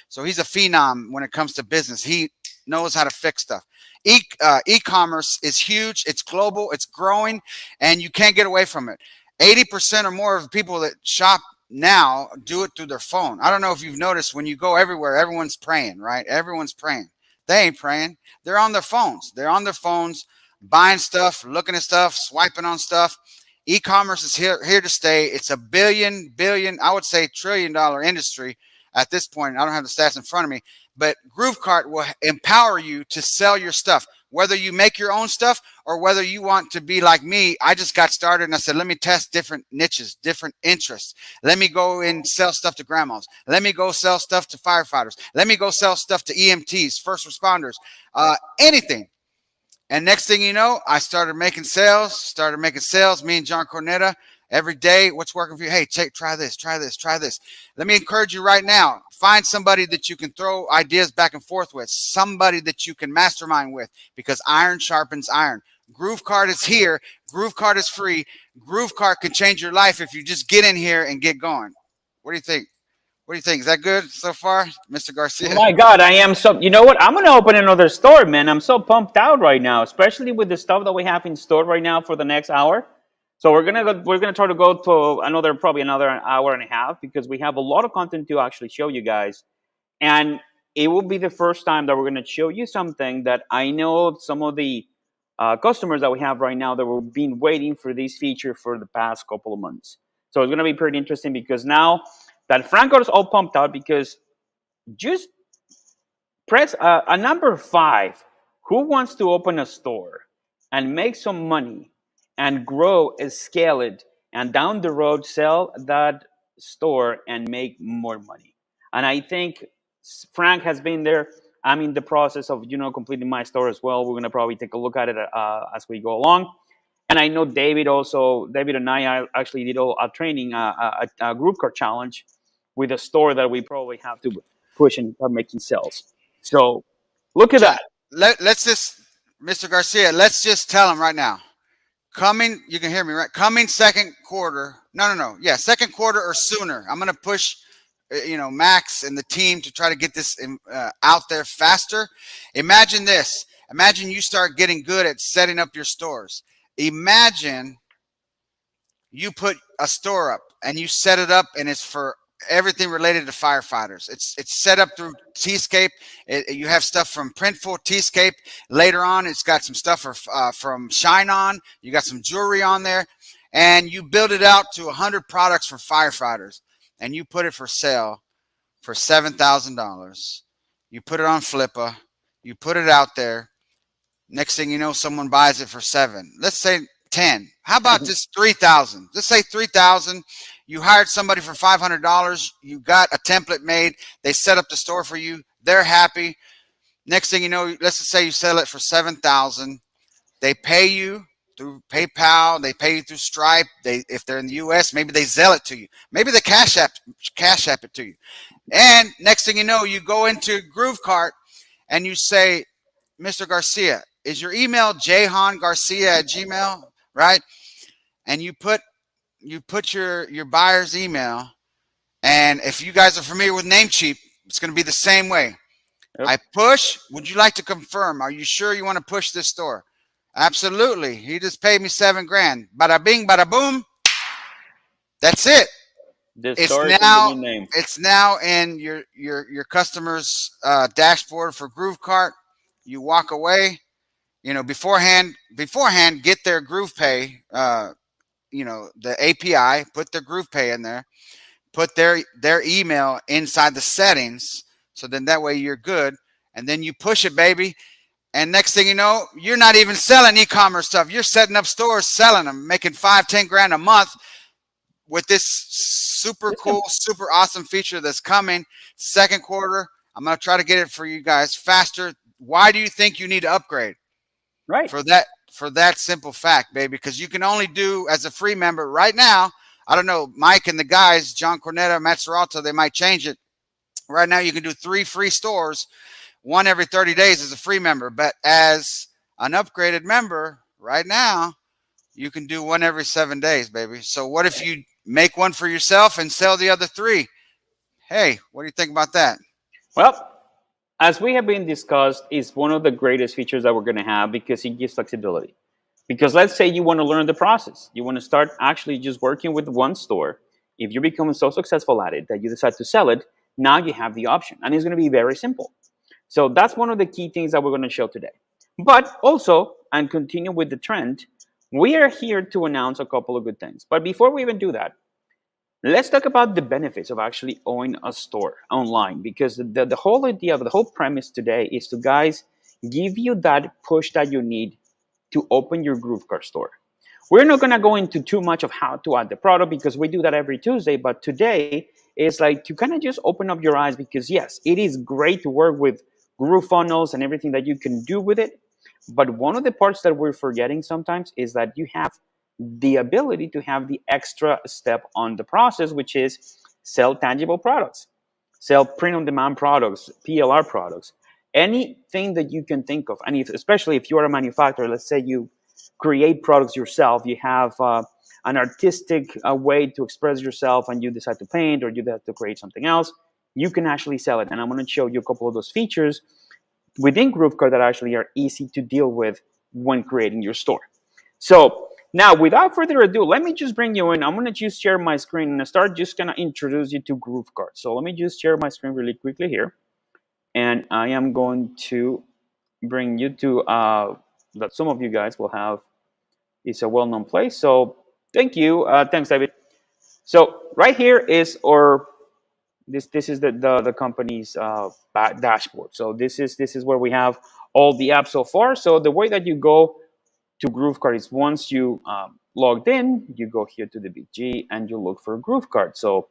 So he's a phenom when it comes to business. He knows how to fix stuff. E-commerce is huge. It's global. It's growing, and you can't get away from it. 80% or more of the people that shop now do it through their phone. I don't know if you've noticed, when you go everywhere, everyone's praying, right? Everyone's praying. They ain't praying. They're on their phones. They're on their phones, buying stuff, looking at stuff, swiping on stuff. E-commerce is here to stay. It's a billion, I would say $1 trillion industry at this point. I don't have the stats in front of me, but GrooveKart will empower you to sell your stuff, whether you make your own stuff or whether you want to be like me. I just got started and I said, let me test different niches, different interests. Let me go and sell stuff to grandmas. Let me go sell stuff to firefighters. Let me go sell stuff to EMTs, first responders, anything. And next thing you know, I started making sales, me and John Cornetta. Every day, what's working for you? Hey, try this, try this, try this. Let me encourage you right now. Find somebody that you can throw ideas back and forth with, somebody that you can mastermind with, because iron sharpens iron. GrooveKart is here. GrooveKart is free. GrooveKart can change your life if you just get in here and get going. What do you think? What do you think? Is that good so far, Mr. Garcia? Oh my God, I am so, you know what? I'm going to open another store, man. I'm so pumped out right now, especially with the stuff that we have in store right now for the next hour. So we're gonna try to go to probably another hour and a half, because we have a lot of content to actually show you guys, and it will be the first time that we're gonna show you something that I know some of the customers that we have right now that we've been waiting for this feature for the past couple of months. So it's gonna be pretty interesting, because now that Franco is all pumped out, because just press a number 5. Who wants to open a store and make some money and grow and scale it, and down the road sell that store and make more money? And I think Frank has been there. I'm in the process of completing my store as well. We're going to probably take a look at it as we go along. And I know David and I actually did a training, a GrooveKart challenge with a store that we probably have to push and start making sales. So look at that. Let's just, Mr. Garcia, let's just tell him right now. Coming, you can hear me, right? Coming second quarter. No. Yeah, second quarter or sooner. I'm going to push, Max and the team to try to get this out there faster. Imagine this. Imagine you start getting good at setting up your stores. Imagine you put a store up and you set it up, and it's for everything related to firefighters. It's set up through Tscape. You have stuff from Printful, Tscape. Later on, it's got some stuff from Shine On. You got some jewelry on there, and you build it out to 100 products for firefighters, and you put it for sale for $7,000. You put it on Flippa. You put it out there. Next thing you know, someone buys it for $7,000. Let's say 10. How about just 3,000? Let's say 3,000. You hired somebody for $500. You got a template made. They set up the store for you. They're happy. Next thing you know, let's just say you sell it for $7,000. They pay you through PayPal. They pay you through Stripe. If they're in the U.S., maybe they Zelle it to you. Maybe they Cash App it to you. And next thing you know, you go into GrooveKart and you say, Mr. Garcia, is your email jhangarcia@gmail, right? And you put your buyer's email, and if you guys are familiar with Namecheap, it's going to be the same way. Yep. I push. Would you like to confirm? Are you sure you want to push this store? Absolutely. He just paid me $7,000. Bada bing, bada boom. That's it. It's now in your customer's dashboard for GrooveKart. You walk away. Beforehand, get their GroovePay. The API, put their GroovePay in there, put their email inside the settings, so then that way you're good, and then you push it, baby. And next thing you know, you're not even selling e-commerce stuff. You're setting up stores, selling them, making $5-10 a month with this super cool, super awesome feature that's coming second quarter. I'm going to try to get it for you guys faster. Why do you think you need to upgrade? Right. For that simple fact, baby, because you can only do, as a free member right now, I don't know, Mike and the guys, John Cornetta, Matt Serrato, they might change it. Right now, you can do 3 free stores. One every 30 days as a free member. But as an upgraded member, right now, you can do 1 every 7 days, baby. So what if you make 1 for yourself and sell the other 3? Hey, what do you think about that? Well, as we have been discussed, it's one of the greatest features that we're going to have because it gives flexibility. Because let's say you want to learn the process. You want to start actually just working with one store. If you become so successful at it that you decide to sell it, now you have the option. And it's going to be very simple. So that's one of the key things that we're going to show today. But also, and continue with the trend, we are here to announce a couple of good things. But before we even do that, let's talk about the benefits of actually owning a store online, because the whole idea of the whole premise today is to, guys, give you that push that you need to open your GrooveKart store. We're not going to go into too much of how to add the product because we do that every Tuesday. But today is like to kind of just open up your eyes, because yes, it is great to work with GrooveFunnels and everything that you can do with it. But one of the parts that we're forgetting sometimes is that you have the ability to have the extra step on the process, which is sell tangible products, sell print-on-demand products, PLR products, anything that you can think of. And especially if you're a manufacturer, let's say you create products yourself, you have an artistic way to express yourself, and you decide to paint or you decide to create something else, you can actually sell it. And I'm going to show you a couple of those features within GrooveKart that actually are easy to deal with when creating your store. So now, without further ado, let me just bring you in. I'm going to just share my screen and start just going to introduce you to GrooveKart. So let me just share my screen really quickly here. And I am going to bring you to that some of you guys will have. It's a well-known place. So thank you. Thanks, David. So right here is this is the company's dashboard. So this is where we have all the apps so far. So the way that you go to GrooveKart is once you logged in, you go here to the BG and you look for GrooveKart. So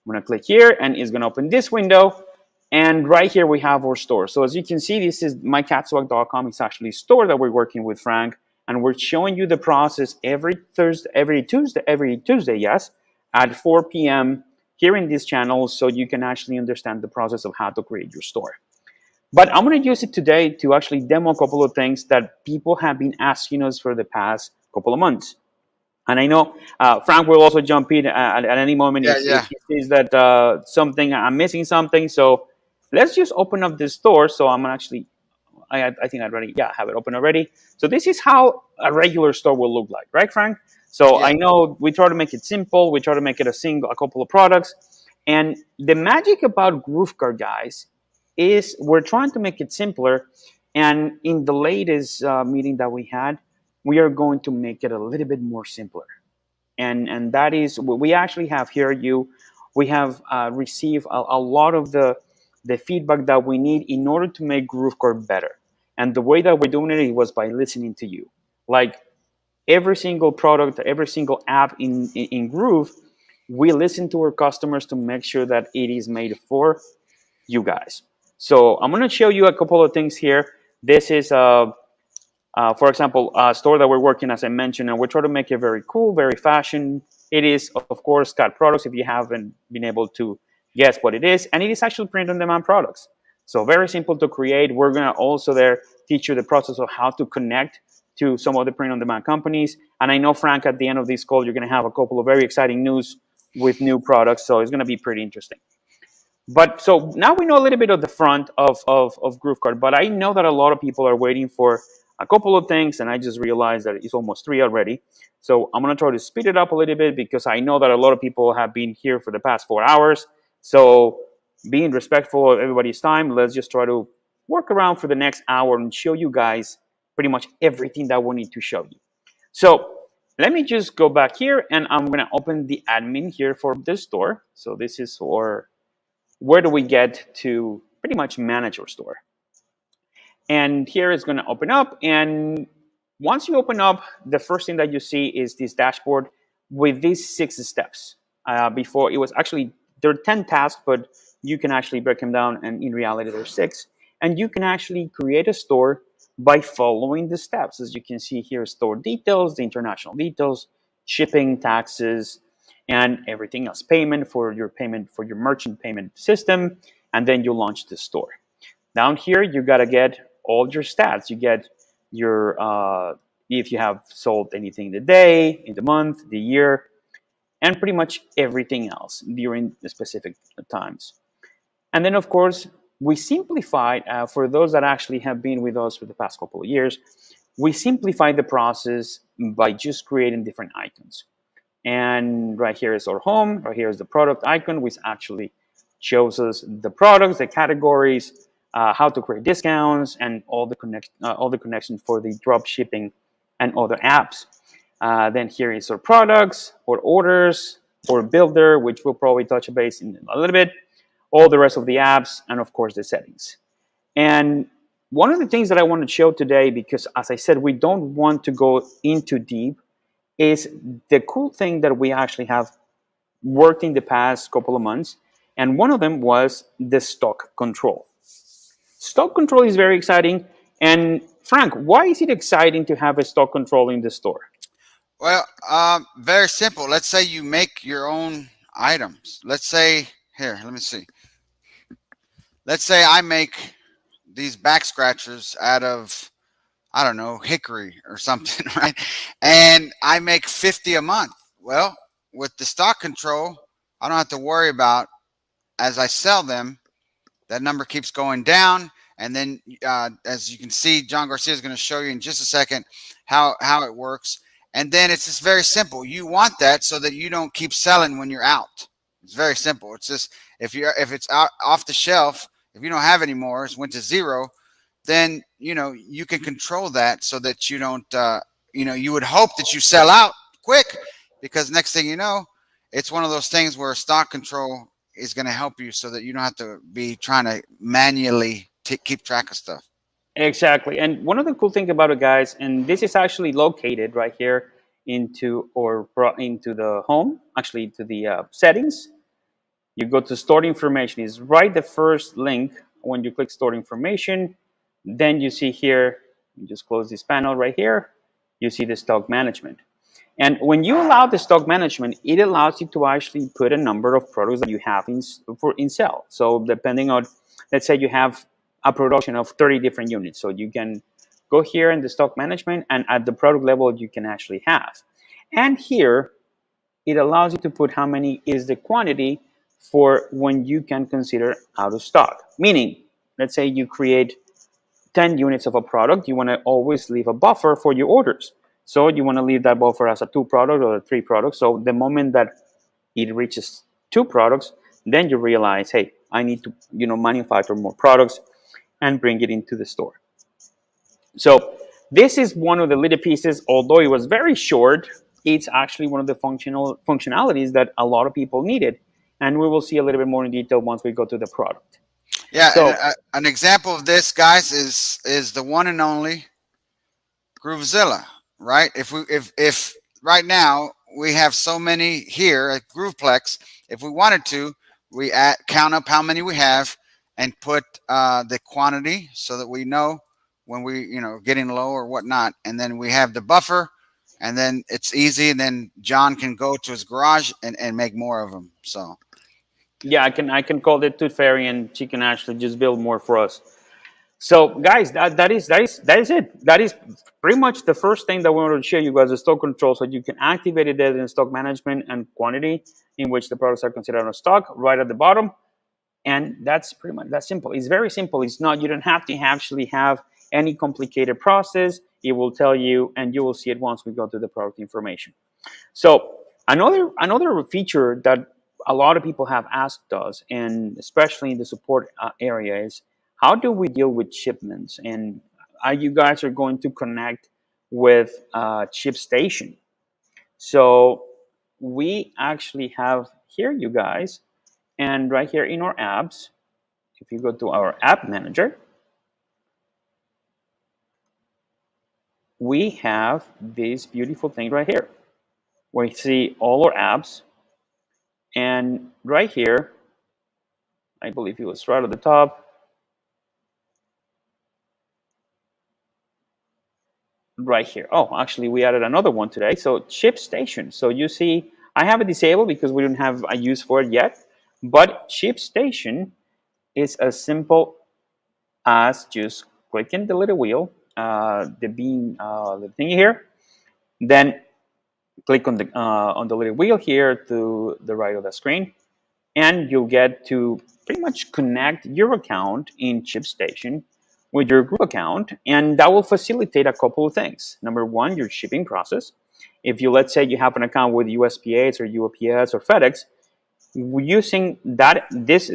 I'm going to click here and it's going to open this window. And right here we have our store. So as you can see, this is mycatswag.com. It's actually a store that we're working with Frank, and we're showing you the process every Tuesday, yes, at 4 p.m. here in this channel, so you can actually understand the process of how to create your store. But I'm going to use it today to actually demo a couple of things that people have been asking us for the past couple of months. And I know Frank will also jump in at any moment if he sees that I'm missing something. So let's just open up this store. So I'm actually, I think I already, have it open already. So this is how a regular store will look like, right, Frank? So I know we try to make it simple. We try to make it a couple of products. And the magic about GrooveKart, guys, is we're trying to make it simpler. And in the latest meeting that we had, we are going to make it a little bit more simpler. And that is what we actually have here. We have received a lot of the feedback that we need in order to make GrooveKart better. And the way that we're doing it was by listening to you. Like every single product, every single app in Groove, we listen to our customers to make sure that it is made for you guys. So I'm going to show you a couple of things here. This is for example, a store that we're working, as I mentioned, and we're trying to make it very cool, very fashion. It is, of course, Cat products, if you haven't been able to guess what it is. And it is actually print-on-demand products. So very simple to create. We're going to also there teach you the process of how to connect to some of the print-on-demand companies. And I know, Frank, at the end of this call, you're going to have a couple of very exciting news with new products. So it's going to be pretty interesting. But so now we know a little bit of the front of GrooveKart, but I know that a lot of people are waiting for a couple of things, and I just realized that it's almost 3 already. So I'm going to try to speed it up a little bit because I know that a lot of people have been here for the past 4 hours. So being respectful of everybody's time, let's just try to work around for the next hour and show you guys pretty much everything that we need to show you. So let me just go back here, and I'm going to open the admin here for this store. So this is for where do we get to pretty much manage our store. And here it's going to open up. And once you open up, the first thing that you see is this dashboard with these 6 steps. Before it was actually, there are 10 tasks, but you can actually break them down. And in reality, there's 6. And you can actually create a store by following the steps. As you can see here, store details, the international details, shipping, taxes, and everything else, payment for your merchant payment system, and then you launch the store. Down here, you got to get all your stats. You get your, if you have sold anything in the day, in the month, the year, and pretty much everything else during the specific times. And then, of course, we simplified, for those that actually have been with us for the past couple of years, we simplified the process by just creating different icons. And right here is our home. Right here is the product icon, which actually shows us the products, the categories, how to create discounts, and all the connections for the drop shipping and other apps. Then here is our products, or orders, or builder, which we'll probably touch base in a little bit, all the rest of the apps, and of course the settings. And one of the things that I want to show today, because as I said, we don't want to go into deep, is the cool thing that we actually have worked in the past couple of months. And one of them was the stock control. Stock control is very exciting. And Frank, why is it exciting to have a stock control in the store? Well, very simple. Let's say you make your own items. Let's say, here, let me see. Let's say I make these back scratchers out of, I don't know, hickory or something, right? And I make 50 a month. Well, with the stock control, I don't have to worry about, as I sell them, that number keeps going down. And then as you can see, John Garcia is going to show you in just a second how it works. And then it's just very simple. You want that so that you don't keep selling when you're out. It's very simple. It's just, if it's out off the shelf, if you don't have any more, it went to zero, then, you know, you can control that so that you don't, you know, you would hope that you sell out quick, because next thing you know, it's one of those things where stock control is going to help you so that you don't have to be trying to manually keep track of stuff. Exactly. And one of the cool things about it, guys, and this is actually located right here into the home, actually to the settings. You go to stored information. Is right the first link when you click stored information. Then you see here, you just close this panel right here. You see the stock management. And when you allow the stock management, it allows you to actually put a number of products that you have in sale. So depending on, let's say you have a production of 30 different units. So you can go here in the stock management, and at the product level, you can actually have. And here, it allows you to put how many is the quantity for when you can consider out of stock. Meaning, let's say you create 10 units of a product, you want to always leave a buffer for your orders. So you want to leave that buffer as a 2 product or a 3 product. So the moment that it reaches 2 products, then you realize, hey, I need to, you know, manufacture more products and bring it into the store. So this is one of the little pieces. Although it was very short, it's actually one of the functionalities that a lot of people needed. And we will see a little bit more in detail once we go to the product. Yeah, so, and, an example of this, guys, is the one and only GrooveZilla, right? If right now we have so many here at GroovePlex, if we wanted to, we count up how many we have and put the quantity so that we know when we, you know, getting low or whatnot, and then we have the buffer, and then it's easy, and then John can go to his garage and make more of them. So yeah, I can call the Tooth Fairy, and she can actually just build more for us. So guys, that is it. That is pretty much the first thing that we wanted to show you guys, the stock control, so you can activate it in stock management and quantity in which the products are considered out of stock right at the bottom. And that's pretty much that simple. It's very simple. It's not, you don't have to actually have any complicated process. It will tell you, and you will see it once we go to the product information. So another feature that a lot of people have asked us, and especially in the support area, is how do we deal with shipments? And you guys are going to connect with ShipStation. So we actually have here, you guys, and right here in our apps, if you go to our app manager, we have this beautiful thing right here, where you see all our apps. And right here, I believe it was right at the top. Right here. Oh, actually, we added another one today. So ShipStation. So you see I have it disabled because we don't have a use for it yet. But ShipStation is as simple as just clicking the little wheel, the thingy here, then click on the little wheel here to the right of the screen, and you'll get to pretty much connect your account in ShipStation with your Groove account, and that will facilitate a couple of things. Number one, your shipping process. If you, let's say you have an account with USPS or UPS or FedEx, using this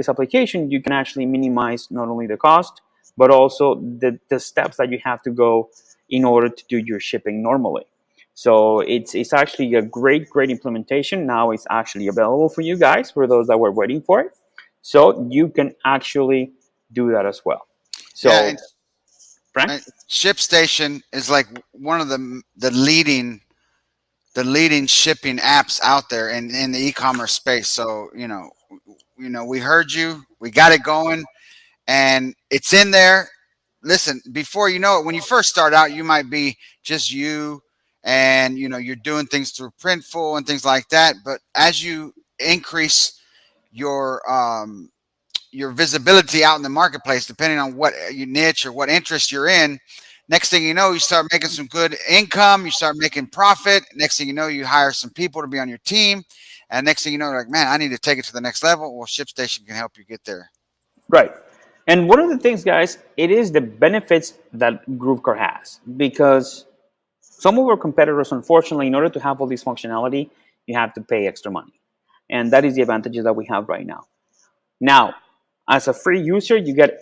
application, you can actually minimize not only the cost, but also the steps that you have to go in order to do your shipping normally. So it's actually a great frank now it's actually available for you guys, for those that were waiting for it. So you can actually do that as well. So yeah, Frank? ShipStation is like one of the leading shipping apps out there in the e-commerce space. So you know, we heard you, we got it going, and it's in there. Listen, before you know it, when you first start out, you might be just you, and you're doing things through Printful and things like that. But as you increase your visibility out in the marketplace, depending on what your niche or what interest you're in, next thing you know, you start making some good income, you start making profit. Next thing you know, you hire some people to be on your team, and next thing you know, like, man, I need to take it to the next level. Well, ShipStation can help you get there. Right. And one of the things, guys, it is the benefits that GrooveKart has, because some of our competitors, unfortunately, in order to have all this functionality, you have to pay extra money. And that is the advantages that we have right now. Now, as a free user, you get,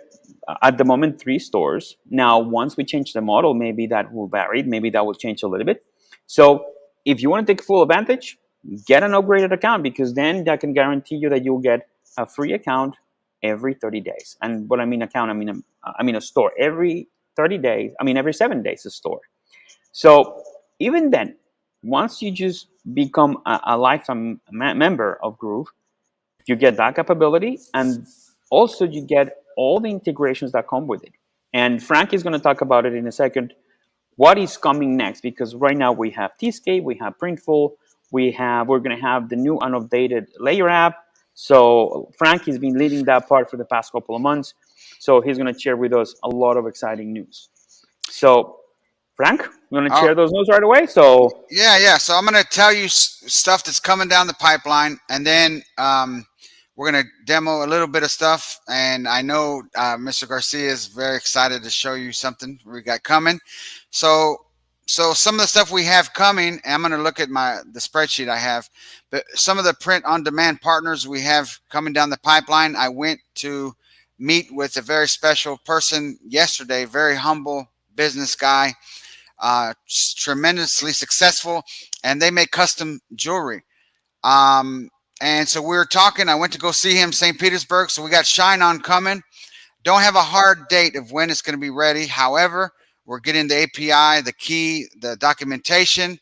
at the moment, 3 stores. Now, once we change the model, maybe that will vary. Maybe that will change a little bit. So if you want to take full advantage, get an upgraded account, because then that can guarantee you that you'll get a free account every 30 days. And what I mean account, I mean a store. Every 30 days, every 7 days a store. So even then, once you just become a lifetime member of Groove, you get that capability, and also you get all the integrations that come with it. And Frank is going to talk about it in a second, what is coming next, because right now we have Tscape, we have Printful, we're going to have the new and updated Layer app. So Frank has been leading that part for the past couple of months. So he's going to share with us a lot of exciting news. So Frank, you want to share those news right away? So yeah. So I'm going to tell you stuff that's coming down the pipeline, and then we're going to demo a little bit of stuff. And I know Mr. Garcia is very excited to show you something we got coming. So some of the stuff we have coming, I'm going to look at the spreadsheet I have, but some of the print on demand partners we have coming down the pipeline. I went to meet with a very special person yesterday, very humble business guy, tremendously successful, and they make custom jewelry. And so we were talking, I went to go see him, St. Petersburg. So we got Shine On coming. Don't have a hard date of when it's going to be ready. However, we're getting the API, the key, the documentation,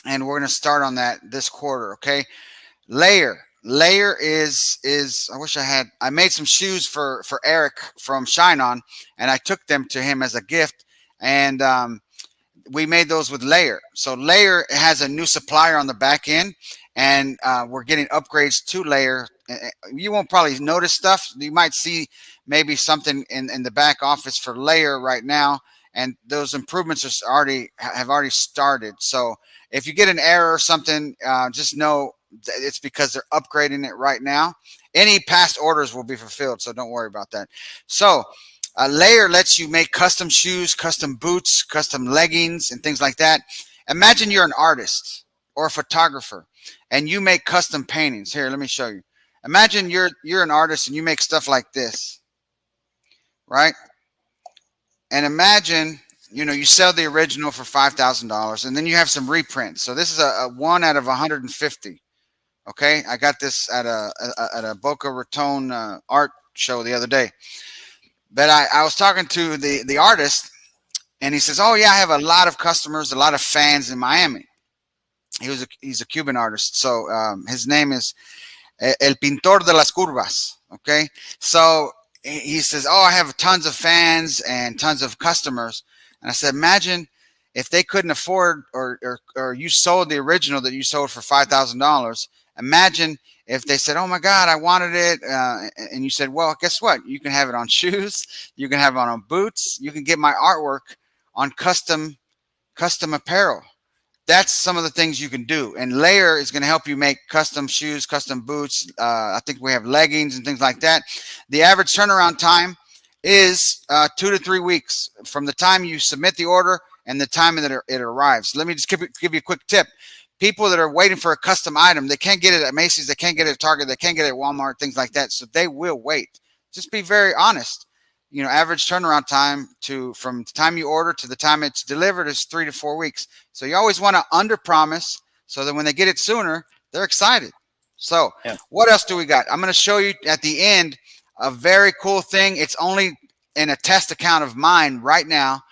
and we're going to start on that this quarter. Okay. Layer is I made some shoes for Eric from Shine On, and I took them to him as a gift. And, we made those with Layer. So Layer has a new supplier on the back end, and we're getting upgrades to Layer. You won't probably notice stuff. You might see maybe something in the back office for Layer right now, and those improvements have already started. So if you get an error or something, just know it's because they're upgrading it right now. Any past orders will be fulfilled, so don't worry about that. So Layer lets you make custom shoes, custom boots, custom leggings, and things like that. Imagine you're an artist or a photographer, and you make custom paintings. Here, let me show you. Imagine you're an artist and you make stuff like this, right? And imagine, you sell the original for $5,000, and then you have some reprints. So this is a 1 out of 150. Okay, I got this at a Boca Raton art show the other day. But I was talking to the artist, and he says, oh, yeah, I have a lot of customers, a lot of fans in Miami. He's a Cuban artist. So his name is El Pintor de las Curvas. Okay. So he says, oh, I have tons of fans and tons of customers. And I said, imagine if they couldn't afford, or you sold the original that you sold for $5,000, imagine if they said, oh my God, I wanted it. And you said, well, guess what? You can have it on shoes. You can have it on boots. You can get my artwork on custom apparel. That's some of the things you can do. And Layer is going to help you make custom shoes, custom boots. I think we have leggings and things like that. The average turnaround time is 2 to 3 weeks from the time you submit the order and the time that it arrives. Let me just give you a quick tip. People that are waiting for a custom item, they can't get it at Macy's, they can't get it at Target, they can't get it at Walmart, things like that. So they will wait. Just be very honest. You know, average turnaround time from the time you order to the time it's delivered is 3 to 4 weeks. So you always want to under promise so that when they get it sooner, they're excited. So what else do we got? I'm going to show you at the end a very cool thing. It's only in a test account of mine right now,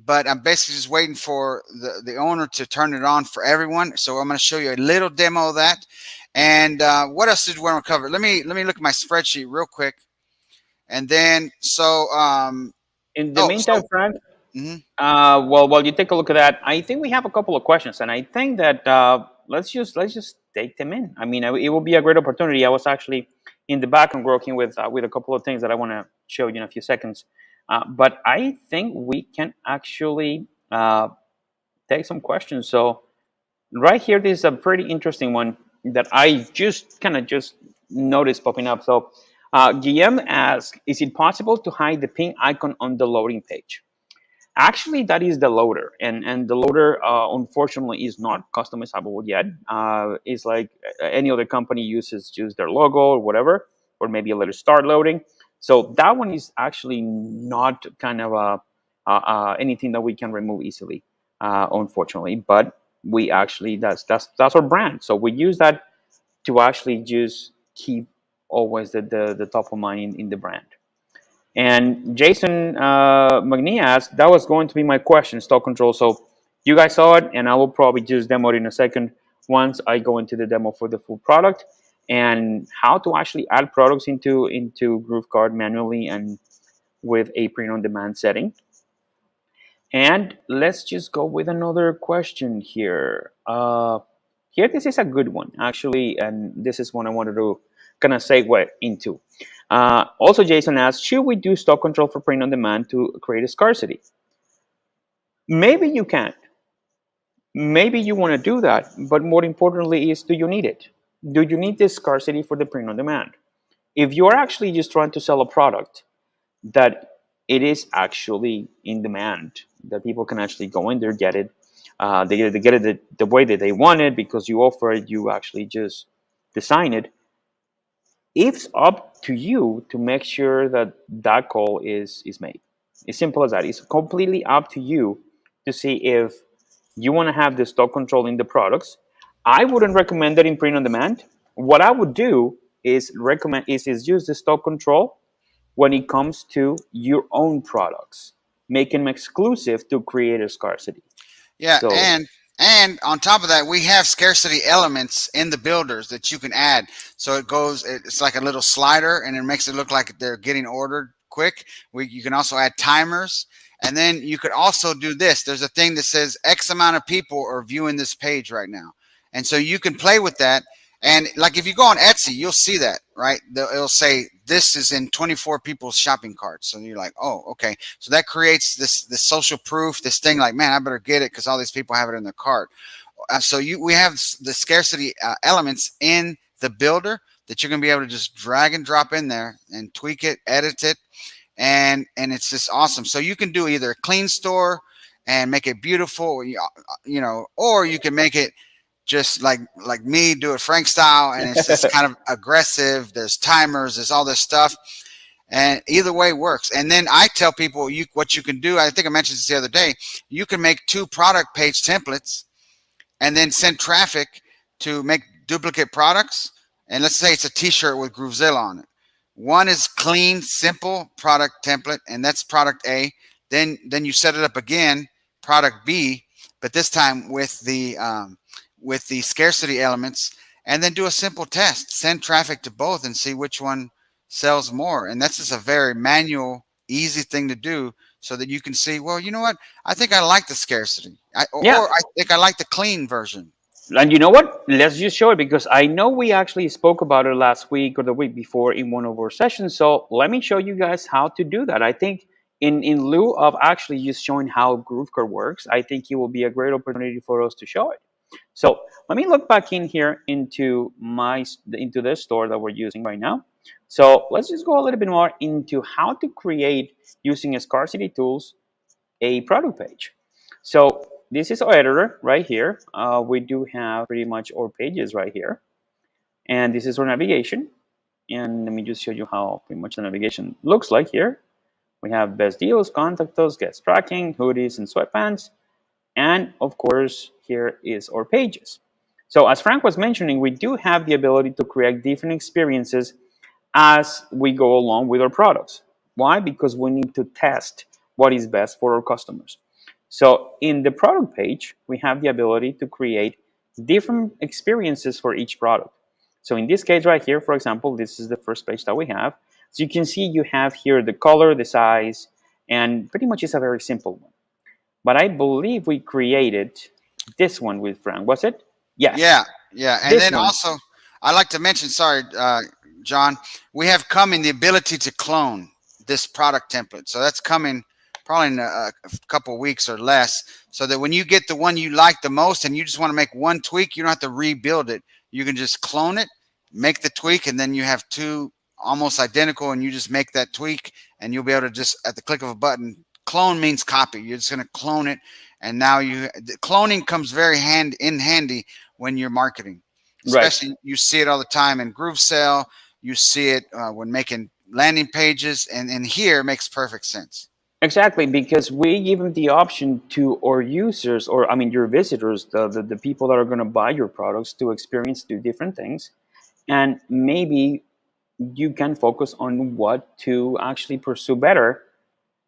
but I'm basically just waiting for the owner to turn it on for everyone. So I'm going to show you a little demo of that. And what else did we want to cover? Let me look at my spreadsheet real quick. And then, in the meantime, Frank, well, while you take a look at that, I think we have a couple of questions, and I think that let's just take them in. I mean, it will be a great opportunity. I was actually in the background working with a couple of things that I want to show you in a few seconds, but I think we can actually take some questions. So, right here, this is a pretty interesting one that I just noticed popping up. So. Guillaume asks, is it possible to hide the ping icon on the loading page? Actually, that is the loader. And the loader, unfortunately, is not customizable yet. It's like any other company uses just their logo or whatever, or maybe a little start loading. So that one is actually not kind of anything that we can remove easily, unfortunately. But we actually, that's our brand. So we use that to actually just keep always the top of mind in the brand. And Jason McNee asked, that was going to be my question, stock control. So you guys saw it, and I will probably just demo it in a second once I go into the demo for the full product and how to actually add products into GrooveKart manually and with a print-on-demand setting. And let's just go with another question here. Here, this is a good one, actually, and this is one I wanted to kind of segue into. Also, Jason asked, should we do stock control for print on demand to create a scarcity? Maybe you can. Maybe you want to do that, but more importantly is, do you need it? Do you need this scarcity for the print on demand? If you're actually just trying to sell a product that it is actually in demand, that people can actually go in there, get it, they get it the way that they want it because you offer it, you actually just design it. It's up to you to make sure that that call is made. As simple as that. It's completely up to you to see if you want to have the stock control in the products. I wouldn't recommend that in print on demand. What I would do is use the stock control when it comes to your own products. Make them exclusive to create a scarcity. Yeah, so, and on top of that, we have scarcity elements in the builders that you can add. So it's like a little slider, and it makes it look like they're getting ordered quick. You can also add timers. And then you could also do this. There's a thing that says X amount of people are viewing this page right now. And so you can play with that. And like if you go on Etsy, you'll see that, right? It'll say this is in 24 people's shopping carts. So you're like, oh, okay. So that creates this social proof, this thing like, man, I better get it because all these people have it in their cart. So we have the scarcity elements in the builder that you're going to be able to just drag and drop in there and tweak it, edit it. And it's just awesome. So you can do either a clean store and make it beautiful, you know, or you can make it just like me, do it Frank style, and it's just kind of aggressive. There's timers, there's all this stuff, and either way works. And then I tell people what you can do. I think I mentioned this the other day. You can make 2 product page templates and then send traffic to make duplicate products. And let's say it's a t-shirt with GrooveSell on it. One is clean, simple product template, and that's product A. Then you set it up again, product B, but this time with the scarcity elements, and then do a simple test. Send traffic to both and see which one sells more. And that's just a very manual, easy thing to do so that you can see, well, you know what? I think I like the scarcity. Or Yeah. I think I like the clean version. And you know what? Let's just show it, because I know we actually spoke about it last week or the week before in one of our sessions. So let me show you guys how to do that. I think in lieu of actually just showing how GrooveKart works, I think it will be a great opportunity for us to show it. So let me look back in here into the store that we're using right now. So let's just go a little bit more into how to create, using scarcity tools, a product page. So this is our editor right here. We do have pretty much our pages right here. And this is our navigation. And let me just show you how pretty much the navigation looks like here. We have best deals, contact us, guest tracking, hoodies, and sweatpants. And of course, here is our pages. So as Frank was mentioning, we do have the ability to create different experiences as we go along with our products. Why? Because we need to test what is best for our customers. So in the product page, we have the ability to create different experiences for each product. So in this case right here, for example, this is the first page that we have. So you can see you have here the color, the size, and pretty much it's a very simple one. But I believe we created this one with Frank, was it? Yes. Yeah. And then also, I like to mention, sorry, John, we have coming the ability to clone this product template. So that's coming probably in a couple of weeks or less, so that when you get the one you like the most and you just want to make one tweak, you don't have to rebuild it. You can just clone it, make the tweak, and then you have two almost identical, and you just make that tweak, and you'll be able to just, at the click of a button, clone means copy. You're just going to clone it, and now cloning comes very handy when you're marketing. Especially, you see it all the time in GrooveSell. You see it when making landing pages, and here makes perfect sense. Exactly, because we give them the option to our users, or I mean your visitors, the people that are going to buy your products, to experience, do different things. And maybe you can focus on what to actually pursue better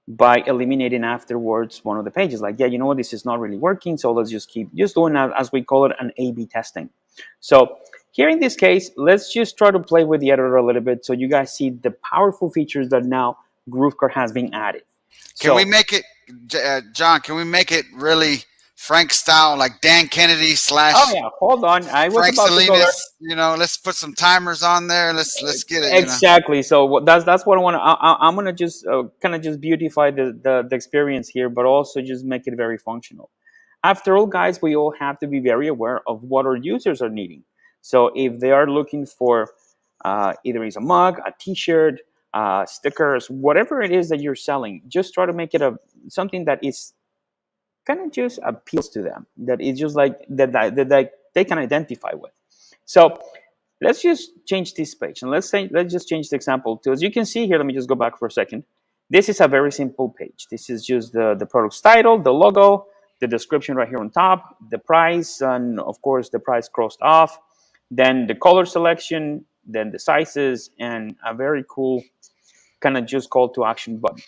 by eliminating afterwards one of the pages. Like, yeah, you know what, this is not really working, so let's just keep just doing that, as we call it, an A/B testing. So here in this case, let's just try to play with the editor a little bit so you guys see the powerful features that now GrooveKart has been added. Can we make it, John, can we make it really Frank style, like Dan Kennedy / Oh yeah, hold on. I was Frank about to go there. Salinas, you know, let's put some timers on there. Let's get it. Exactly. You know? So that's what I want to. I'm gonna just kind of just beautify the experience here, but also just make it very functional. After all, guys, we all have to be very aware of what our users are needing. So if they are looking for either it's a mug, a T-shirt, stickers, whatever it is that you're selling, just try to make it something that is kind of just appeals to them, that is just like that they can identify with. So let's just change this page, and let's just change the example to, as you can see here, let me just go back for a second. This is a very simple page. This is just the product's title, the logo, the description right here on top, the price, and of course the price crossed off, then the color selection, then the sizes, and a very cool kind of just call to action button.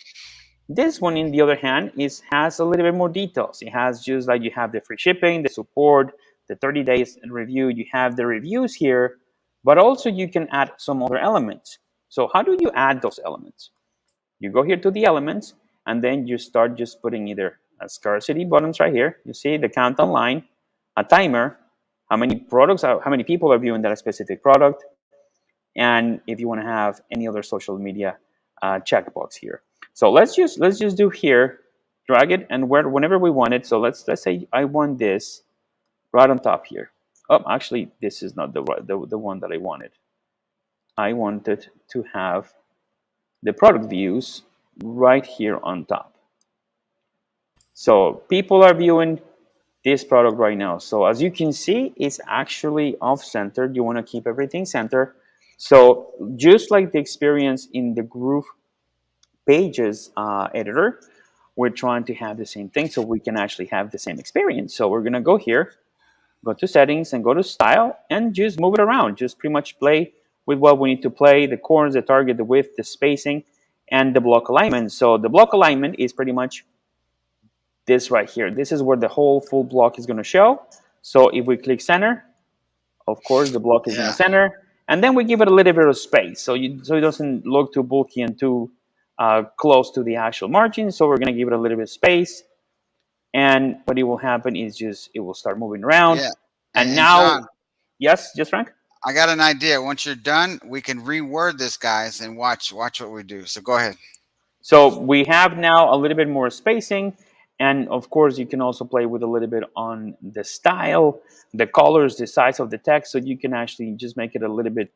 This one, in the other hand, has a little bit more details. It has just like, you have the free shipping, the support, the 30 days in review, you have the reviews here, but also you can add some other elements. So how do you add those elements? You go here to the elements, and then you start just putting either a scarcity buttons right here. You see the countdown line, a timer, how many people are viewing that specific product, and if you want to have any other social media checkbox here. So let's just do here, drag it, and whenever we want it. So let's say I want this right on top here. Oh, actually, this is not the one that I wanted. I wanted to have the product views right here on top. So people are viewing this product right now. So as you can see, it's actually off-centered. You want to keep everything centered. So just like the experience in the Groove Pages editor, we're trying to have the same thing so we can actually have the same experience. So we're going to go here, go to settings, and go to style, and just move it around. Just pretty much play with what we need to play, the corners, the target, the width, the spacing, and the block alignment. So the block alignment is pretty much this right here. This is where the whole full block is going to show. So if we click center, of course, the block is in the center. And then we give it a little bit of space so it doesn't look too bulky and too close to the actual margin. So we're going to give it a little bit of space. And what it will happen is just it will start moving around. Yeah. And now, John, yes, just Frank? I got an idea. Once you're done, we can reword this, guys, and watch what we do. So go ahead. So we have now a little bit more spacing. And of course, you can also play with a little bit on the style, the colors, the size of the text. So you can actually just make it a little bit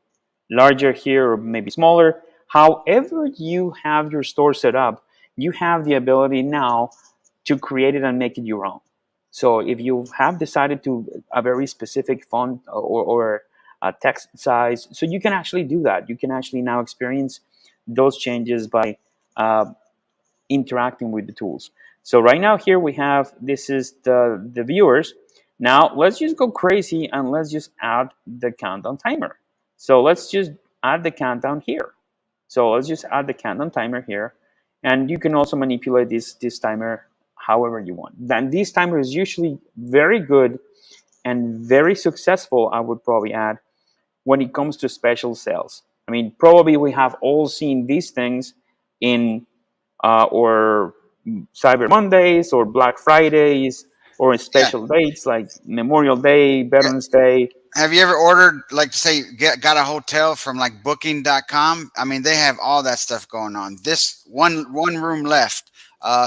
larger here or maybe smaller. However you have your store set up, you have the ability now to create it and make it your own. So if you have decided to a very specific font or a text size, so you can actually do that. You can actually now experience those changes by interacting with the tools. So right now here we have, this is the viewers. Now let's just go crazy and let's just add the countdown timer. So let's just add the countdown here. So let's just add the countdown timer here. And you can also manipulate this timer however you want. Then this timer is usually very good and very successful, I would probably add, when it comes to special sales. I mean, probably we have all seen these things in or Cyber Mondays or Black Fridays or in special dates like Memorial Day, Veterans Day. Have you ever ordered, like, say, got a hotel from like booking.com? I mean, they have all that stuff going on. This one room left.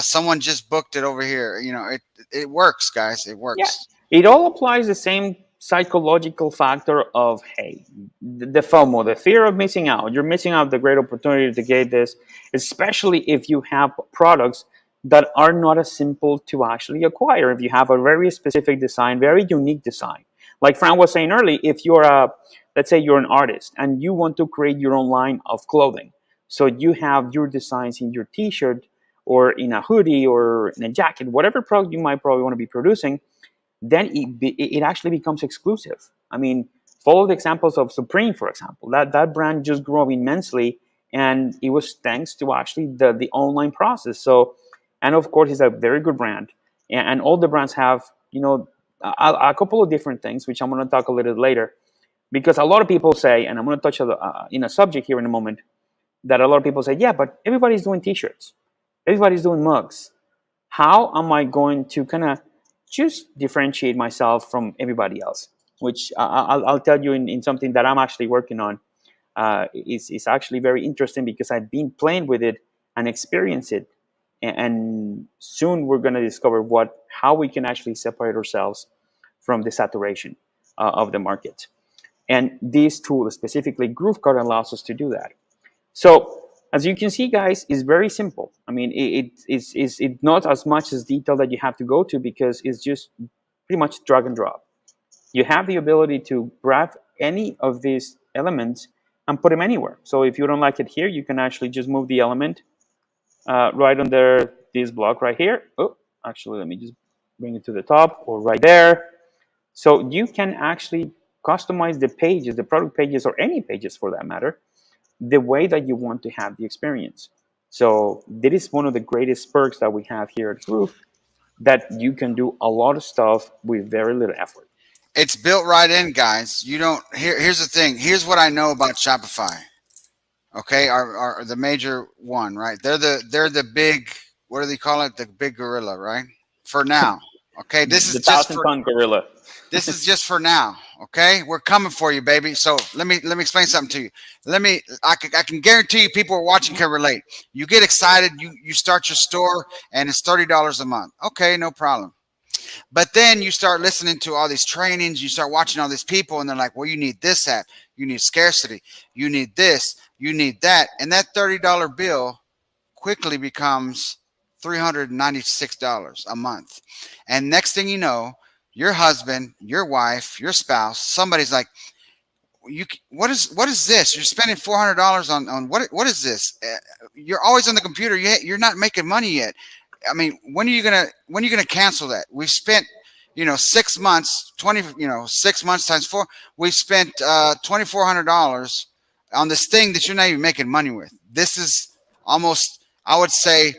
Someone just booked it over here. You know, it works, guys. It works. Yeah. It all applies the same psychological factor of, hey, the FOMO, the fear of missing out. You're missing out the great opportunity to get this, especially if you have products that are not as simple to actually acquire. If you have a very specific design, very unique design. Like Fran was saying earlier, if you're let's say you're an artist and you want to create your own line of clothing. So you have your designs in your t-shirt or in a hoodie or in a jacket, whatever product you might probably want to be producing, then it actually becomes exclusive. I mean, follow the examples of Supreme, for example. That brand just grew immensely, and it was thanks to actually the online process. So, and of course, it's a very good brand, and all the brands have, you know, a couple of different things, which I'm going to talk a little later, because a lot of people say, and I'm going to touch in a subject here in a moment, that a lot of people say, yeah, but everybody's doing t-shirts, everybody's doing mugs. How am I going to kind of just differentiate myself from everybody else? Which I'll tell you in something that I'm actually working on. It's actually very interesting because I've been playing with it and experienced it. And soon we're going to discover how we can actually separate ourselves from the saturation of the market. And this tool, specifically GrooveKart, allows us to do that. So as you can see, guys, it's very simple. I mean, it's not as much as detail that you have to go to, because it's just pretty much drag and drop. You have the ability to grab any of these elements and put them anywhere. So if you don't like it here, you can actually just move the element right under this block right here. Oh, actually, let me just bring it to the top, or right there. So you can actually customize the pages, the product pages, or any pages for that matter, the way that you want to have the experience. So that is one of the greatest perks that we have here at Groove, that you can do a lot of stuff with very little effort. It's built right in, guys. You don't. Here's the thing. Here's what I know about Shopify. Okay, are the major one, right? They're the big. What do they call it? The big gorilla, right? For now. Okay, this is the just 1,000-pound gorilla. This is just for now. Okay, we're coming for you, baby. So let me explain something to you. I can guarantee you, people are watching can relate. You get excited. You start your store, and it's $30 a month. Okay, no problem. But then you start listening to all these trainings, you start watching all these people, and they're like, well, you need this app, you need scarcity, you need this, you need that. And that $30 bill quickly becomes $396 a month. And next thing you know, your husband, your wife, your spouse, somebody's like, what is this? You're spending $400 on what is this? You're always on the computer. You're not making money yet. I mean, when are you gonna cancel that? We've spent, 6 months, 6 months times 4. We've spent $2,400 on this thing that you're not even making money with. This is almost, I would say,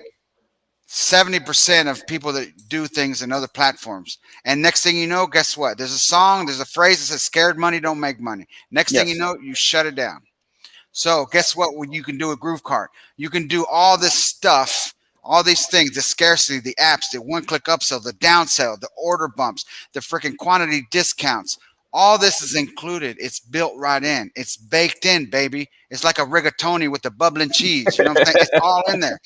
70% of people that do things in other platforms. And next thing you know, guess what? There's a song, there's a phrase that says, "Scared money don't make money." Next thing you know, you shut it down. So guess what you can do with GrooveKart? You can do all this stuff, all these things, the scarcity, the apps, the one-click upsell, the downsell, the order bumps, the freaking quantity discounts. All this is included. It's built right in. It's baked in, baby. It's like a rigatoni with the bubbling cheese. You know what I'm saying? It's all in there.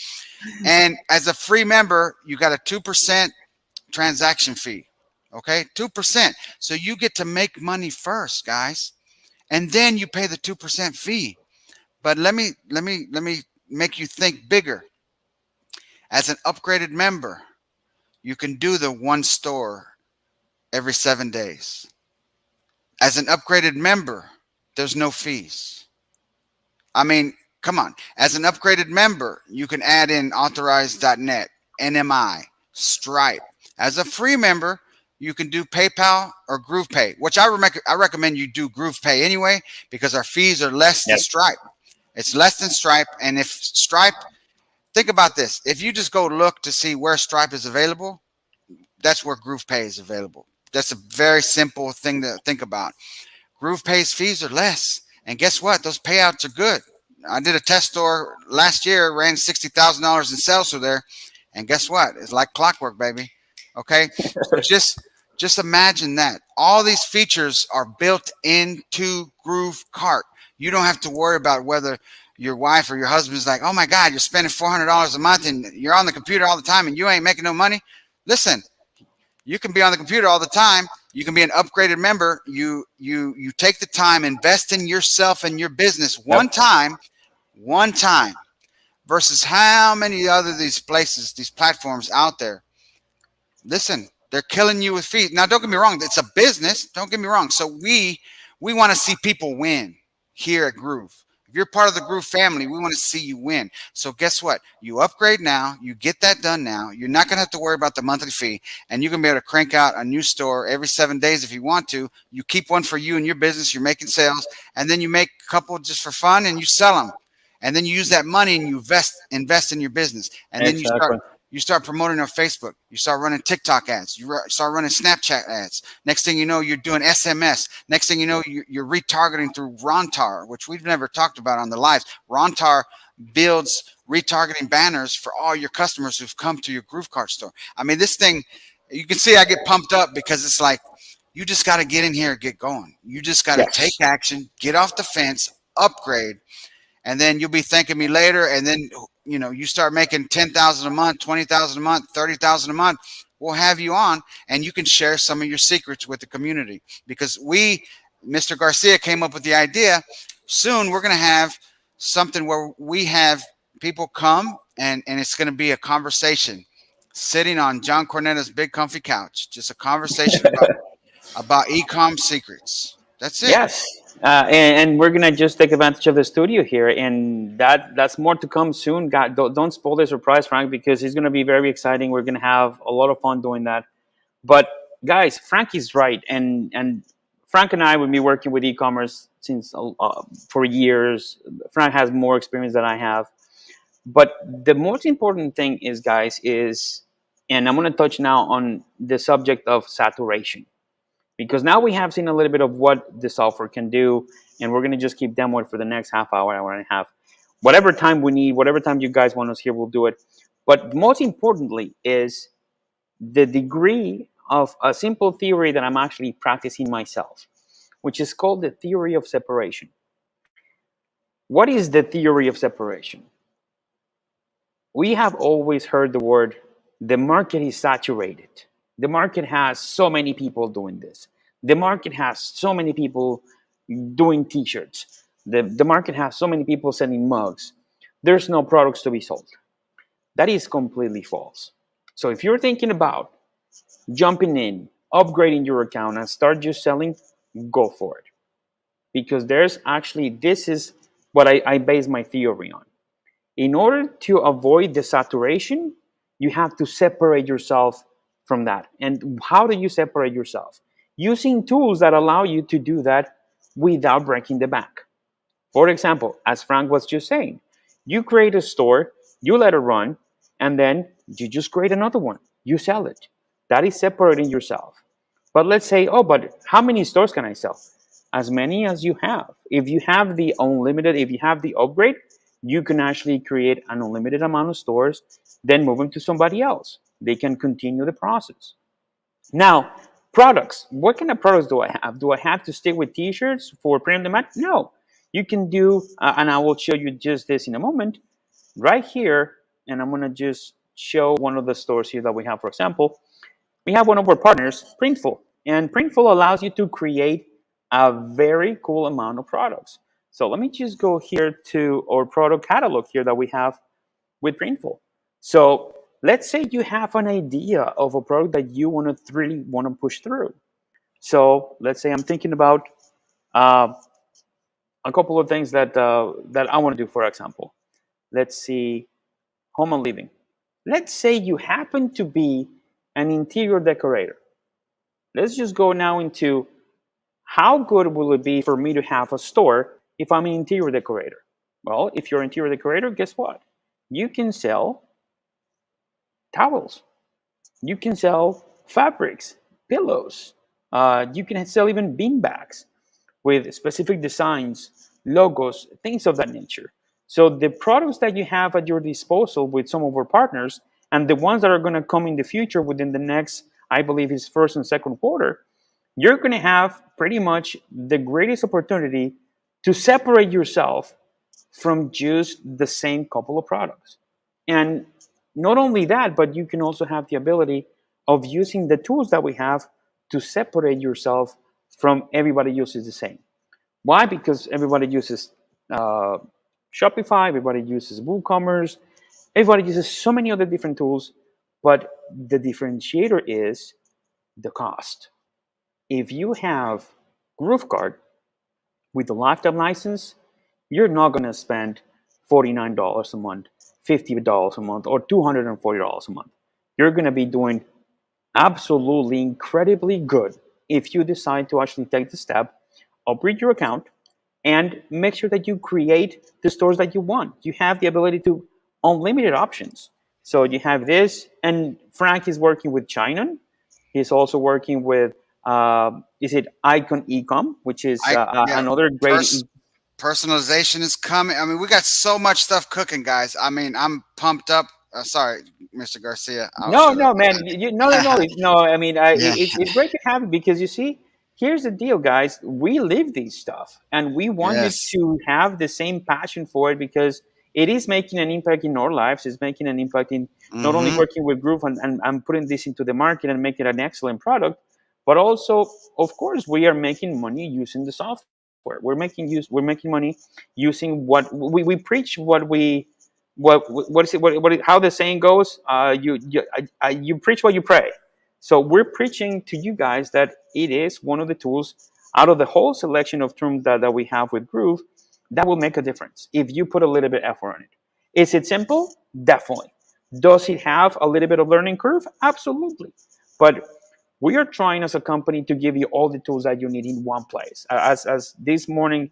And as a free member, you got a 2% transaction fee. Okay, 2%. So you get to make money first, guys, and then you pay the 2% fee. But let me make you think bigger. As an upgraded member, you can do the one store every 7 days. As an upgraded member, there's no fees. I mean, come on. As an upgraded member, you can add in Authorize.net, NMI, Stripe. As a free member, you can do PayPal or GroovePay, which I recommend you do GroovePay anyway, because our fees are less than Stripe. It's less than Stripe. And if Stripe, think about this. If you just go look to see where Stripe is available, that's where GroovePay is available. That's a very simple thing to think about. GroovePay's fees are less. And guess what? Those payouts are good. I did a test store last year, ran $60,000 in sales through there. And guess what? It's like clockwork, baby. Okay. So just imagine that. All these features are built into GrooveKart. You don't have to worry about whether your wife or your husband's like, oh my God, you're spending $400 a month and you're on the computer all the time and you ain't making no money. Listen, you can be on the computer all the time. You can be an upgraded member. You take the time, invest in yourself and your business one time, versus how many other these places, these platforms out there. Listen, they're killing you with fees. Now, don't get me wrong. It's a business. Don't get me wrong. So we want to see people win here at Groove. If you're part of the Groove family, we want to see you win. So guess what? You upgrade now. You get that done now. You're not going to have to worry about the monthly fee. And you can be able to crank out a new store every 7 days if you want to. You keep one for you and your business. You're making sales. And then you make a couple just for fun and you sell them. And then you use that money and you invest in your business. And then you start promoting on Facebook. You start running TikTok ads. You start running Snapchat ads. Next thing you know, you're doing SMS. Next thing you know, you're retargeting through Rontar, which we've never talked about on the lives. Rontar builds retargeting banners for all your customers who've come to your GrooveKart store. I mean, this thing, you can see I get pumped up because it's like, you just got to get in here and get going. You just got to take action, get off the fence, upgrade, and then you'll be thanking me later. And then, you know, you start making $10,000 a month, $20,000 a month, $30,000 a month. We'll have you on and you can share some of your secrets with the community, because Mr. Garcia came up with the idea. Soon we're going to have something where we have people come and it's going to be a conversation sitting on John Cornetta's big comfy couch, just a conversation about e-com secrets. That's it. Yes. And we're gonna just take advantage of the studio here, and that's more to come soon. God, don't spoil the surprise, Frank, because it's gonna be very exciting. We're gonna have a lot of fun doing that. But guys, Frank is right, and Frank and I will be working with e-commerce since for years. Frank has more experience than I have, but the most important thing is, guys, and I'm gonna touch now on the subject of saturation. Because now we have seen a little bit of what the software can do, and we're going to just keep demoing for the next half hour, hour and a half. Whatever time we need, whatever time you guys want us here, we'll do it. But most importantly is the degree of a simple theory that I'm actually practicing myself, which is called the theory of separation. What is the theory of separation? We have always heard the word, the market is saturated. The market has so many people doing this. The market has so many people doing t-shirts. The market has so many people selling mugs. There's no products to be sold. That is completely false. So if you're thinking about jumping in, upgrading your account and start just selling, go for it. Because this is what I base my theory on. In order to avoid the saturation, you have to separate yourself from that. And how do you separate yourself? Using tools that allow you to do that without breaking the bank. For example, as Frank was just saying, you create a store, you let it run, and then you just create another one. You sell it. That is separating yourself. But let's say, but how many stores can I sell? as many as you have. If you have the unlimited, if you have the upgrade, you can actually create an unlimited amount of stores, then move them to somebody else. They can continue the process. Now, products. What kind of products do I have? Do I have to stick with t-shirts for print on demand? No. You can do, and I will show you just this in a moment, right here, and I'm going to just show one of the stores here that we have. For example, we have one of our partners, Printful, and Printful allows you to create a very cool amount of products. So let me just go here to our product catalog here that we have with Printful. So let's say you have an idea of a product that you really want to push through. So let's say I'm thinking about a couple of things that I want to do. For example, let's see, home and living. Let's say you happen to be an interior decorator. Let's just go now into how good will it be for me to have a store if I'm an interior decorator? Well, if you're an interior decorator, guess what? You can sell towels. You can sell fabrics, pillows. You can sell even bean bags with specific designs, logos, things of that nature. So the products that you have at your disposal with some of our partners, and the ones that are going to come in the future within the next, I believe, is first and second quarter, you're going to have pretty much the greatest opportunity to separate yourself from just the same couple of products. And not only that, but you can also have the ability of using the tools that we have to separate yourself from everybody uses the same. Why? Because everybody uses Shopify, everybody uses WooCommerce, everybody uses so many other different tools, but the differentiator is the cost. If you have GrooveKart with the lifetime license, you're not going to spend $49 a month, $50 a month, or $240 a month. You're going to be doing absolutely incredibly good if you decide to actually take the step, upgrade your account, and make sure that you create the stores that you want. You have the ability to unlimited options. So you have this, and Frank is working with China. He's also working with, is it Icon Ecom, which is another great... Personalization is coming. I mean, we got so much stuff cooking, guys. I mean, I'm pumped up. Sorry, Mr. Garcia. No, man. No. I mean, it's great to have it because you see, here's the deal, guys. We live these stuff, and we wanted to have the same passion for it because it is making an impact in our lives. It's making an impact in not only working with Groove and putting this into the market and making an excellent product, but also, of course, we are making money using the software. We're making money using what we preach. How the saying goes? You preach what you pray. So we're preaching to you guys that it is one of the tools out of the whole selection of tools that we have with Groove that will make a difference if you put a little bit of effort on it. Is it simple? Definitely. Does it have a little bit of learning curve? Absolutely. But we are trying as a company to give you all the tools that you need in one place. As this morning,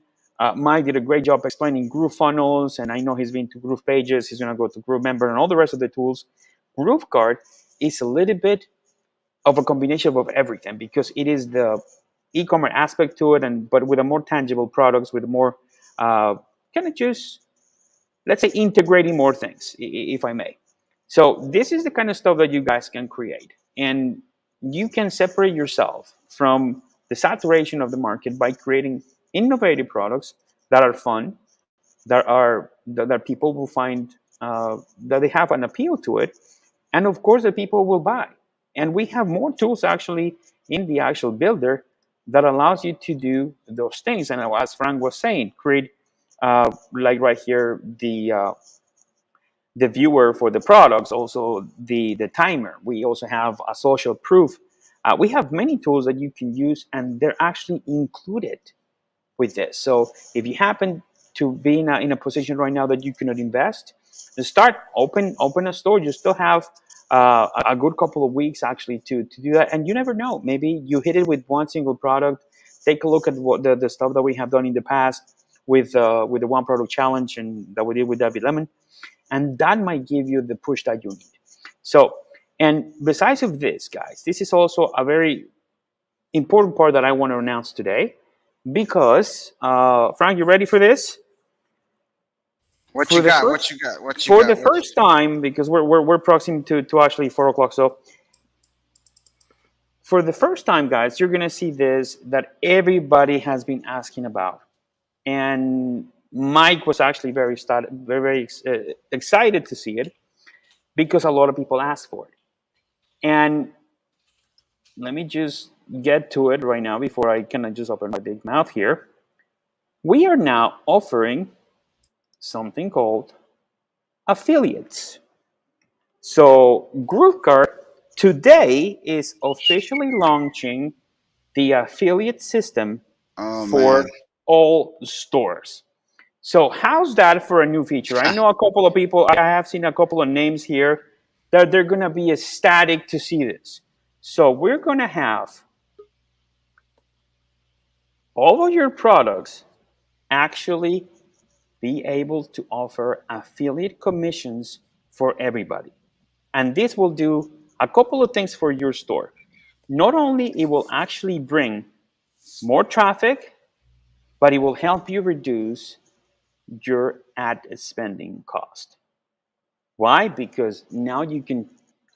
Mike did a great job explaining GrooveFunnels, and I know he's been to Groove Pages. He's going to go to GrooveMember and all the rest of the tools. GrooveKart is a little bit of a combination of everything because it is the e-commerce aspect to it, but with a more tangible products, with more kind of just, let's say, integrating more things, if I may. So this is the kind of stuff that you guys can create, and you can separate yourself from the saturation of the market by creating innovative products that are fun, that people will find that they have an appeal to it, and of course that people will buy. And we have more tools actually in the actual builder that allows you to do those things. And as Frank was saying, create like right here the viewer for the products, also the timer. We also have a social proof. We have many tools that you can use, and they're actually included with this. So if you happen to be in a position right now that you cannot invest, start open a store. You still have a good couple of weeks actually to do that, and you never know. Maybe you hit it with one single product. Take a look at what the stuff that we have done in the past with the one product challenge and that we did with David Lemon. And that might give you the push that you need. So, and besides of this, guys, this is also a very important part that I want to announce today. because Frank, you ready for this? What For you the got? first- What you got? What you For got? the first time, because we're proximate to actually 4 o'clock. So for the first time, guys, you're gonna see this that everybody has been asking about, and Mike was actually very excited to see it because a lot of people asked for it. And let me just get to it right now before I can just open my big mouth here. We are now offering something called affiliates. So GrooveKart today is officially launching the affiliate system for all stores. So how's that for a new feature? I know a couple of people, I have seen a couple of names here that they're going to be ecstatic to see this. So we're going to have all of your products actually be able to offer affiliate commissions for everybody. And this will do a couple of things for your store. Not only it will actually bring more traffic, but it will help you reduce your ad spending cost. Why? Because now you can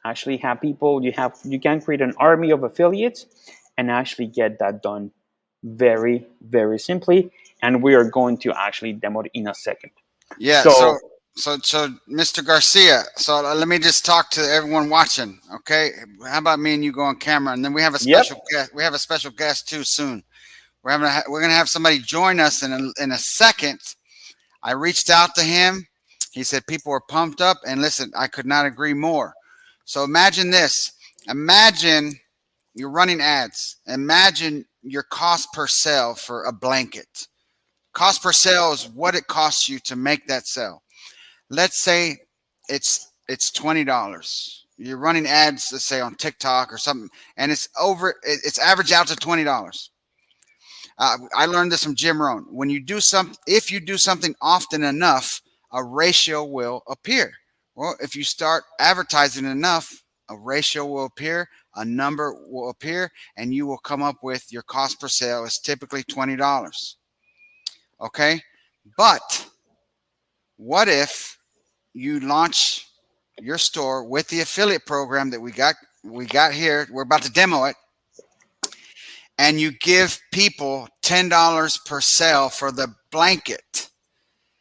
actually have people, you can create an army of affiliates and actually get that done very, very simply. And we are going to actually demo it in a second. Yeah. So Mr. Garcia, so let me just talk to everyone watching. Okay. How about me and you go on camera, and then we have a special guest. We have a special guest too soon. We're going to have somebody join us in a second. I reached out to him. He said people were pumped up, and listen, I could not agree more. So imagine this. Imagine you're running ads. Imagine your cost per sale for a blanket. Cost per sale is what it costs you to make that sale. Let's say it's $20. You're running ads, let's say on TikTok or something, and it's average out to $20. I learned this from Jim Rohn. If you do something often enough, a ratio will appear. Well, if you start advertising enough, a ratio will appear, a number will appear, and you will come up with your cost per sale is typically $20. Okay, but what if you launch your store with the affiliate program that we got here? We're about to demo it. And you give people $10 per sale for the blanket.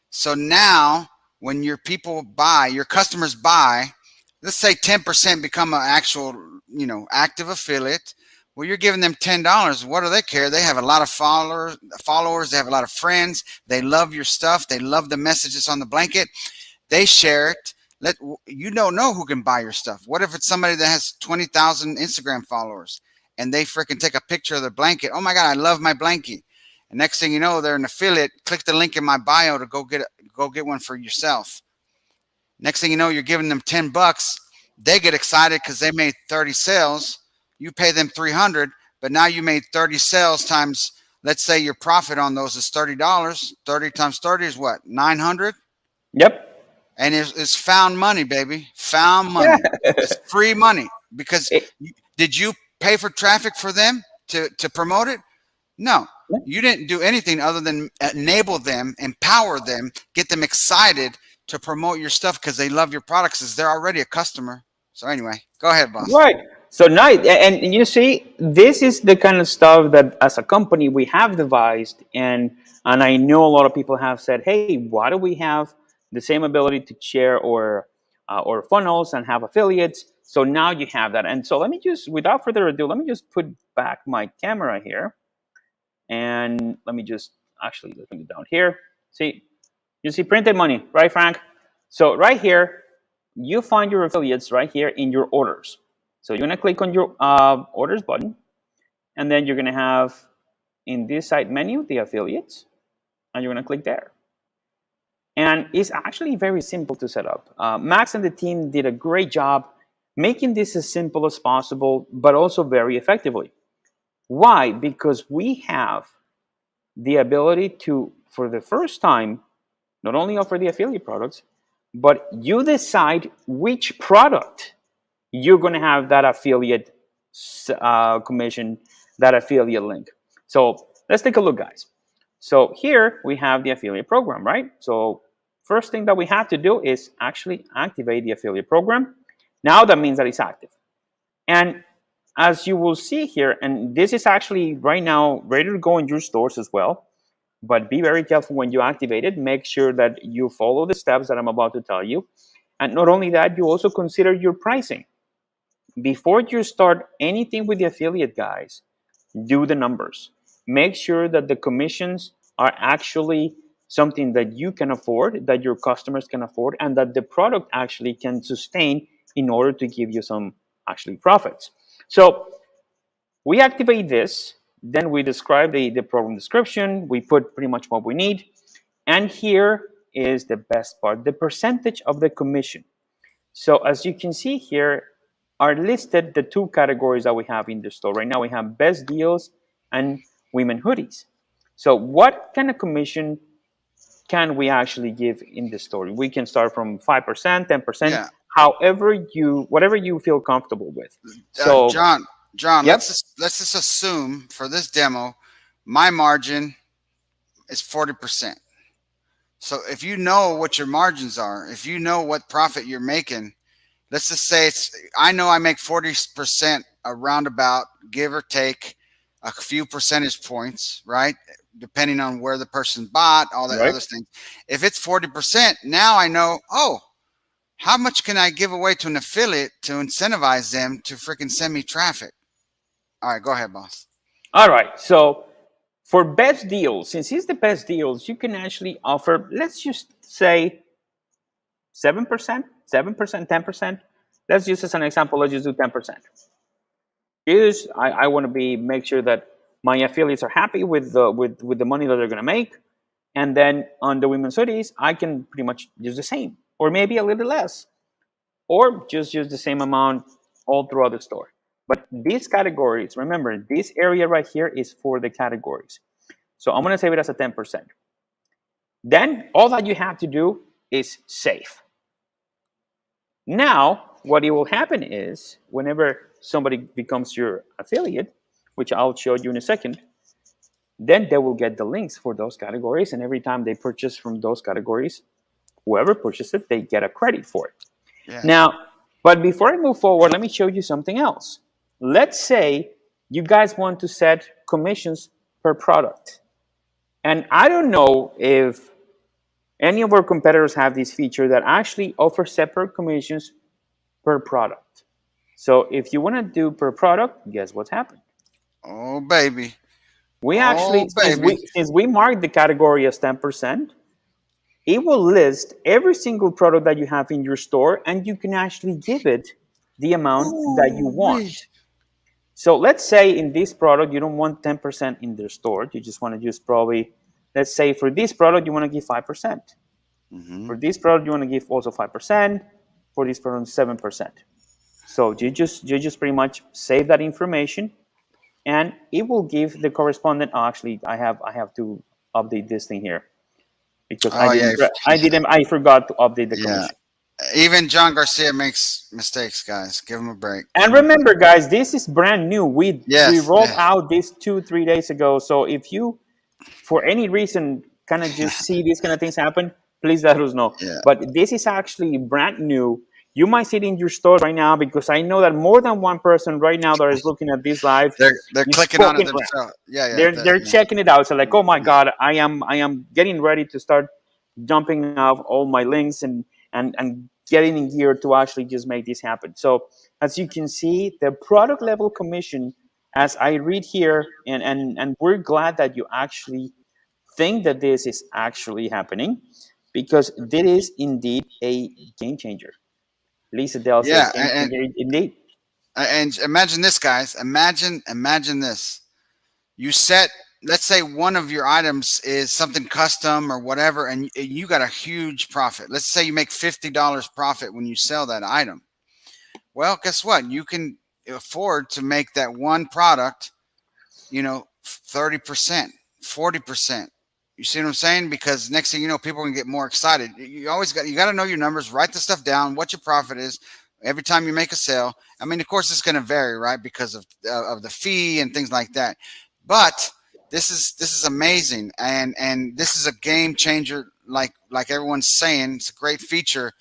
So now when your customers buy, let's say 10% become an actual, active affiliate. Well, you're giving them $10. What do they care? They have a lot of followers. They have a lot of friends. They love your stuff. They love the messages on the blanket. They share it. You don't know who can buy your stuff. What if it's somebody that has 20,000 Instagram followers and they freaking take a picture of their blanket? Oh my God, I love my blanket. And next thing you know, they're an affiliate. Click the link in my bio to go get one for yourself. Next thing you know, you're giving them $10. They get excited because they made 30 sales. You pay them $300, but now you made 30 sales times, let's say your profit on those is $30. 30 times 30 is what? 900? Yep. And it's found money, baby. Found money. It's free money. Because did you pay for traffic for them to promote it? No. You didn't do anything other than enable them, empower them, get them excited to promote your stuff because they love your products because they're already a customer. So anyway, go ahead, boss. Right. So nice. And you see, this is the kind of stuff that as a company we have devised, and I know a lot of people have said, hey, why do we have the same ability to share or funnels and have affiliates? So now you have that. And so let me just, without further ado, let me just put back my camera here. And let me just actually bring it down here. See, you see printed money, right, Frank? So right here, you find your affiliates right here in your orders. So you're gonna click on your orders button, and then you're gonna have in this side menu, the affiliates, and you're gonna click there. And it's actually very simple to set up. Max and the team did a great job making this as simple as possible, but also very effectively. Why? Because we have the ability to, for the first time, not only offer the affiliate products, but you decide which product you're going to have that affiliate commission, that affiliate link. So let's take a look, guys. So here we have the affiliate program, right? So first thing that we have to do is actually activate the affiliate program. Now that means that it's active. And as you will see here, and this is actually right now ready to go in your stores as well, but be very careful when you activate it. Make sure that you follow the steps that I'm about to tell you. And not only that, you also consider your pricing. Before you start anything with the affiliate, guys, do the numbers. Make sure that the commissions are actually something that you can afford, that your customers can afford, and that the product actually can sustain in order to give you some actually profits. So we activate this, then we describe the program description, we put pretty much what we need, and here is the best part, the percentage of the commission. So as you can see here, are listed the two categories that we have in the store. Right now we have best deals and women hoodies. So what kind of commission can we actually give in the store? We can start from 5%, 10%, Yeah. whatever you feel comfortable with. So John, yep. let's just assume for this demo, my margin is 40%. So if you know what your margins are, if you know what profit you're making, let's just say I know I make 40% around about, give or take a few percentage points, right? Depending on where the person bought, all that other things. If it's 40%, now I know, oh, how much can I give away to an affiliate to incentivize them to freaking send me traffic? All right, go ahead, boss. All right. So for best deals, since it's the best deals, you can actually offer, let's just say 7%, 10%. Let's use as an example, let's just do 10%. I want to make sure that my affiliates are happy with the money that they're going to make. And then on the women's hoodies, I can pretty much use the same, or maybe a little less, or just use the same amount all throughout the store. But these categories, remember, this area right here is for the categories. So I'm going to save it as a 10%. Then all that you have to do is save. Now, what it will happen is whenever somebody becomes your affiliate, which I'll show you in a second, then they will get the links for those categories. And every time they purchase from those categories, whoever purchases it, they get a credit for it. Yeah. Now, but before I move forward, let me show you something else. Let's say you guys want to set commissions per product. And I don't know if any of our competitors have this feature that actually offers separate commissions per product. So if you want to do per product, guess what's happened? Oh, baby. We actually, since we marked the category as 10%, it will list every single product that you have in your store, and you can actually give it the amount that you want. So let's say in this product, you don't want 10% in their store. You just want to use probably, let's say for this product, you want to give 5%. For this product, you want to give also 5%. For this product, 7%. So you just pretty much save that information, and it will give the correspondent. Oh, actually, I have to update this thing here because I forgot to update the commission. Even John Garcia makes mistakes, guys. Give him a break. And remember, guys, this is brand new. We rolled out this 2-3 days ago. So if you, for any reason, kind of just see these kind of things happen, please let us know. Yeah. But this is actually brand new. You might see it in your store right now because I know that more than one person right now that is looking at this live, they're clicking on it themselves. They're checking it out. So like, oh my God, I am getting ready to start dumping off all my links and getting in gear to actually just make this happen. So as you can see, the product level commission, as I read here, and we're glad that you actually think that this is actually happening, because this is indeed a game changer. Lisa Dell says, indeed. And imagine this, guys. Imagine this. You set, let's say one of your items is something custom or whatever, and you got a huge profit. Let's say you make $50 profit when you sell that item. Well, guess what? You can afford to make that one product, 30%, 40%. You see what I'm saying? Because next thing you know, people are gonna get more excited. You got to know your numbers, write the stuff down, what your profit is every time you make a sale. I mean, of course, it's going to vary, right? Because of the fee and things like that. But This is amazing, and this is a game changer. Like everyone's saying, it's a great feature,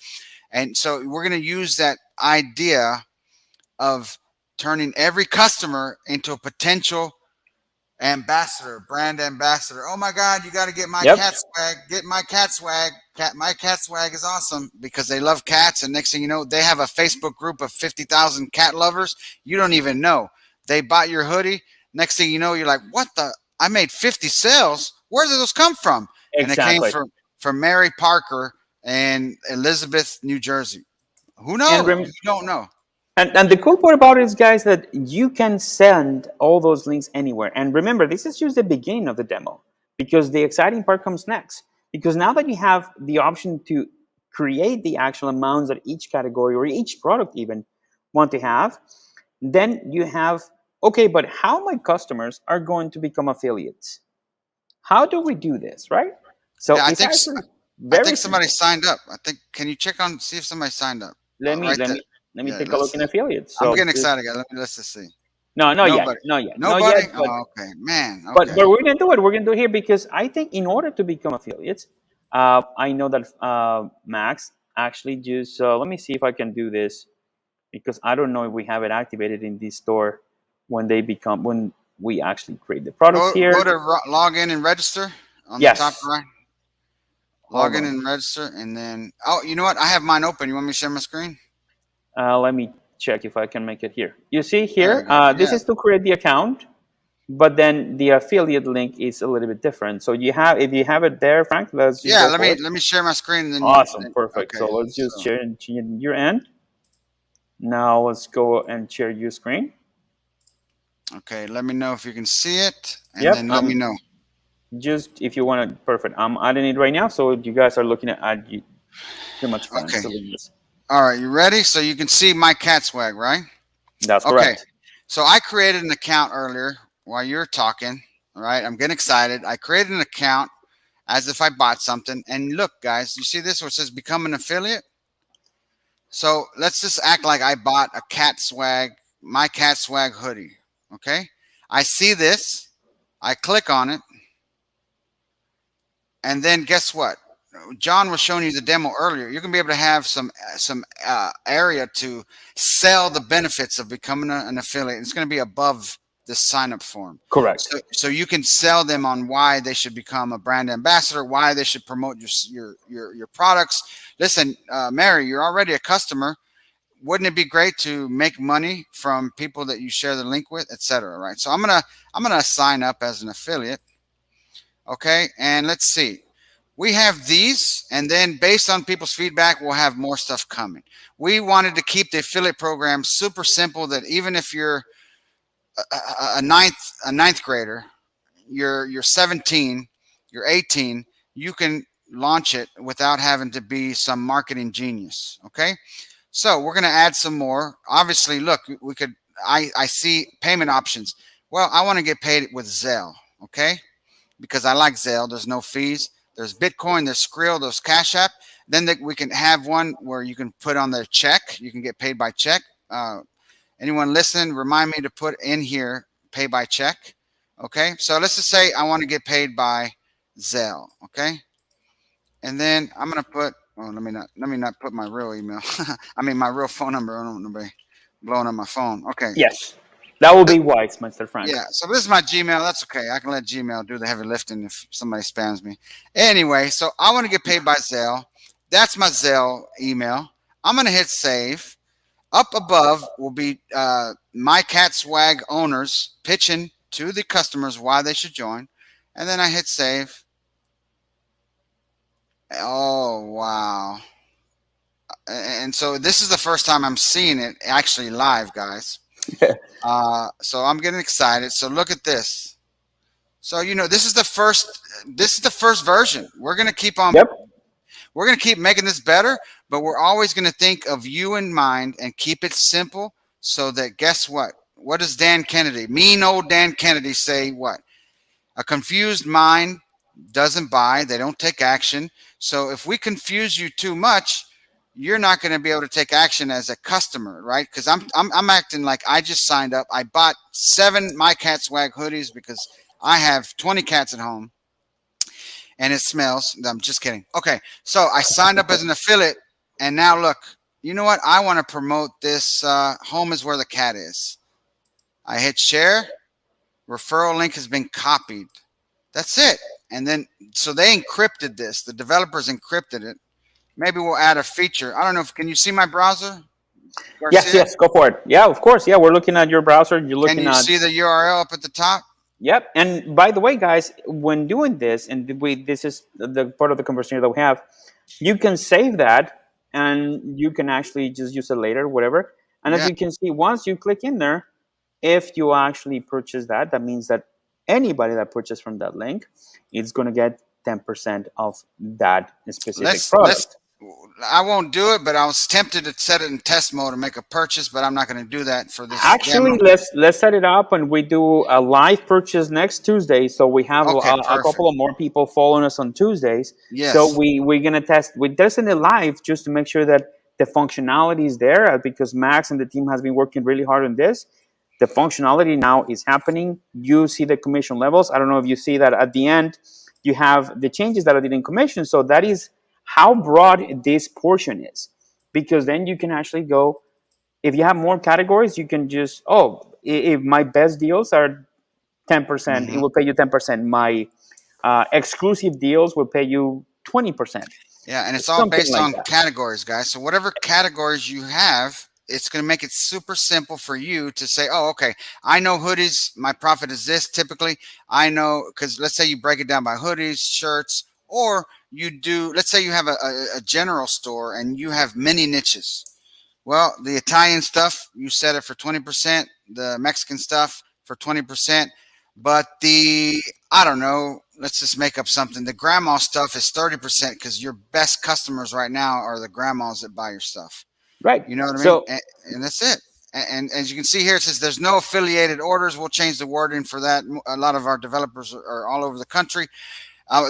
and so we're going to use that idea of turning every customer into a potential ambassador, brand ambassador. Oh my God, you got to get my cat swag. Get my cat swag. My cat swag is awesome because they love cats. And next thing you know, they have a Facebook group of 50,000 cat lovers. You don't even know. They bought your hoodie. Next thing you know, you're like, what the? I made 50 sales. Where did those come from? Exactly. And it came from Mary Parker and Elizabeth, New Jersey. Who knows? You don't know. And the cool part about it is, guys, that you can send all those links anywhere. And remember, this is just the beginning of the demo, because the exciting part comes next. Because now that you have the option to create the actual amounts that each category or each product even want to have, then you have, okay, but how my customers are going to become affiliates? How do we do this, right? So yeah, I it's think very somebody simple. signed up. Can you check on, see if somebody signed up? Let me take a look in affiliates. So I'm getting excited, guys. Let's just see. No, not yet. Nobody. But, oh, okay, man. But we're gonna do it. We're gonna do it here because I think in order to become affiliates, I know that Max actually just. Let me see if I can do this, because I don't know if we have it activated in this store when we actually create the products here. Go to log in and register on the top right. Log in and register, and then you know what? I have mine open. You want me to share my screen? Let me check if I can make it here. You see here, this is to create the account, but then the affiliate link is a little bit different. So if you have it there, Frank, let's just let me share my screen. And then awesome, perfect. Okay, so let's just share your end. Now let's go and share your screen. Okay, let me know if you can see it, and then let me know. Just if you want to, perfect. I'm adding it right now, so you guys are looking at you pretty much fine. Okay. So all right, you ready? So you can see my cat swag, right? That's correct. Okay. So I created an account earlier while you're talking. All right, I'm getting excited. I created an account as if I bought something. And look, guys, you see this where it says become an affiliate? So let's just act like I bought a cat swag, my cat swag hoodie. Okay. I see this. I click on it. And then guess what? John was showing you the demo earlier. You're going to be able to have some area to sell the benefits of becoming an affiliate. It's going to be above the sign-up form. Correct. So you can sell them on why they should become a brand ambassador, why they should promote your products. Listen, Mary, you're already a customer. Wouldn't it be great to make money from people that you share the link with, etc. Right? So I'm gonna sign up as an affiliate. Okay, and let's see. We have these, and then based on people's feedback, we'll have more stuff coming. We wanted to keep the affiliate program super simple, that even if you're a ninth grader, you're 17, you're 18, you can launch it without having to be some marketing genius. Okay, so we're going to add some more. Obviously, look, I see payment options. Well, I want to get paid with Zelle, okay, because I like Zelle. There's no fees. There's Bitcoin, there's Skrill, there's Cash App. Then we can have one where you can put on their check. You can get paid by check. Anyone listening, remind me to put in here, pay by check. Okay, so let's just say I want to get paid by Zelle. Okay, and then I'm gonna put. Oh, let me not put my real email. I mean my real phone number. I don't want nobody blowing up my phone. Okay. Yes. That will be wise, Mr. Frank. Yeah, so this is my Gmail. That's okay. I can let Gmail do the heavy lifting if somebody spams me. Anyway, so I want to get paid by Zelle. That's my Zelle email. I'm going to hit save. Up above will be my cat swag owners pitching to the customers why they should join. And then I hit save. Oh, wow. And so this is the first time I'm seeing it actually live, guys. So I'm getting excited. So look at this. So this is the first version. We're gonna keep on. We're gonna keep making this better, but we're always gonna think of you in mind and keep it simple. So that guess what? What does Dan Kennedy, mean old Dan Kennedy, say? What? A confused mind doesn't buy. They don't take action. So if we confuse you too much, you're not going to be able to take action as a customer, right? Because I'm acting like I just signed up. I bought 7 My Cat Swag hoodies because I have 20 cats at home and it smells. I'm just kidding. Okay. So I signed up as an affiliate and now look, you know what? I want to promote this. Home is where the cat is. I hit share. Referral link has been copied. That's it. And then, so they encrypted this. The developers encrypted it. Maybe we'll add a feature. I don't know if, can you see my browser? Yes, yes, go for it. Yeah, of course. Yeah, we're looking at your browser. You're looking Can you see the URL up at the top? Yep. And by the way, guys, when doing this, and this is the part of the conversation that we have, you can save that and you can actually just use it later, whatever. And as you can see, once you click in there, if you actually purchase that, that means that anybody that purchased from that link is going to get 10% of that specific product. I won't do it, but I was tempted to set it in test mode and make a purchase, but I'm not going to do that for this. Actually, demo. let's set it up and we do a live purchase next Tuesday. So we have a couple of more people following us on Tuesdays. Yes. So we're going to test. We're testing it live just to make sure that the functionality is there, because Max and the team has been working really hard on this. The functionality now is happening. You see the commission levels. I don't know if you see that at the end, you have the changes that I did in commission. So that is how broad this portion is, because then you can actually go, if you have more categories, you can just, if my best deals are 10%, it will pay you 10%. My exclusive deals will pay you 20%. Yeah, and it's all Something based like on that. categories, guys. So whatever categories you have, it's going to make it super simple for you to say, oh, okay, I know hoodies. My profit is this typically. I know, because let's say you break it down by hoodies, shirts, or you do, let's say you have a general store and you have many niches. Well, the Italian stuff, you set it for 20%, the Mexican stuff for 20%, but the, I don't know, let's just make up something. The grandma stuff is 30% because your best customers right now are the grandmas that buy your stuff. Right. You know what I mean? So, and that's it. And as you can see here, it says there's no affiliated orders. We'll change the wording for that. A lot of our developers are all over the country.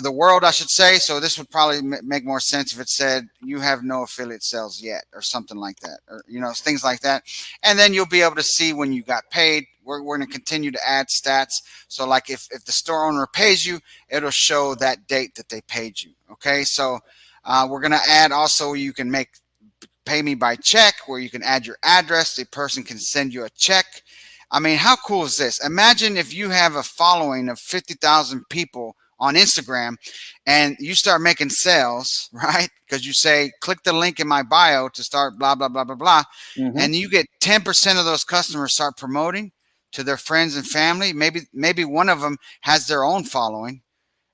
The world, I should say. So this would probably make more sense if it said you have no affiliate sales yet, or something like that, or things like that. And then you'll be able to see when you got paid. We're going to continue to add stats. So like if the store owner pays you, it'll show that date that they paid you. Okay, so we're going to add also, you can pay me by check, where you can add your address. The person can send you a check. I mean, how cool is this? Imagine if you have a following of 50,000 people on Instagram and you start making sales, right? Because you say, click the link in my bio to start blah, blah, blah, blah, blah. And you get 10% of those customers start promoting to their friends and family. Maybe one of them has their own following,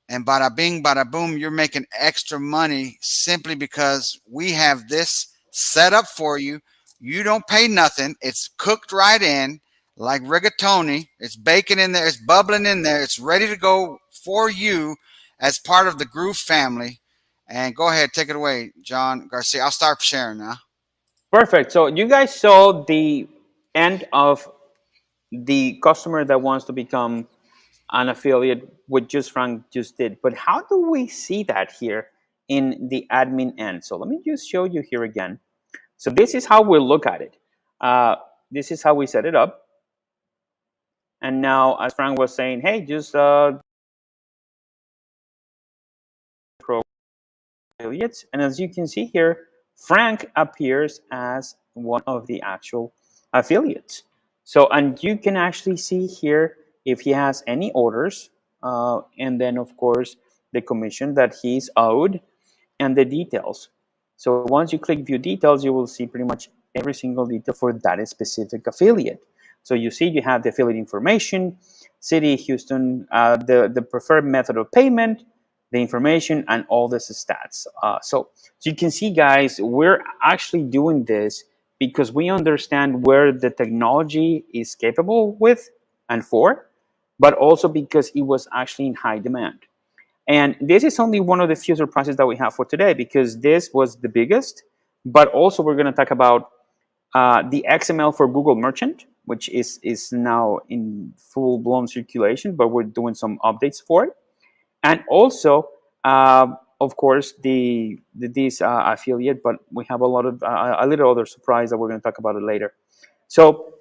and bada bing, bada boom, you're making extra money simply because we have this set up for you. You don't pay nothing. It's cooked right in like rigatoni. It's baking in there. It's bubbling in there. It's ready to go for you as part of the Groove family. And go ahead, take it away, John Garcia. I'll start sharing now. Perfect. So you guys saw the end of the customer that wants to become an affiliate, what just Frank just did. But how do we see that here in the admin end? So let me just show you here again. So this is how we look at it. This is how we set it up. And now, as Frank was saying, hey, just affiliates. And as you can see here, Frank appears as one of the actual affiliates. So, and you can actually see here if he has any orders, and then of course the commission that he's owed and the details. So once you click view details, you will see pretty much every single detail for that specific affiliate. So you see you have the affiliate information, city, Houston, the preferred method of payment, the information, and all this stats. So you can see, guys, we're actually doing this because we understand where the technology is capable with and for, but also because it was actually in high demand. And this is only one of the few surprises that we have for today, because this was the biggest, but also we're going to talk about the XML for Google Merchant, which is now in full-blown circulation, but we're doing some updates for it. And also, of course, this affiliate, but we have a little other surprise that we're going to talk about it later. So,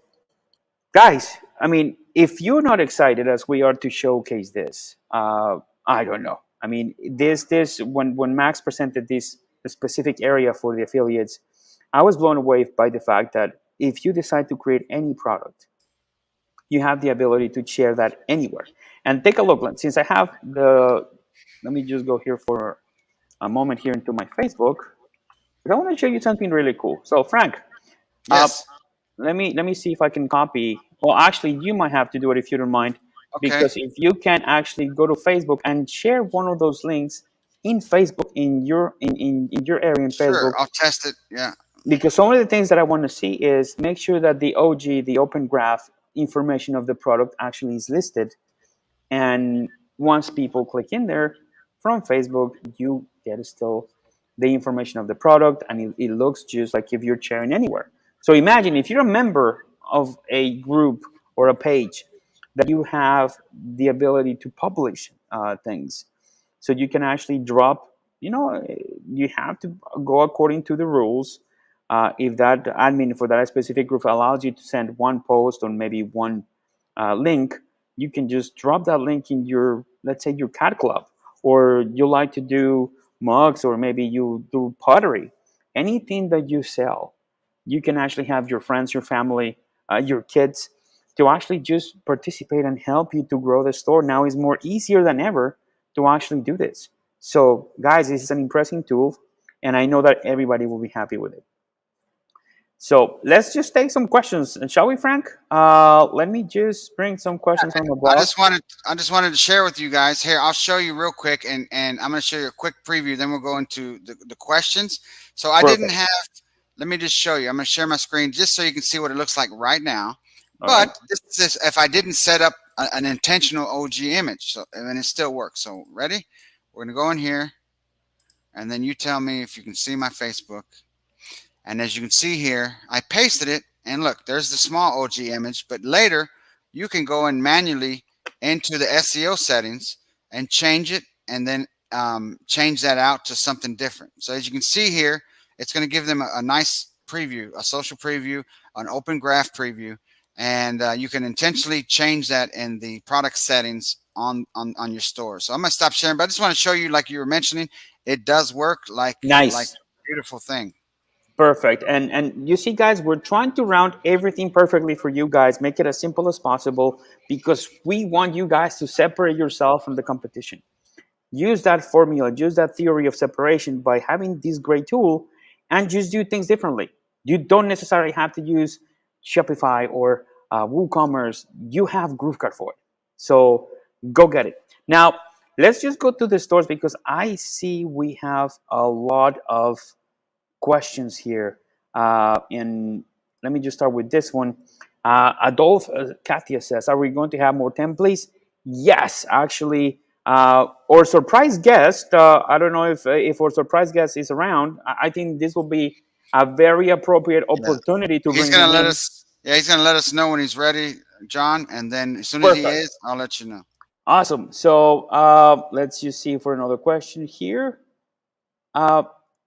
guys, I mean, if you're not excited as we are to showcase this, I don't know. I mean, when Max presented this specific area for the affiliates, I was blown away by the fact that if you decide to create any product, you have the ability to share that anywhere. And take a look, since I have let me just go here for a moment here into my Facebook. But I want to show you something really cool. So Frank, Yes. Let me see if I can copy. Well, actually, you might have to do it if you don't mind, because if you can actually go to Facebook and share one of those links in Facebook in your area in Sure, Facebook. I'll test it. Yeah. Because some of the things that I want to see is make sure that the OG, the Open Graph information of the product actually is listed. And once people click in there from Facebook, you get still the information of the product, and it looks just like if you're sharing anywhere. So imagine if you're a member of a group or a page that you have the ability to publish things. So you can actually drop, you have to go according to the rules. If that admin for that specific group allows you to send one post or maybe one link, you can just drop that link in your, let's say, your cat club, or you like to do mugs, or maybe you do pottery. Anything that you sell, you can actually have your friends, your family, your kids to actually just participate and help you to grow the store. Now is more easier than ever to actually do this. So guys, this is an impressive tool, and I know that everybody will be happy with it. So let's just take some questions, shall we, Frank? Let me just bring some questions from the blog. I just wanted to share with you guys here. I'll show you real quick, and I'm going to show you a quick preview. Then we'll go into the questions. So I didn't have. Let me just show you. I'm going to share my screen just so you can see what it looks like right now. But this is if I didn't set up an intentional OG image, so and it still works. So ready? We're going to go in here, and then you tell me if you can see my Facebook. And as you can see here, I pasted it, and look, there's the small OG image. But later, you can go in manually into the SEO settings and change it, and then change that out to something different. So as you can see here, it's going to give them a nice preview, a social preview, an open graph preview, and you can intentionally change that in the product settings on your store. So I'm going to stop sharing, but I just want to show you, like you were mentioning, it does work like a beautiful thing. Perfect. And you see, guys, we're trying to round everything perfectly for you guys, make it as simple as possible, because we want you guys to separate yourself from the competition. Use that formula, use that theory of separation by having this great tool, and just do things differently. You don't necessarily have to use Shopify or WooCommerce. You have GrooveKart for it. So go get it. Now, let's just go to the stores, because I see we have a lot of questions here. And let me just start with this one. Adolf Katia says, are we going to have more templates? Yes, actually. Our surprise guest, I don't know if our surprise guest is around. I think this will be a very appropriate opportunity to bring him in. He's going to let us know when he's ready, John. And then as soon as he is, I'll let you know. Awesome. So let's just see for another question here.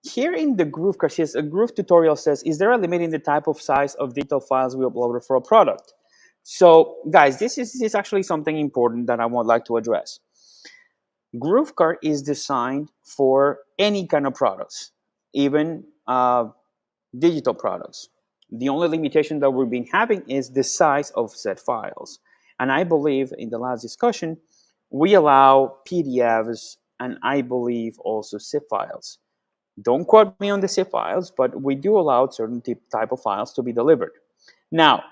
Here in the GrooveKart, a Groove tutorial says, is there a limit in the type of size of digital files we upload for a product? So guys, this is actually something important that I would like to address. GrooveKart is designed for any kind of products, even digital products. The only limitation that we've been having is the size of said files. And I believe in the last discussion, we allow PDFs, and I believe also zip files. Don't quote me on the zip files, but we do allow certain type of files to be delivered. Now,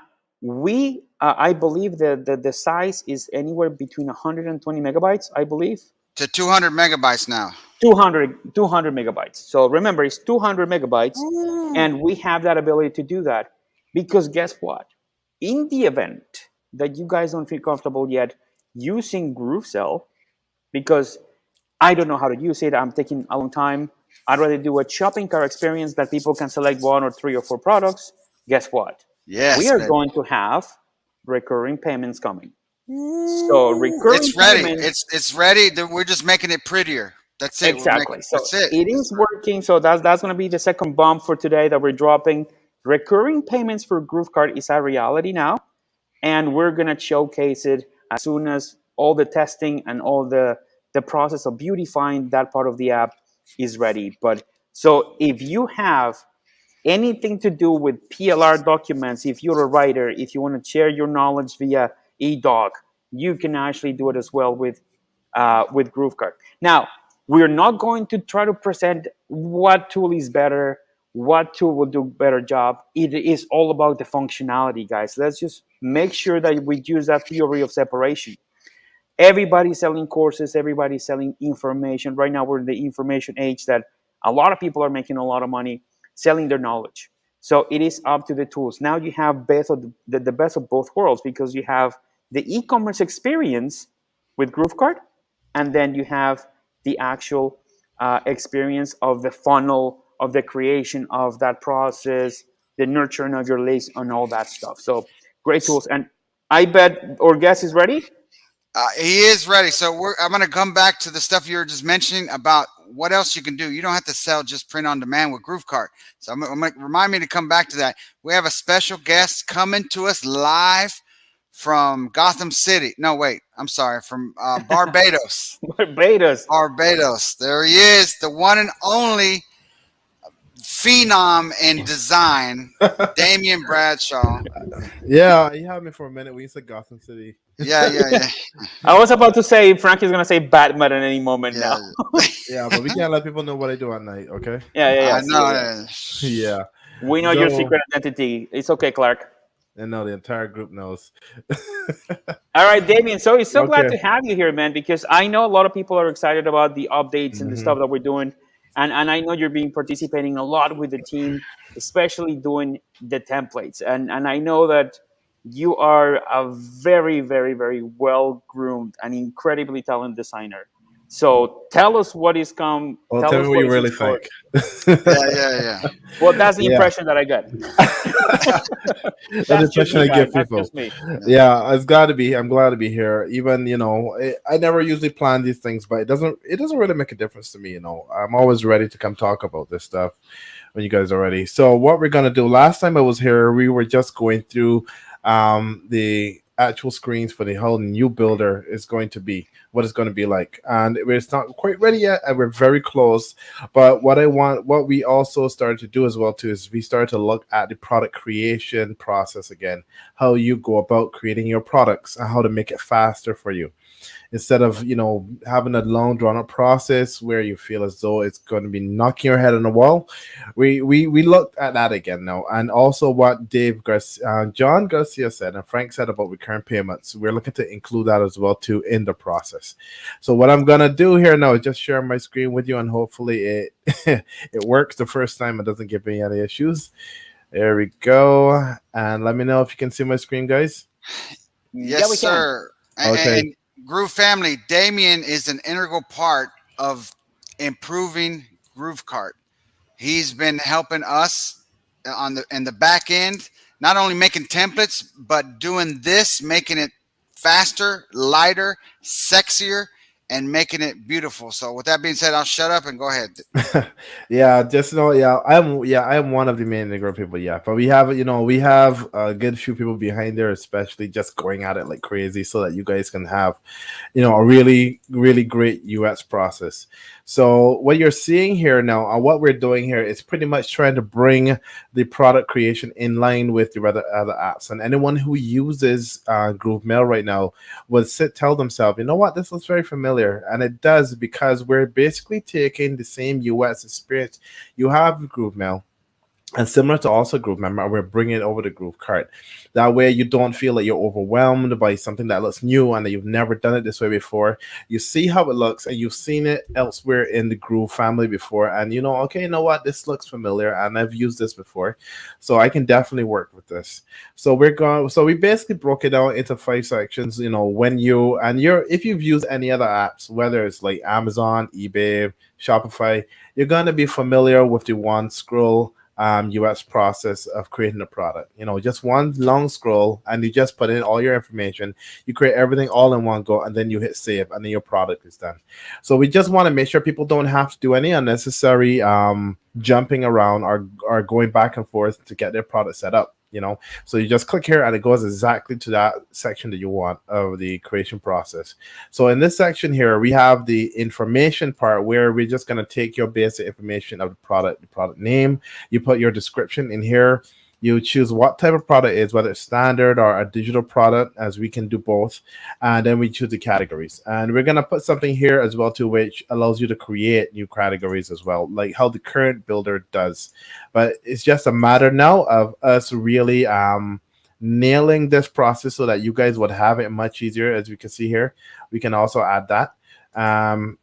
I believe that the size is anywhere between 120 megabytes, I believe. To 200 megabytes now. 200 megabytes. So remember, it's 200 megabytes, and we have that ability to do that, because guess what? In the event that you guys don't feel comfortable yet using GrooveSell, because I don't know how to use it, I'm taking a long time, I'd rather do a shopping cart experience that people can select 1 or 3 or 4 products. Guess what? Yes, we are going to have recurring payments coming. So recurring it's ready. payments, It's ready. We're just making it prettier. That's it. Exactly. That's it. It is working. So that's going to be the second bomb for today that we're dropping. Recurring payments for GrooveKart is a reality now. and we're going to showcase it as soon as all the testing and all the process of beautifying that part of the app is ready. But so if you have anything to do with PLR documents, if you're a writer, if you want to share your knowledge via eDoc, you can actually do it as well with GrooveKart. Now, we're not going to try to present what tool is better, what tool will do a better job. It is all about the functionality, guys. Let's just make sure that we use that theory of separation. Everybody's selling courses, everybody's selling information. Right now, we're in the information age that a lot of people are making a lot of money selling their knowledge. So it is up to the tools. Now you have the best of both worlds, because you have the e-commerce experience with GrooveKart, and then you have the actual experience of the funnel, of the creation of that process, the nurturing of your leads, and all that stuff. So great tools. And I bet our guest is ready. He is ready. So I'm going to come back to the stuff you were just mentioning about what else you can do. You don't have to sell just print on demand with GrooveKart. So I'm going to remind me to come back to that. We have a special guest coming to us live from Gotham City. No, wait, I'm sorry. From Barbados. Barbados. There he is, the one and only phenom in design, Damian Bradshaw. Yeah, you had me for a minute when you said Gotham City. Yeah. I was about to say Frankie's going to say Batman at any moment now. Yeah, but we can't let people know what I do at night, okay? Yeah. I know. Yeah. We know your secret identity. It's okay, Clark. And no, the entire group knows. All right, Damian. So it's so glad to have you here, man, because I know a lot of people are excited about the updates and the stuff that we're doing. And I know you're participating a lot with the team, especially doing the templates. And I know that you are a very, very, very well-groomed and incredibly talented designer. So tell us what is come. Well, tell me what you really think. Yeah. Well, that's the impression that I got. That's the impression I give people. Yeah, it's got to be. I'm glad to be here. Even, I never usually plan these things, but it doesn't really make a difference to me. I'm always ready to come talk about this stuff when you guys are ready. So what we're going to do, last time I was here, we were just going through the actual screens for the whole new builder is going to be, what it's going to be like. And it's not quite ready yet, and we're very close. But what we also started to do as well too, is we started to look at the product creation process again, how you go about creating your products and how to make it faster for you. Instead of, having a long drawn out process where you feel as though it's going to be knocking your head on the wall, we looked at that again now. And also what John Garcia said and Frank said about recurrent payments, we're looking to include that as well too in the process. So what I'm going to do here now is just share my screen with you, and hopefully it it works the first time and doesn't give me any issues. There we go. And let me know if you can see my screen, guys. Yes, sir. Okay. And Groove family, Damian is an integral part of improving GrooveKart. He's been helping us in the back end, not only making templates, but doing this, making it faster, lighter, sexier, and making it beautiful. So with that being said, I'll shut up and go ahead. I am one of the main integral people, but we have a good few people behind there, especially just going at it like crazy so that you guys can have a really, really great UX process. So what you're seeing here now, and what we're doing here, is pretty much trying to bring the product creation in line with the other apps. And anyone who uses GrooveMail right now will tell themselves, you know what, this looks very familiar. And it does, because we're basically taking the same UX experience you have with GrooveMail, and similar to also GrooveMember, we're bringing it over to GrooveKart. That way you don't feel like you're overwhelmed by something that looks new and that you've never done it this way before. You see how it looks, and you've seen it elsewhere in the Groove family before, and okay, you know what, this looks familiar and I've used this before, so I can definitely work with this. So we basically broke it down into 5 sections. If you've used any other apps, whether it's like Amazon, eBay, Shopify, you're going to be familiar with the one scroll UX process of creating a product. Just one long scroll, and you just put in all your information. You create everything all in one go, and then you hit save, and then your product is done. So we just want to make sure people don't have to do any unnecessary jumping around or going back and forth to get their product set up. So you just click here and it goes exactly to that section that you want of the creation process. So in this section here, we have the information part where we're just going to take your basic information of the product name. You put your description in here. You choose what type of product it is, whether it's standard or a digital product, as we can do both. And then we choose the categories. And we're going to put something here as well too, which allows you to create new categories as well, like how the current builder does. But it's just a matter now of us really nailing this process so that you guys would have it much easier. As we can see here, we can also add that. And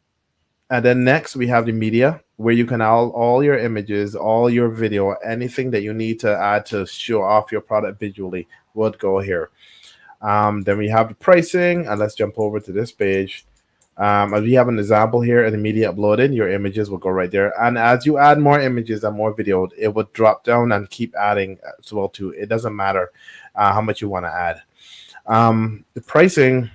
then next we have the media, where you can add all your images, all your video, anything that you need to add to show off your product visually would go here. Then we have the pricing, and let's jump over to this page. As we have an example here, in the media uploaded, your images will go right there. And as you add more images and more video, it would drop down and keep adding as well too. It doesn't matter how much you want to add. The pricing,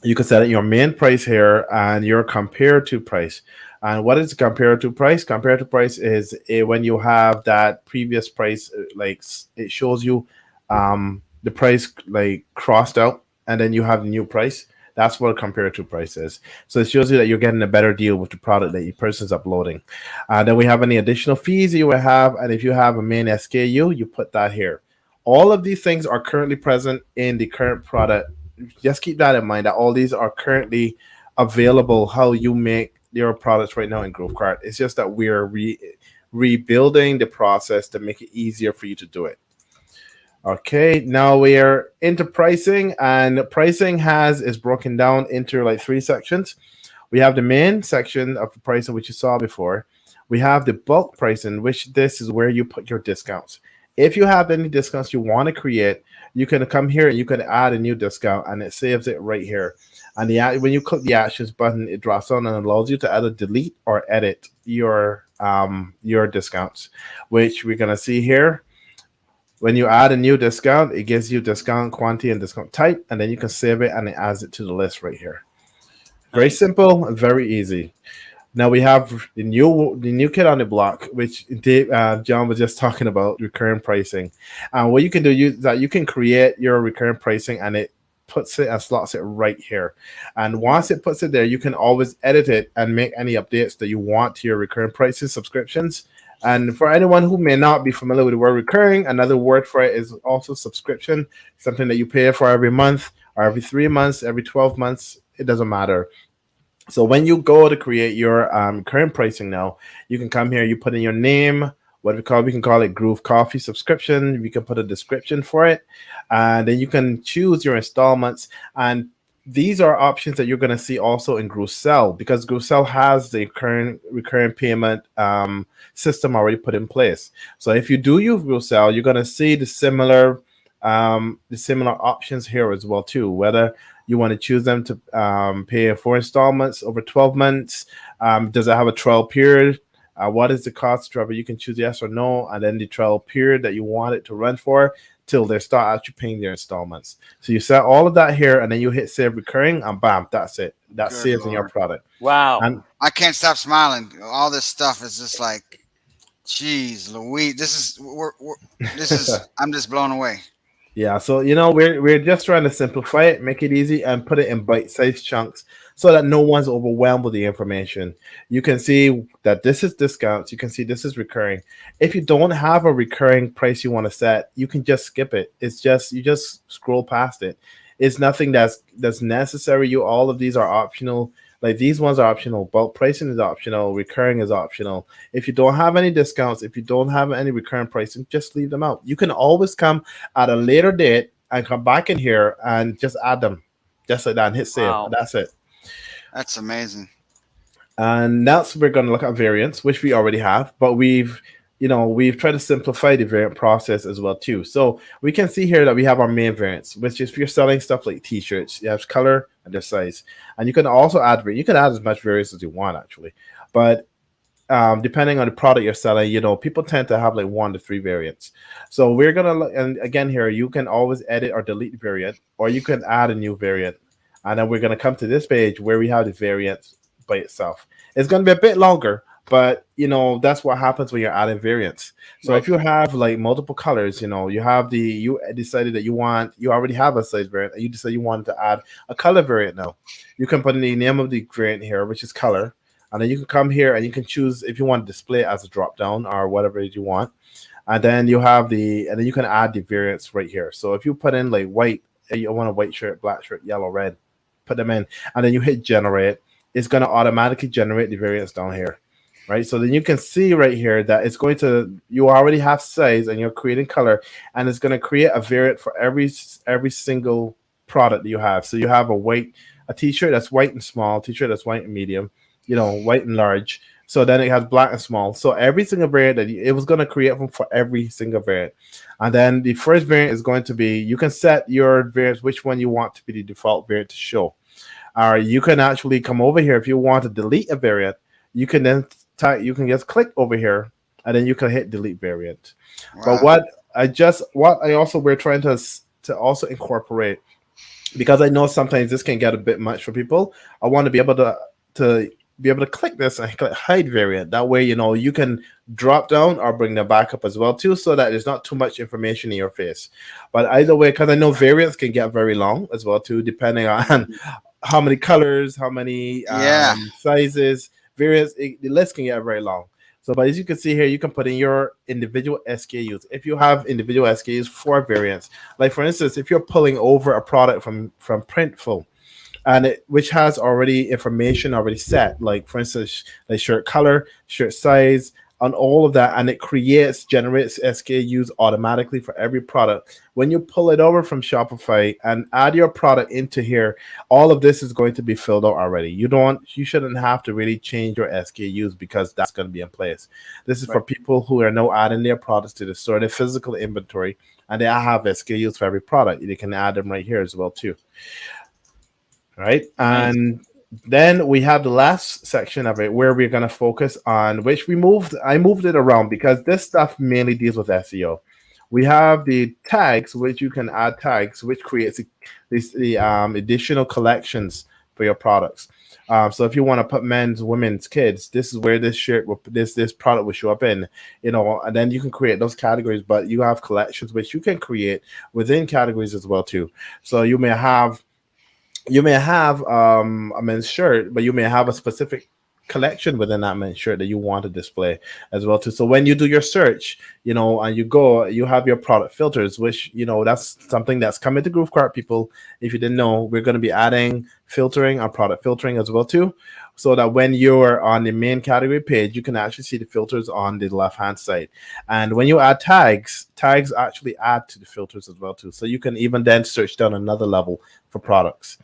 you can set your main price here and your compare to price. And what is compare to price? Compare to price is when you have that previous price, like it shows you the price like crossed out, and then you have the new price. That's what compare to price is. So it shows you that you're getting a better deal with the product that your person's uploading. Then we have any additional fees you will have, and if you have a main SKU, you put that here. All of these things are currently present in the current product. Just keep that in mind, that all these are currently available how you make your products right now in GrooveKart. It's just that we're rebuilding the process to make it easier for you to do it. Okay, now we are into pricing, and pricing is broken down into like 3 sections. We have the main section of the pricing, which you saw before. We have the bulk pricing, which this is where you put your discounts. If you have any discounts you want to create, you can come here and you can add a new discount, and it saves it right here. And when you click the actions button, it drops down and allows you to either delete or edit your discounts, which we're gonna see here. When you add a new discount, it gives you discount quantity and discount type, and then you can save it and it adds it to the list right here. Very simple and very easy. Now we have the new kid on the block, which John was just talking about, recurring pricing. What you can do is that you can create your recurring pricing, and it puts it and slots it right here. And once it puts it there, you can always edit it and make any updates that you want to your recurring pricing subscriptions. And for anyone who may not be familiar with the word recurring, another word for it is also subscription, something that you pay for every month or every 3 months, every 12 months. It doesn't matter. So when you go to create your current pricing now, you can come here, you put in your name, we can call it Groove Coffee subscription. We can put a description for it. And then you can choose your installments. And these are options that you're going to see also in GrooveSell, because GrooveSell has the current recurring payment system already put in place. So if you do use GrooveSell, you're going to see the similar options here as well too, whether you want to choose them to pay 4 installments over 12 months. Does it have a trial period? What is the cost driver? You can choose yes or no, and then the trial period that you want it to run for till they start actually paying their installments. So you set all of that here, and then you hit save recurring, and bam, that's it. That saves in your product. Wow. And I can't stop smiling. All this stuff is just like, geez, Louise, I'm just blown away. Yeah, so we're just trying to simplify it, make it easy, and put it in bite-sized chunks so that no one's overwhelmed with the information. You can see that this is discounts. You can see this is recurring. If you don't have a recurring price you want to set, you can just skip it. It's just you just scroll past it. It's nothing that's necessary. All of these are optional. Like these ones are optional. Bulk pricing is optional. Recurring is optional. If you don't have any discounts, if you don't have any recurring pricing, just leave them out. You can always come at a later date and come back in here and just add them, just like that, and hit save. Wow. And that's it. That's amazing. And next we're going to look at variants, which we already have, but we've tried to simplify the variant process as well too. So we can see here that we have our main variants, which is if you're selling stuff like t-shirts, you have color and their size. And you can also add as much variants as you want actually. But depending on the product you're selling, people tend to have like 1 to 3 variants. So we're going to look, and again here, you can always edit or delete the variant, or you can add a new variant. And then we're going to come to this page where we have the variants by itself. It's going to be a bit longer, But that's what happens when you're adding variants. So Right. if you have like multiple colors, you have you decided that you already have a size variant, and you decide you want to add a color variant now. You can put in the name of the variant here, which is color, and then you can come here and you can choose if you want to display it as a drop down or whatever it is you want. And then you have and then you can add the variants right here. So if you put in like white, you want a white shirt, black shirt, yellow, red, put them in, and then you hit generate, it's going to automatically generate the variants down here. Right, so then you can see right here that it's going to, you already have size and you're creating color, and it's going to create a variant for every single product that you have. So you have a t-shirt that's white and small, t-shirt that's white and medium, white and large. So then it has black and small. So every single variant that it was going to create for every single variant. And then the first variant is going to be, you can set your variants, which one you want to be the default variant to show. Or you can actually come over here if you want to delete a variant. You can then you can just click over here, and then you can hit delete variant. Wow. But we're trying to also incorporate, because I know sometimes this can get a bit much for people. I want to be able to click this and click hide variant. That way, you can drop down or bring them back up as well too, so that there's not too much information in your face. But either way, because I know variants can get very long as well too, depending on how many colors, how many sizes. Variants, the list can get very long. So, but as you can see here, you can put in your individual SKUs. If you have individual SKUs for variants, like for instance, if you're pulling over a product from Printful, and which has already information already set, like for instance, like shirt color, shirt size, and all of that, and it generates SKUs automatically for every product. When you pull it over from Shopify and add your product into here, all of this is going to be filled out already. You shouldn't have to really change your SKUs, because that's going to be in place. This is for people who are now adding their products to the store, their physical inventory, and they have SKUs for every product. They can add them right here as well too. Right? Nice. And then we have the last section of it where we're going to focus on, which I moved it around because this stuff mainly deals with SEO. We have the tags, which you can add tags, which creates the additional collections for your products. So if you want to put men's, women's, kids, this is where this product will show up in, and then you can create those categories, but you have collections which you can create within categories as well too. So you may have a men's shirt, but you may have a specific collection within that men's shirt that you want to display as well too. So when you do your search, and you have your product filters, which that's something that's coming to GrooveKart, people. If you didn't know, we're going to be adding filtering or product filtering as well too, so that when you're on the main category page, you can actually see the filters on the left hand side. And when you add tags actually add to the filters as well too, so you can even then search down another level for products.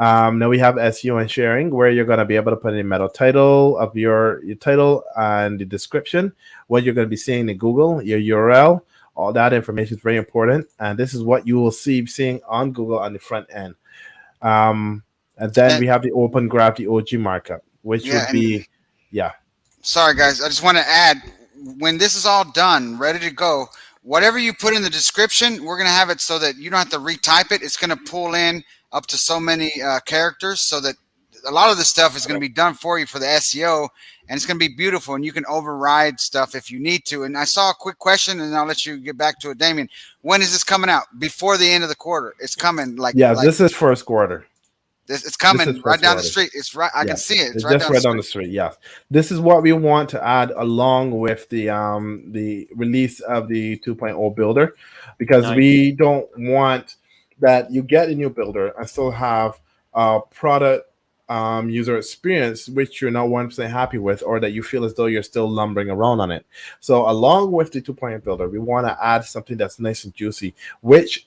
Now we have SEO and sharing, where you're going to be able to put in the meta title of your title and the description, what you're going to be seeing in Google, your URL. All that information is very important, and this is what you will seeing on Google on the front end. And then we have the Open Graph, the OG markup, which would be, Sorry, guys. I just want to add, when this is all done, ready to go, whatever you put in the description, we're going to have it so that you don't have to retype it. It's going to pull in up to so many characters, so that a lot of this stuff is going to be done for you for the SEO, and it's going to be beautiful, and you can override stuff if you need to. And I saw a quick question, and I'll let you get back to it, Damien. When is this coming out? Before the end of the quarter? It's coming this is first quarter. It's coming right down the street. It's right. I can see it. It's right down the street. Yeah. This is what we want to add along with the release of the 2.0 builder, because we don't want that you get a new builder and still have product user experience which you're not 100% happy with, or that you feel as though you're still lumbering around on it. So along with the 2.0 builder, we want to add something that's nice and juicy, which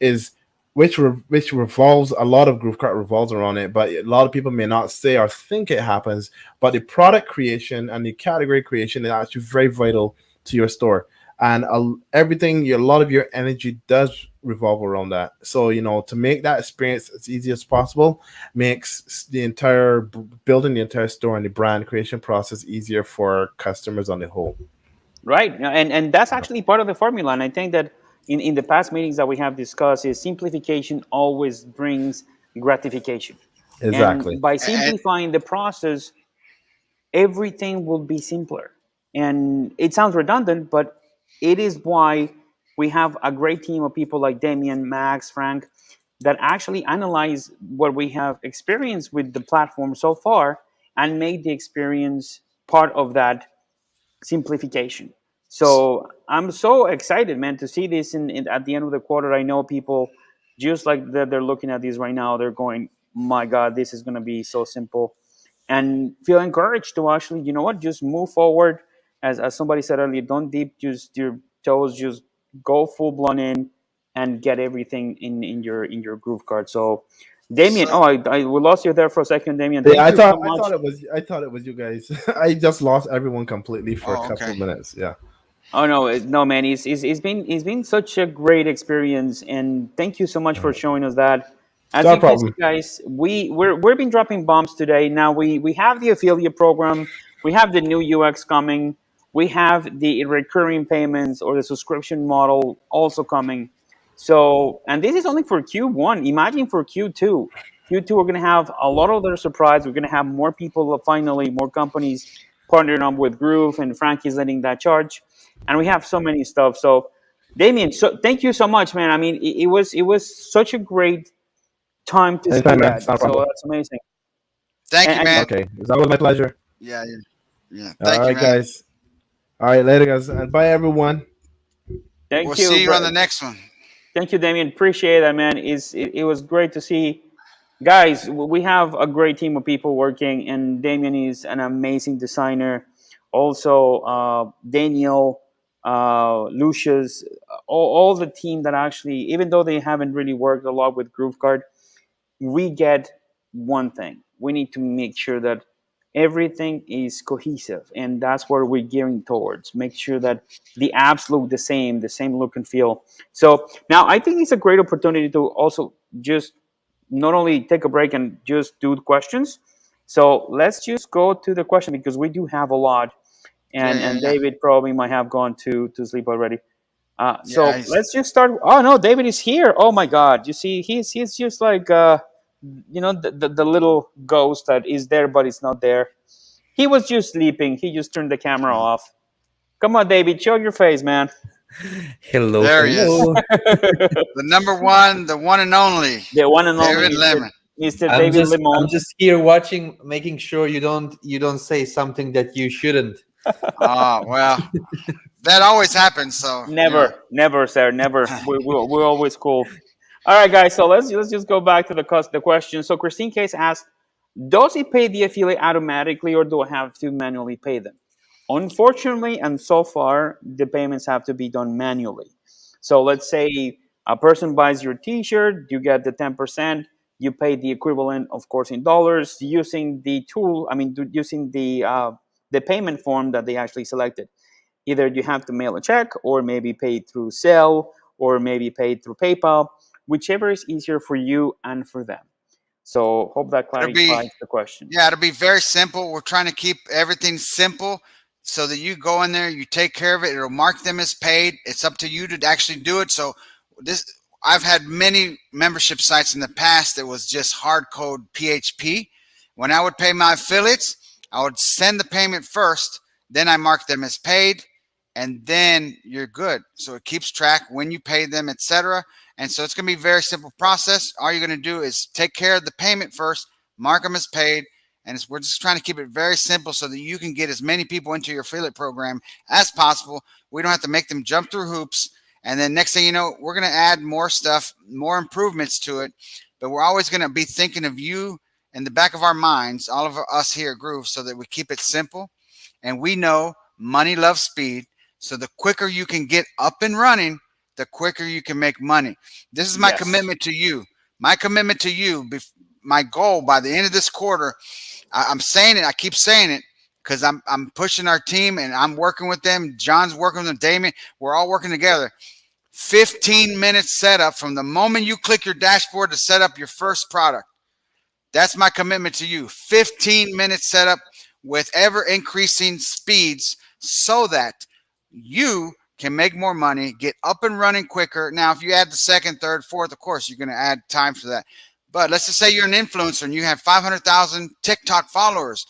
revolves, a lot of GrooveKart revolves around it, but a lot of people may not say or think it happens. But the product creation and the category creation is actually very vital to your store, and a lot of your energy does revolve around that. So to make that experience as easy as possible makes building the entire store and the brand creation process easier for customers on the whole. Right, and that's actually part of the formula. And I think that in the past meetings that we have discussed, is simplification always brings gratification. Exactly. And by simplifying the process, everything will be simpler. And it sounds redundant, but it is why we have a great team of people like Damien, Max, Frank, that actually analyze what we have experienced with the platform so far and make the experience part of that simplification. So I'm so excited, man, to see this at the end of the quarter. I know people just like they're looking at this right now. They're going, my God, this is going to be so simple, and feel encouraged to actually, you know what, just move forward. As somebody said earlier, don't dip just your toes, just go full blown in and get everything in your GrooveKart. So Damien, we lost you there for a second, Damien. Thank Yeah, you so I much. thought it was you guys. I just lost everyone completely for a couple of minutes. Yeah. Oh no, man! It's been such a great experience, and thank you so much for showing us that. As No you can see, problem. guys, we've been dropping bombs today. Now we have the affiliate program, we have the new UX coming, we have the recurring payments or the subscription model also coming. So, and this is only for Q1. Imagine for Q2. Q2, we're going to have a lot of other surprise. We're going to have more people, finally, more companies partnering up with Groove, and Frankie's leading that charge. And we have so many stuff. So, Damien, so thank you so much, man. I mean, it was such a great time to see Anytime, man. that. It's not a So problem. that's amazing. Thank you, man. Okay, it's always my pleasure. Yeah. All Thank you, right, man. guys. All right, later, guys, and bye, everyone. Thank We'll you. see you on the next one. Thank you, Damien. Appreciate that, man. It was great to see. Guys, we have a great team of people working, and Damien is an amazing designer. Also, Daniel, Lucius, all the team that actually, even though they haven't really worked a lot with GrooveKart, we get one thing. We need to make sure that everything is cohesive, and that's where we're gearing towards. Make sure that the apps look the same look and feel. So now I think it's a great opportunity to also just not only take a break and just do questions. So let's just go to the question, because we do have a lot, and David probably might have gone to sleep already. So let's just start. Oh no, David is here. Oh my God! You see, he's just like the little ghost that is there but it's not there. He was just sleeping. He just turned the camera off. Come on, David, show your face, man. Hello. There he is. The number one, the one and only. The one and only David Lemon. Mr. David Lemon. I'm just here watching, making sure you don't say something that you shouldn't. Oh well, that always happens. So Never, sir, never. We're always cool. All right, guys. So let's just go back to the question. So Christine Case asked, "Does it pay the affiliate automatically, or do I have to manually pay them?" Unfortunately, and so far, the payments have to be done manually. So let's say a person buys your T-shirt, you get the 10%. You pay the equivalent, of course, in dollars using the tool. I mean, using the payment form that they actually selected. Either you have to mail a check, or maybe pay through Zelle, or maybe pay through PayPal, whichever is easier for you and for them. So hope that clarifies the question. Yeah, it'll be very simple. We're trying to keep everything simple so that you go in there, you take care of it. It'll mark them as paid. It's up to you to actually do it. So I've had many membership sites in the past that was just hard code PHP. When I would pay my affiliates, I would send the payment first, then I mark them as paid, and then you're good. So it keeps track when you pay them, etc. And so it's going to be a very simple process. All you're going to do is take care of the payment first, mark them as paid, and we're just trying to keep it very simple so that you can get as many people into your affiliate program as possible. We don't have to make them jump through hoops. And then next thing you know, we're going to add more stuff, more improvements to it. But we're always going to be thinking of you in the back of our minds, all of us here at Groove, so that we keep it simple. And we know money loves speed. So the quicker you can get up and running, the quicker you can make money. This is my commitment to you. My commitment to you, my goal by the end of this quarter, I'm saying it, I keep saying it, because I'm pushing our team and I'm working with them. John's working with them, Damien. We're all working together. 15-minute setup from the moment you click your dashboard to set up your first product. That's my commitment to you. 15-minute setup with ever-increasing speeds so that you can make more money, get up and running quicker. Now, if you add the second, third, fourth, of course, you're going to add time for that. But let's just say you're an influencer and you have 500,000 TikTok followers,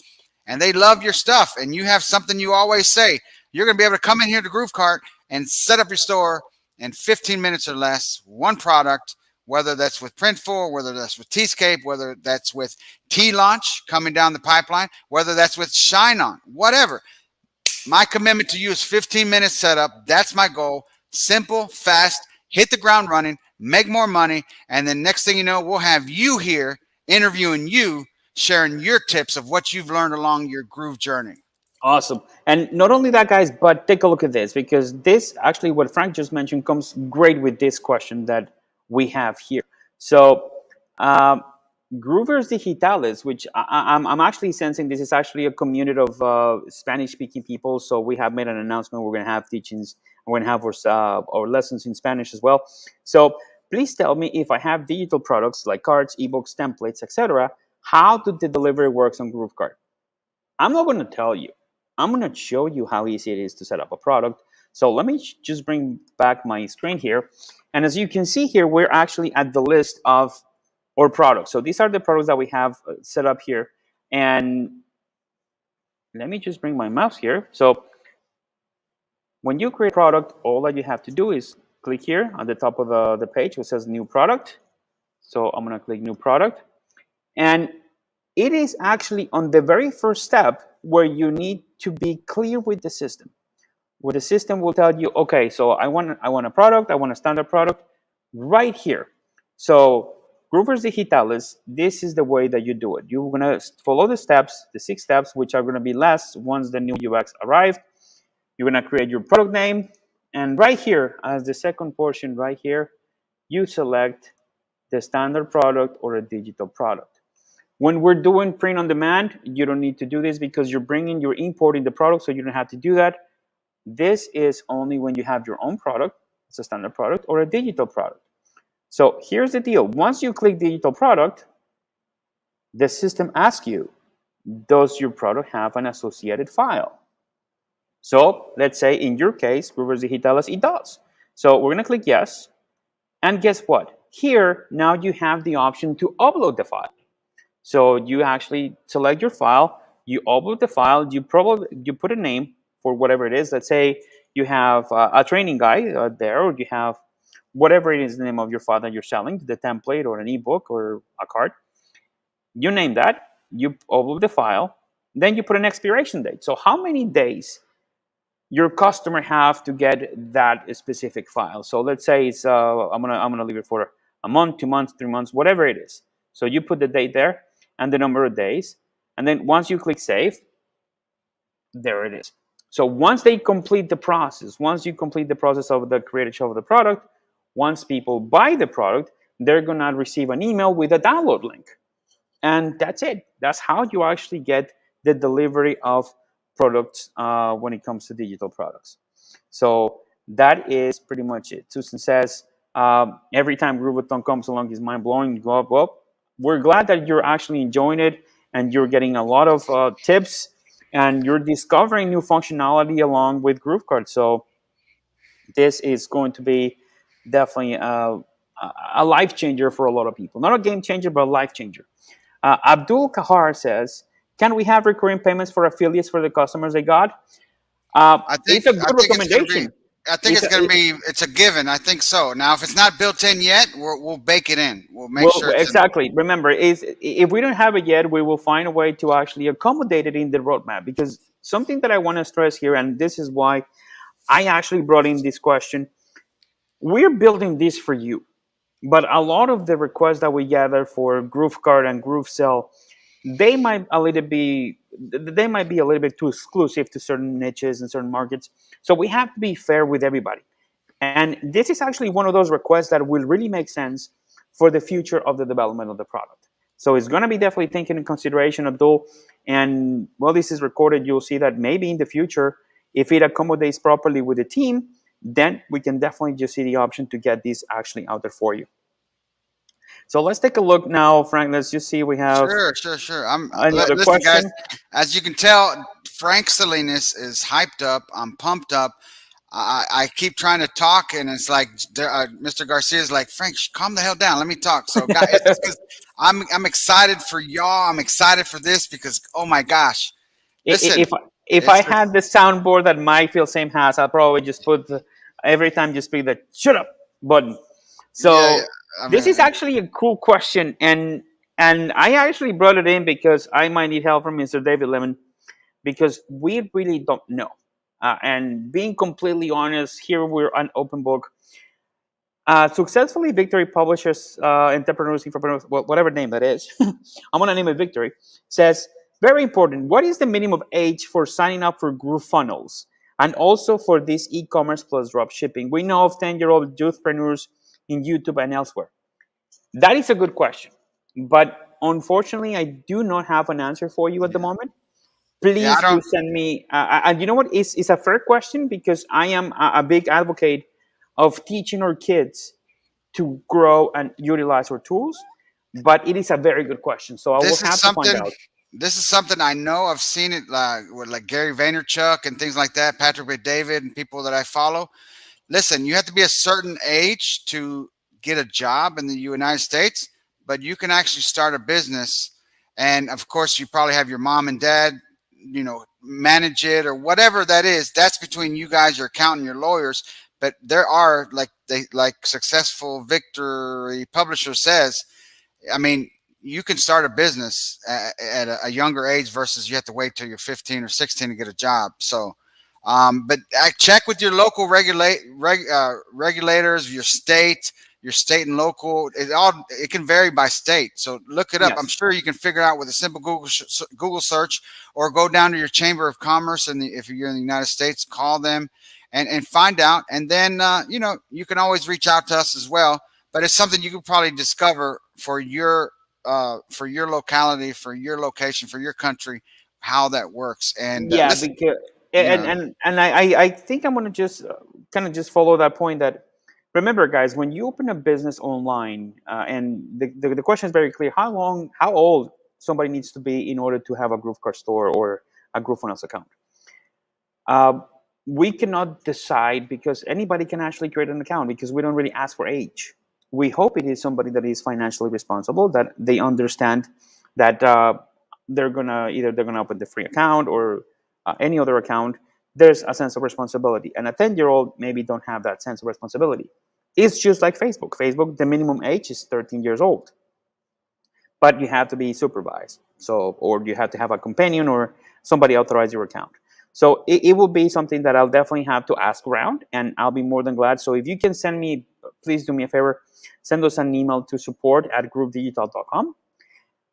and they love your stuff, and you have something you always say, you're going to be able to come in here to GrooveKart and set up your store in 15 minutes or less, one product, whether that's with Printful, whether that's with Tscape, whether that's with T-Launch coming down the pipeline, whether that's with Shine On, whatever. My commitment to you is 15 minutes setup. That's my goal. Simple, fast, hit the ground running, make more money, and then next thing you know, we'll have you here interviewing you, sharing your tips of what you've learned along your Groove journey. Awesome. And not only that, guys, but take a look at this, because this actually, what Frank just mentioned, comes great with this question that we have here. So Groovers Digitales, which I'm actually sensing this is actually a community of Spanish-speaking people. So we have made an announcement. We're going to have teachings. We're going to have our lessons in Spanish as well. So please tell me, if I have digital products like cards, ebooks, templates, etc., how the delivery works on GrooveKart. I'm not going to tell you. I'm going to show you how easy it is to set up a product. So let me just bring back my screen here. And as you can see here, we're actually at the list of our products. So these are the products that we have set up here. And let me just bring my mouse here. So when you create a product, all that you have to do is click here at the top of the page, which says new product. So I'm going to click new product. And it is actually on the very first step where you need to be clear with the system. Where the system will tell you, okay, so I want a product, I want a standard product right here. So Groovers Digitales, this is the way that you do it. You're going to follow the steps, the 6 steps, which are going to be less once the new UX arrived. You're going to create your product name. And right here, as the second portion right here, you select the standard product or a digital product. When we're doing print on demand, you don't need to do this because you're importing the product, so you don't have to do that. This is only when you have your own product, it's a standard product, or a digital product. So here's the deal. Once you click digital product, the system asks you, does your product have an associated file? So let's say in your case, Groovers Digitales, it does. So we're going to click yes. And guess what? Here, now you have the option to upload the file. So you actually select your file, you upload the file, you put a name for whatever it is. Let's say you have a training guide there, or you have whatever it is the name of your file that you're selling, the template or an ebook or a card. You name that, you upload the file, then you put an expiration date. So how many days your customer have to get that specific file? So let's say it's I'm gonna leave it for a month, 2 months, 3 months, whatever it is. So you put the date there and the number of days, and then once you click save, there it is. So once they complete the process, once you complete the process of the creation of the product, once people buy the product, they're gonna receive an email with a download link. And that's it. That's how you actually get the delivery of products when it comes to digital products. So that is pretty much it. Susan says, every time Groovathon comes along, is mind-blowing. Well, we're glad that you're actually enjoying it and you're getting a lot of tips and you're discovering new functionality along with GrooveKart. So this is going to be definitely a life changer for a lot of people. Not a game changer, but a life changer. Abdul Kahar says, can we have recurring payments for affiliates for the customers they got? I think it's a good recommendation. It's a given. I think so. Now, if it's not built in yet, we'll bake it in. We'll make sure. Exactly. Remember, if we don't have it yet, we will find a way to actually accommodate it in the roadmap. Because something that I want to stress here, and this is why I actually brought in this question, we're building this for you. But a lot of the requests that we gather for GrooveKart and GrooveSell, they might be a little bit too exclusive to certain niches and certain markets. So we have to be fair with everybody. And this is actually one of those requests that will really make sense for the future of the development of the product. So it's going to be definitely taken in consideration, Abdul. And while this is recorded, you'll see that maybe in the future, if it accommodates properly with the team, then we can definitely just see the option to get this actually out there for you. So let's take a look now, Frank. Let's just see. We have sure. Another listen, question. Guys, as you can tell, Frank Salinas is hyped up. I'm pumped up. I keep trying to talk, and it's like Mr. Garcia is like, Frank, calm the hell down. Let me talk. So, guys, I'm excited for y'all. I'm excited for this because, oh my gosh, Listen, if I had the soundboard that Mike Fieldstame has, I'll probably just put every time just pick the shut up button. So this is actually a cool question, and I actually brought it in because I might need help from Mr. David Lemon, because we really don't know. And being completely honest, here we're an open book. Successfully Victory Publishers, Entrepreneurs, Infopreneurs, whatever name that is, I'm going to name it Victory, says, very important, what is the minimum age for signing up for GrooveFunnels and also for this e-commerce plus drop shipping? We know of 10-year-old youthpreneurs in YouTube and elsewhere. That is a good question, but unfortunately, I do not have an answer for you at the moment. Please do send me, and you know what, it's a fair question, because I am a big advocate of teaching our kids to grow and utilize our tools, but it is a very good question, so I will have to find out. This is something I know. I've seen it with like Gary Vaynerchuk and things like that, Patrick McDavid and people that I follow. Listen, you have to be a certain age to get a job in the United States, but you can actually start a business. And of course, you probably have your mom and dad, manage it or whatever that is. That's between you guys, your accountant, your lawyers. But there are, like successful Victory Publisher says, I mean, you can start a business at a younger age versus you have to wait till you're 15 or 16 to get a job. So, but I check with your local regulators, your state and local. It can vary by state. So look it up. Yes. I'm sure you can figure out with a simple Google search, or go down to your Chamber of Commerce, and if you're in the United States, call them and find out. And then you can always reach out to us as well. But it's something you could probably discover for your locality, for your location, for your country, how that works. And listen, because I think I'm gonna just kind of just follow that point. That remember, guys, when you open a business online, and the question is very clear: how old somebody needs to be in order to have a GrooveKart store or a GrooveFunnels account. We cannot decide, because anybody can actually create an account, because we don't really ask for age. We hope it is somebody that is financially responsible, that they understand that they're gonna open the free account or any other account. There's a sense of responsibility, and a 10-year-old maybe don't have that sense of responsibility. It's just like Facebook. Facebook, the minimum age is 13 years old, but you have to be supervised. So, or you have to have a companion or somebody authorize your account. So it will be something that I'll definitely have to ask around, and I'll be more than glad. So if you can send me, please do me a favor, send us an email to support@groovedigital.com.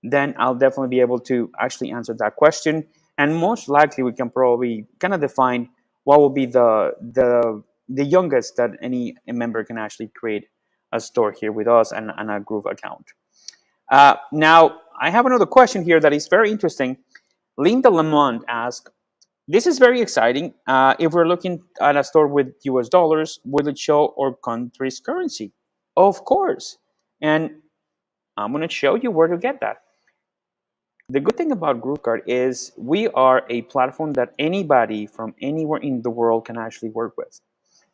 Then I'll definitely be able to actually answer that question. And most likely we can probably kind of define what will be the youngest that any member can actually create a store here with us and a Groove account. Now, I have another question here that is very interesting. Linda Lamont asked, this is very exciting. If we're looking at a store with US dollars, will it show our country's currency? Of course. And I'm going to show you where to get that. The good thing about GrooveKart is we are a platform that anybody from anywhere in the world can actually work with.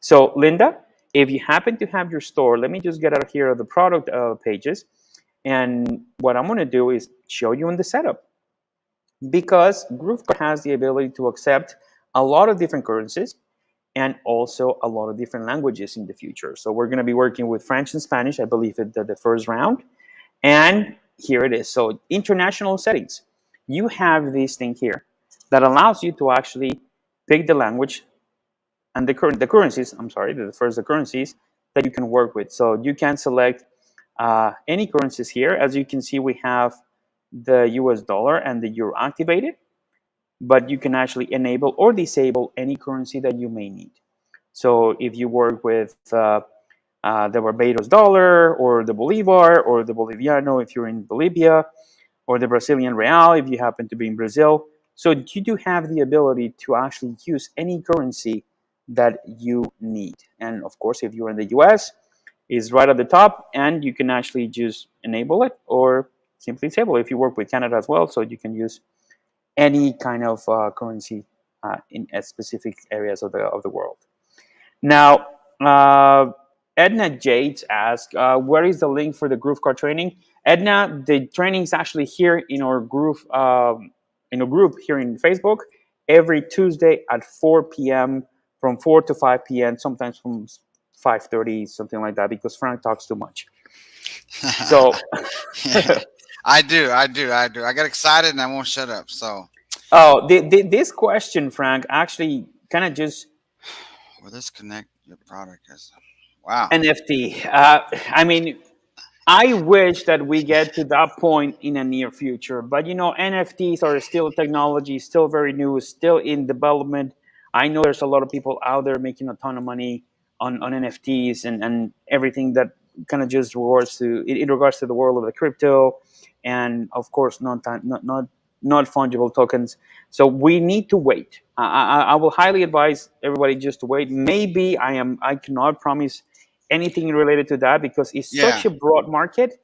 So, Linda, if you happen to have your store, let me just get out here of the product pages. And what I'm going to do is show you in the setup. Because GrooveKart has the ability to accept a lot of different currencies and also a lot of different languages in the future. So we're going to be working with French and Spanish, I believe, at the first round. And here it is. So international settings. You have this thing here that allows you to actually pick the language and the currencies that you can work with. So you can select any currencies here. As you can see, we have the US dollar and the euro activated, but you can actually enable or disable any currency that you may need. So if you work with the Barbados dollar or the Bolivar or the Boliviano if you're in Bolivia, or the Brazilian real if you happen to be in Brazil. So you do have the ability to actually use any currency that you need. And of course, if you're in the US, it's right at the top, and you can actually just enable it or simply disable it if you work with Canada as well. So you can use any kind of currency in specific areas of the world. Now, Edna Jades asked, where is the link for the GrooveKart training? Edna, the training is actually here in our Groove group here in Facebook every Tuesday at 4 p.m. from 4 to 5 p.m. Sometimes from 5:30, something like that, because Frank talks too much. So I do. I get excited and I won't shut up. So this question, Frank, actually kind of just will this connect your product as wow NFT. I mean, I wish that we get to that point in the near future, but NFTs are still technology, still very new, still in development. I know there's a lot of people out there making a ton of money on NFTs and everything that kind of just regards to in regards to the world of the crypto, and of course not fungible tokens. So we need to wait. I will highly advise everybody just to wait. Maybe I cannot promise anything related to that because it's such a broad market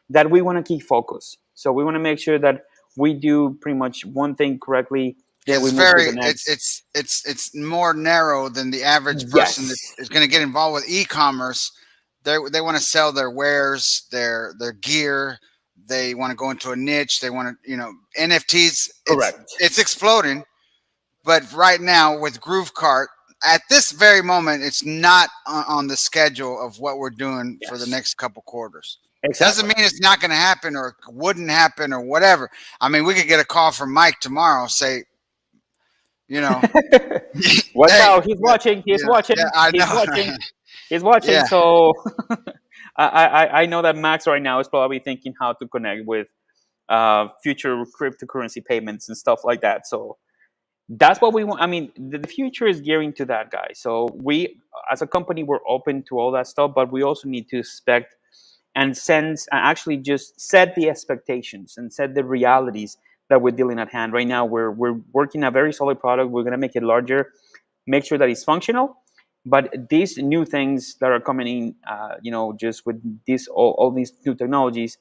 that we want to keep focus. So we want to make sure that we do pretty much one thing correctly. Then we move to the next. It's more narrow than the average person that is going to get involved with e-commerce. They want to sell their wares, their gear. They want to go into a niche. They want to, NFTs. It's exploding. But right now with GrooveKart, at this very moment, it's not on the schedule of what we're doing for the next couple quarters. Doesn't mean it's not going to happen or wouldn't happen or whatever. I mean, we could get a call from Mike tomorrow, say, watch out, he's watching. He's watching. Yeah, I know. He's watching. He's watching. Yeah. So I know that Max right now is probably thinking how to connect with future cryptocurrency payments and stuff like that. So that's what we want. I mean, the future is gearing to that, guys. So we, as a company, we're open to all that stuff, but we also need to expect and sense and actually just set the expectations and set the realities that we're dealing at hand. Right now, we're working a very solid product. We're going to make it larger, make sure that it's functional. But these new things that are coming in, just with all these new technologies,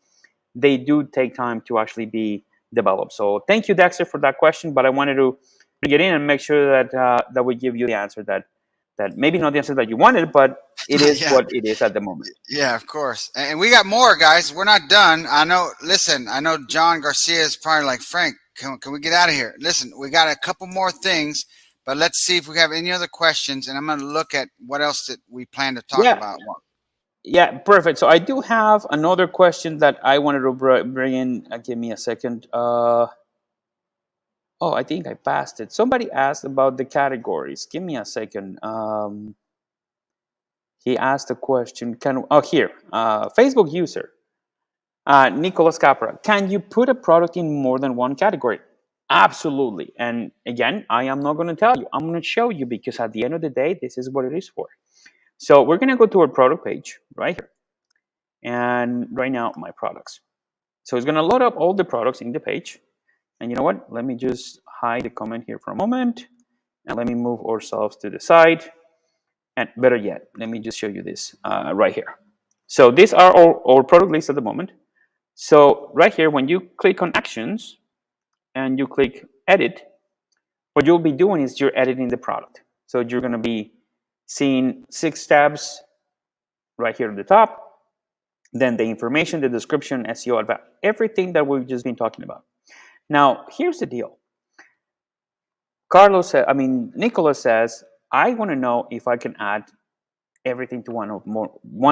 they do take time to actually be developed. So thank you, Dexter, for that question. But I wanted to get in and make sure that we give you the answer that maybe not the answer that you wanted, but it is what it is at the moment. Yeah, of course. And we got more, guys. We're not done. I know John Garcia is probably like, Frank, can we get out of here? Listen, we got a couple more things, but let's see if we have any other questions. And I'm going to look at what else that we plan to talk about. Yeah, perfect. So I do have another question that I wanted to bring in. Give me a second. Oh, I think I passed it. Somebody asked about the categories. Give me a second. He asked a question. Here. Facebook user, Nicolas Capra. Can you put a product in more than one category? Absolutely. And again, I am not going to tell you. I'm going to show you because at the end of the day, this is what it is for. So we're going to go to our product page right here. And right now, my products. So it's going to load up all the products in the page. And you know what? Let me just hide the comment here for a moment. And let me move ourselves to the side. And better yet, let me just show you this right here. So these are our product lists at the moment. So right here, when you click on actions and you click edit, what you'll be doing is you're editing the product. So you're going to be seeing 6 tabs right here at the top. Then the information, the description, SEO, advanced, everything that we've just been talking about. Now, here's the deal. Nicolas says, I want to know if I can add everything to one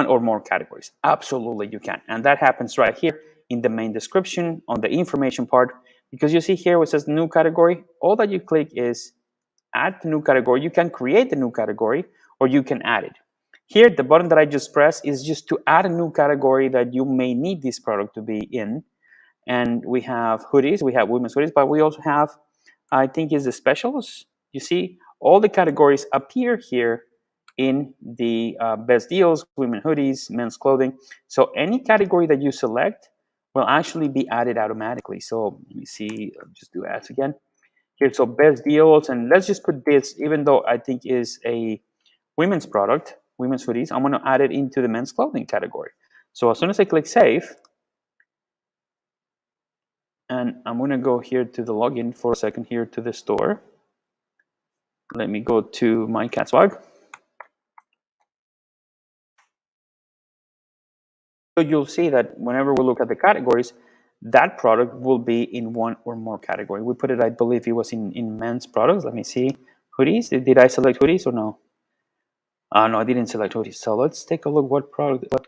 or more categories. Absolutely, you can. And that happens right here in the main description on the information part. Because you see here where it says new category, all that you click is add the new category. You can create the new category or you can add it. Here, the button that I just pressed is just to add a new category that you may need this product to be in. And we have hoodies, we have women's hoodies, but we also have, I think is the specials. You see, all the categories appear here in the best deals, women hoodies, men's clothing. So any category that you select will actually be added automatically. So let me see, I'll just do ads again. Here, so best deals, and let's just put this, even though I think is a women's product, women's hoodies, I'm gonna add it into the men's clothing category. So as soon as I click save, and I'm going to go here to the login for a second here to the store. Let me go to my cat swag. So you'll see that whenever we look at the categories, that product will be in one or more category. We put it, I believe it was in men's products. Let me see. Hoodies. Did I select hoodies or no? No, I didn't select hoodies. So let's take a look. What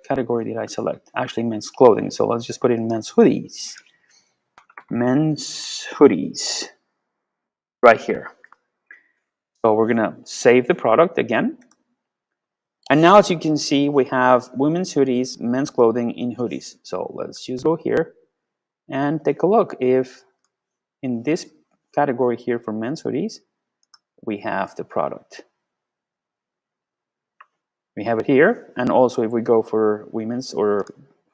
category did I select? Actually, men's clothing. So let's just put in men's hoodies. Men's hoodies. Right here. So we're going to save the product again. And now, as you can see, we have women's hoodies, men's clothing in hoodies. So let's just go here and take a look. If in this category here for men's hoodies, we have the product. We have it here. And also if we go for women's or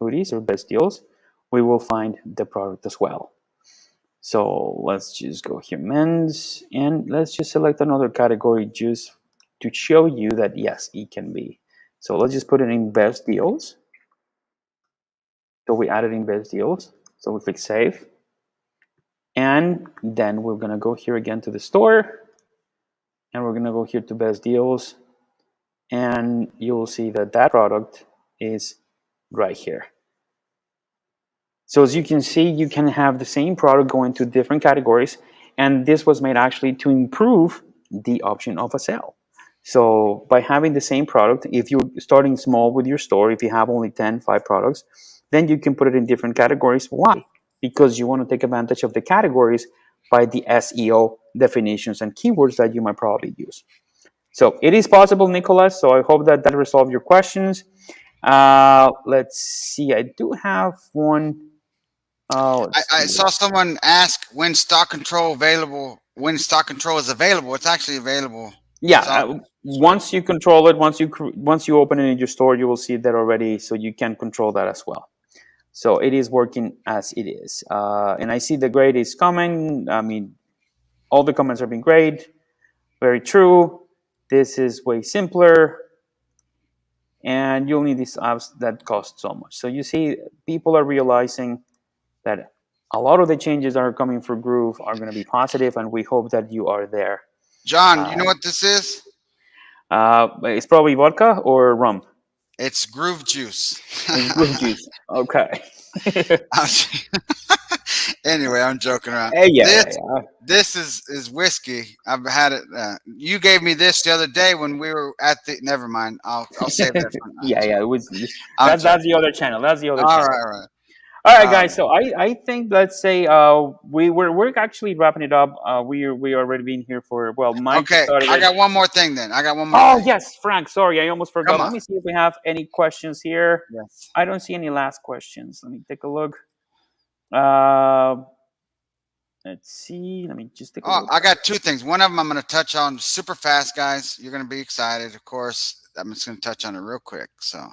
hoodies or best deals, we will find the product as well. So let's just go here, men's, and let's just select another category just to show you that yes, it can be. So let's just put it in best deals. So we added in best deals. So we click save. And then we're going to go here again to the store. And we're going to go here to best deals. And you'll see that that product is right here. So as you can see, you can have the same product go into different categories. And this was made actually to improve the option of a sale. So by having the same product, if you're starting small with your store, if you have only 5 products, then you can put it in different categories. Why? Because you want to take advantage of the categories by the SEO definitions and keywords that you might probably use. So it is possible, Nicholas. So I hope that that resolved your questions. Let's see. I do have one. I saw someone ask when stock control available. When stock control is available, it's actually available. Yeah, once you control it, once you open it in your store, you will see that already. So you can control that as well. So it is working as it is. And I see the grade is coming. I mean, all the comments have been great. Very true. This is way simpler. And you'll need these apps that cost so much. So you see, people are realizing that a lot of the changes that are coming for Groove are going to be positive, and we hope that you are there. John, you know what this is? It's probably vodka or rum. It's Groove Juice. It's Groove Juice. Okay. Anyway, I'm joking around. This is whiskey. I've had it. You gave me this the other day when we were at the. Never mind. I'll save that for now. Yeah. It was. That's the other channel. That's the other channel. All right. All right, guys. So I think, let's say we're actually wrapping it up. We already been here for, well, Mike. Okay, I got one more thing then. Oh, yes, Frank. Sorry, I almost forgot. Let me see if we have any questions here. Yes. I don't see any last questions. Let me take a look. Let's see. Let me just take a look. I got 2 things. One of them I'm going to touch on super fast, guys. You're going to be excited, of course. I'm just going to touch on it real quick. So.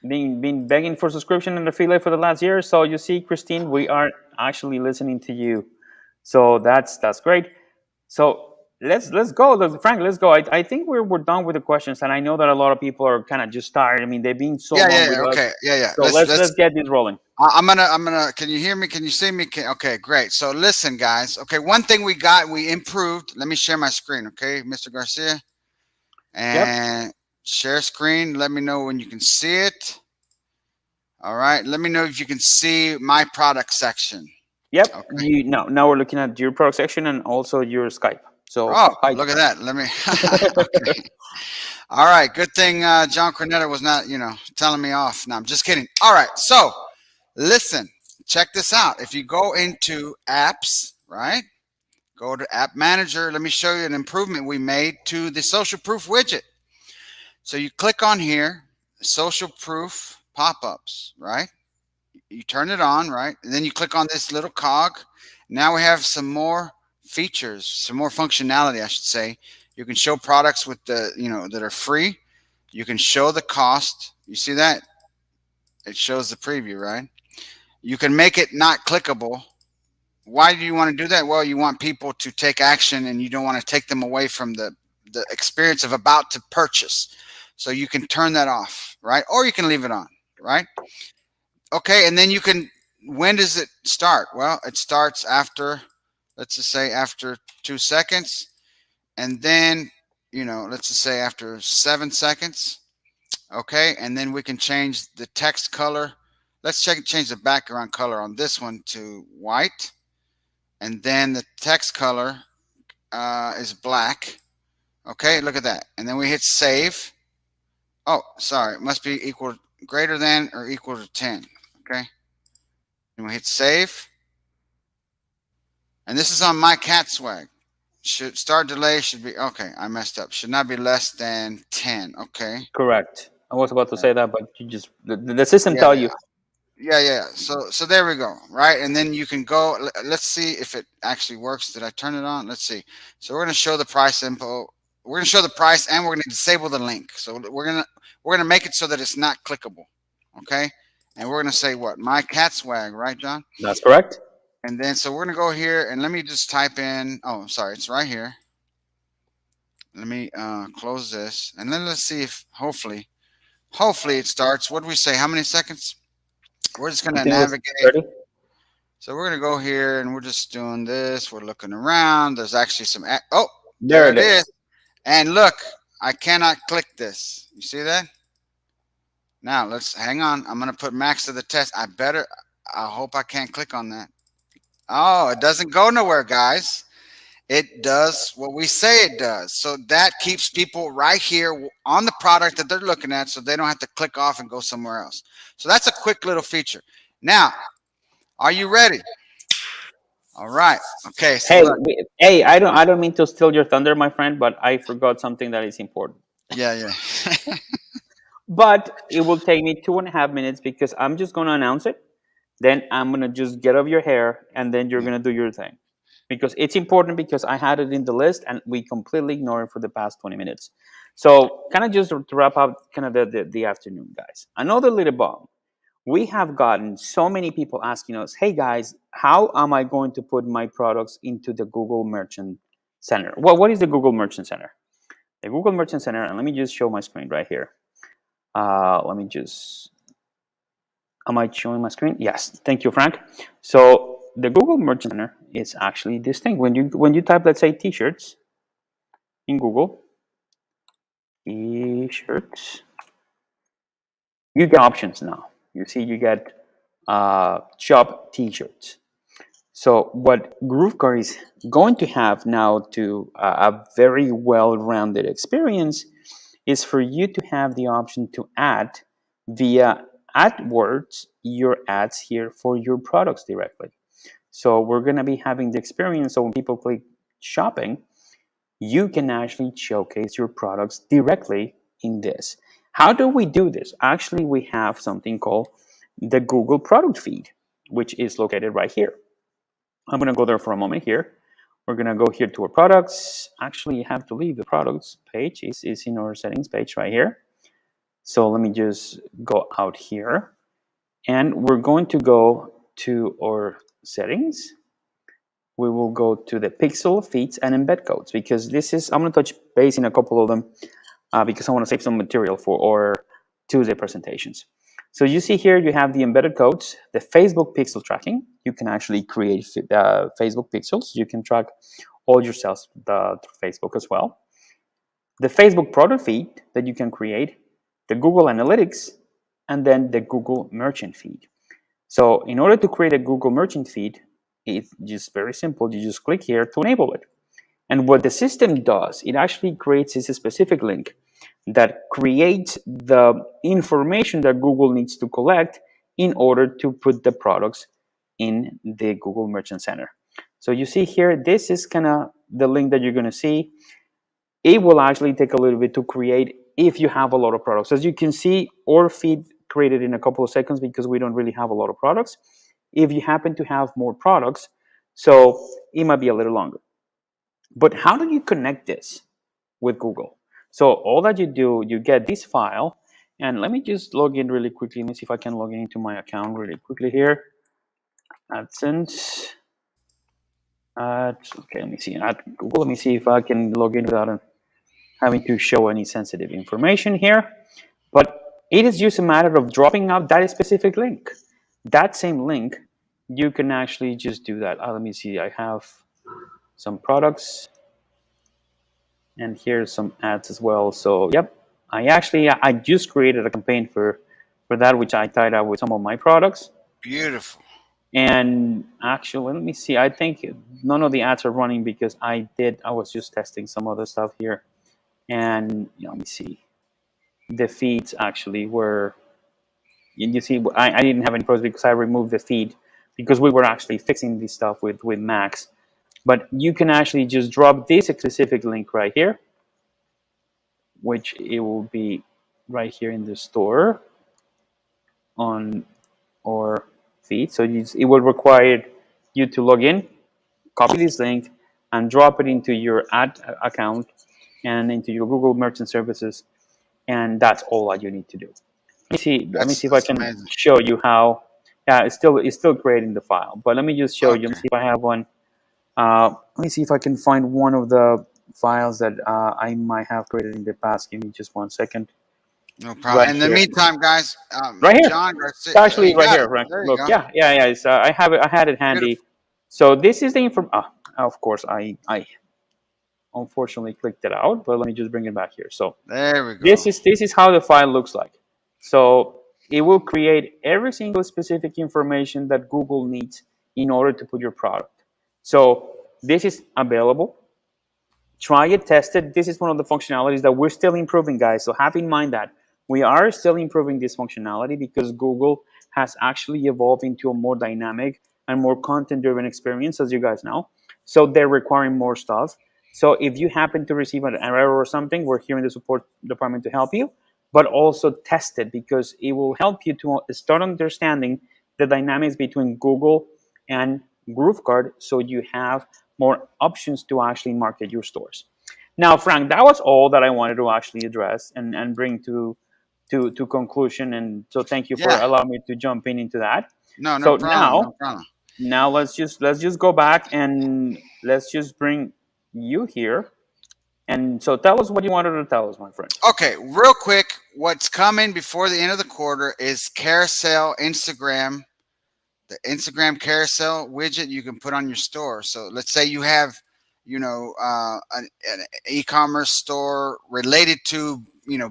Been begging for subscription and affiliate for the last year. So you see, Christine, we are actually listening to you. So that's great. So let's go, Frank. Let's go. I think we're done with the questions, and I know that a lot of people are kind of just tired. I mean, they've been so long with us. Yeah. So let's get this rolling. I'm gonna. Can you hear me? Can you see me? Okay, great. So listen, guys. Okay, one thing we improved. Let me share my screen. Okay, Mr. Garcia, and. Yep. Share screen. Let me know when you can see it. All right. Let me know if you can see my product section. Yep. Okay. Now we're looking at your product section and also your Skype. So look at that. Let me. Okay. All right. Good thing John Cornetta was not, telling me off. No, I'm just kidding. All right. So listen, check this out. If you go into apps, right? Go to App Manager. Let me show you an improvement we made to the social proof widget. So you click on here, social proof pop-ups, right? You turn it on, right? And then you click on this little cog. Now we have some more features, some more functionality, I should say. You can show products with the, that are free. You can show the cost. You see that? It shows the preview, right? You can make it not clickable. Why do you want to do that? Well, you want people to take action and you don't want to take them away from the experience of about to purchase. So you can turn that off, right? Or you can leave it on, right? Okay, and then you can, when does it start? Well, it starts after, let's just say after 2 seconds. And then, let's just say after 7 seconds. Okay, and then we can change the text color. let's change the background color on this one to white. And then the text color is black. Okay, look at that. And then we hit save. Oh, sorry, it must be greater than or equal to 10. Okay. And we hit save. And this is on my cat swag. Start delay should be, okay, I messed up. Should not be less than 10. Okay. Correct. I was about to say that, but you just, the system tell you. Yeah. So there we go. Right. And then you can go, let's see if it actually works. Did I turn it on? Let's see. So we're going to show the price info. We're going to show the price and we're going to disable the link. So we're going to make it so that it's not clickable. Okay. And we're going to say what? My cat swag, right, John? That's correct. And then, so we're going to go here and let me just type in, oh, I'm sorry, it's right here. Let me close this. And then let's see if hopefully it starts. What do we say? How many seconds? We're just going to navigate. So we're going to go here and we're just doing this. We're looking around. There's actually some, oh, there it is. And look, I cannot click this. You see that? Now let's hang on. I'm going to put max to the test. I hope I can't click on that. Oh, it doesn't go nowhere, guys. It does what we say it does. So that keeps people right here on the product that they're looking at so they don't have to click off and go somewhere else. So that's a quick little feature. Now, are you ready? All right. Okay. So hey, I don't mean to steal your thunder, my friend, but I forgot something that is important. Yeah. But it will take me 2.5 minutes because I'm just going to announce it. Then I'm going to just get off your hair and then you're going to do your thing. Because it's important because I had it in the list and we completely ignored it for the past 20 minutes. So kind of just to wrap up kind of the afternoon, guys. Another little bomb. We have gotten so many people asking us, hey guys, how am I going to put my products into the Google Merchant Center? Well, what is the Google Merchant Center? The Google Merchant Center, and let me just show my screen right here. Am I showing my screen? Yes, thank you, Frank. So the Google Merchant Center is actually this thing. When you type, let's say, t-shirts in Google, t-shirts, you get options now. You see, you get shop t-shirts. So what GrooveKart is going to have now to a very well-rounded experience is for you to have the option to add via AdWords your ads here for your products directly. So we're going to be having the experience so when people click shopping, you can actually showcase your products directly in this. How do we do this? Actually, we have something called the Google product feed, which is located right here. I'm going to go there for a moment here. We're going to go here to our products. Actually, you have to leave the products page. It's in our settings page right here. So let me just go out here. And we're going to go to our settings. We will go to the pixel feeds and embed codes because this is, I'm going to touch base in a couple of them because I want to save some material for our Tuesday presentations. So you see here, you have the embedded codes, the Facebook pixel tracking. You can actually create Facebook pixels. You can track all your sales through Facebook as well. The Facebook product feed that you can create, the Google Analytics, and then the Google Merchant feed. So in order to create a Google Merchant feed, it's just very simple. You just click here to enable it. And what the system does, it actually creates a specific link that creates the information that Google needs to collect in order to put the products in the Google Merchant Center. So you see here, this is kind of the link that you're going to see. It will actually take a little bit to create if you have a lot of products. As you can see, our feed created in a couple of seconds because we don't really have a lot of products. If you happen to have more products, so it might be a little longer. But how do you connect this with Google? So all that you do, you get this file, and let me just log in really quickly. Let me see if I can log in into my account really quickly here. AdSense. Okay, let me see. At Google, let me see if I can log in without having to show any sensitive information here. But it is just a matter of dropping out that specific link. That same link, you can actually just do that. Let me see. I have some products. And here's some ads as well. So, yep, I just created a campaign for for that, which I tied up with some of my products. Beautiful. And actually, let me see. I think none of the ads are running because I was just testing some other stuff here. And let me see. The feeds actually were, you see, I didn't have any pros because I removed the feed because we were actually fixing this stuff with Max. But you can actually just drop this specific link right here, which it will be right here in the store on our feed. So it will require you to log in, copy this link, and drop it into your ad account and into your Google Merchant Services, and that's all that you need to do. Let me see if I can show you how. Yeah, it's still creating the file, but let me just show you. Let me see if I have one. Let me see if I can find one of the files that I might have created in the past. Give me just 1 second. No problem. In the meantime, guys, right here. John, It's actually right here. Right. There you Look, go. yeah. It's, I had it handy. Beautiful. So this is the information. Of course, I unfortunately clicked it out, but let me just bring it back here. So there we go. This is how the file looks like. So it will create every single specific information that Google needs in order to put your product. So this is available. Try it, test it. This is one of the functionalities that we're still improving, guys. So have in mind that we are still improving this functionality because Google has actually evolved into a more dynamic and more content-driven experience, as you guys know. So they're requiring more stuff. So if you happen to receive an error or something, we're here in the support department to help you, but also test it because it will help you to start understanding the dynamics between Google and GrooveKart, so you have more options to actually market your stores. Now, Frank, that was all that I wanted to actually address and bring to conclusion. And so thank you for allowing me to jump into that. No so problem. No problem. Now let's just go back and let's just bring you here. And so tell us what you wanted to tell us, my friend. Okay, real quick, what's coming before the end of the quarter is carousel Instagram. The Instagram carousel widget you can put on your store. So let's say you have, an e-commerce store related to,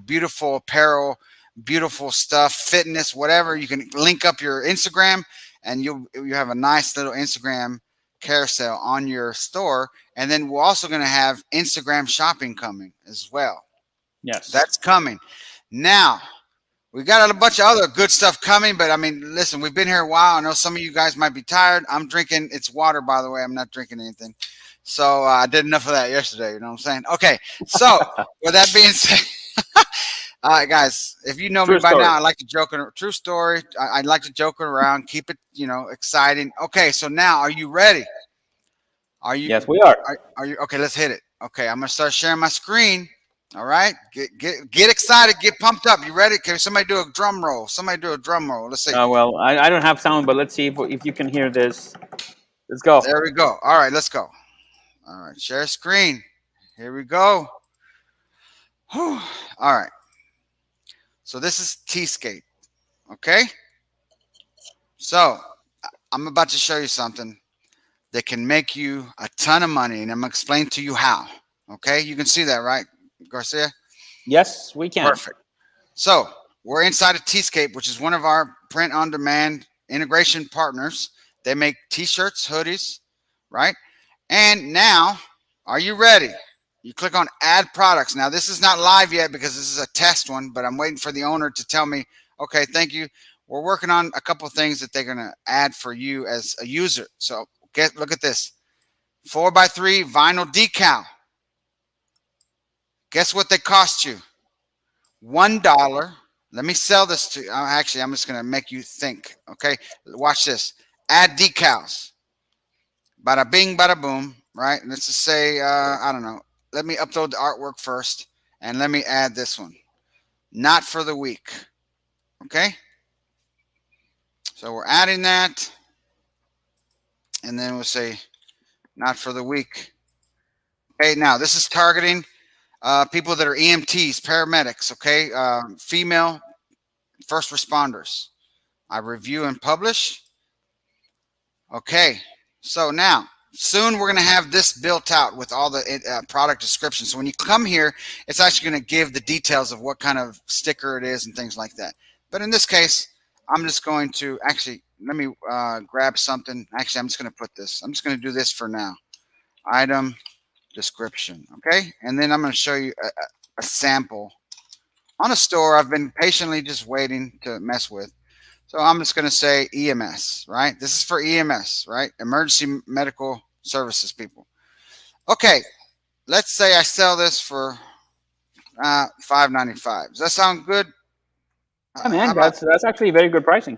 beautiful apparel, beautiful stuff, fitness, whatever. You can link up your Instagram and you have a nice little Instagram carousel on your store. And then we're also going to have Instagram shopping coming as well. Yes. That's coming. Now, we got a bunch of other good stuff coming, but I mean, listen, we've been here a while. I know some of you guys might be tired. I'm drinking, it's water, by the way. I'm not drinking anything. So I did enough of that yesterday. You know what I'm saying? Okay. So with that being said, all right, guys, if you know me by now, I like to joke. True story. I like to joke around, keep it, exciting. Okay. So now, are you ready? Are you? Yes, we are. Are you? Okay, let's hit it. Okay. I'm going to start sharing my screen. All right, get excited, get pumped up. You ready? Can somebody do a drum roll? Somebody do a drum roll. Let's see. Well, I don't have sound, but let's see if you can hear this. Let's go. There we go. All right, let's go. All right, share screen. Here we go. Whew. All right. So this is T-Skate. Okay. So I'm about to show you something that can make you a ton of money, and I'm going to explain to you how. Okay, you can see that, right, Garcia? Yes, we can. Perfect. So we're inside of T-Scape, which is one of our print-on-demand integration partners. They make T-shirts, hoodies, right? And now, are you ready? You click on Add Products. Now, this is not live yet because this is a test one, but I'm waiting for the owner to tell me, okay, thank you. We're working on a couple of things that they're going to add for you as a user. So look at this. 4x3 vinyl decal. Guess what they cost you? $1. Let me sell this to you. Actually, I'm just going to make you think. Okay, watch this. Add decals. Bada bing, bada boom. Right? Let's just say, I don't know. Let me upload the artwork first, and let me add this one. Not for the week. Okay? So we're adding that, and then we'll say, not for the week. Okay, now this is targeting people that are EMTs, paramedics, okay? Female first responders. I review and publish. Okay, so now, soon we're going to have this built out with all the product descriptions. So when you come here, it's actually going to give the details of what kind of sticker it is and things like that. But in this case, I'm just going to actually, let me grab something. Actually, I'm just going to put this. I'm just going to do this for now. Item description. Okay. And then I'm going to show you a sample on a store I've been patiently just waiting to mess with. So I'm just going to say EMS, right? This is for EMS, right? Emergency medical services people. Okay. Let's say I sell this for $5.95. Does that sound good? Yeah, man, that's actually very good pricing.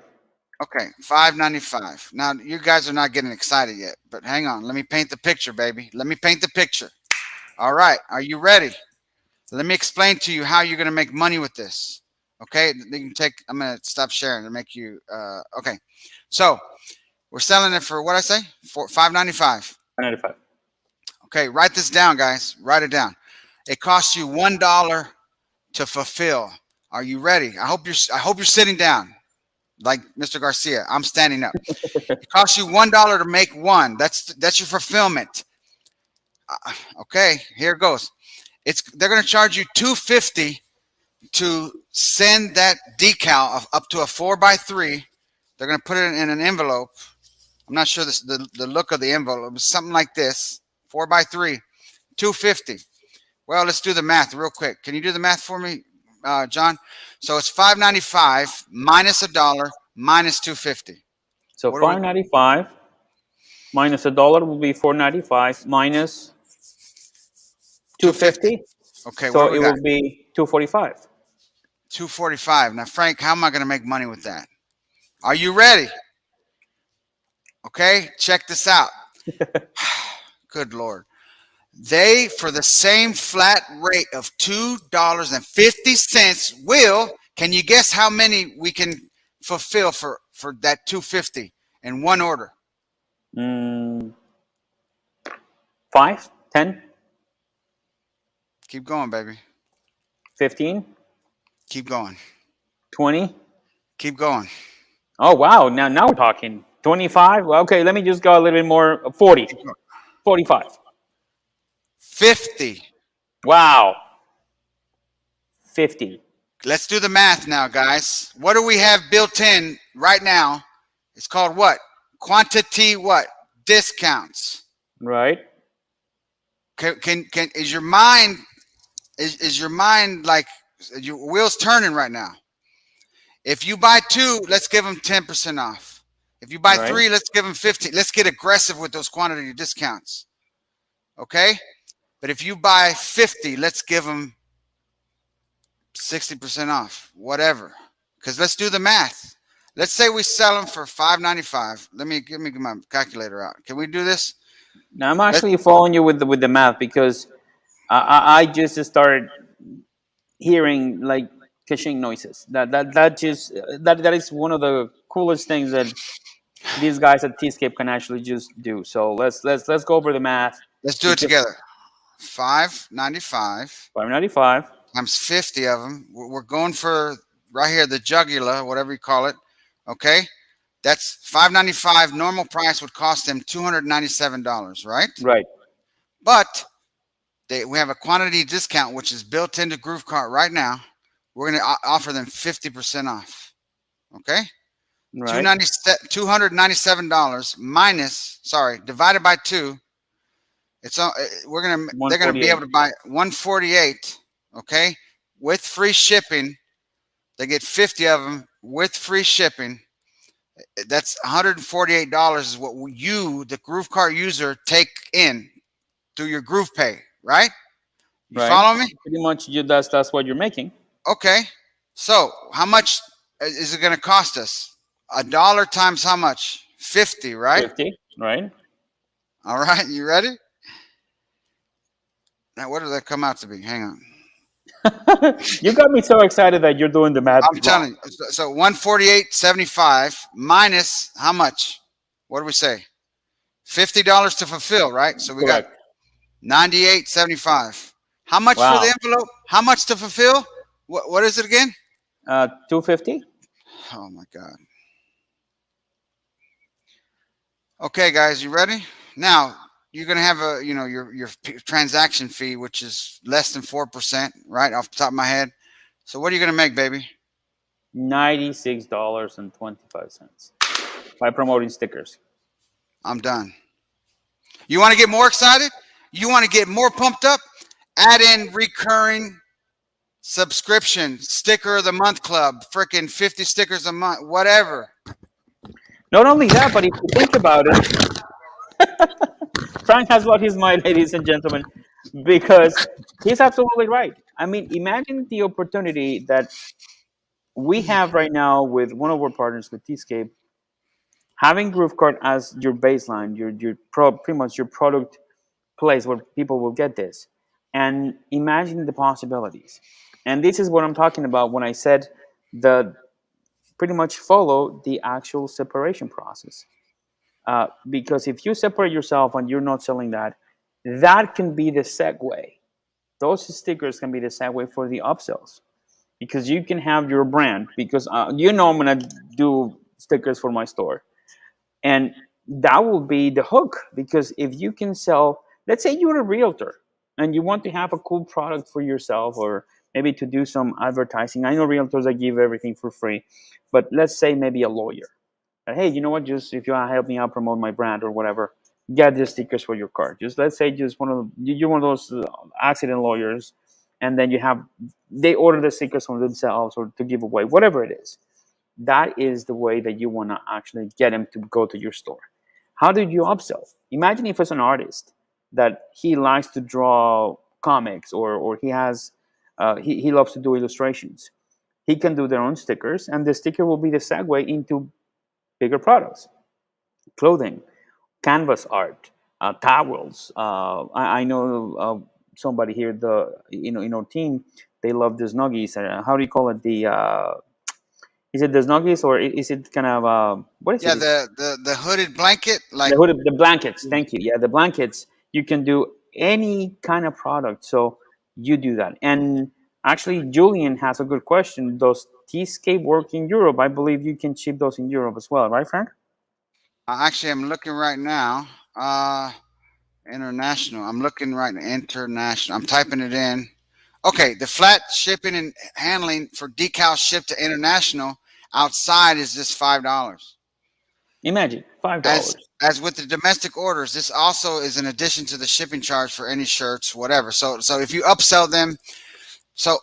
Okay, $5.95. Now you guys are not getting excited yet, but hang on. Let me paint the picture, baby. Let me paint the picture. All right, are you ready? Let me explain to you how you're gonna make money with this. Okay, you can take. I'm gonna stop sharing to make you. Okay, so we're selling it for what I say? For $5.95. $5.95. Okay, write this down, guys. Write it down. It costs you $1 to fulfill. Are you ready? I hope you're sitting down. Like Mr. Garcia, I'm standing up. It costs you $1 to make one. That's your fulfillment. Okay, here it goes. They're going to charge you $2.50 to send that decal of up to a 4x3. They're going to put it in an envelope. I'm not sure the look of the envelope. It's something like this, 4x3, $2.50. Well, let's do the math real quick. Can you do the math for me, John? So it's $5.95 minus $1 minus $2.50. So $5.95 minus $1 will be $4.95 minus $2.50. Okay, so it will be $2.45. $2.45. Now, Frank, how am I going to make money with that? Are you ready? Okay, check this out. Good Lord. They, for the same flat rate of $2.50, will, can you guess how many we can fulfill for that $2.50 in one order? 5, 10. Keep going, baby. 15. Keep going. 20. Keep going. Oh, wow. Now we're talking. 25. Well, okay, let me just go a little bit more. 40. 45. 50. Wow. 50. Let's do the math now, guys. What do we have built in right now? It's called what? Quantity what? Discounts. Right. Is your mind like your wheels turning right now? If you buy 2, let's give them 10% off. If you buy 3, let's give them 15. Let's get aggressive with those quantity discounts. Okay? But if you buy 50, let's give them 60% off, whatever. Because let's do the math. Let's say we sell them for $5.95. Let me get my calculator out. Can we do this? Now I'm actually following you with the math because I just started hearing like caching noises. That is one of the coolest things that these guys at Tscape can actually just do. So let's go over the math. Let's do it together. $5.95. $5.95 times 50 of them. We're going for right here the jugular, whatever you call it. Okay, that's $5.95. Normal price would cost them $297, right? Right. But we have a quantity discount which is built into GrooveKart right now. We're going to offer them 50% off. Okay. Right. $297 minus, divided by 2. They're gonna be able to buy 148. Okay, with free shipping. They get 50 of them with free shipping. That's $148 is what you, the GrooveKart user, take in through your GroovePay, right? You follow me? Pretty much, that's what you're making. Okay, so how much is it going to cost us? $1 times how much? 50, right? 50, right? All right, you ready? Now, what did that come out to be? Hang on. You got me so excited that you're doing the math. I'm telling you. So 148.75 minus how much? What do we say? $50 to fulfill, right? So we got 98.75. How much for the envelope? How much to fulfill? What is it again? $250. Oh my God. Okay, guys, you ready? Now you're gonna have your transaction fee, which is less than 4%, right off the top of my head. So what are you gonna make, baby? $96.25 by promoting stickers. I'm done. You want to get more excited? You want to get more pumped up? Add in recurring subscription, sticker of the month club, freaking 50 stickers a month, whatever. Not only that, but if you think about it, Frank has lost his mind, ladies and gentlemen, because he's absolutely right. I mean, imagine the opportunity that we have right now with one of our partners, with Tscape, having GrooveKart as your baseline, pretty much your product place where people will get this, and imagine the possibilities. And this is what I'm talking about when I said that pretty much follow the actual separation process. Because if you separate yourself and you're not selling that, that can be the segue. Those stickers can be the segue for the upsells, because you can have your brand. Because I'm gonna do stickers for my store, and that will be the hook. Because if you can sell, let's say you're a realtor and you want to have a cool product for yourself, or maybe to do some advertising. I know realtors that give everything for free, but let's say maybe a lawyer. Hey, you know what? Just if you want to help me out promote my brand or whatever, get the stickers for your car. Just let's say just you're one of those accident lawyers, and then they order the stickers from themselves or to give away, whatever it is. That is the way that you want to actually get them to go to your store. How did you upsell? Imagine if it's an artist that he likes to draw comics, or he has he loves to do illustrations. He can do their own stickers, and the sticker will be the segue into bigger products, clothing, canvas art, towels. I know somebody here, in our team, they love the Snuggies. How do you call it? Is it the Snuggies, or is it kind of what is it? The hooded blanket, like the blankets. Thank you. Yeah, the blankets. You can do any kind of product, so you do that. And actually, Julian has a good question. Does Tscape work in Europe? I believe you can ship those in Europe as well, right, Frank? Actually, I'm looking right now. International. I'm looking right now. International. I'm typing it in. Okay, the flat shipping and handling for decal shipped to international outside is just $5. Imagine $5. As with the domestic orders, this also is in addition to the shipping charge for any shirts, whatever. So if you upsell them, so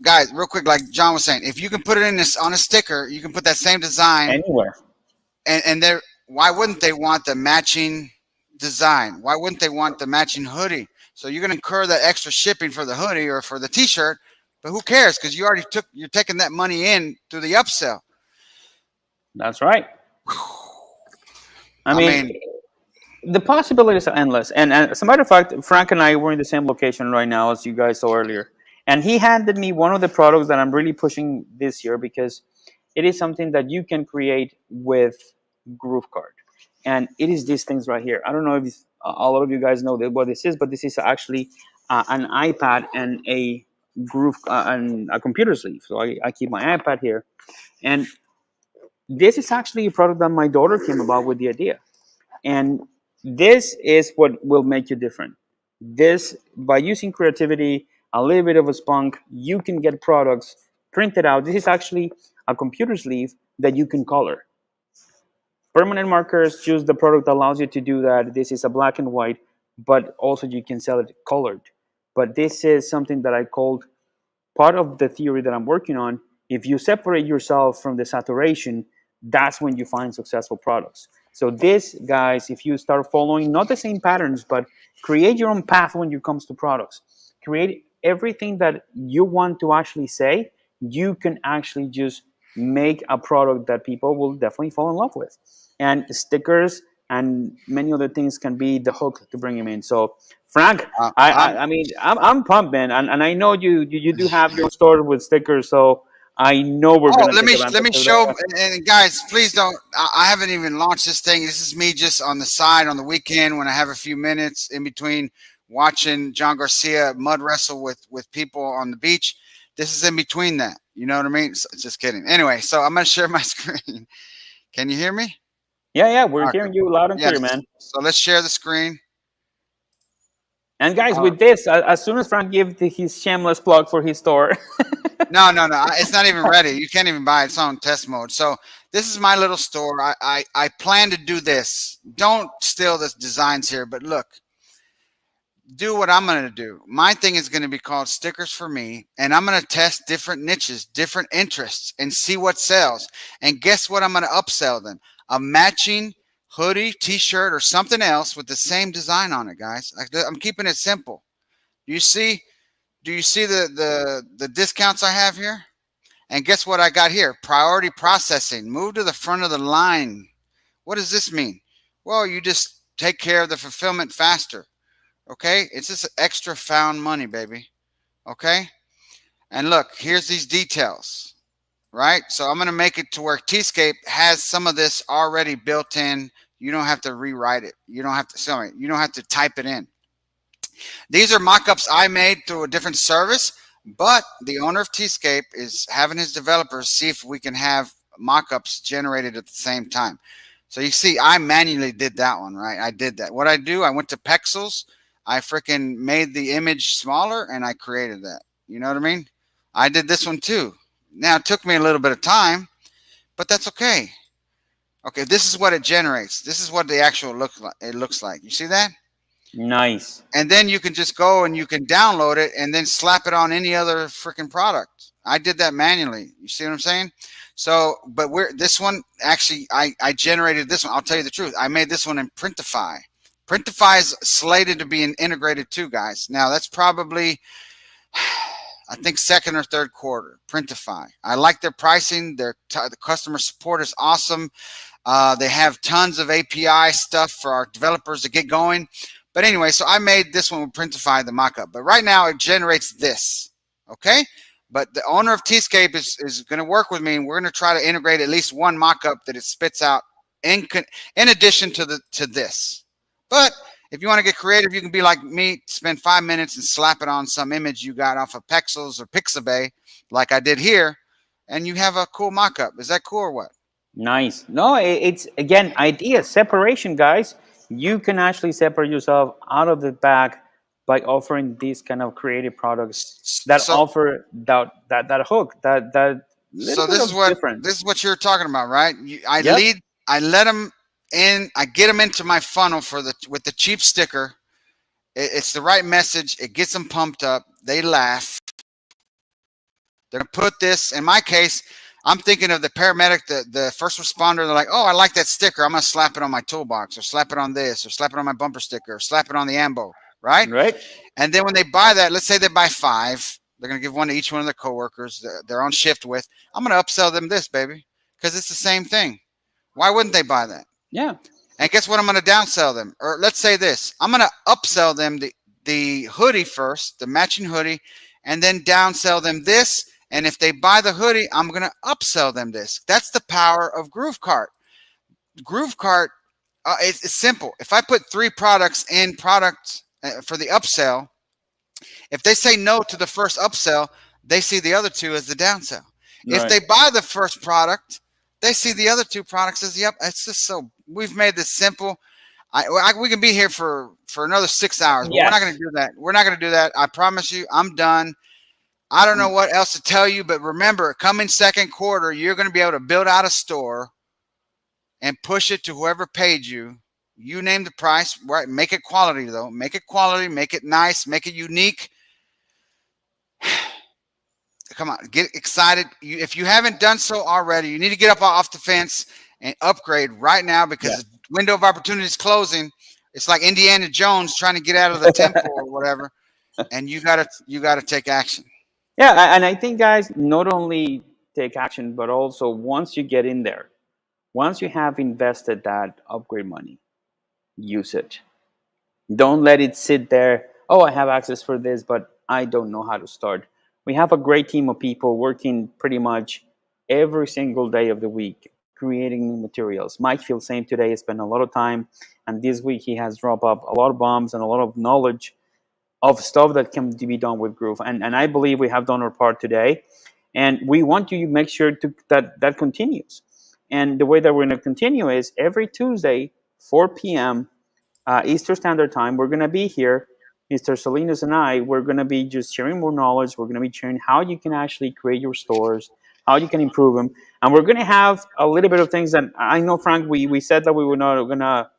guys, real quick, like John was saying, if you can put it in this on a sticker, you can put that same design anywhere. And they're, why wouldn't they want the matching design? Why wouldn't they want the matching hoodie? So you're going to incur that extra shipping for the hoodie or for the t-shirt, but who cares? Because you're taking that money in through the upsell. That's right. I mean, the possibilities are endless. And as a matter of fact, Frank and I were in the same location right now, as you guys saw earlier. And he handed me one of the products that I'm really pushing this year, because it is something that you can create with GrooveKart. And it is these things right here. I don't know if a lot of you guys know what this is, but this is actually an iPad and a and a computer sleeve. So I keep my iPad here. And this is actually a product that my daughter came about with the idea. And this is what will make you different. This, by using creativity, a little bit of a spunk, you can get products printed out. This is actually a computer sleeve that you can color. Permanent markers, choose the product that allows you to do that. This is a black and white, but also you can sell it colored. But this is something that I called part of the theory that I'm working on. If you separate yourself from the saturation, that's when you find successful products. So this, guys, if you start following not the same patterns, but create your own path when it comes to products, create everything that you want to actually say, you can actually just make a product that people will definitely fall in love with. And stickers and many other things can be the hook to bring them in. So Frank, I mean, I'm pumped, man. And I know you do have your store with stickers, so I know we're going to let me show, and guys, please don't, I haven't even launched this thing. This is me just on the side on the weekend when I have a few minutes in between watching John Garcia mud wrestle with people on the beach. This is in between that. You know what I mean? So, just kidding. Anyway, so I'm going to share my screen. Can you hear me? Yeah, we're hearing you loud and clear, man. So let's share the screen. And guys, with this, as soon as Frank gives his shameless plug for his store, No, it's not even ready. You can't even buy it. It's on test mode. So this is my little store. I plan to do this. Don't steal the designs here, but look, do what I'm going to do. My thing is going to be called Stickers for Me, and I'm going to test different niches, different interests, and see what sells. And guess what? I'm going to upsell them. A matching hoodie, t-shirt, or something else with the same design on it, guys. I'm keeping it simple. Do you see the discounts I have here? And guess what I got here? Priority processing. Move to the front of the line. What does this mean? Well, you just take care of the fulfillment faster. Okay? It's just extra found money, baby. Okay? And look, here's these details. Right? So I'm going to make it to where Tscape has some of this already built in. You don't have to rewrite it. You don't have to type it in. These are mock-ups I made through a different service, but the owner of Tscape is having his developers see if we can have mock-ups generated at the same time. So you see, I manually did that one, right? I did that. What I do, I went to Pexels. I freaking made the image smaller, and I created that. You know what I mean? I did this one too. Now, it took me a little bit of time, but that's okay. Okay, this is what it generates. This is what the actual looks like. You see that? Nice. And then you can just go and you can download it and then slap it on any other freaking product. I did that manually. You see what I'm saying? So, but this one, actually, I generated this one. I'll tell you the truth. I made this one in Printify. Printify is slated to be integrated too, guys. Now, that's probably, I think, second or third quarter. Printify. I like their pricing. The customer support is awesome. They have tons of API stuff for our developers to get going. But anyway, so I made this one with Printify, the mockup. But right now, it generates this. Okay? But the owner of Tscape is going to work with me, and we're going to try to integrate at least one mockup that it spits out in addition to this. But if you want to get creative, you can be like me, spend 5 minutes and slap it on some image you got off of Pexels or Pixabay, like I did here, and you have a cool mockup. Is that cool or what? Nice. No, it's, again, idea separation, guys. You can actually separate yourself out of the back by offering these kind of creative products that offer that hook, that so this is what you're talking about, right? I let them in, I get them into my funnel with the cheap sticker. It's the right message. It gets them pumped up. They laugh. They're gonna put this, in my case, I'm thinking of the paramedic, the first responder. They're like, oh, I like that sticker. I'm going to slap it on my toolbox, or slap it on this, or slap it on my bumper sticker, or slap it on the ambo, right? Right. And then when they buy that, let's say they buy 5. They're going to give one to each one of their coworkers they're on shift with. I'm going to upsell them this, baby, because it's the same thing. Why wouldn't they buy that? Yeah. And guess what? I'm going to downsell them. Or let's say this. I'm going to upsell them the hoodie first, the matching hoodie, and then downsell them this. And if they buy the hoodie, I'm going to upsell them this. That's the power of GrooveKart. GrooveKart, it's simple. If I put 3 products in products for the upsell, if they say no to the first upsell, they see the other 2 as the downsell. Right. If they buy the first product, they see the other 2 products as the up. It's just so, we've made this simple. We can be here for another 6 hours, but we're not going to do that. We're not going to do that. I promise you, I'm done. I don't know what else to tell you, but remember, coming second quarter, you're going to be able to build out a store and push it to whoever paid you. You name the price, right? Make it quality, though. Make it quality, make it nice, make it unique. Come on, get excited. If you haven't done so already, you need to get up off the fence and upgrade right now, because the window of opportunity is closing. It's like Indiana Jones trying to get out of the temple or whatever, and you gotta take action. Yeah, and I think, guys, not only take action, but also once you get in there, once you have invested that upgrade money, use it. Don't let it sit there. Oh, I have access for this, but I don't know how to start. We have a great team of people working pretty much every single day of the week, creating new materials. Mike feels same today. He spent a lot of time, and this week he has dropped up a lot of bombs and a lot of knowledge of stuff that can be done with Groove. And I believe we have done our part today. And we want you to make sure that continues. And the way that we're going to continue is every Tuesday, 4 p.m. Eastern Standard Time, we're going to be here Mr. Salinas and I, we're going to be just sharing more knowledge. We're going to be sharing how you can actually create your stores, how you can improve them. And we're going to have a little bit of things that I know, Frank, we said that we were not going to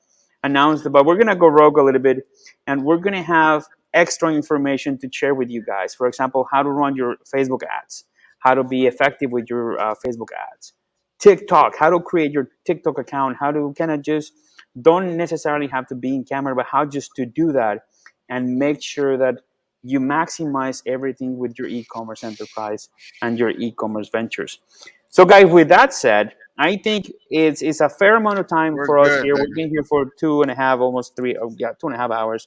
announce it, but we're going to go rogue a little bit. And we're going to have extra information to share with you guys. For example, how to run your Facebook ads, how to be effective with your Facebook ads, TikTok, how to create your TikTok account, how to kind of just don't necessarily have to be in camera, but how just to do that and make sure that you maximize everything with your e-commerce enterprise and your e-commerce ventures. So guys, with that said, I think it's a fair amount of time for us here. We've been here for 2.5, almost 3, 2.5 hours.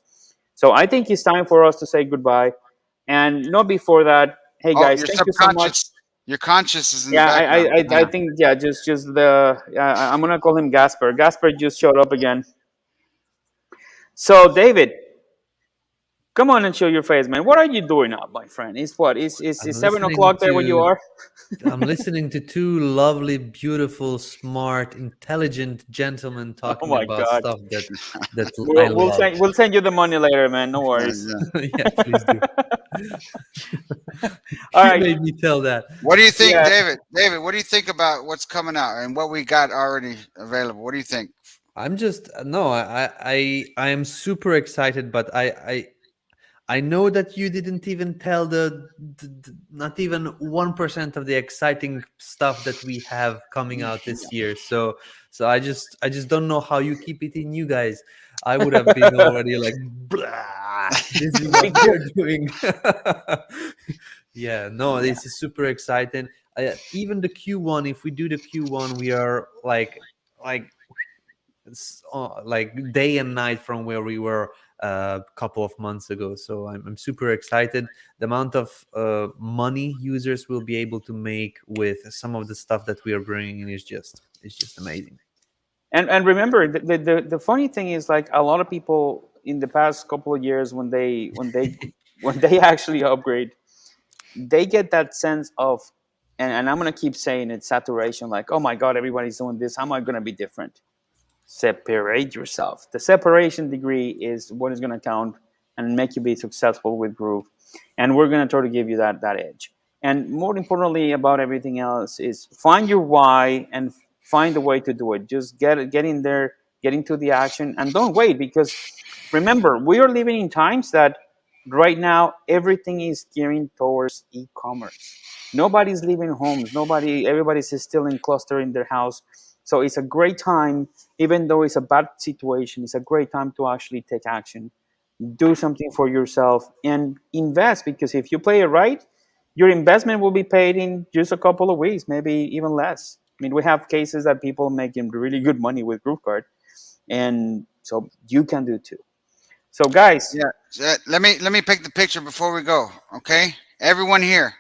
So I think it's time for us to say goodbye. And not before that, hey guys, thank you so much. Your conscious is in the background. I think just the I'm gonna call him Gasper. Gasper just showed up again. So David, come on and show your face, man. What are you doing now, my friend? It's 7 o'clock there where you are? I'm listening to two lovely, beautiful, smart, intelligent gentlemen talking about stuff that I love. We'll send you the money later, man. No worries. Yeah, please do. All right. You made me tell that. What do you think, David? David, what do you think about what's coming out and what we got already available? What do you think? I'm just I am super excited, but I know that you didn't even tell the not even 1% of the exciting stuff that we have coming out this year. So I just don't know how you keep it in you guys. I would have been already like, blah, this is what we're doing. Yeah, no, this is super exciting. Even the Q1, if we do the Q1, we are like day and night from where we were a couple of months ago. So I'm super excited. The amount of money users will be able to make with some of the stuff that we are bringing is just amazing. And remember, the funny thing is, like, a lot of people in the past couple of years, when they actually upgrade, they get that sense of, and I'm gonna keep saying it, saturation. Like, oh my God, everybody's doing this. How am I gonna be different? Separate yourself. The separation degree is what is going to count and make you be successful with Groove. And we're going to try to give you that edge. And more importantly about everything else is find your why and find a way to do it. Just get in there, get into the action, and don't wait, because remember, we are living in times that right now everything is gearing towards e-commerce. Nobody's leaving homes. Everybody's still in cluster in their house. So it's a great time, even though it's a bad situation, it's a great time to actually take action, do something for yourself, and invest, because if you play it right, your investment will be paid in just a couple of weeks, maybe even less. I mean, we have cases that people making really good money with GrooveKart, and so you can do too. So guys. Yeah, let me pick the picture before we go, okay? Everyone here,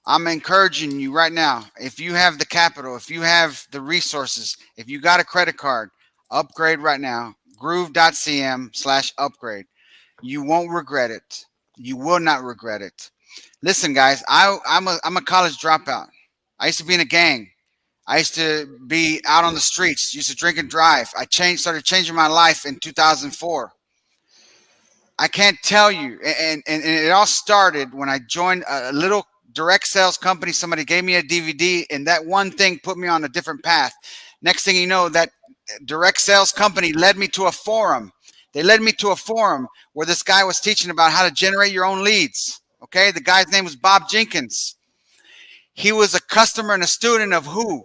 I'm encouraging you right now. If you have the capital, if you have the resources, if you got a credit card, upgrade right now. Groove.CM/upgrade. You won't regret it. You will not regret it. Listen, guys, I'm a college dropout. I used to be in a gang. I used to be out on the streets. Used to drink and drive. I started changing my life in 2004. I can't tell you, and it all started when I joined a little direct sales company. Somebody gave me a DVD, and that one thing put me on a different path. Next thing you know, that direct sales company led me to a forum. They led me to a forum where this guy was teaching about how to generate your own leads. Okay, the guy's name was Bob Jenkins. He was a customer and a student of who?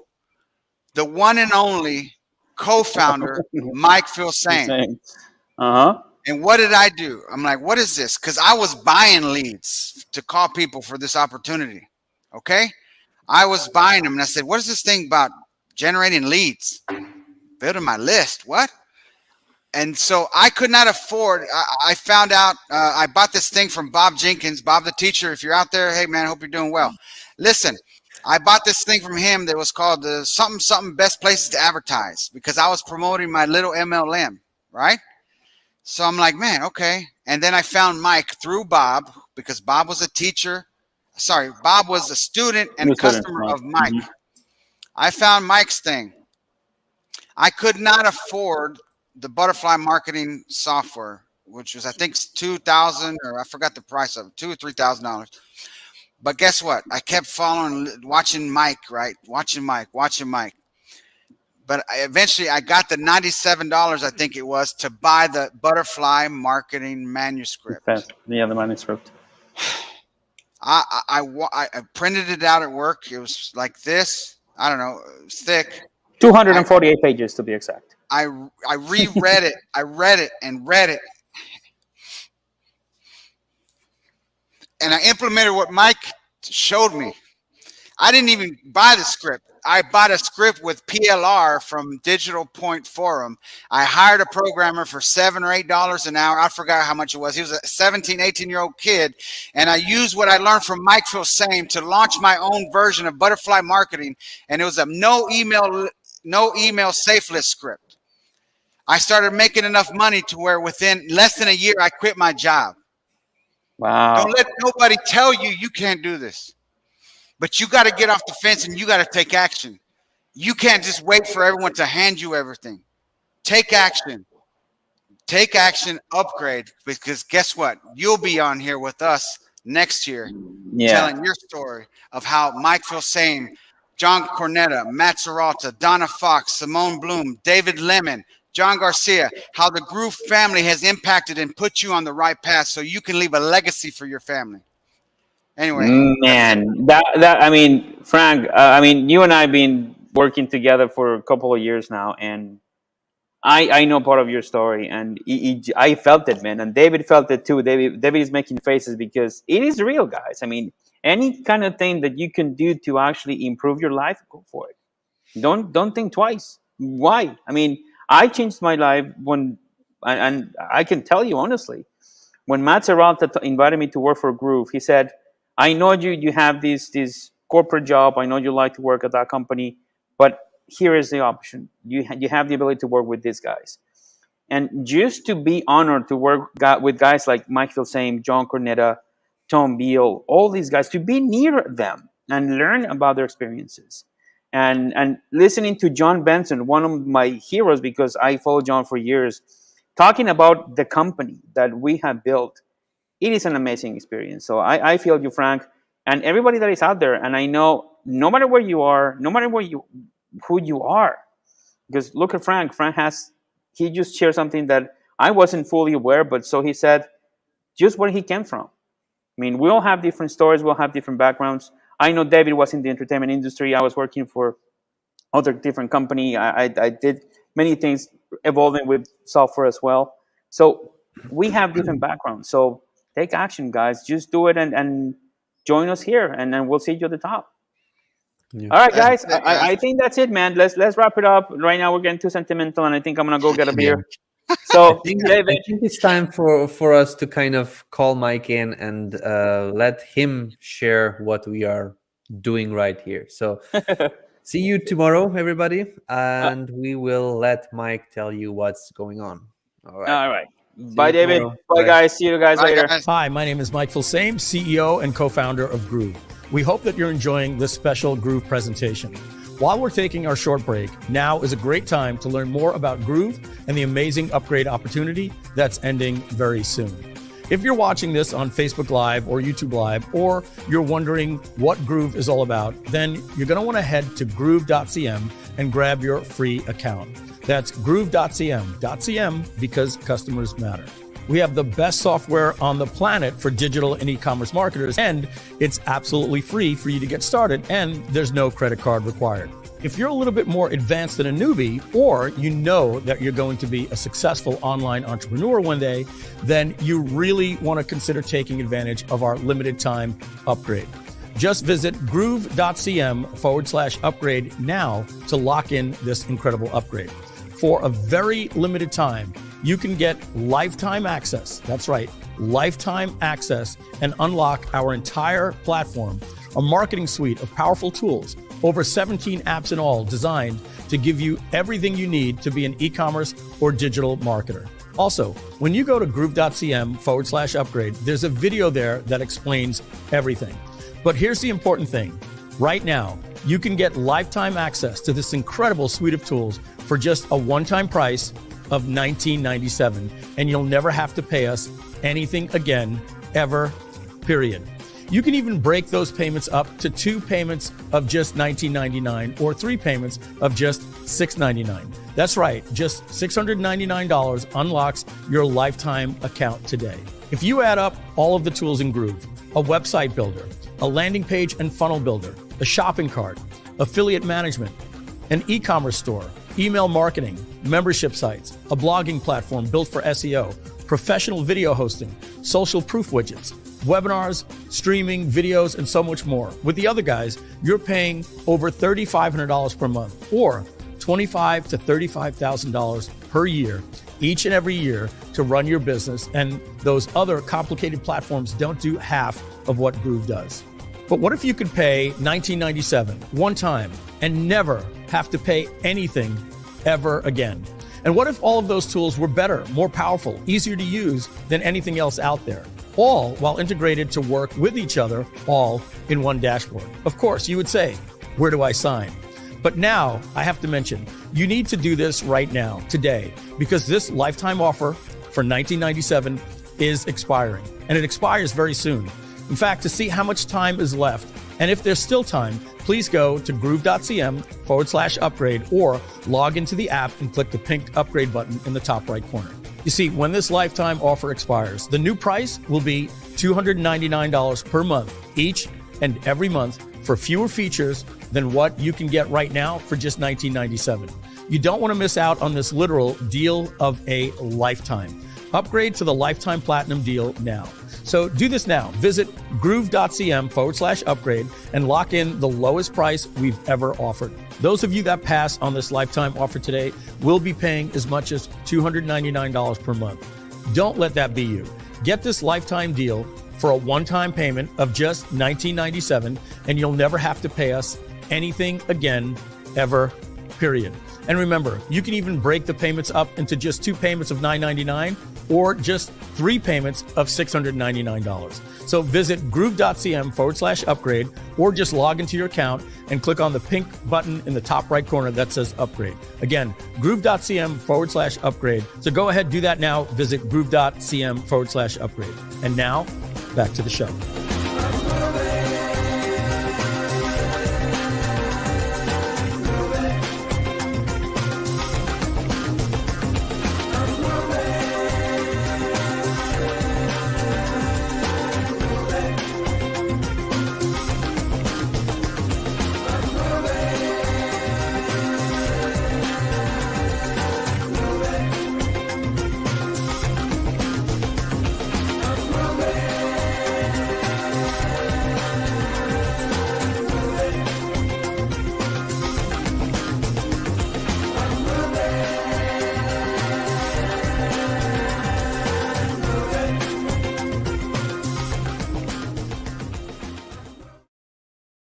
The one and only co-founder, Mike Filsaime. And what did I do? I'm like, what is this? Because I was buying leads to call people for this opportunity. Okay? I was buying them, and I said, what is this thing about generating leads? Building my list. What? And so I could not afford. I found out. I bought this thing from Bob Jenkins, Bob the teacher. If you're out there, hey man, I hope you're doing well. Listen, I bought this thing from him that was called the something best places to advertise, because I was promoting my little MLM, right? So I'm like, man, okay. And then I found Mike through Bob, because Bob was a teacher. Sorry, Bob was a student and customer of Mike. I found Mike's thing. I could not afford the butterfly marketing software which was I think $2,000, or I forgot the price of it, $2,000 or $3,000. But guess what? I kept watching Mike, right? Watching Mike. But eventually I got the $97, I think it was, to buy the butterfly marketing manuscript. Yeah, the manuscript. I printed it out at work. It was like this. I don't know. It was thick. 248 pages to be exact. I reread it. I read it and read it. And I implemented what Mike showed me. I didn't even buy the script. I bought a script with PLR from Digital Point Forum. I hired a programmer for $7 or $8 an hour. I forgot how much it was. He was a 17, 18-year-old kid. And I used what I learned from Mike Filsame to launch my own version of butterfly marketing. And it was a no email safe list script. I started making enough money to where within less than a year, I quit my job. Wow. Don't let nobody tell you you can't do this. But you got to get off the fence and you got to take action. You can't just wait for everyone to hand you everything. Take action. Take action, upgrade, because guess what? You'll be on here with us next year telling your story of how Mike Filsame, John Cornetta, Matt Serralta, Donna Fox, Simone Bloom, David Lemon, John Garcia, how the Groove family has impacted and put you on the right path so you can leave a legacy for your family. Anyway, man, that I mean, Frank, I mean, you and I have been working together for a couple of years now, and I know part of your story, and I felt it, man, and David felt it too. David is making faces because it is real, guys. I mean, any kind of thing that you can do to actually improve your life, go for it. Don't think twice. Why? I mean, I changed my life when, and I can tell you honestly, when Matt Serralta invited me to work for Groove, he said, I know you have this corporate job. I know you like to work at that company, but here is the option. You have the ability to work with these guys. And just to be honored to work with guys like Mike Filsame, John Cornetta, Tom Beal, all these guys, to be near them and learn about their experiences. And listening to John Benson, one of my heroes, because I followed John for years, talking about the company that we have built, it is an amazing experience. So I feel you, Frank, and everybody that is out there. And I know no matter where you are, no matter who you are, because look at Frank. He just shared something that I wasn't fully aware, but so he said just where he came from. I mean, we all have different stories. We all have different backgrounds. I know David was in the entertainment industry. I was working for other different company. I did many things evolving with software as well. So we have different backgrounds. So take action, guys. Just do it and join us here, and then we'll see you at the top. Yeah. All right, guys. I think that's it, man. Let's wrap it up. Right now, we're getting too sentimental, and I think I'm gonna go get a beer. So, I think it's time for us to kind of call Mike in and let him share what we are doing right here. So, see you tomorrow, everybody, and we will let Mike tell you what's going on. All right. All right. Bye, David. Bye, guys. See you guys later. Guys. Hi, my name is Mike Filsame, CEO and co-founder of Groove. We hope that you're enjoying this special Groove presentation. While we're taking our short break, now is a great time to learn more about Groove and the amazing upgrade opportunity that's ending very soon. If you're watching this on Facebook Live or YouTube Live, or you're wondering what Groove is all about, then you're going to want to head to Groove.CM and grab your free account. That's Groove.CM, because customers matter. We have the best software on the planet for digital and e-commerce marketers, and it's absolutely free for you to get started, and there's no credit card required. If you're a little bit more advanced than a newbie, or you know that you're going to be a successful online entrepreneur one day, then you really want to consider taking advantage of our limited time upgrade. Just visit Groove.CM/upgrade now to lock in this incredible upgrade. For a very limited time, you can get lifetime access. That's right, lifetime access, and unlock our entire platform, a marketing suite of powerful tools, over 17 apps in all, designed to give you everything you need to be an e-commerce or digital marketer. Also, when you go to Groove.CM/upgrade, there's a video there that explains everything. But here's the important thing. Right now, you can get lifetime access to this incredible suite of tools for just a one-time price of $19.97, and you'll never have to pay us anything again, ever, period. You can even break those payments up to 2 payments of just $19.99 or 3 payments of just $6.99. That's right, just $699 unlocks your lifetime account today. If you add up all of the tools in Groove, a website builder, a landing page and funnel builder, a shopping cart, affiliate management, an e-commerce store, email marketing, membership sites, a blogging platform built for SEO, professional video hosting, social proof widgets, webinars, streaming, videos, and so much more. With the other guys, you're paying over $3,500 per month or $25,000 to $35,000 per year, each and every year to run your business. And those other complicated platforms don't do half of what Groove does. But what if you could pay $19.97 one time and never have to pay anything ever again? And what if all of those tools were better, more powerful, easier to use than anything else out there? All while integrated to work with each other, all in one dashboard. Of course, you would say, where do I sign? But now I have to mention, you need to do this right now, today, because this lifetime offer for $19.97 is expiring, and it expires very soon. In fact, to see how much time is left, and if there's still time, please go to Groove.CM/upgrade or log into the app and click the pink upgrade button in the top right corner. You see, when this lifetime offer expires, the new price will be $299 per month, each and every month, for fewer features than what you can get right now for just $19.97. You don't want to miss out on this literal deal of a lifetime. Upgrade to the lifetime platinum deal now. So do this now. Visit Groove.CM/upgrade and lock in the lowest price we've ever offered. Those of you that pass on this lifetime offer today will be paying as much as $299 per month. Don't let that be you. Get this lifetime deal for a one-time payment of just $19.97, and you'll never have to pay us anything again, ever, period. And remember, you can even break the payments up into just 2 payments of $999 or just 3 payments of $699. So visit Groove.CM/upgrade or just log into your account and click on the pink button in the top right corner that says upgrade. Again, Groove.CM/upgrade. So go ahead, do that now. Visit Groove.CM/upgrade. And now back to the show.